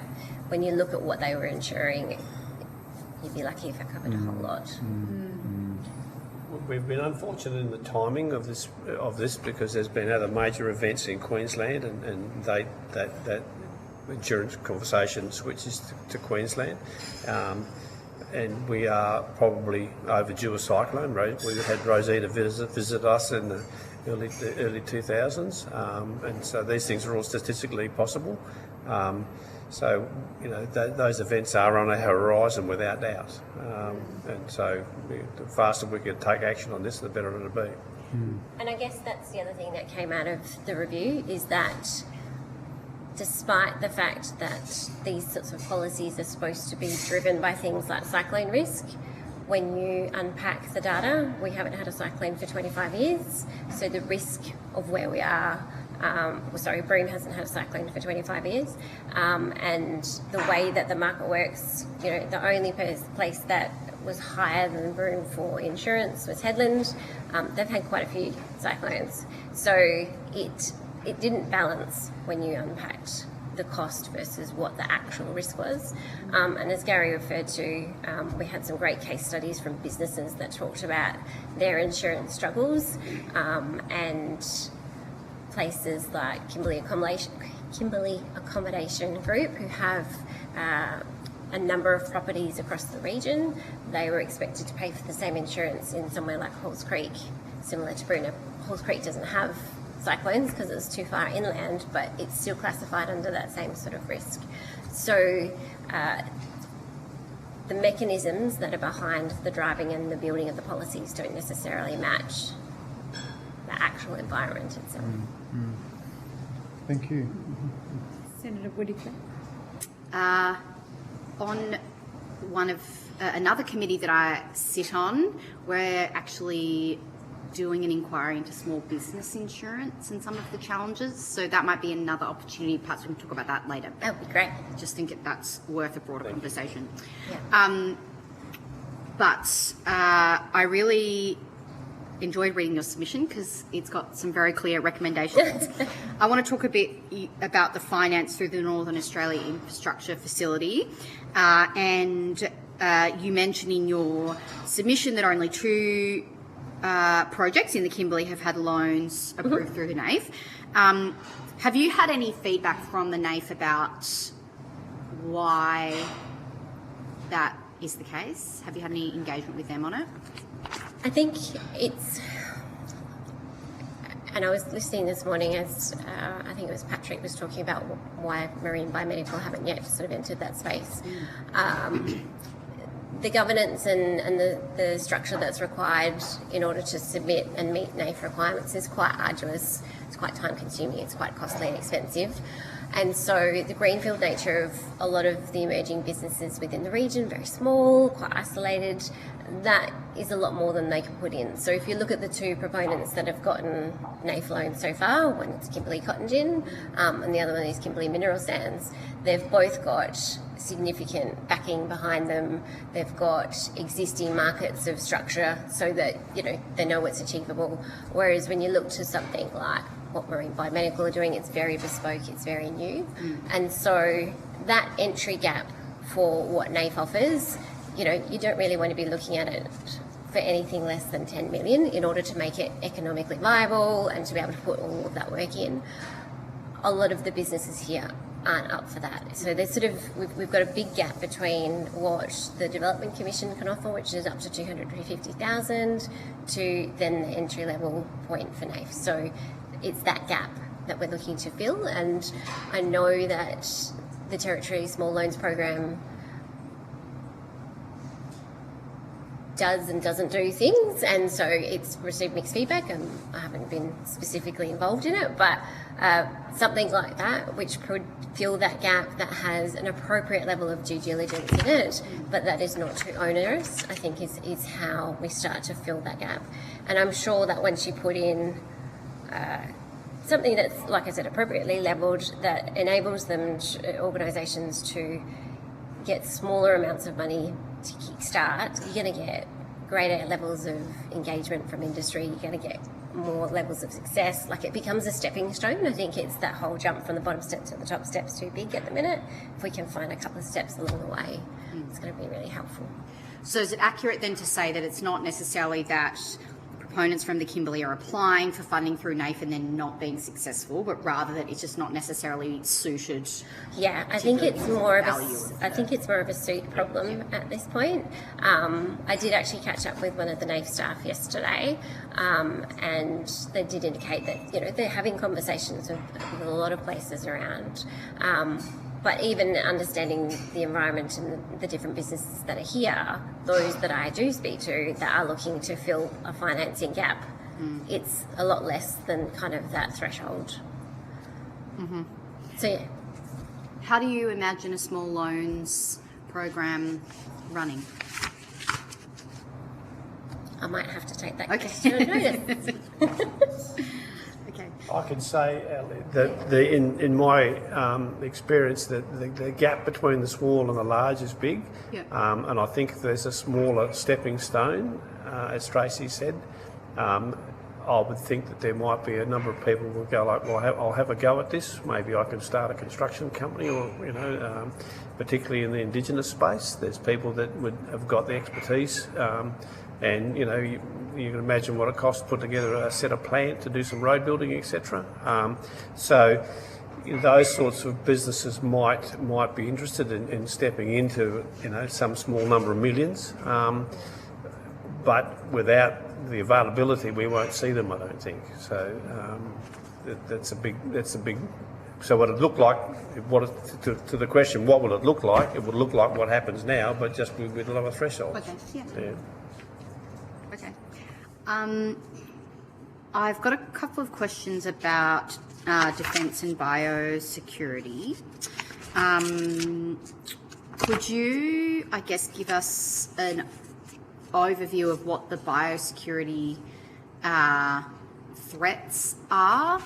[SPEAKER 11] when you look at what they were insuring, you'd be lucky if it covered a whole lot.
[SPEAKER 10] We've been unfortunate in the timing of this because there's been other major events in Queensland, and that insurance conversation switches to Queensland, and we are probably overdue a cyclone. We had Rosita visit us in the early 2000s, and so these things are all statistically possible. So, those events are on a horizon without doubt. And so the faster we can take action on this, the better it'll be.
[SPEAKER 11] And I guess that's the other thing that came out of the review, is that despite the fact that these sorts of policies are supposed to be driven by things like cyclone risk, when you unpack the data, we haven't had a cyclone for 25 years. So the risk of where we are, Broome hasn't had a cyclone for 25 years. And the way that the market works, the only place that was higher than Broome for insurance was Headland. They've had quite a few cyclones. So it didn't balance when you unpacked the cost versus what the actual risk was. And as Gary referred to, we had some great case studies from businesses that talked about their insurance struggles, and places like Kimbley Accommodation Group, who have a number of properties across the region. They were expected to pay for the same insurance in somewhere like Halls Creek, similar to Broome. Halls Creek doesn't have cyclones because it's too far inland, but it's still classified under that same sort of risk. So the mechanisms that are behind the driving and the building of the policies don't necessarily match the actual environment itself.
[SPEAKER 2] Thank you.
[SPEAKER 1] Senator Whittaker.
[SPEAKER 4] On one of another committee that I sit on, we're actually doing an inquiry into small business insurance and some of the challenges. So that might be another opportunity. Perhaps we can talk about that later.
[SPEAKER 11] That would be great.
[SPEAKER 4] Just think that's worth a broader conversation.
[SPEAKER 11] Yeah.
[SPEAKER 4] But I really enjoyed reading your submission because it's got some very clear recommendations. I want to talk a bit about the finance through the Northern Australia Infrastructure Facility. And you mentioned in your submission that only 2 projects in the Kimbley have had loans approved through the NAIF. Have you had any feedback from the NAIF about why that is the case? Have you had any engagement with them on it?
[SPEAKER 11] I think it's, and I was listening this morning as I think it was Patrick was talking about why Marine Biomedical haven't yet sort of entered that space. The governance and the structure that's required in order to submit and meet NAIF requirements is quite arduous, it's quite time consuming, it's quite costly and expensive. And so the greenfield nature of a lot of the emerging businesses within the region, very small, quite isolated, that is a lot more than they can put in. So if you look at the 2 proponents that have gotten NAIF loans so far, one is Kimbley Cotton Gin and the other one is Kimbley Mineral Sands, they've both got significant backing behind them. They've got existing markets of structure so that, they know it's achievable. Whereas when you look to something like what Marine Biomedical are doing, it's very bespoke, it's very new. And so that entry gap for what NAIF offers, you don't really want to be looking at it for anything less than 10 million in order to make it economically viable and to be able to put all of that work in. A lot of the businesses here aren't up for that. So there's we've got a big gap between what the Development Commission can offer, which is up to 250,000, to then the entry level point for NAIF. So it's that gap that we're looking to fill, and I know that the Territory Small Loans Program does and doesn't do things, and so it's received mixed feedback, and I haven't been specifically involved in it, but something like that which could fill that gap, that has an appropriate level of due diligence in it, but that is not too onerous, I think is how we start to fill that gap. And I'm sure that once you put in something that's, like I said, appropriately levelled, that enables them, organisations, to get smaller amounts of money to kickstart, you're going to get greater levels of engagement from industry, you're going to get more levels of success. Like, it becomes a stepping stone. I think it's that whole jump from the bottom step to the top step's too big at the minute. If we can find a couple of steps along the way, it's going to be really helpful.
[SPEAKER 4] So is it accurate then to say that it's not necessarily that proponents from the Kimbley are applying for funding through NAIF and then not being successful, but rather that it's just not necessarily suited?
[SPEAKER 11] Yeah, I think it's more of a suit problem at this point. I did actually catch up with one of the NAIF staff yesterday, and they did indicate that they're having conversations with a lot of places around. But even understanding the environment and the different businesses that are here, those that I do speak to that are looking to fill a financing gap, it's a lot less than kind of that threshold. So yeah.
[SPEAKER 4] How do you imagine a small loans program running?
[SPEAKER 11] I might have to take that
[SPEAKER 4] Okay.
[SPEAKER 11] question on notice.
[SPEAKER 4] Okay.
[SPEAKER 10] I can say that in my experience that the gap between the small and the large is big, and I think there's a smaller stepping stone, as Tracy said. I would think that there might be a number of people who will go like, well, I'll have a go at this. Maybe I can start a construction company, or particularly in the Indigenous space, there's people that would have got the expertise. And you can imagine what it costs to put together a set of plant to do some road building, etc. So those sorts of businesses might be interested in stepping into some small number of millions, but without the availability, we won't see them, I don't think. So that's a big. So what it looked like, to the question, what will it look like? It would look like what happens now, but just with lower thresholds.
[SPEAKER 4] Okay.
[SPEAKER 10] Yeah.
[SPEAKER 4] Okay. I've got a couple of questions about defence and biosecurity. Could you, I guess, give us an overview of what the biosecurity threats are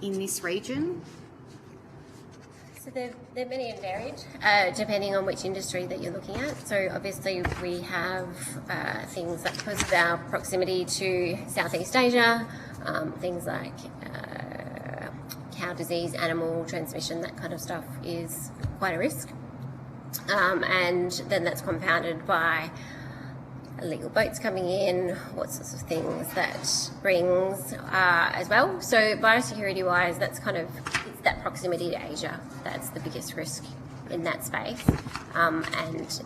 [SPEAKER 4] in this region?
[SPEAKER 11] So they're many and varied, depending on which industry that you're looking at. So obviously we have things like, because of our proximity to Southeast Asia, things like cow disease, animal transmission, that kind of stuff is quite a risk. And then that's compounded by illegal boats coming in, what sorts of things that brings as well. So biosecurity wise, that's kind of, it's that proximity to Asia that's the biggest risk in that space. And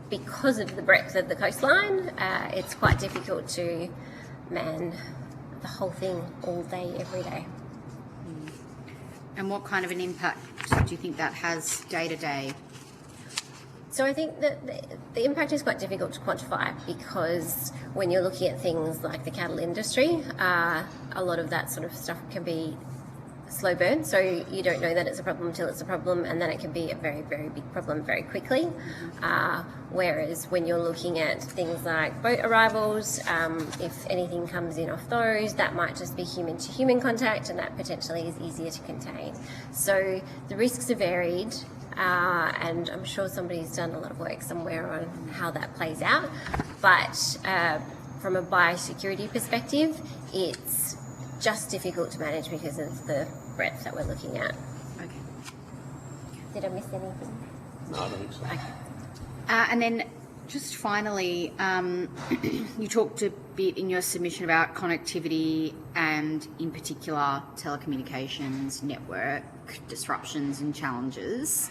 [SPEAKER 11] because of the breadth of the coastline, it's quite difficult to man the whole thing all day, every day.
[SPEAKER 4] And what kind of an impact do you think that has day to day?
[SPEAKER 11] So I think that the impact is quite difficult to quantify, because when you're looking at things like the cattle industry, a lot of that sort of stuff can be slow burn. So you don't know that it's a problem until it's a problem, and then it can be a very, very big problem very quickly. Whereas when you're looking at things like boat arrivals, if anything comes in off those, that might just be human-to-human contact, and that potentially is easier to contain. So the risks are varied. And I'm sure somebody's done a lot of work somewhere on how that plays out. But from a biosecurity perspective, it's just difficult to manage because of the breadth that we're looking at.
[SPEAKER 4] Okay.
[SPEAKER 11] Did I miss anything?
[SPEAKER 10] No, I don't think so.
[SPEAKER 4] Okay. And then just finally, you talked a bit in your submission about connectivity and in particular telecommunications, network disruptions and challenges.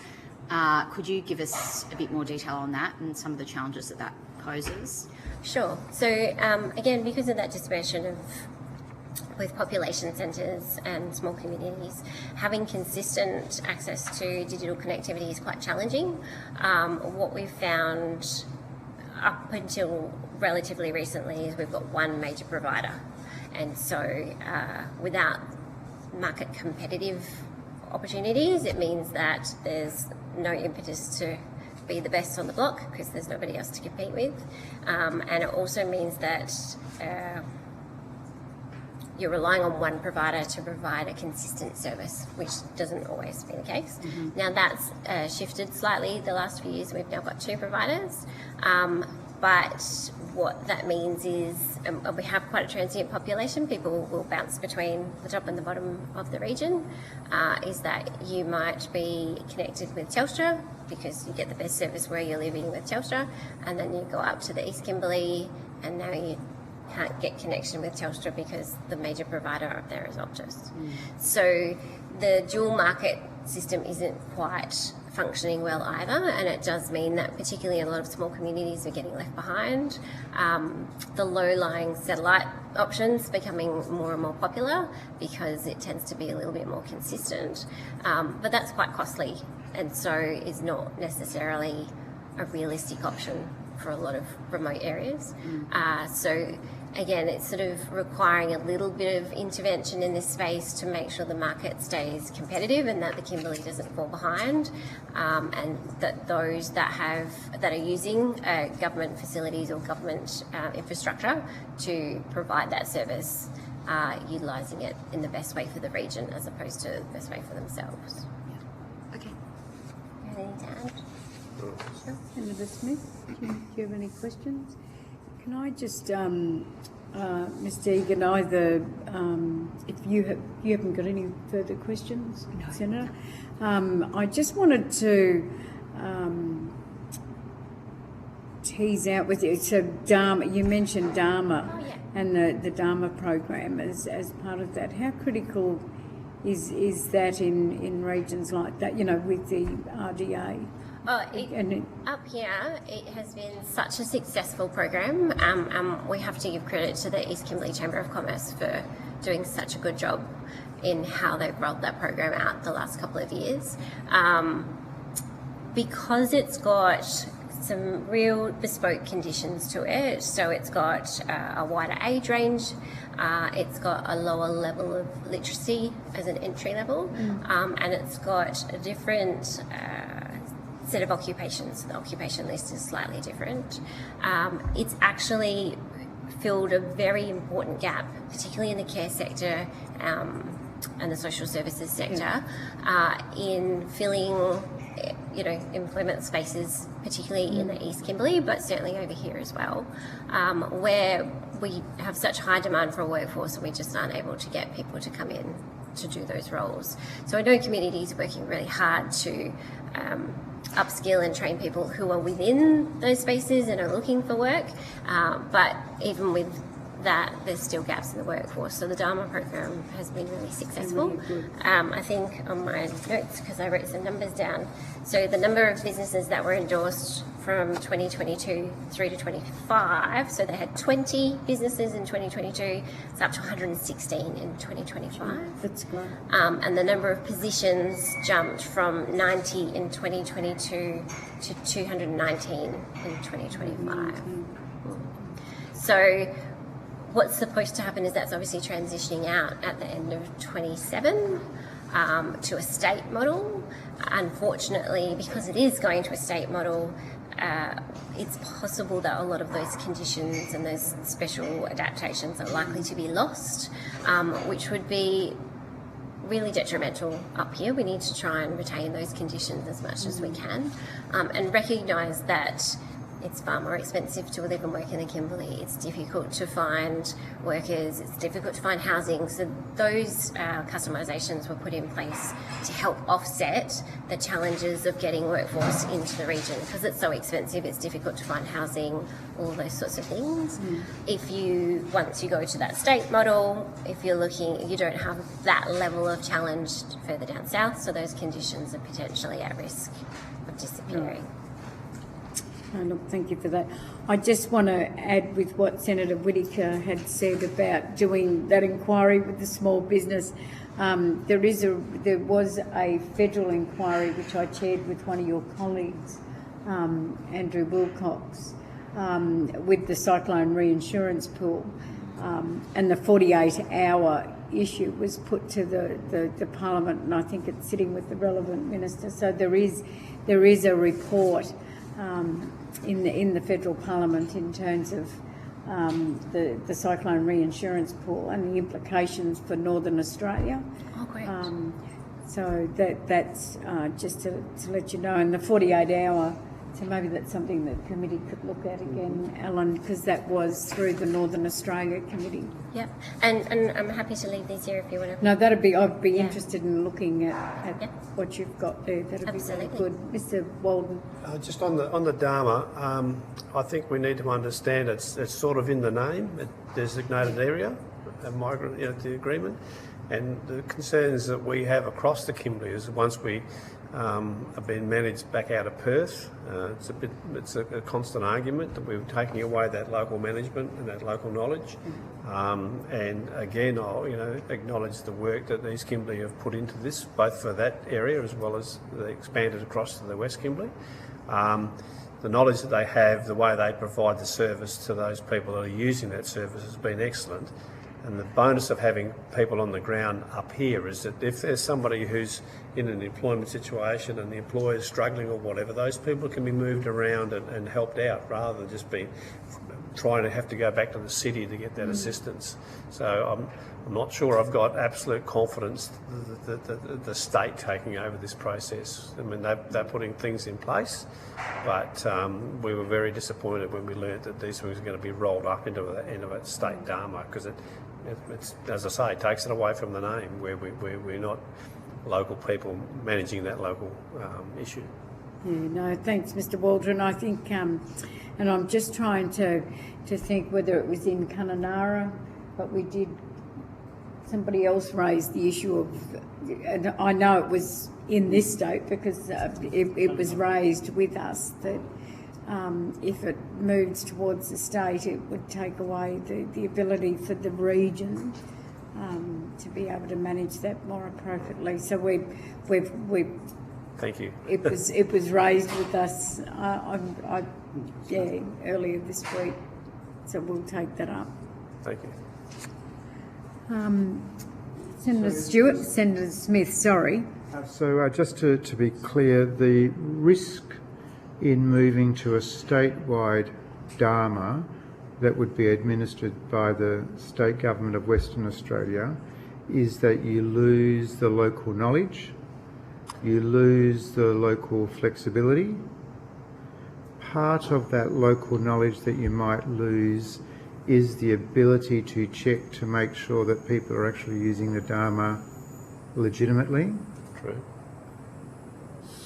[SPEAKER 4] Could you give us a bit more detail on that and some of the challenges that poses?
[SPEAKER 11] Sure. So again, because of that dispersion of with population centres and small communities, having consistent access to digital connectivity is quite challenging. What we've found up until relatively recently is we've got one major provider, and so without market competitive opportunities, it means that there's no impetus to be the best on the block because there's nobody else to compete with, and it also means that you're relying on one provider to provide a consistent service, which doesn't always be the case. Mm-hmm. Now that's shifted slightly the last few years. We've now got two providers, but what that means is we have quite a transient population. People will bounce between the top and the bottom of the region. Is that you might be connected with Telstra because you get the best service where you're living with Telstra, and then you go up to the East Kimbley and now you can't get connection with Telstra because the major provider up there is Optus. So the dual market system isn't quite functioning well either, and it does mean that particularly a lot of small communities are getting left behind. The low-lying satellite options becoming more and more popular because it tends to be a little bit more consistent, but that's quite costly and so is not necessarily a realistic option for a lot of remote areas. So again, it's sort of requiring a little bit of intervention in this space to make sure the market stays competitive and that the Kimbley doesn't fall behind, and that those that are using government facilities or government infrastructure to provide that service are utilising it in the best way for the region as opposed to the best way for themselves.
[SPEAKER 4] Okay.
[SPEAKER 11] Anything to add?
[SPEAKER 1] Sure. Senator Smith, do you have any questions? Can I just, Mr. Egan, either if you haven't got any further questions, no. Senator, I just wanted to tease out with you. So Dharma, you mentioned Dharma.
[SPEAKER 11] Oh, yeah.
[SPEAKER 1] And the Dharma program as part of that. How critical is that in regions like that, with the RDA?
[SPEAKER 11] Up here, it has been such a successful program. We have to give credit to the East Kimbley Chamber of Commerce for doing such a good job in how they've rolled that program out the last couple of years. Because it's got some real bespoke conditions to it. So it's got a wider age range, it's got a lower level of literacy as an entry level, and it's got a different set of occupations. The occupation list is slightly different. It's actually filled a very important gap, particularly in the care sector and the social services sector, in filling employment spaces, particularly in the East Kimbley, but certainly over here as well, where we have such high demand for a workforce and we just aren't able to get people to come in to do those roles. So I know communities are working really hard to upskill and train people who are within those spaces and are looking for work, but even with that, there's still gaps in the workforce. So the Dharma program has been really successful. I think on my notes, because I wrote some numbers down, so the number of businesses that were endorsed from 2022 through to 25, so they had 20 businesses in 2022, it's up to 116 in 2025. That's great. And the number of positions jumped from 90 in 2022 to 219 in 2025. So what's supposed to happen is that's obviously transitioning out at the end of 27 to a state model. Unfortunately, because it is going to a state model, it's possible that a lot of those conditions and those special adaptations are likely to be lost, which would be really detrimental up here. We need to try and retain those conditions as much as we can, and recognise that it's far more expensive to live and work in the Kimbley. It's difficult to find workers, it's difficult to find housing. So those customisations were put in place to help offset the challenges of getting workforce into the region. Because it's so expensive, it's difficult to find housing, all those sorts of things. Once you go to that state model, if you're looking, you don't have that level of challenge further down south, so those conditions are potentially at risk of disappearing.
[SPEAKER 1] Look, thank you for that. I just want to add with what Senator Whittaker had said about doing that inquiry with the small business. There was a federal inquiry which I chaired with one of your colleagues, Andrew Wilcox, with the cyclone reinsurance pool, and the 48-hour issue was put to the Parliament, and I think it's sitting with the relevant minister. So there is a report in the federal parliament in terms of the cyclone reinsurance pool and the implications for Northern Australia.
[SPEAKER 11] Oh, great.
[SPEAKER 1] So that's just to let you know. And the 48-hour, so maybe that's something that committee could look at again, Ellen, because that was through the Northern Australia Committee.
[SPEAKER 11] Yep, and I'm happy to leave these here if you want to.
[SPEAKER 1] No, I'd be interested in looking at what you've got there. That'd be very good. Mr. Walden.
[SPEAKER 10] Just on the Dharma, I think we need to understand it's sort of in the name, a designated area, a migrant, the agreement, and the concerns that we have across the Kimbley is once we have been managed back out of Perth. It's a constant argument that we're taking away that local management and that local knowledge. And again, I'll acknowledge the work that East Kimbley have put into this, both for that area as well as the expanded across to the West Kimbley. the knowledge that they have, the way they provide the service to those people that are using that service has been excellent. And the bonus of having people on the ground up here is that if there's somebody who's in an employment situation and the employer is struggling or whatever, those people can be moved around and helped out rather than just be trying to have to go back to the city to get that assistance. So I'm not sure I've got absolute confidence that the state taking over this process. I mean, they're putting things in place, but we were very disappointed when we learnt that these things are going to be rolled up into a state Dharma, because it's, as I say, it takes it away from the name, where we're not local people managing that local issue.
[SPEAKER 1] Yeah, no, thanks, Mr. Waldron. I think, and I'm just trying to think whether it was in Kununurra, but somebody else raised the issue of, and I know it was in this state because it was raised with us, that if it moves towards the state, it would take away the ability for the region to be able to manage that more appropriately. So we've
[SPEAKER 10] Thank you.
[SPEAKER 1] It was raised with us, earlier this week, so we'll take that up.
[SPEAKER 10] Thank you.
[SPEAKER 1] Senator Smith, sorry.
[SPEAKER 2] So just to be clear, the risk in moving to a statewide Dharma that would be administered by the state government of Western Australia is that you lose the local knowledge, you lose the local flexibility. Part of that local knowledge that you might lose is the ability to check to make sure that people are actually using the Dharma legitimately.
[SPEAKER 10] True.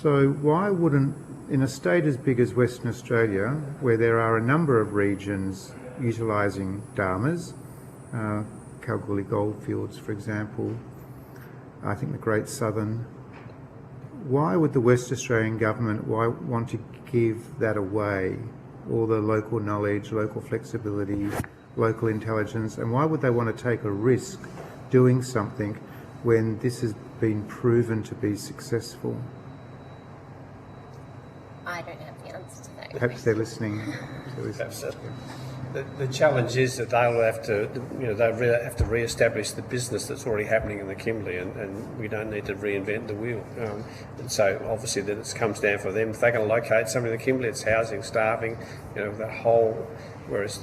[SPEAKER 2] So why wouldn't, in a state as big as Western Australia, where there are a number of regions utilising Dharmas, Kalgoorlie Goldfields, for example, I think the Great Southern, why would the West Australian government want to give that away, all the local knowledge, local flexibility, local intelligence, and why would they want to take a risk doing something when this has been proven to be successful?
[SPEAKER 11] I don't have the answer to that.
[SPEAKER 2] Perhaps they're listening.
[SPEAKER 10] The challenge is that they'll have to, they have to re-establish the business that's already happening in the Kimbley, and we don't need to reinvent the wheel. And so obviously then it comes down for them. If they can locate somebody in the Kimbley, it's housing, staffing, the whole. Whereas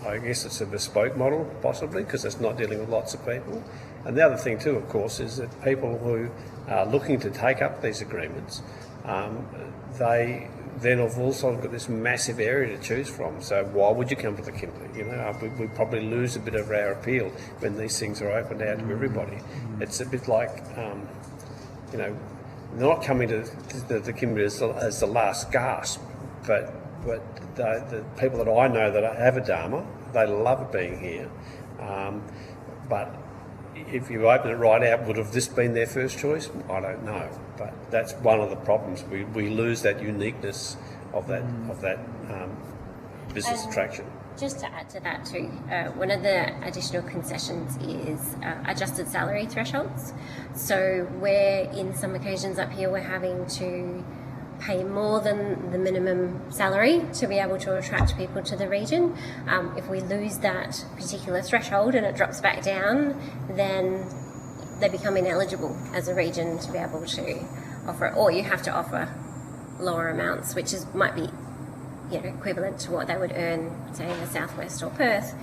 [SPEAKER 10] I guess it's a bespoke model possibly, because it's not dealing with lots of people. And the other thing too, of course, is that people who are looking to take up these agreements, they then have also got this massive area to choose from. So why would you come to the Kimbley? We probably lose a bit of our appeal when these things are opened out to everybody. It's a bit like, they're not coming to the Kimbley as the last gasp, but the people that I know that have a Dharma, they love being here. But if you open it right out, would have this been their first choice? I don't know, but that's one of the problems. We lose that uniqueness of that business attraction.
[SPEAKER 11] Just to add to that too, one of the additional concessions is adjusted salary thresholds. So where in some occasions up here we're having to pay more than the minimum salary to be able to attract people to the region. If we lose that particular threshold and it drops back down, then they become ineligible as a region to be able to offer it, or you have to offer lower amounts, which might be equivalent to what they would earn, say, in the southwest or Perth,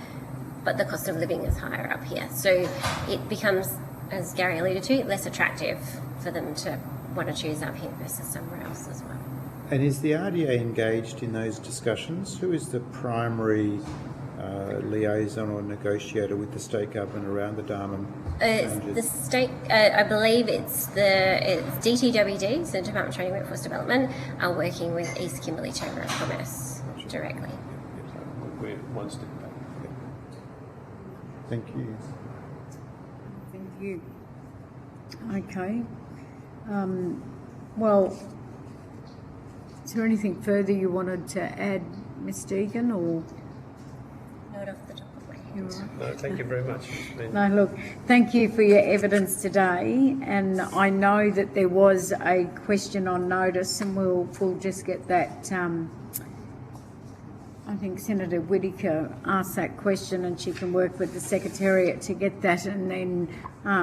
[SPEAKER 11] but the cost of living is higher up here. So it becomes, as Gary alluded to, less attractive for them to want to choose up here versus somewhere else as well.
[SPEAKER 2] And is the RDA engaged in those discussions? Who is the primary liaison or negotiator with the state government around the Dharma?
[SPEAKER 11] The state, I believe it's DTWD, so Department of Training Workforce Development, are working with East Kimberley Chamber of Commerce directly.
[SPEAKER 10] We're one step back.
[SPEAKER 2] Thank you.
[SPEAKER 1] Thank you. Okay. Well, is there anything further you wanted to add, Ms. Deegan, or?
[SPEAKER 11] Not off the top of my head.
[SPEAKER 1] You all right?
[SPEAKER 10] No, thank you very much. It's been-
[SPEAKER 1] No, look, thank you for your evidence today, and I know that there was a question on notice, and we'll just get that. I think Senator Whittaker asked that question, and she can work with the Secretariat to get that and then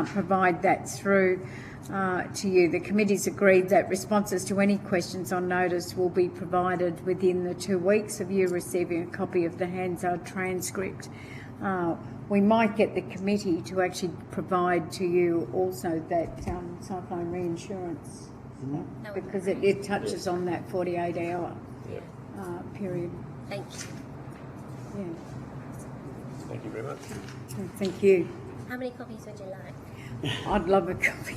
[SPEAKER 1] provide that through to you. The committee's agreed that responses to any questions on notice will be provided within the 2 weeks of you receiving a copy of the Hansard transcript. We might get the committee to actually provide to you also that cyclone reinsurance because it touches on that 48-hour period.
[SPEAKER 11] Thank you.
[SPEAKER 1] Yeah.
[SPEAKER 10] Thank you very much.
[SPEAKER 1] Thank you.
[SPEAKER 11] How many copies would you like?
[SPEAKER 1] I'd love a copy.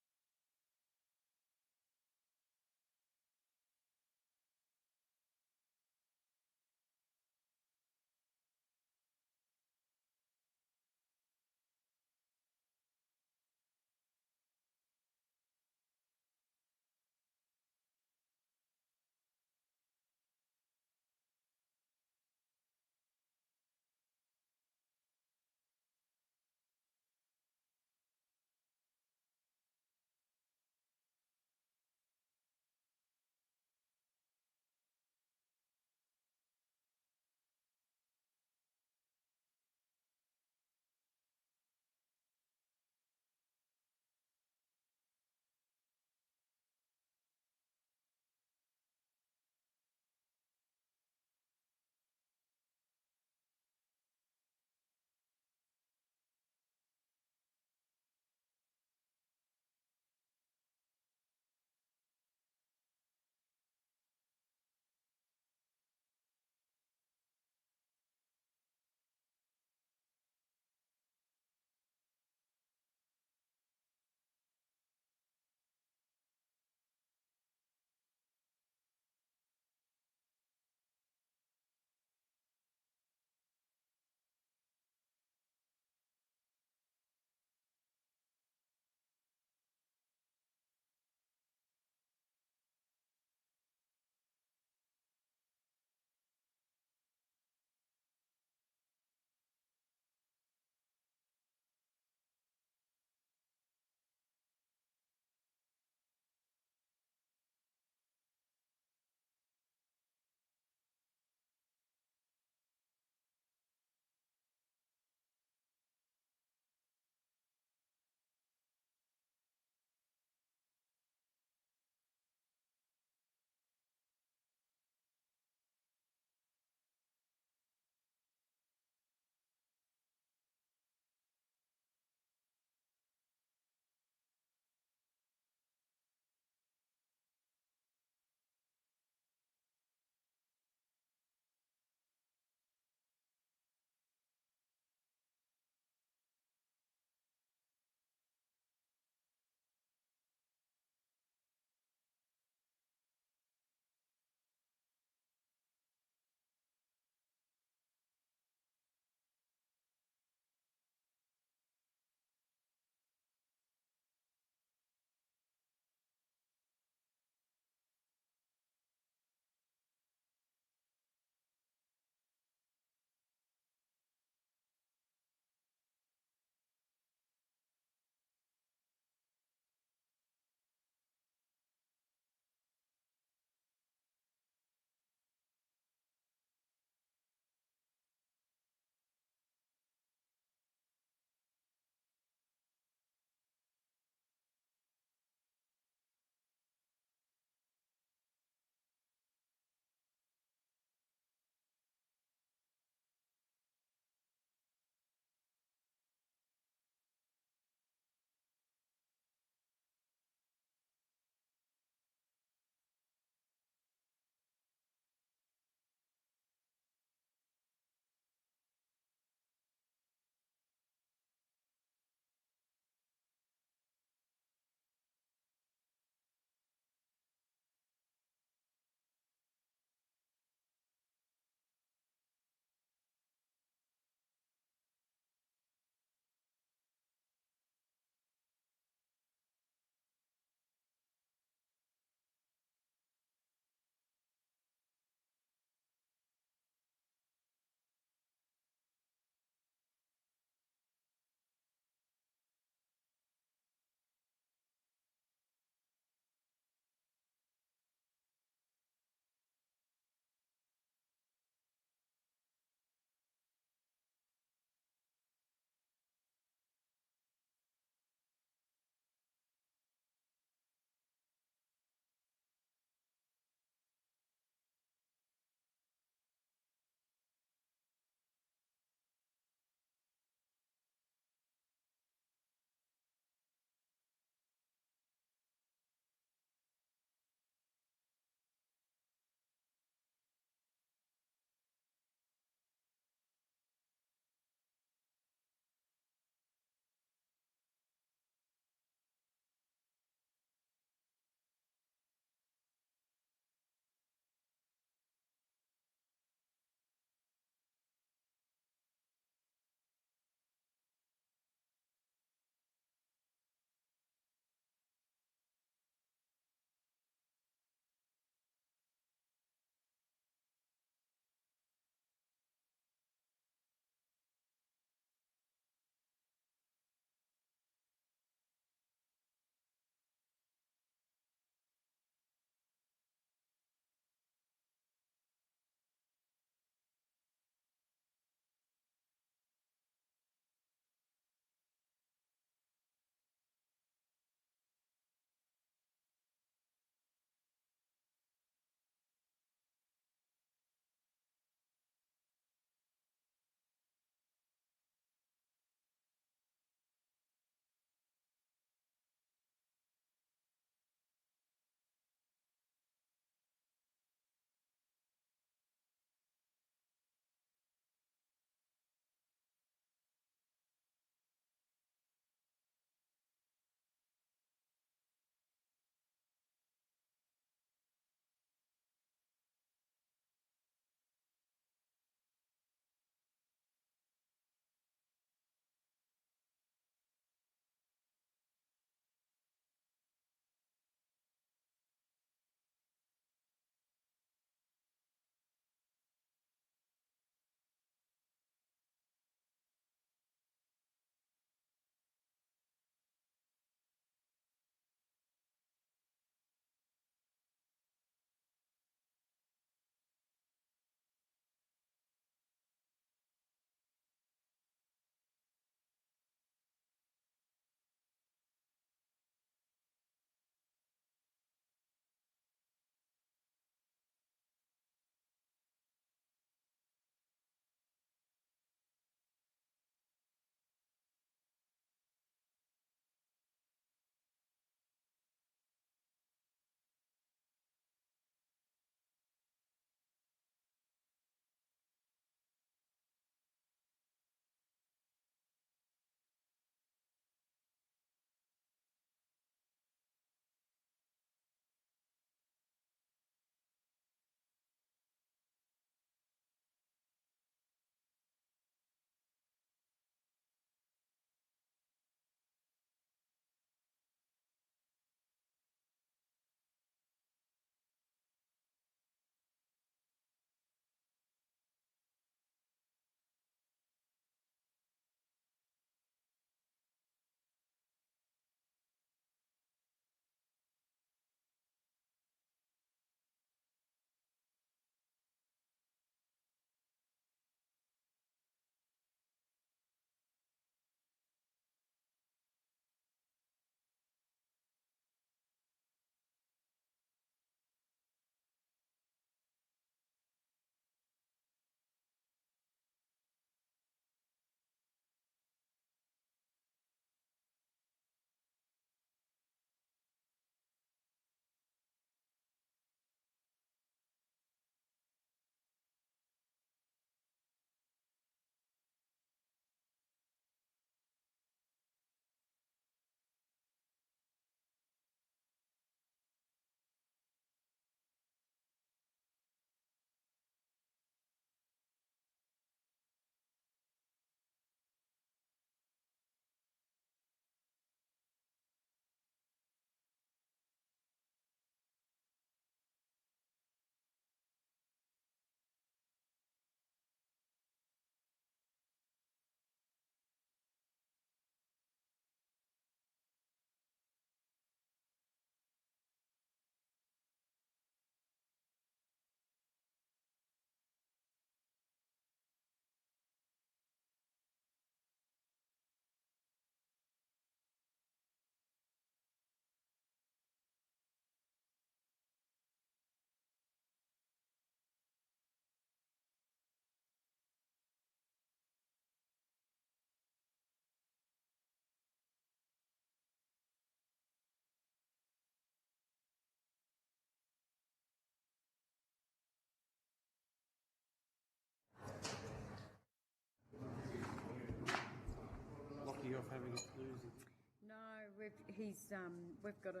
[SPEAKER 1] we've got a...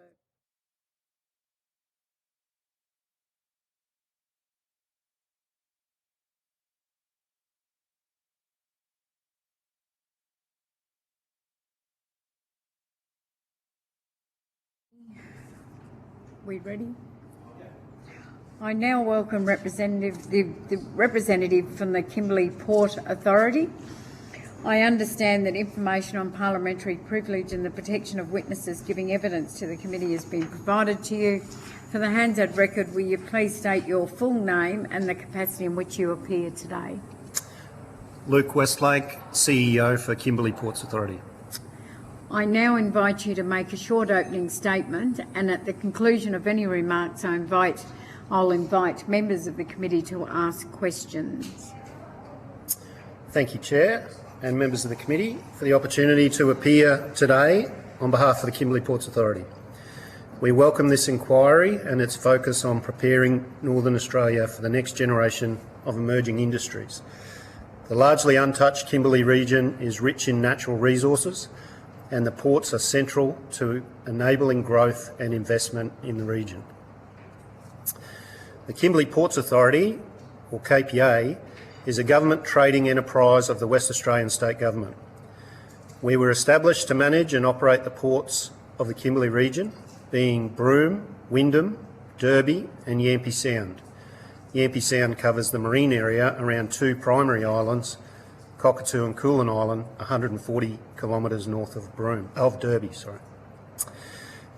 [SPEAKER 1] We ready? I now welcome the representative from the Kimbley Port Authority. I understand that information on parliamentary privilege and the protection of witnesses giving evidence to the committee has been provided to you. For the handed record, will you please state your full name and the capacity in which you appear today?
[SPEAKER 12] Luke Westlake, CEO for Kimbley Ports Authority.
[SPEAKER 1] I now invite you to make a short opening statement, and at the conclusion of any remarks I'll invite members of the committee to ask questions.
[SPEAKER 12] Thank you, Chair, and members of the committee for the opportunity to appear today on behalf of the Kimbley Ports Authority. We welcome this inquiry and its focus on preparing Northern Australia for the next generation of emerging industries. The largely untouched Kimbley region is rich in natural resources, and the ports are central to enabling growth and investment in the region. The Kimbley Ports Authority, or KPA, is a government trading enterprise of the West Australian State Government. We were established to manage and operate the ports of the Kimbley region, being Broome, Wyndham, Derby and Yampi Sound. Yampi Sound covers the marine area around two primary islands, Cockatoo and Coolan Island, 140 kilometres north of Derby.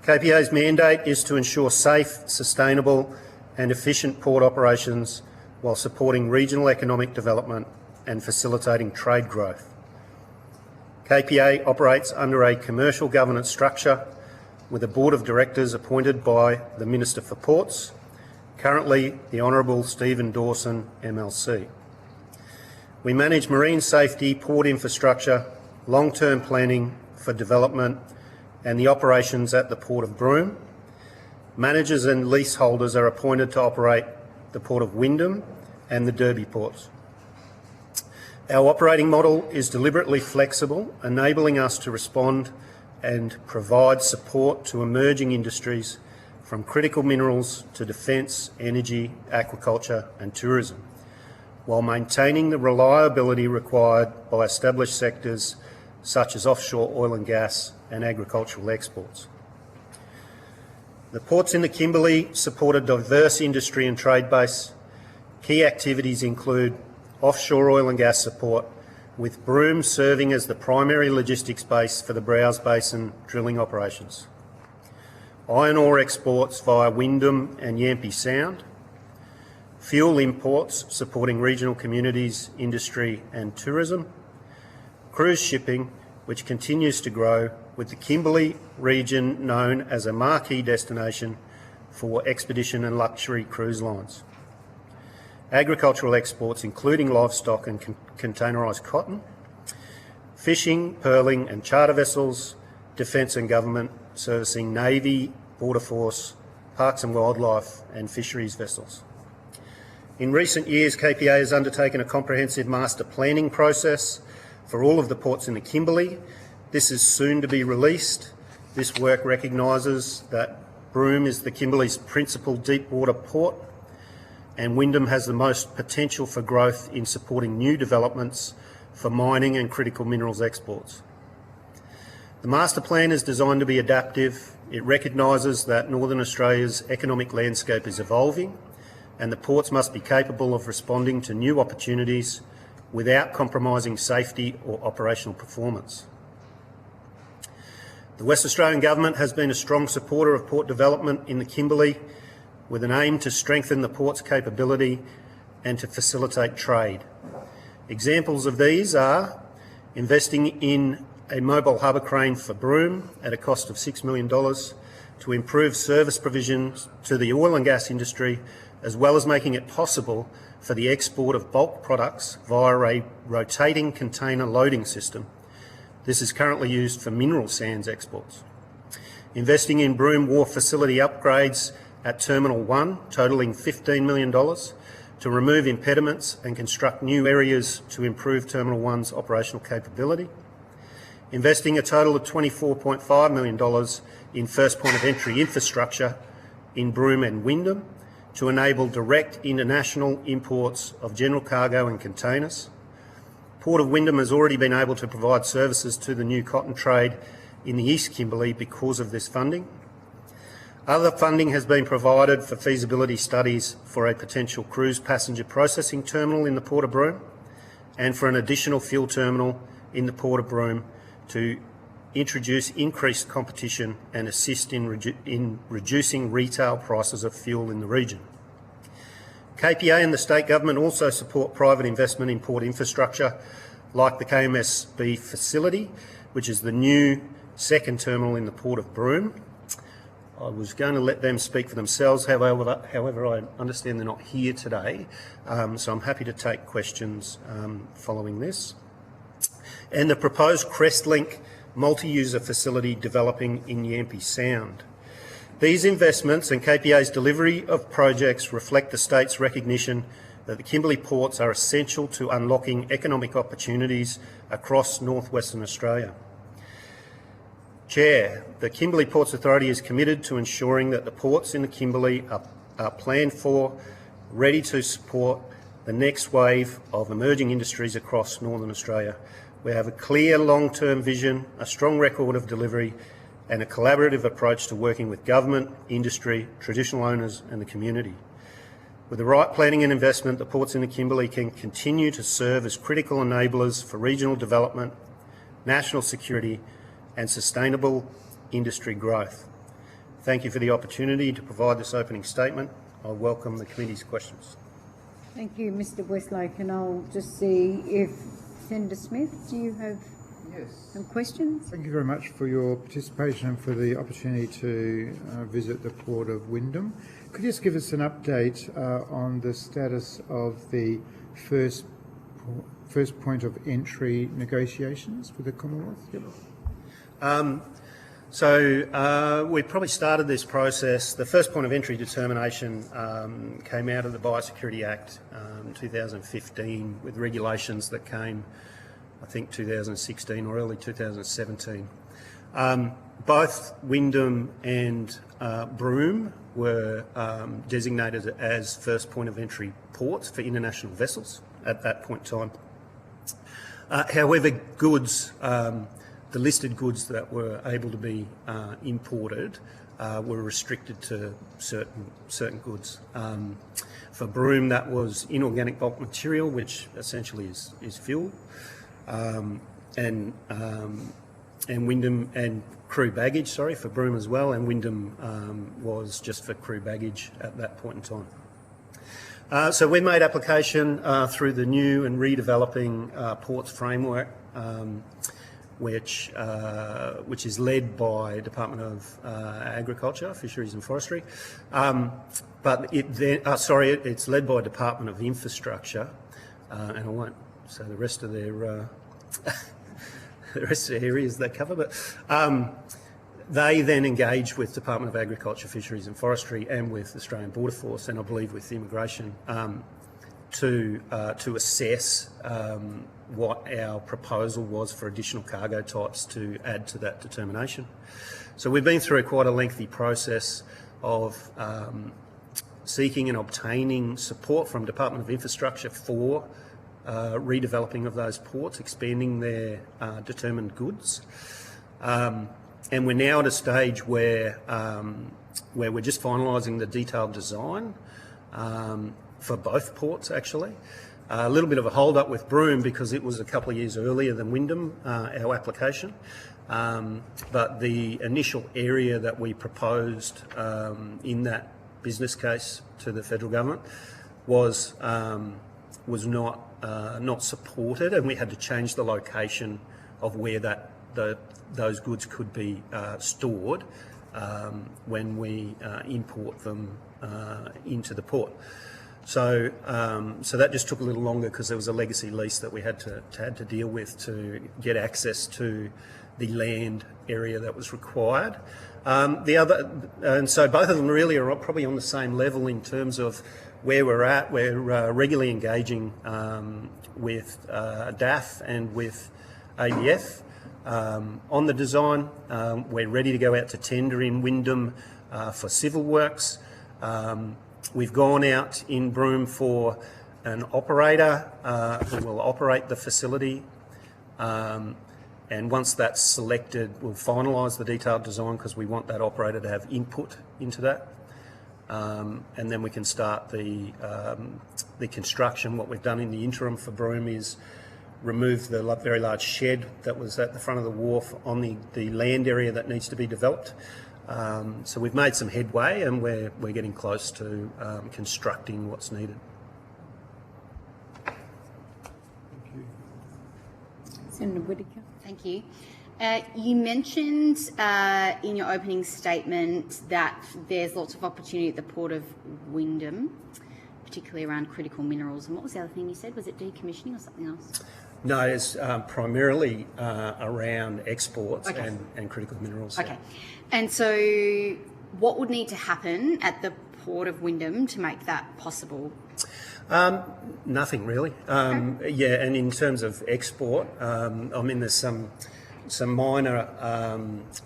[SPEAKER 12] KPA's mandate is to ensure safe, sustainable and efficient port operations while supporting regional economic development and facilitating trade growth. KPA operates under a commercial governance structure with a board of directors appointed by the Minister for Ports, currently the Honourable Stephen Dawson, MLC. We manage marine safety, port infrastructure, long-term planning for development and the operations at the Port of Broome. Managers and leaseholders are appointed to operate the Port of Wyndham and the Derby ports. Our operating model is deliberately flexible, enabling us to respond and provide support to emerging industries from critical minerals to defence, energy, aquaculture and tourism, while maintaining the reliability required by established sectors such as offshore oil and gas and agricultural exports. The ports in the Kimbley support a diverse industry and trade base. Key activities include offshore oil and gas support, with Broome serving as the primary logistics base for the Browse Basin drilling operations. Iron ore exports via Wyndham and Yampi Sound. Fuel imports supporting regional communities, industry and tourism. Cruise shipping, which continues to grow, with the Kimbley region known as a marquee destination for expedition and luxury cruise lines. Agricultural exports including livestock and containerised cotton. Fishing, pearling and charter vessels. Defence and government servicing Navy, Border Force, Parks and Wildlife and fisheries vessels. In recent years, KPA has undertaken a comprehensive master planning process for all of the ports in the Kimbley. This is soon to be released. This work recognises that Broome is the Kimbley's principal deep water port, and Wyndham has the most potential for growth in supporting new developments for mining and critical minerals exports. The master plan is designed to be adaptive. It recognises that Northern Australia's economic landscape is evolving, and the ports must be capable of responding to new opportunities without compromising safety or operational performance. The West Australian Government has been a strong supporter of port development in the Kimbley, with an aim to strengthen the port's capability and to facilitate trade. Examples of these are investing in a mobile harbour crane for Broome at a cost of $6 million to improve service provisions to the oil and gas industry, as well as making it possible for the export of bulk products via a rotating container loading system. This is currently used for mineral sands exports. Investing in Broome wharf facility upgrades at Terminal 1, totalling $15 million, to remove impediments and construct new areas to improve Terminal 1's operational capability. investing a total of $24.5 million in first point of entry infrastructure in Broome and Wyndham to enable direct international imports of general cargo and containers. Port of Wyndham has already been able to provide services to the new cotton trade in the East Kimberley because of this funding. Other funding has been provided for feasibility studies for a potential cruise passenger processing terminal in the Port of Broome and for an additional fuel terminal in the Port of Broome to introduce increased competition and assist in reducing retail prices of fuel in the region. KPA and the state government also support private investment in port infrastructure like the KMSB facility, which is the new second terminal in the Port of Broome. I was going to let them speak for themselves, however I understand they're not here today, so I'm happy to take questions following this. And the proposed CrestLink multi-user facility developing in Yampi Sound. These investments and KPA's delivery of projects reflect the state's recognition that the Kimberley ports are essential to unlocking economic opportunities across northwestern Australia. Chair, the Kimberley Ports Authority is committed to ensuring that the ports in the Kimberley are planned for, ready to support the next wave of emerging industries across northern Australia. We have a clear long-term vision, a strong record of delivery and a collaborative approach to working with government, industry, traditional owners and the community. With the right planning and investment, the ports in the Kimberley can continue to serve as critical enablers for regional development, national security and sustainable industry growth. Thank you for the opportunity to provide this opening statement. I welcome the committee's questions.
[SPEAKER 1] Thank you, Mr Westlake, and I'll just see if Senator Smith, do you have some questions?
[SPEAKER 2] Thank you very much for your participation and for the opportunity to visit the Port of Wyndham. Could you just give us an update on the status of the first point of entry negotiations with the Commonwealth?
[SPEAKER 12] We probably started this process. The first point of entry determination came out of the Biosecurity Act 2015 with regulations that came, I think, 2016 or early 2017. Both Wyndham and Broome were designated as first point of entry ports for international vessels at that point in time. However, goods, the listed goods that were able to be imported were restricted to certain goods. For Broome, that was inorganic bulk material, which essentially is fuel, and Wyndham and crew baggage. Sorry, for Broome as well, and Wyndham was just for crew baggage at that point in time. So we made application through the new and redeveloping ports framework, which is led by Department of Agriculture, Fisheries and Forestry, but it's led by Department of Infrastructure, and I won't say the rest of their the rest of the areas they cover, but they then engage with Department of Agriculture, Fisheries and Forestry and with Australian Border Force, and I believe with Immigration, to assess what our proposal was for additional cargo types to add to that determination. So we've been through quite a lengthy process of seeking and obtaining support from Department of Infrastructure for redeveloping of those ports, expanding their determined goods. And we're now at a stage where we're just finalising the detailed design for both ports, actually. A little bit of a hold-up with Broome because it was a couple of years earlier than Wyndham, our application. But the initial area that we proposed in that business case to the federal government was not supported, and we had to change the location of where those goods could be stored when we import them into the port. So that just took a little longer because there was a legacy lease that we had to deal with to get access to the land area that was required. And so both of them really are probably on the same level in terms of where we're at. We're regularly engaging with DAF and with ABF on the design. We're ready to go out to tender in Wyndham for civil works. We've gone out in Broome for an operator who will operate the facility. And once that's selected, we'll finalise the detailed design because we want that operator to have input into that. And then we can start the construction. What we've done in the interim for Broome is remove the very large shed that was at the front of the wharf on the land area that needs to be developed. So we've made some headway, and we're getting close to constructing what's needed.
[SPEAKER 1] Senator Whittaker.
[SPEAKER 4] Thank you. You mentioned in your opening statement that there's lots of opportunity at the Port of Wyndham, particularly around critical minerals. And what was the other thing you said? Was it decommissioning or something else?
[SPEAKER 12] No, it's primarily around exports and critical minerals.
[SPEAKER 4] Okay. And so what would need to happen at the Port of Wyndham to make that possible?
[SPEAKER 12] Nothing really. Yeah, and in terms of export, I mean, there's some minor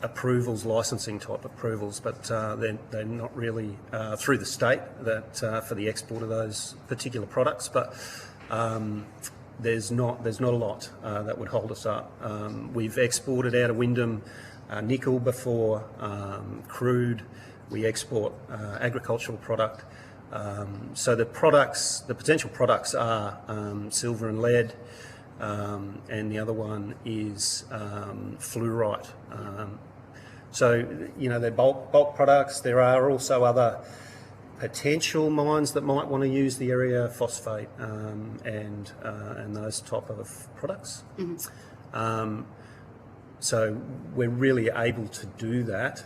[SPEAKER 12] approvals, licensing type approvals, but they're not really through the state that for the export of those particular products. But there's not a lot that would hold us up. We've exported out of Wyndham nickel before, crude. We export agricultural product. So the potential products are silver and lead, and the other one is fluorite. So, you know, they're bulk products. There are also other potential mines that might want to use the area, phosphate and those type of products. Mm-hmm. So we're really able to do that.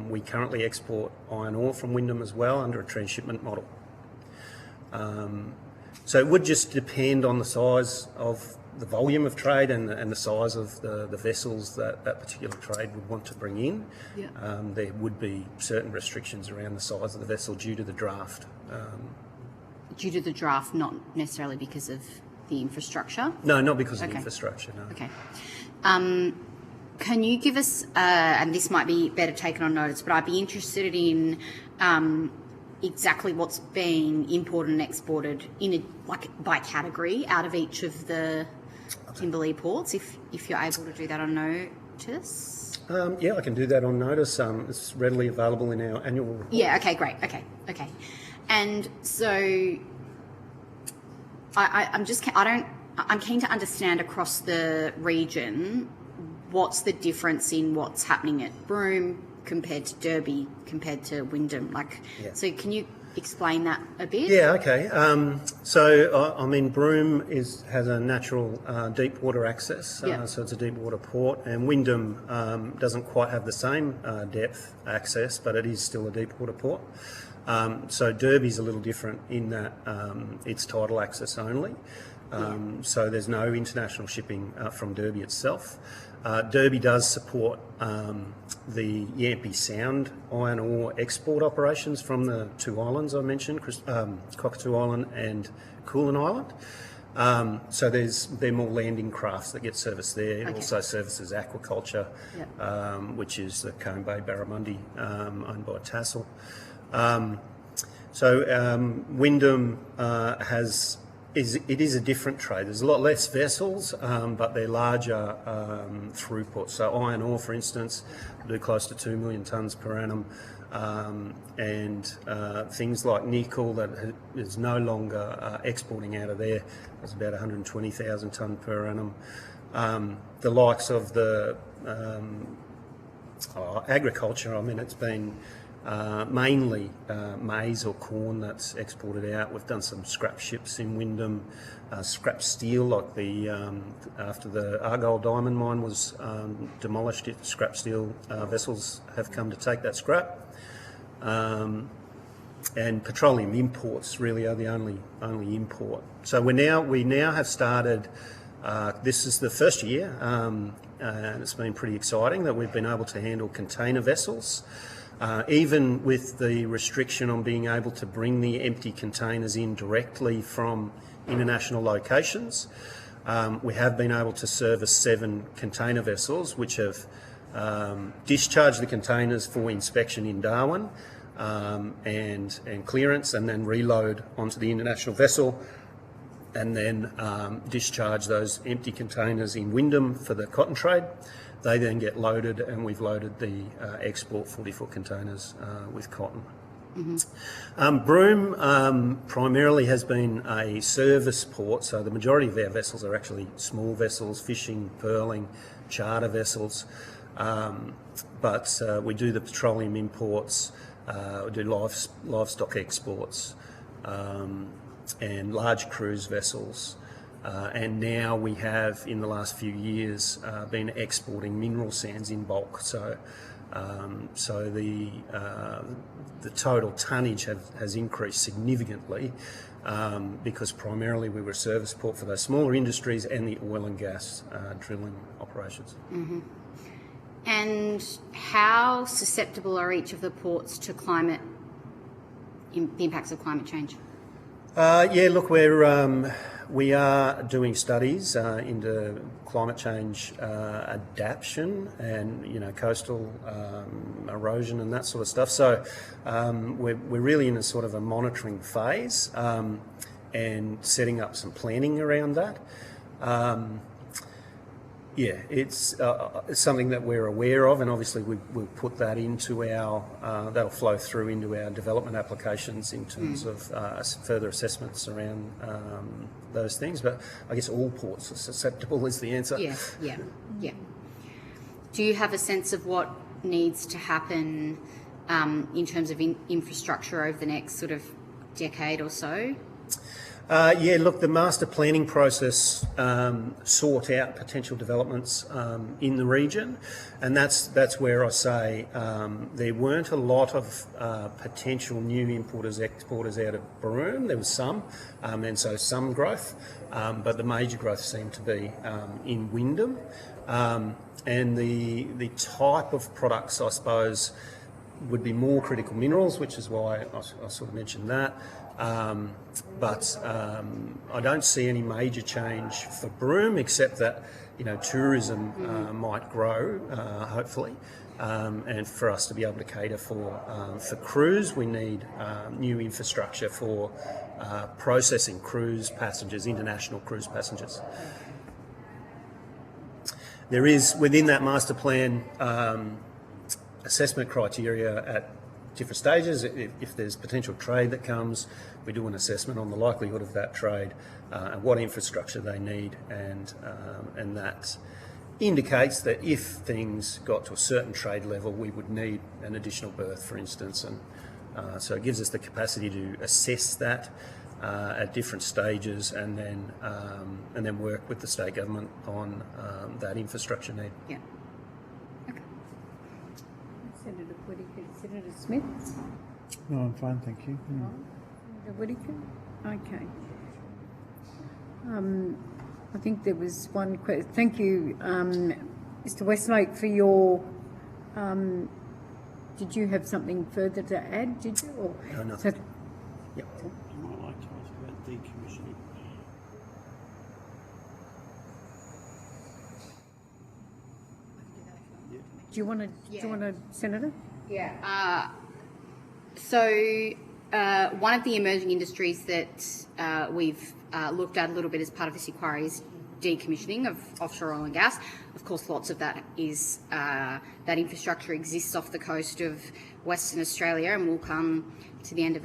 [SPEAKER 12] We currently export iron ore from Wyndham as well under a transshipment model. So it would just depend on the size of the volume of trade and the size of the vessels that particular trade would want to bring in. Yeah. There would be certain restrictions around the size of the vessel due to the draft.
[SPEAKER 4] Due to the draft, not necessarily because of the infrastructure?
[SPEAKER 12] No, not because of the infrastructure, no.
[SPEAKER 4] Okay. Can you give us, and this might be better taken on notice, but I'd be interested in exactly what's being imported and exported by category out of each of the Kimbley ports, if you're able to do that on notice.
[SPEAKER 12] Yeah, I can do that on notice. It's readily available in our annual report.
[SPEAKER 4] Yeah. Okay. Great. Okay. And so I'm keen to understand across the region what's the difference in what's happening at Broome compared to Derby, compared to Wyndham? So can you explain that a bit?
[SPEAKER 12] Yeah, okay. So, I mean, Broome has a natural deep water access, so it's a deep water port, and Wyndham doesn't quite have the same depth access, but it is still a deep water port. So Derby's a little different in that it's tidal access only. So there's no international shipping from Derby itself. Derby does support the Yampi Sound iron ore export operations from the two islands I mentioned, Cockatoo Island and Coolin Island. So they're more landing crafts that get serviced there. It also services Aquaculture, which is the Combe Bay Baramundi, owned by Tassal. So Wyndham it is a different trade. There's a lot less vessels, but they're larger throughput. So iron ore, for instance, do close to 2 million tonnes per annum, and things like nickel that is no longer exporting out of there. It's about 120,000 tonne per annum. The likes of the agriculture, I mean, it's been mainly maize or corn that's exported out. We've done some scrap ships in Wyndham, scrap steel, like after the Argyle diamond mine was demolished, scrap steel vessels have come to take that scrap. And petroleum imports really are the only import. So we now have started. This is the first year, and it's been pretty exciting that we've been able to handle container vessels. Even with the restriction on being able to bring the empty containers in directly from international locations, We have been able to service 7 container vessels which have discharged the containers for inspection in Darwin and clearance, and then reload onto the international vessel, and then discharge those empty containers in Wyndham for the cotton trade. They then get loaded, and we've loaded the export 40-foot containers with cotton. Broome primarily has been a service port, so the majority of our vessels are actually small vessels, fishing, pearling, charter vessels. But we do the petroleum imports, we do livestock exports, and large cruise vessels. And now we have, in the last few years, been exporting mineral sands in bulk. So the total tonnage has increased significantly because primarily we were a service port for those smaller industries and the oil and gas drilling operations.
[SPEAKER 4] And how susceptible are each of the ports to the impacts of climate change?
[SPEAKER 12] Yeah, look, we are doing studies into climate change adaptation and coastal erosion and that sort of stuff. So we're really in a sort of a monitoring phase and setting up some planning around that. Yeah, it's something that we're aware of, and obviously we'll put that into that'll flow through into our development applications in terms of further assessments around those things. But I guess all ports are susceptible is the answer.
[SPEAKER 4] Yeah. Do you have a sense of what needs to happen in terms of infrastructure over the next sort of decade or so?
[SPEAKER 12] Yeah, look, the master planning process sought out potential developments in the region, and that's where I say there weren't a lot of potential new importers, exporters out of Broome. There was some, and so some growth, but the major growth seemed to be in Wyndham. And the type of products, I suppose, would be more critical minerals, which is why I sort of mentioned that. But I don't see any major change for Broome, except that tourism might grow, hopefully, and for us to be able to cater for cruise, we need new infrastructure for processing cruise passengers, international cruise passengers. There is within that master plan assessment criteria at different stages. If there's potential trade that comes, we do an assessment on the likelihood of that trade and what infrastructure they need, and that indicates that if things got to a certain trade level, we would need an additional berth, for instance, and so it gives us the capacity to assess that at different stages, and then work with the state government on that infrastructure need.
[SPEAKER 4] Yeah.
[SPEAKER 1] Senator Whittaker. Senator Smith?
[SPEAKER 2] No, I'm fine, thank you.
[SPEAKER 1] Senator Whittaker? Okay. I think there was one question. Thank you, Mr. Westlake, for your... did you have something further to add, did you? Or,
[SPEAKER 12] no, nothing.
[SPEAKER 1] So,
[SPEAKER 12] yep.
[SPEAKER 10] I might like to ask about decommissioning.
[SPEAKER 1] do you want to, Senator?
[SPEAKER 4] Yeah. So one of the emerging industries that we've looked at a little bit as part of this inquiry is decommissioning of offshore oil and gas. Of course, lots of that is that infrastructure exists off the coast of Western Australia and will come to the end of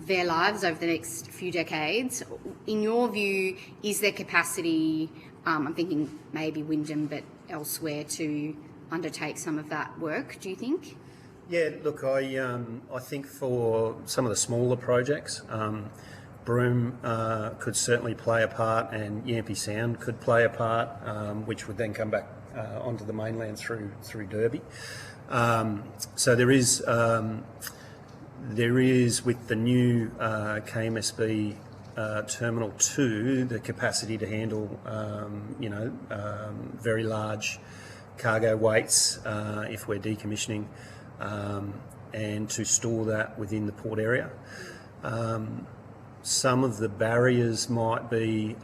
[SPEAKER 4] their lives over the next few decades. In your view, is there capacity, I'm thinking maybe Wyndham, but elsewhere, to undertake some of that work, do you think?
[SPEAKER 12] Yeah, look, I think for some of the smaller projects, Broome could certainly play a part, and Yampi Sound could play a part, which would then come back onto the mainland through Derby. So there is with the new KMSB Terminal 2 the capacity to handle very large cargo weights if we're decommissioning, and to store that within the port area. Some of the barriers might be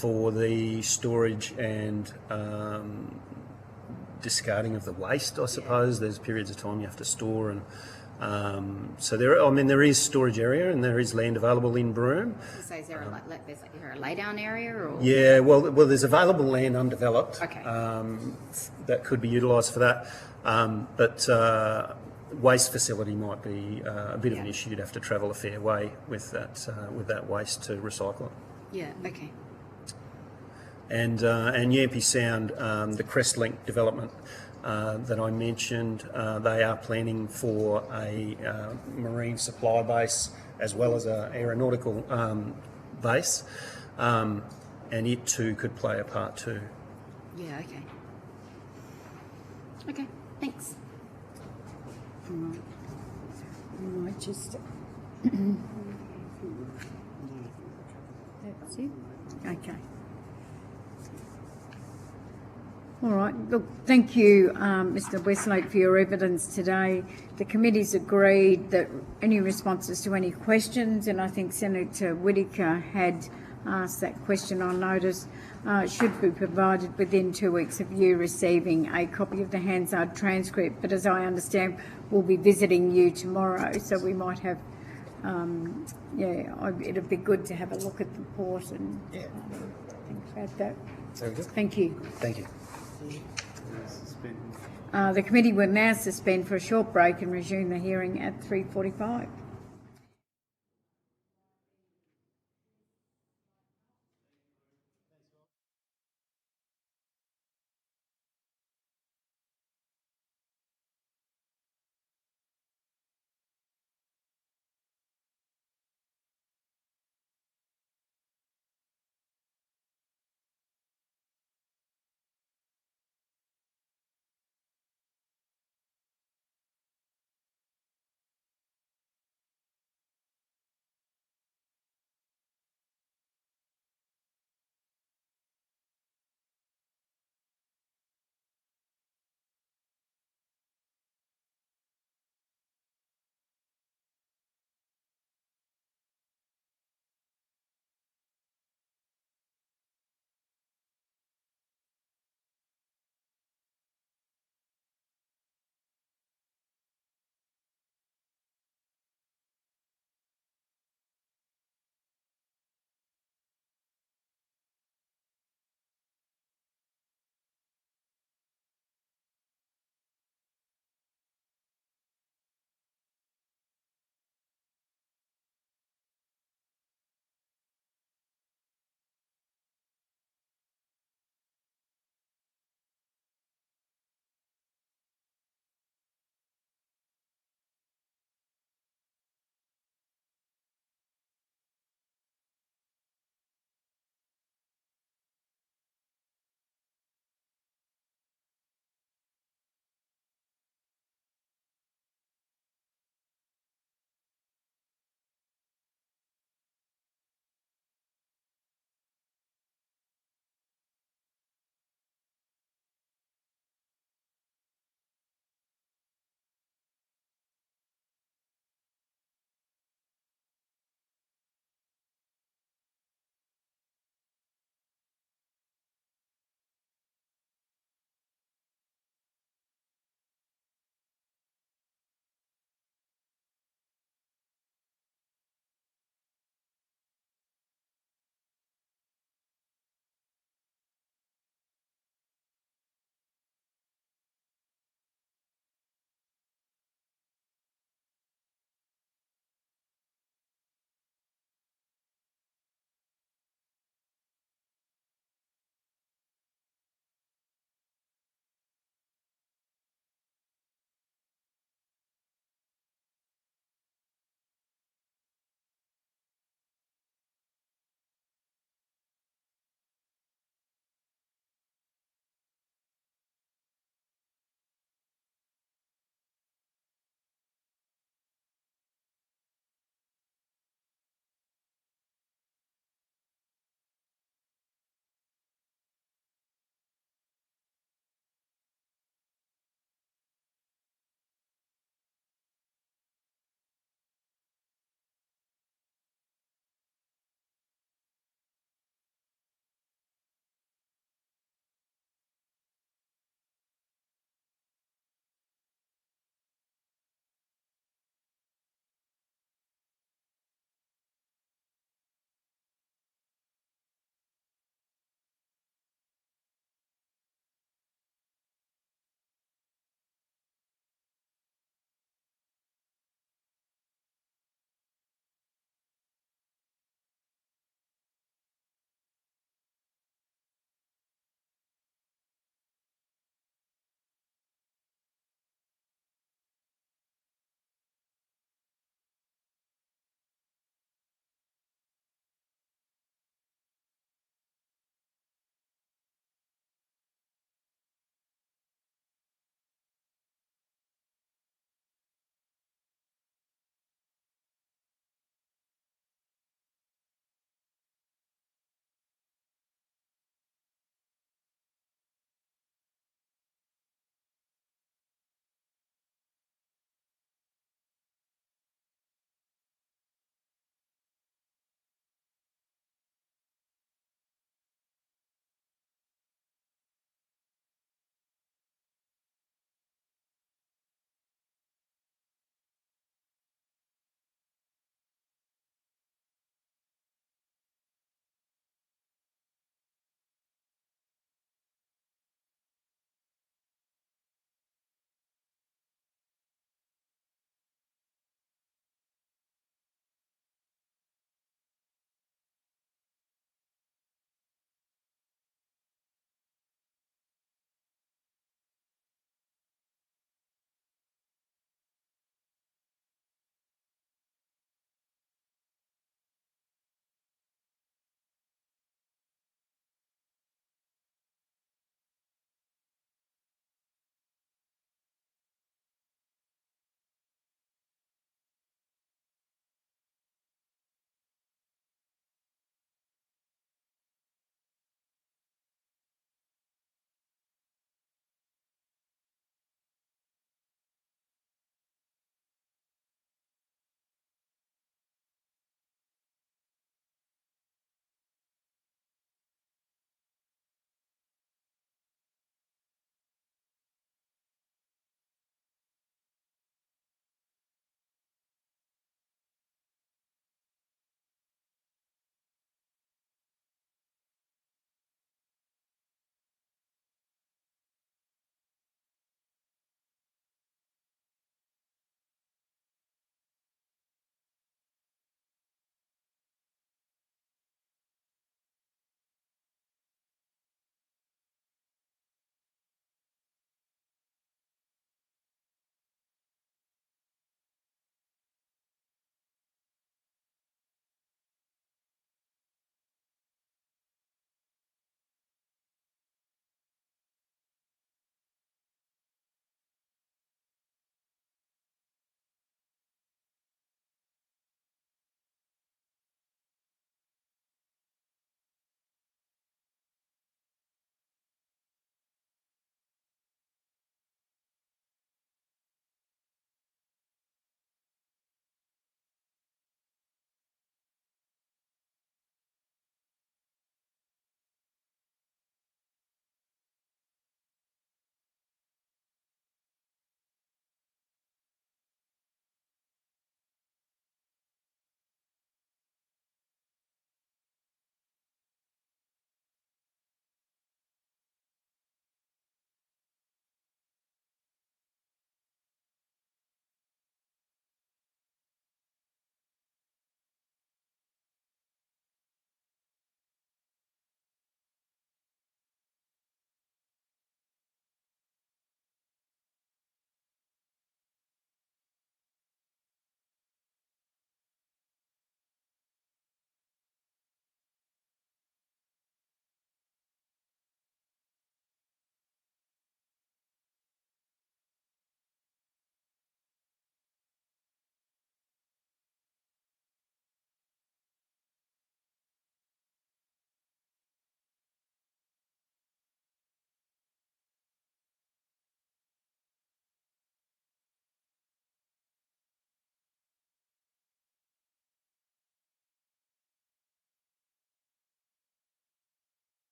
[SPEAKER 13] for the storage and discarding of the waste, I suppose. There's periods of time you have to store, and so there is storage area and there is land available in Broome.
[SPEAKER 4] So is there is there a laydown area? Or?
[SPEAKER 13] Yeah, well, there's available land undeveloped.
[SPEAKER 4] Okay.
[SPEAKER 13] That could be utilised for that, but waste facility might be a bit of an issue. You'd have to travel a fair way with that waste to recycle it.
[SPEAKER 4] Yeah. Okay.
[SPEAKER 13] And Yampi Sound, the Crestlink development that I mentioned, they are planning for a marine supply base as well as an aeronautical base, and it too could play a part too.
[SPEAKER 4] Yeah. Okay. Okay. Thanks.
[SPEAKER 1] I might just. That's it. Okay. All right. Look, thank you, Mr. Westlake, for your evidence today. The committee's agreed that any responses to any questions, and I think Senator Whittaker had asked that question on notice, should be provided within 2 weeks of you receiving a copy of the Hansard transcript. But as I understand, we'll be visiting you tomorrow, so we might have, it'd be good to have a look at the report and think about that.
[SPEAKER 13] Very good.
[SPEAKER 1] Thank you.
[SPEAKER 13] Thank you.
[SPEAKER 1] The committee will now suspend for a short break and resume the hearing at 3:45.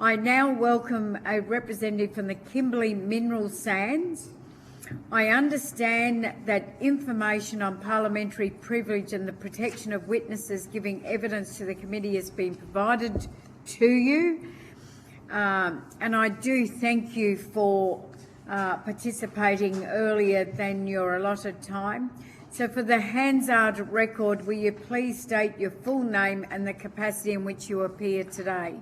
[SPEAKER 1] I now welcome a representative from the Kimbley Mineral Sands. I understand that information on parliamentary privilege and the protection of witnesses giving evidence to the committee has been provided to you. And I do thank you for participating earlier than your allotted time. So for the Hansard record, will you please state your full name and the capacity in which you appear today?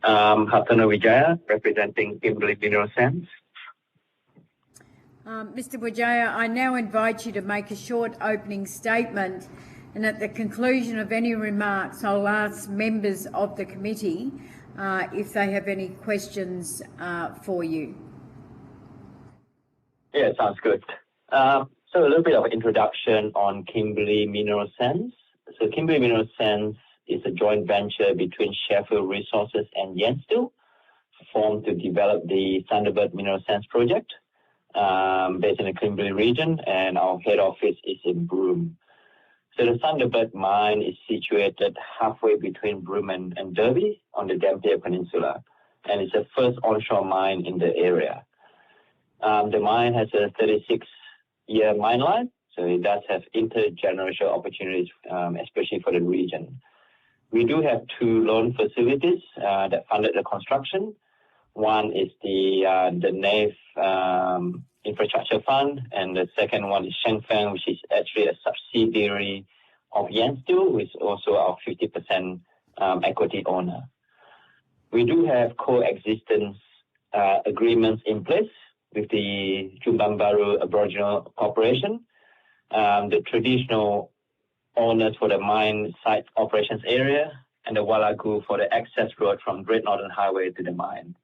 [SPEAKER 14] Hatana Wijaya, representing Kimbley Mineral Sands.
[SPEAKER 1] Mr. Wijaya, I now invite you to make a short opening statement, and at the conclusion of any remarks, I'll ask members of the committee if they have any questions for you.
[SPEAKER 14] Yeah, sounds good. So a little bit of introduction on Kimbley Mineral Sands. So Kimbley Mineral Sands is a joint venture between Sheffield Resources and Yansteel, formed to develop the Thunderbird Mineral Sands project, based in the Kimbley region, and our head office is in Broome. So the Thunderbird mine is situated halfway between Broome and Derby on the Dampier Peninsula, and it's the first onshore mine in the area. The mine has a 36-year mine life, so it does have intergenerational opportunities, especially for the region. We do have two loan facilities that funded the construction. One is the NAVE Infrastructure Fund, and the second one is Shengfeng, which is actually a subsidiary of Yansteel, who is also our 50% equity owner. We do have coexistence agreements in place with the Jumbang Baru Aboriginal Corporation, the traditional owners for the mine site operations area, and the Walagu for the access road from Great Northern Highway to the mine.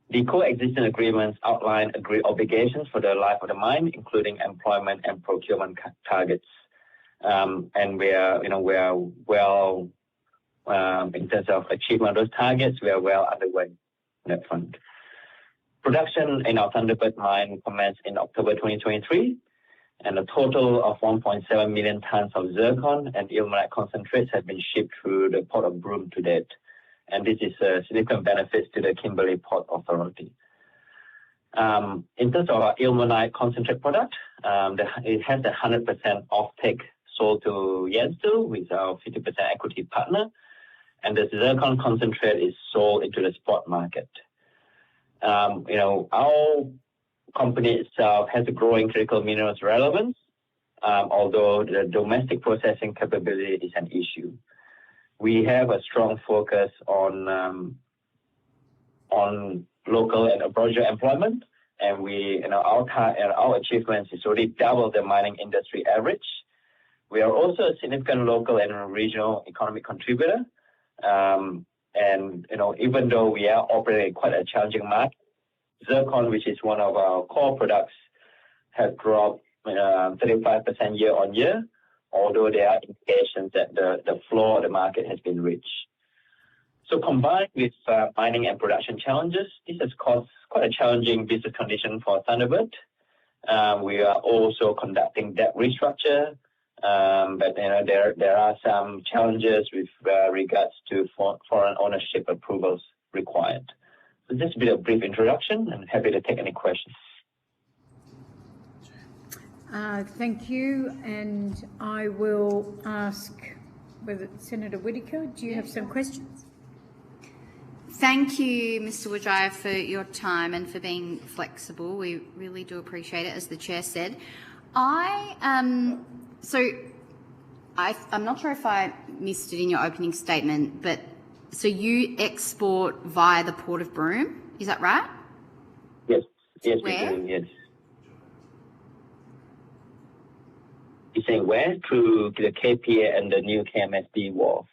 [SPEAKER 14] The coexistence agreements outline agreed obligations for the life of the mine, including employment and procurement targets. And we are well, in terms of achievement of those targets, we are well underway on that front. Production in our Thunderbird mine commenced in October 2023, and a total of 1.7 million tons of zircon and ilmenite concentrates have been shipped through the Port of Broome to date. And this is a significant benefit to the Kimberley Port Authority. In terms of our ilmenite concentrate product, it has a 100% offtake sold to Yansteel, with our 50% equity partner, and the zircon concentrate is sold into the spot market. Our company itself has a growing critical minerals relevance, although the domestic processing capability is an issue. We have a strong focus on local and Aboriginal employment, and our achievements is already double the mining industry average. We are also a significant local and regional economic contributor, and even though we are operating quite a challenging market, zircon, which is one of our core products, has dropped 35% year on year, although there are indications that the floor of the market has been reached. So combined with mining and production challenges, this has caused quite a challenging business condition for Thunderbird. We are also conducting debt restructure, but there are some challenges with regards to foreign ownership approvals required. So just a bit of brief introduction, and happy to take any questions.
[SPEAKER 1] Thank you, and I will ask whether Senator Whittaker, do you have some questions?
[SPEAKER 4] Thank you, Mr. Wijaya, for your time and for being flexible. We really do appreciate it, as the Chair said. I'm not sure if I missed it in your opening statement, but so you export via the Port of Broome, is that right?
[SPEAKER 14] Yes,
[SPEAKER 4] where?
[SPEAKER 14] We do, yes. You're saying where? Through the KPA and the new KMSD wharf.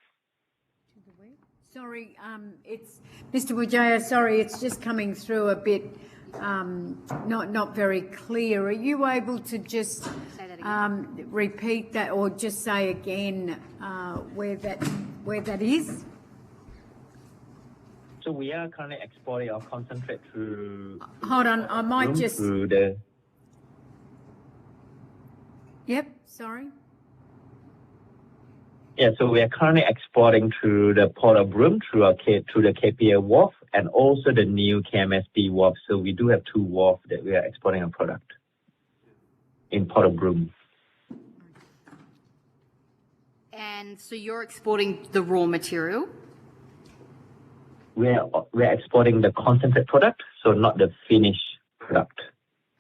[SPEAKER 1] Sorry, it's Mr. Wijaya. Sorry, it's just coming through a bit not very clear. Are you able to just repeat that, or just say again where that is?
[SPEAKER 14] So we are currently exporting our concentrate through.
[SPEAKER 1] Hold on, I might just.
[SPEAKER 14] Through the.
[SPEAKER 1] Yep. Sorry.
[SPEAKER 14] Yeah, so we are currently exporting through the Port of Broome, through the KPA wharf, and also the new KMSB wharf. So we do have 2 wharf that we are exporting a product in Port of Broome.
[SPEAKER 4] And so you're exporting the raw material?
[SPEAKER 14] We're exporting the concentrate product, so not the finished product.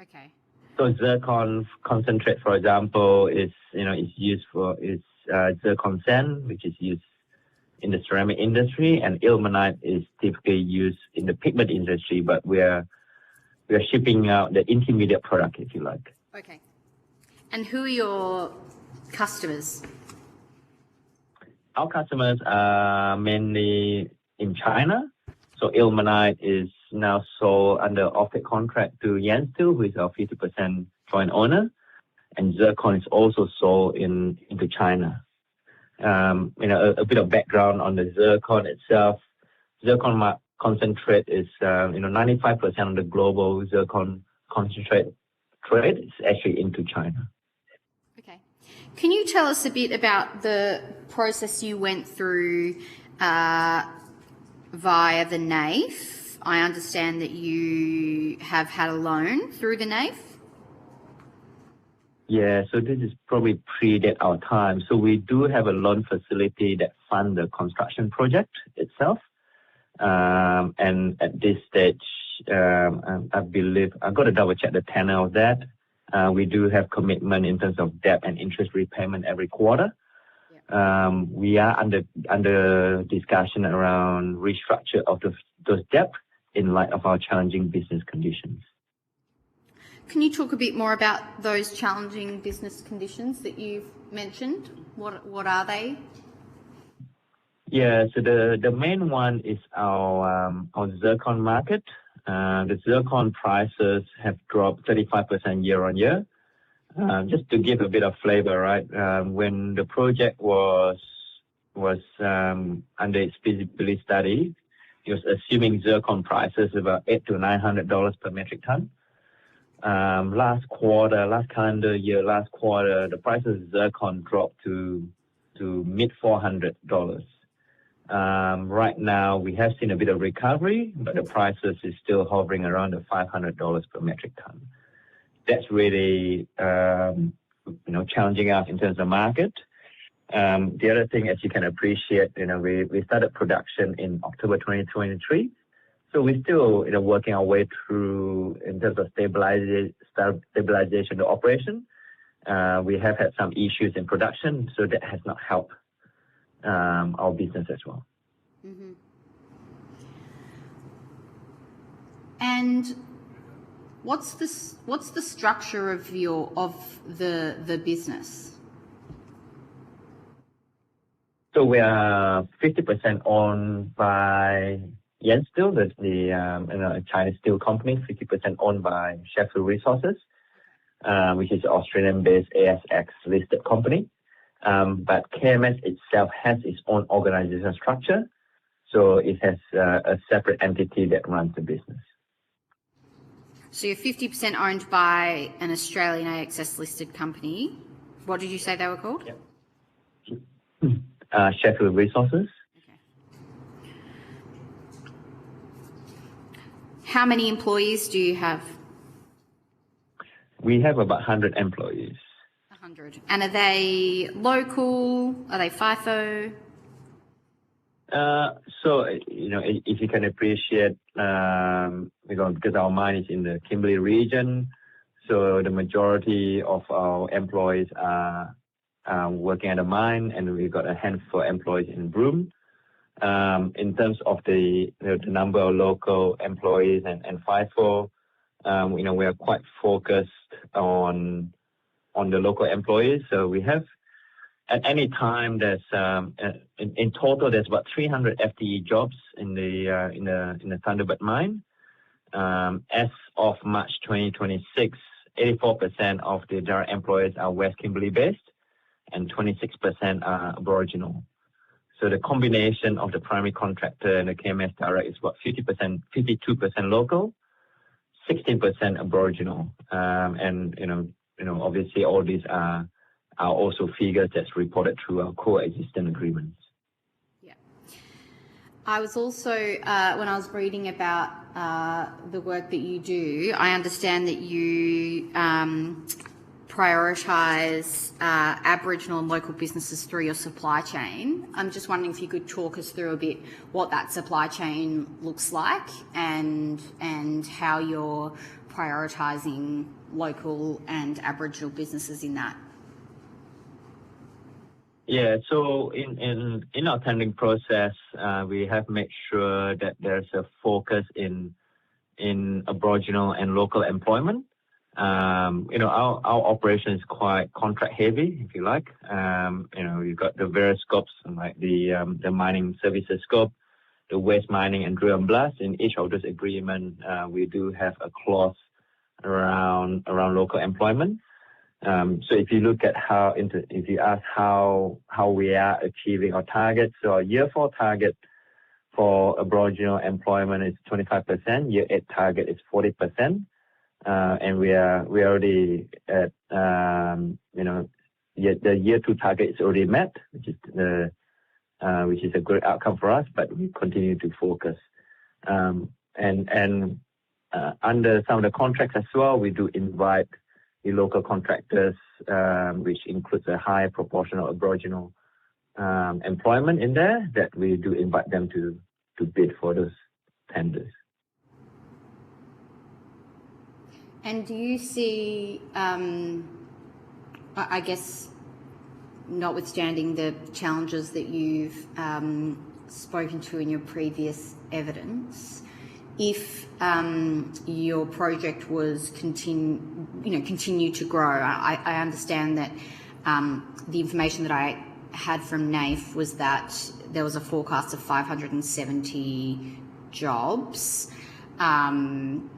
[SPEAKER 4] Okay.
[SPEAKER 14] So zircon concentrate, for example, is used for zircon sand, which is used in the ceramic industry, and ilmenite is typically used in the pigment industry. But we are shipping out the intermediate product, if you like.
[SPEAKER 4] Okay. And who are your customers?
[SPEAKER 14] Our customers are mainly in China. So ilmenite is now sold under offtake contract to Yansteel, who is our 50% joint owner, and zircon is also sold into China. A bit of background on the zircon itself. Zircon concentrate is 95% of the global zircon concentrate trade is actually into China.
[SPEAKER 4] Okay. Can you tell us a bit about the process you went through via the NAIF? I understand that you have had a loan through the NAIF.
[SPEAKER 14] Yeah, so this is probably predate our time. So we do have a loan facility that funds the construction project itself. And at this stage, I believe, I've got to double check the tenor of that. We do have commitment in terms of debt and interest repayment every quarter. We are under discussion around restructure of those debt in light of our challenging business conditions.
[SPEAKER 4] Can you talk a bit more about those challenging business conditions that you've mentioned? What are they?
[SPEAKER 14] Yeah, so the main one is our zircon market. The zircon prices have dropped 35% year on year. Just to give a bit of flavor, right? When the project was under its feasibility study, it was assuming zircon prices about $800 to $900 per metric ton. Last calendar year, the price of zircon dropped to mid $400. Right now, we have seen a bit of recovery, but the prices is still hovering around the $500 per metric ton. That's really, challenging us in terms of market. The other thing, as you can appreciate, we started production in October 2023. So we're still, working our way through in terms of stabilization of the operation. We have had some issues in production, so that has not helped our business as well.
[SPEAKER 4] Mm-hmm. And what's the structure of the business?
[SPEAKER 14] So we are 50% owned by Yansteel, that's the Chinese steel company, 50% owned by Sheffield Resources, which is an Australian-based ASX listed company. But KMS itself has its own organizational structure, so it has a separate entity that runs the business.
[SPEAKER 4] So you're 50% owned by an Australian ASX listed company. What did you say they were called?
[SPEAKER 14] Yeah. Sheffield Resources.
[SPEAKER 4] Okay. How many employees do you have?
[SPEAKER 14] We have about 100 employees.
[SPEAKER 4] 100. And are they local? Are they FIFO?
[SPEAKER 14] So, if you can appreciate, because our mine is in the Kimbley region, so the majority of our employees are working at a mine, and we've got a handful of employees in Broome. In terms of the number of local employees and FIFO, we are quite focused on the local employees. So we have, at any time, there's in total there's about 300 FTE jobs in the Thunderbird mine. As of March 2026, 84% of the direct employees are West Kimbley based, and 26% are Aboriginal. So the combination of the primary contractor and the KMS direct is about 52% local, 16% Aboriginal, and obviously all these are are also figures that's reported through our coexistence agreements.
[SPEAKER 4] I was also, when I was reading about the work that you do, I understand that you prioritise Aboriginal and local businesses through your supply chain. I'm just wondering if you could talk us through a bit what that supply chain looks like and how you're prioritising local and Aboriginal businesses in that.
[SPEAKER 14] Yeah, so in our tendering process, we have made sure that there's a focus in Aboriginal and local employment. Our operation is quite contract heavy, if you like. You've got the various scopes, like the mining services scope, the waste mining and drill and blast. In each of those agreements, we do have a clause around local employment. So if you look at if you ask how we are achieving our target, so our year 4 target for Aboriginal employment is 25%, year 8 target is 40%, and we are already at the year 2 target is already met, which is a great outcome for us. But we continue to focus, and under some of the contracts as well, we do invite the local contractors, which includes a high proportion of Aboriginal employment in there, that we do invite them to bid for those tenders.
[SPEAKER 4] And do you see, I guess, notwithstanding the challenges that you've spoken to in your previous evidence, if your project was continue to grow, I understand that the information that I had from NAIF was that there was a forecast of 570 jobs, and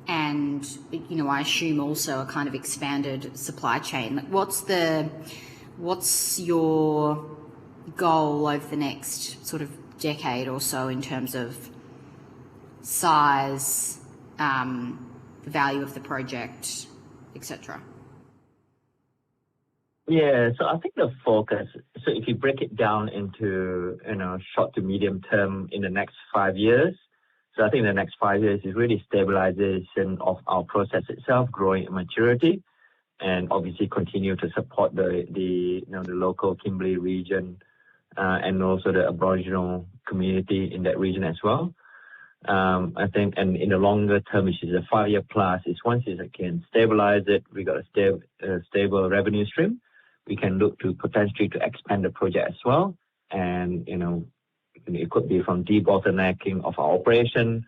[SPEAKER 4] I assume also a kind of expanded supply chain. Like, what's your goal over the next sort of decade or so in terms of size, the value of the project, etc.?
[SPEAKER 14] Yeah, so I think the focus, so if you break it down into short to medium term in the next 5 years, so I think the next 5 years is really stabilization of our process itself, growing in maturity, and obviously continue to support the local Kimbley region and also the Aboriginal community in that region as well. I think, and in the longer term, which is a 5-year plus, is once you can stabilize it, we got a stable revenue stream, we can look to potentially to expand the project as well. And, it could be from debottlenecking of our operation,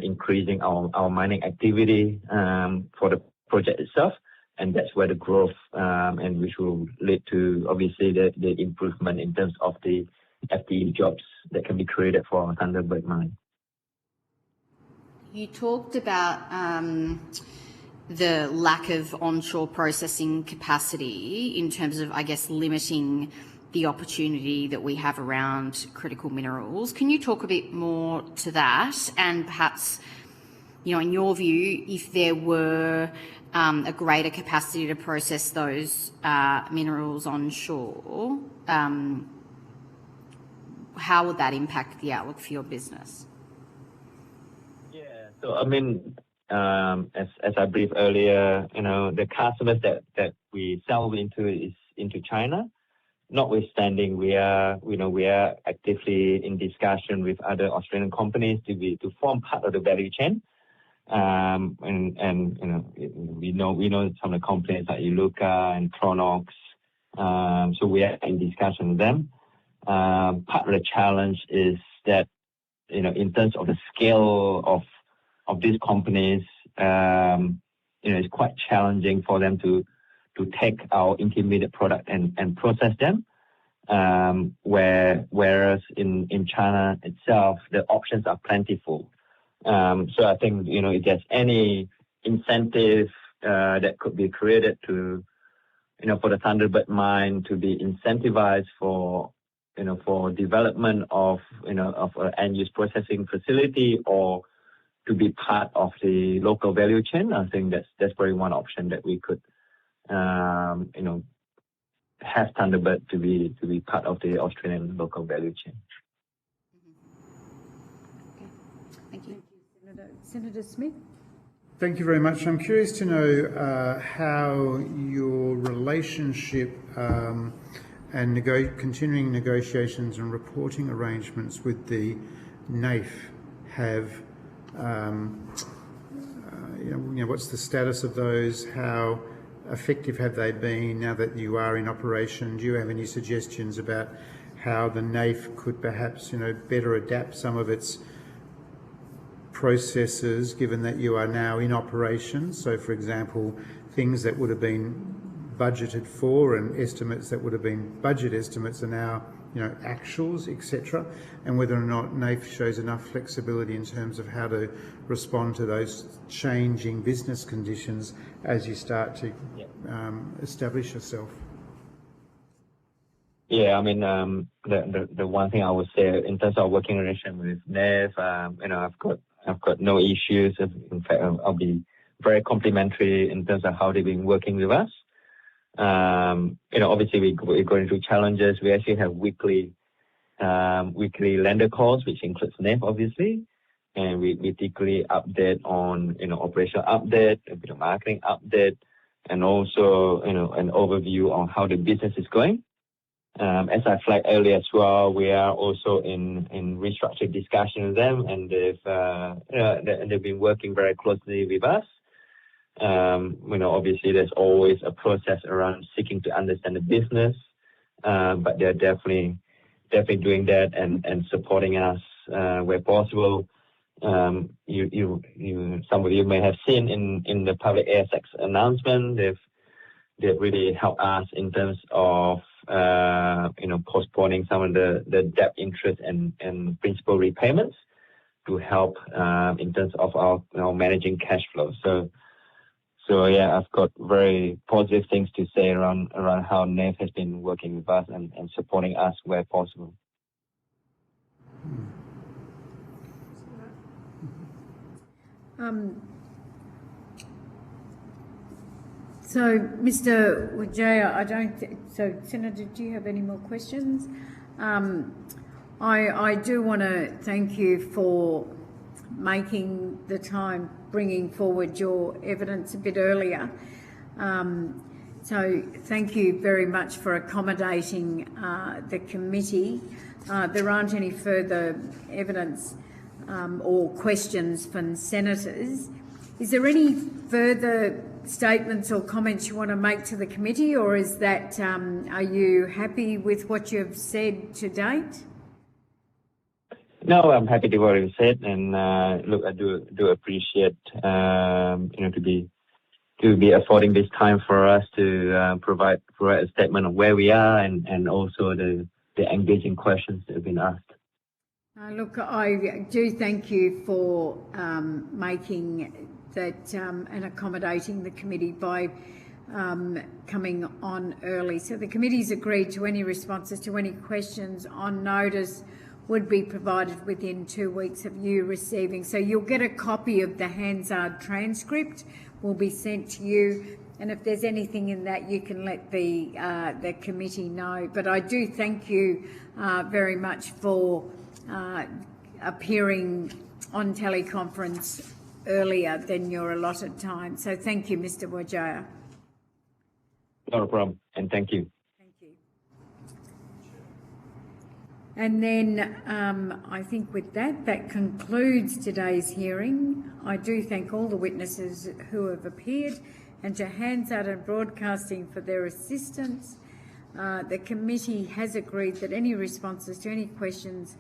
[SPEAKER 14] increasing our mining activity for the project itself. And that's where the growth, and which will lead to, obviously, the improvement in terms of the FTE jobs that can be created for our Thunderbird mine.
[SPEAKER 4] You talked about the lack of onshore processing capacity in terms of, I guess, limiting the opportunity that we have around critical minerals. Can you talk a bit more to that? And perhaps, in your view, if there were a greater capacity to process those minerals onshore, how would that impact the outlook for your business?
[SPEAKER 14] Yeah, so I mean, as I briefed earlier, the customers that we sell into is into China. Notwithstanding, we are actively in discussion with other Australian companies to form part of the value chain. And we know some of the companies like Iluka and Tronox. So we are in discussion with them. Part of the challenge is that, in terms of the scale of these companies, it's quite challenging for them to take our intermediate product and process them. Whereas in China itself, the options are plentiful. So I think, if there's any incentive that could be created to, for the Thunderbird mine to be incentivized for development of an end-use processing facility or to be part of the local value chain, I think that's probably one option that we could, has Thunderbird to be part of the Australian local value chain.
[SPEAKER 4] Okay. Thank you.
[SPEAKER 1] Senator Smith.
[SPEAKER 2] Thank you very much. I'm curious to know how your relationship and continuing negotiations and reporting arrangements with the NAIF have, what's the status of those? How effective have they been now that you are in operation? Do you have any suggestions about how the NAIF could perhaps, better adapt some of its processes given that you are now in operation? So, for example, things that would have been budgeted for and estimates that would have been budget estimates are now, actuals, etc., and whether or not NAIF shows enough flexibility in terms of how to respond to those changing business conditions as you start to establish yourself.
[SPEAKER 14] Yeah, I mean, the one thing I would say in terms of working relation with NAIF, I've got no issues. In fact, I'll be very complimentary in terms of how they've been working with us. Obviously we're going through challenges. We actually have weekly lender calls, which includes NAIF, obviously, and we typically update on operational update, a bit of marketing update, and also an overview on how the business is going. As I flagged earlier as well, we are also in restructured discussion with them, and they've been working very closely with us. Obviously there's always a process around seeking to understand the business, but they're definitely doing that and supporting us where possible. Some of you may have seen in the public ASX announcement, they've really helped us in terms of postponing some of the debt interest and principal repayments to help in terms of our managing cash flow. So yeah, I've got very positive things to say around how NAIF has been working with us and supporting us where possible.
[SPEAKER 1] So, Mr. Wijaya, Senator, do you have any more questions? I do want to thank you for making the time, bringing forward your evidence a bit earlier. So thank you very much for accommodating the committee. There aren't any further evidence or questions from senators. Is there any further statements or comments you want to make to the committee, or is that are you happy with what you've said to date?
[SPEAKER 14] No, I'm happy to what you said, and look, I do appreciate to be affording this time for us to provide a statement of where we are and also the engaging questions that have been asked.
[SPEAKER 1] Look, I do thank you for making that and accommodating the committee by coming on early. So the committee's agreed to any responses to any questions on notice would be provided within 2 weeks of you receiving. So you'll get a copy of the Hansard transcript, will be sent to you, and if there's anything in that, you can let the committee know. But I do thank you very much for appearing on teleconference earlier than your allotted time. So thank you, Mr. Wijaya.
[SPEAKER 14] No problem, and thank you.
[SPEAKER 1] And then I think with that concludes today's hearing. I do thank all the witnesses who have appeared and to Hansard and Broadcasting for their assistance. The committee has agreed that any responses to any questions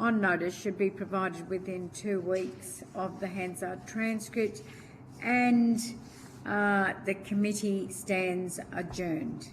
[SPEAKER 1] on notice should be provided within 2 weeks of the Hansard transcript, and the committee stands adjourned.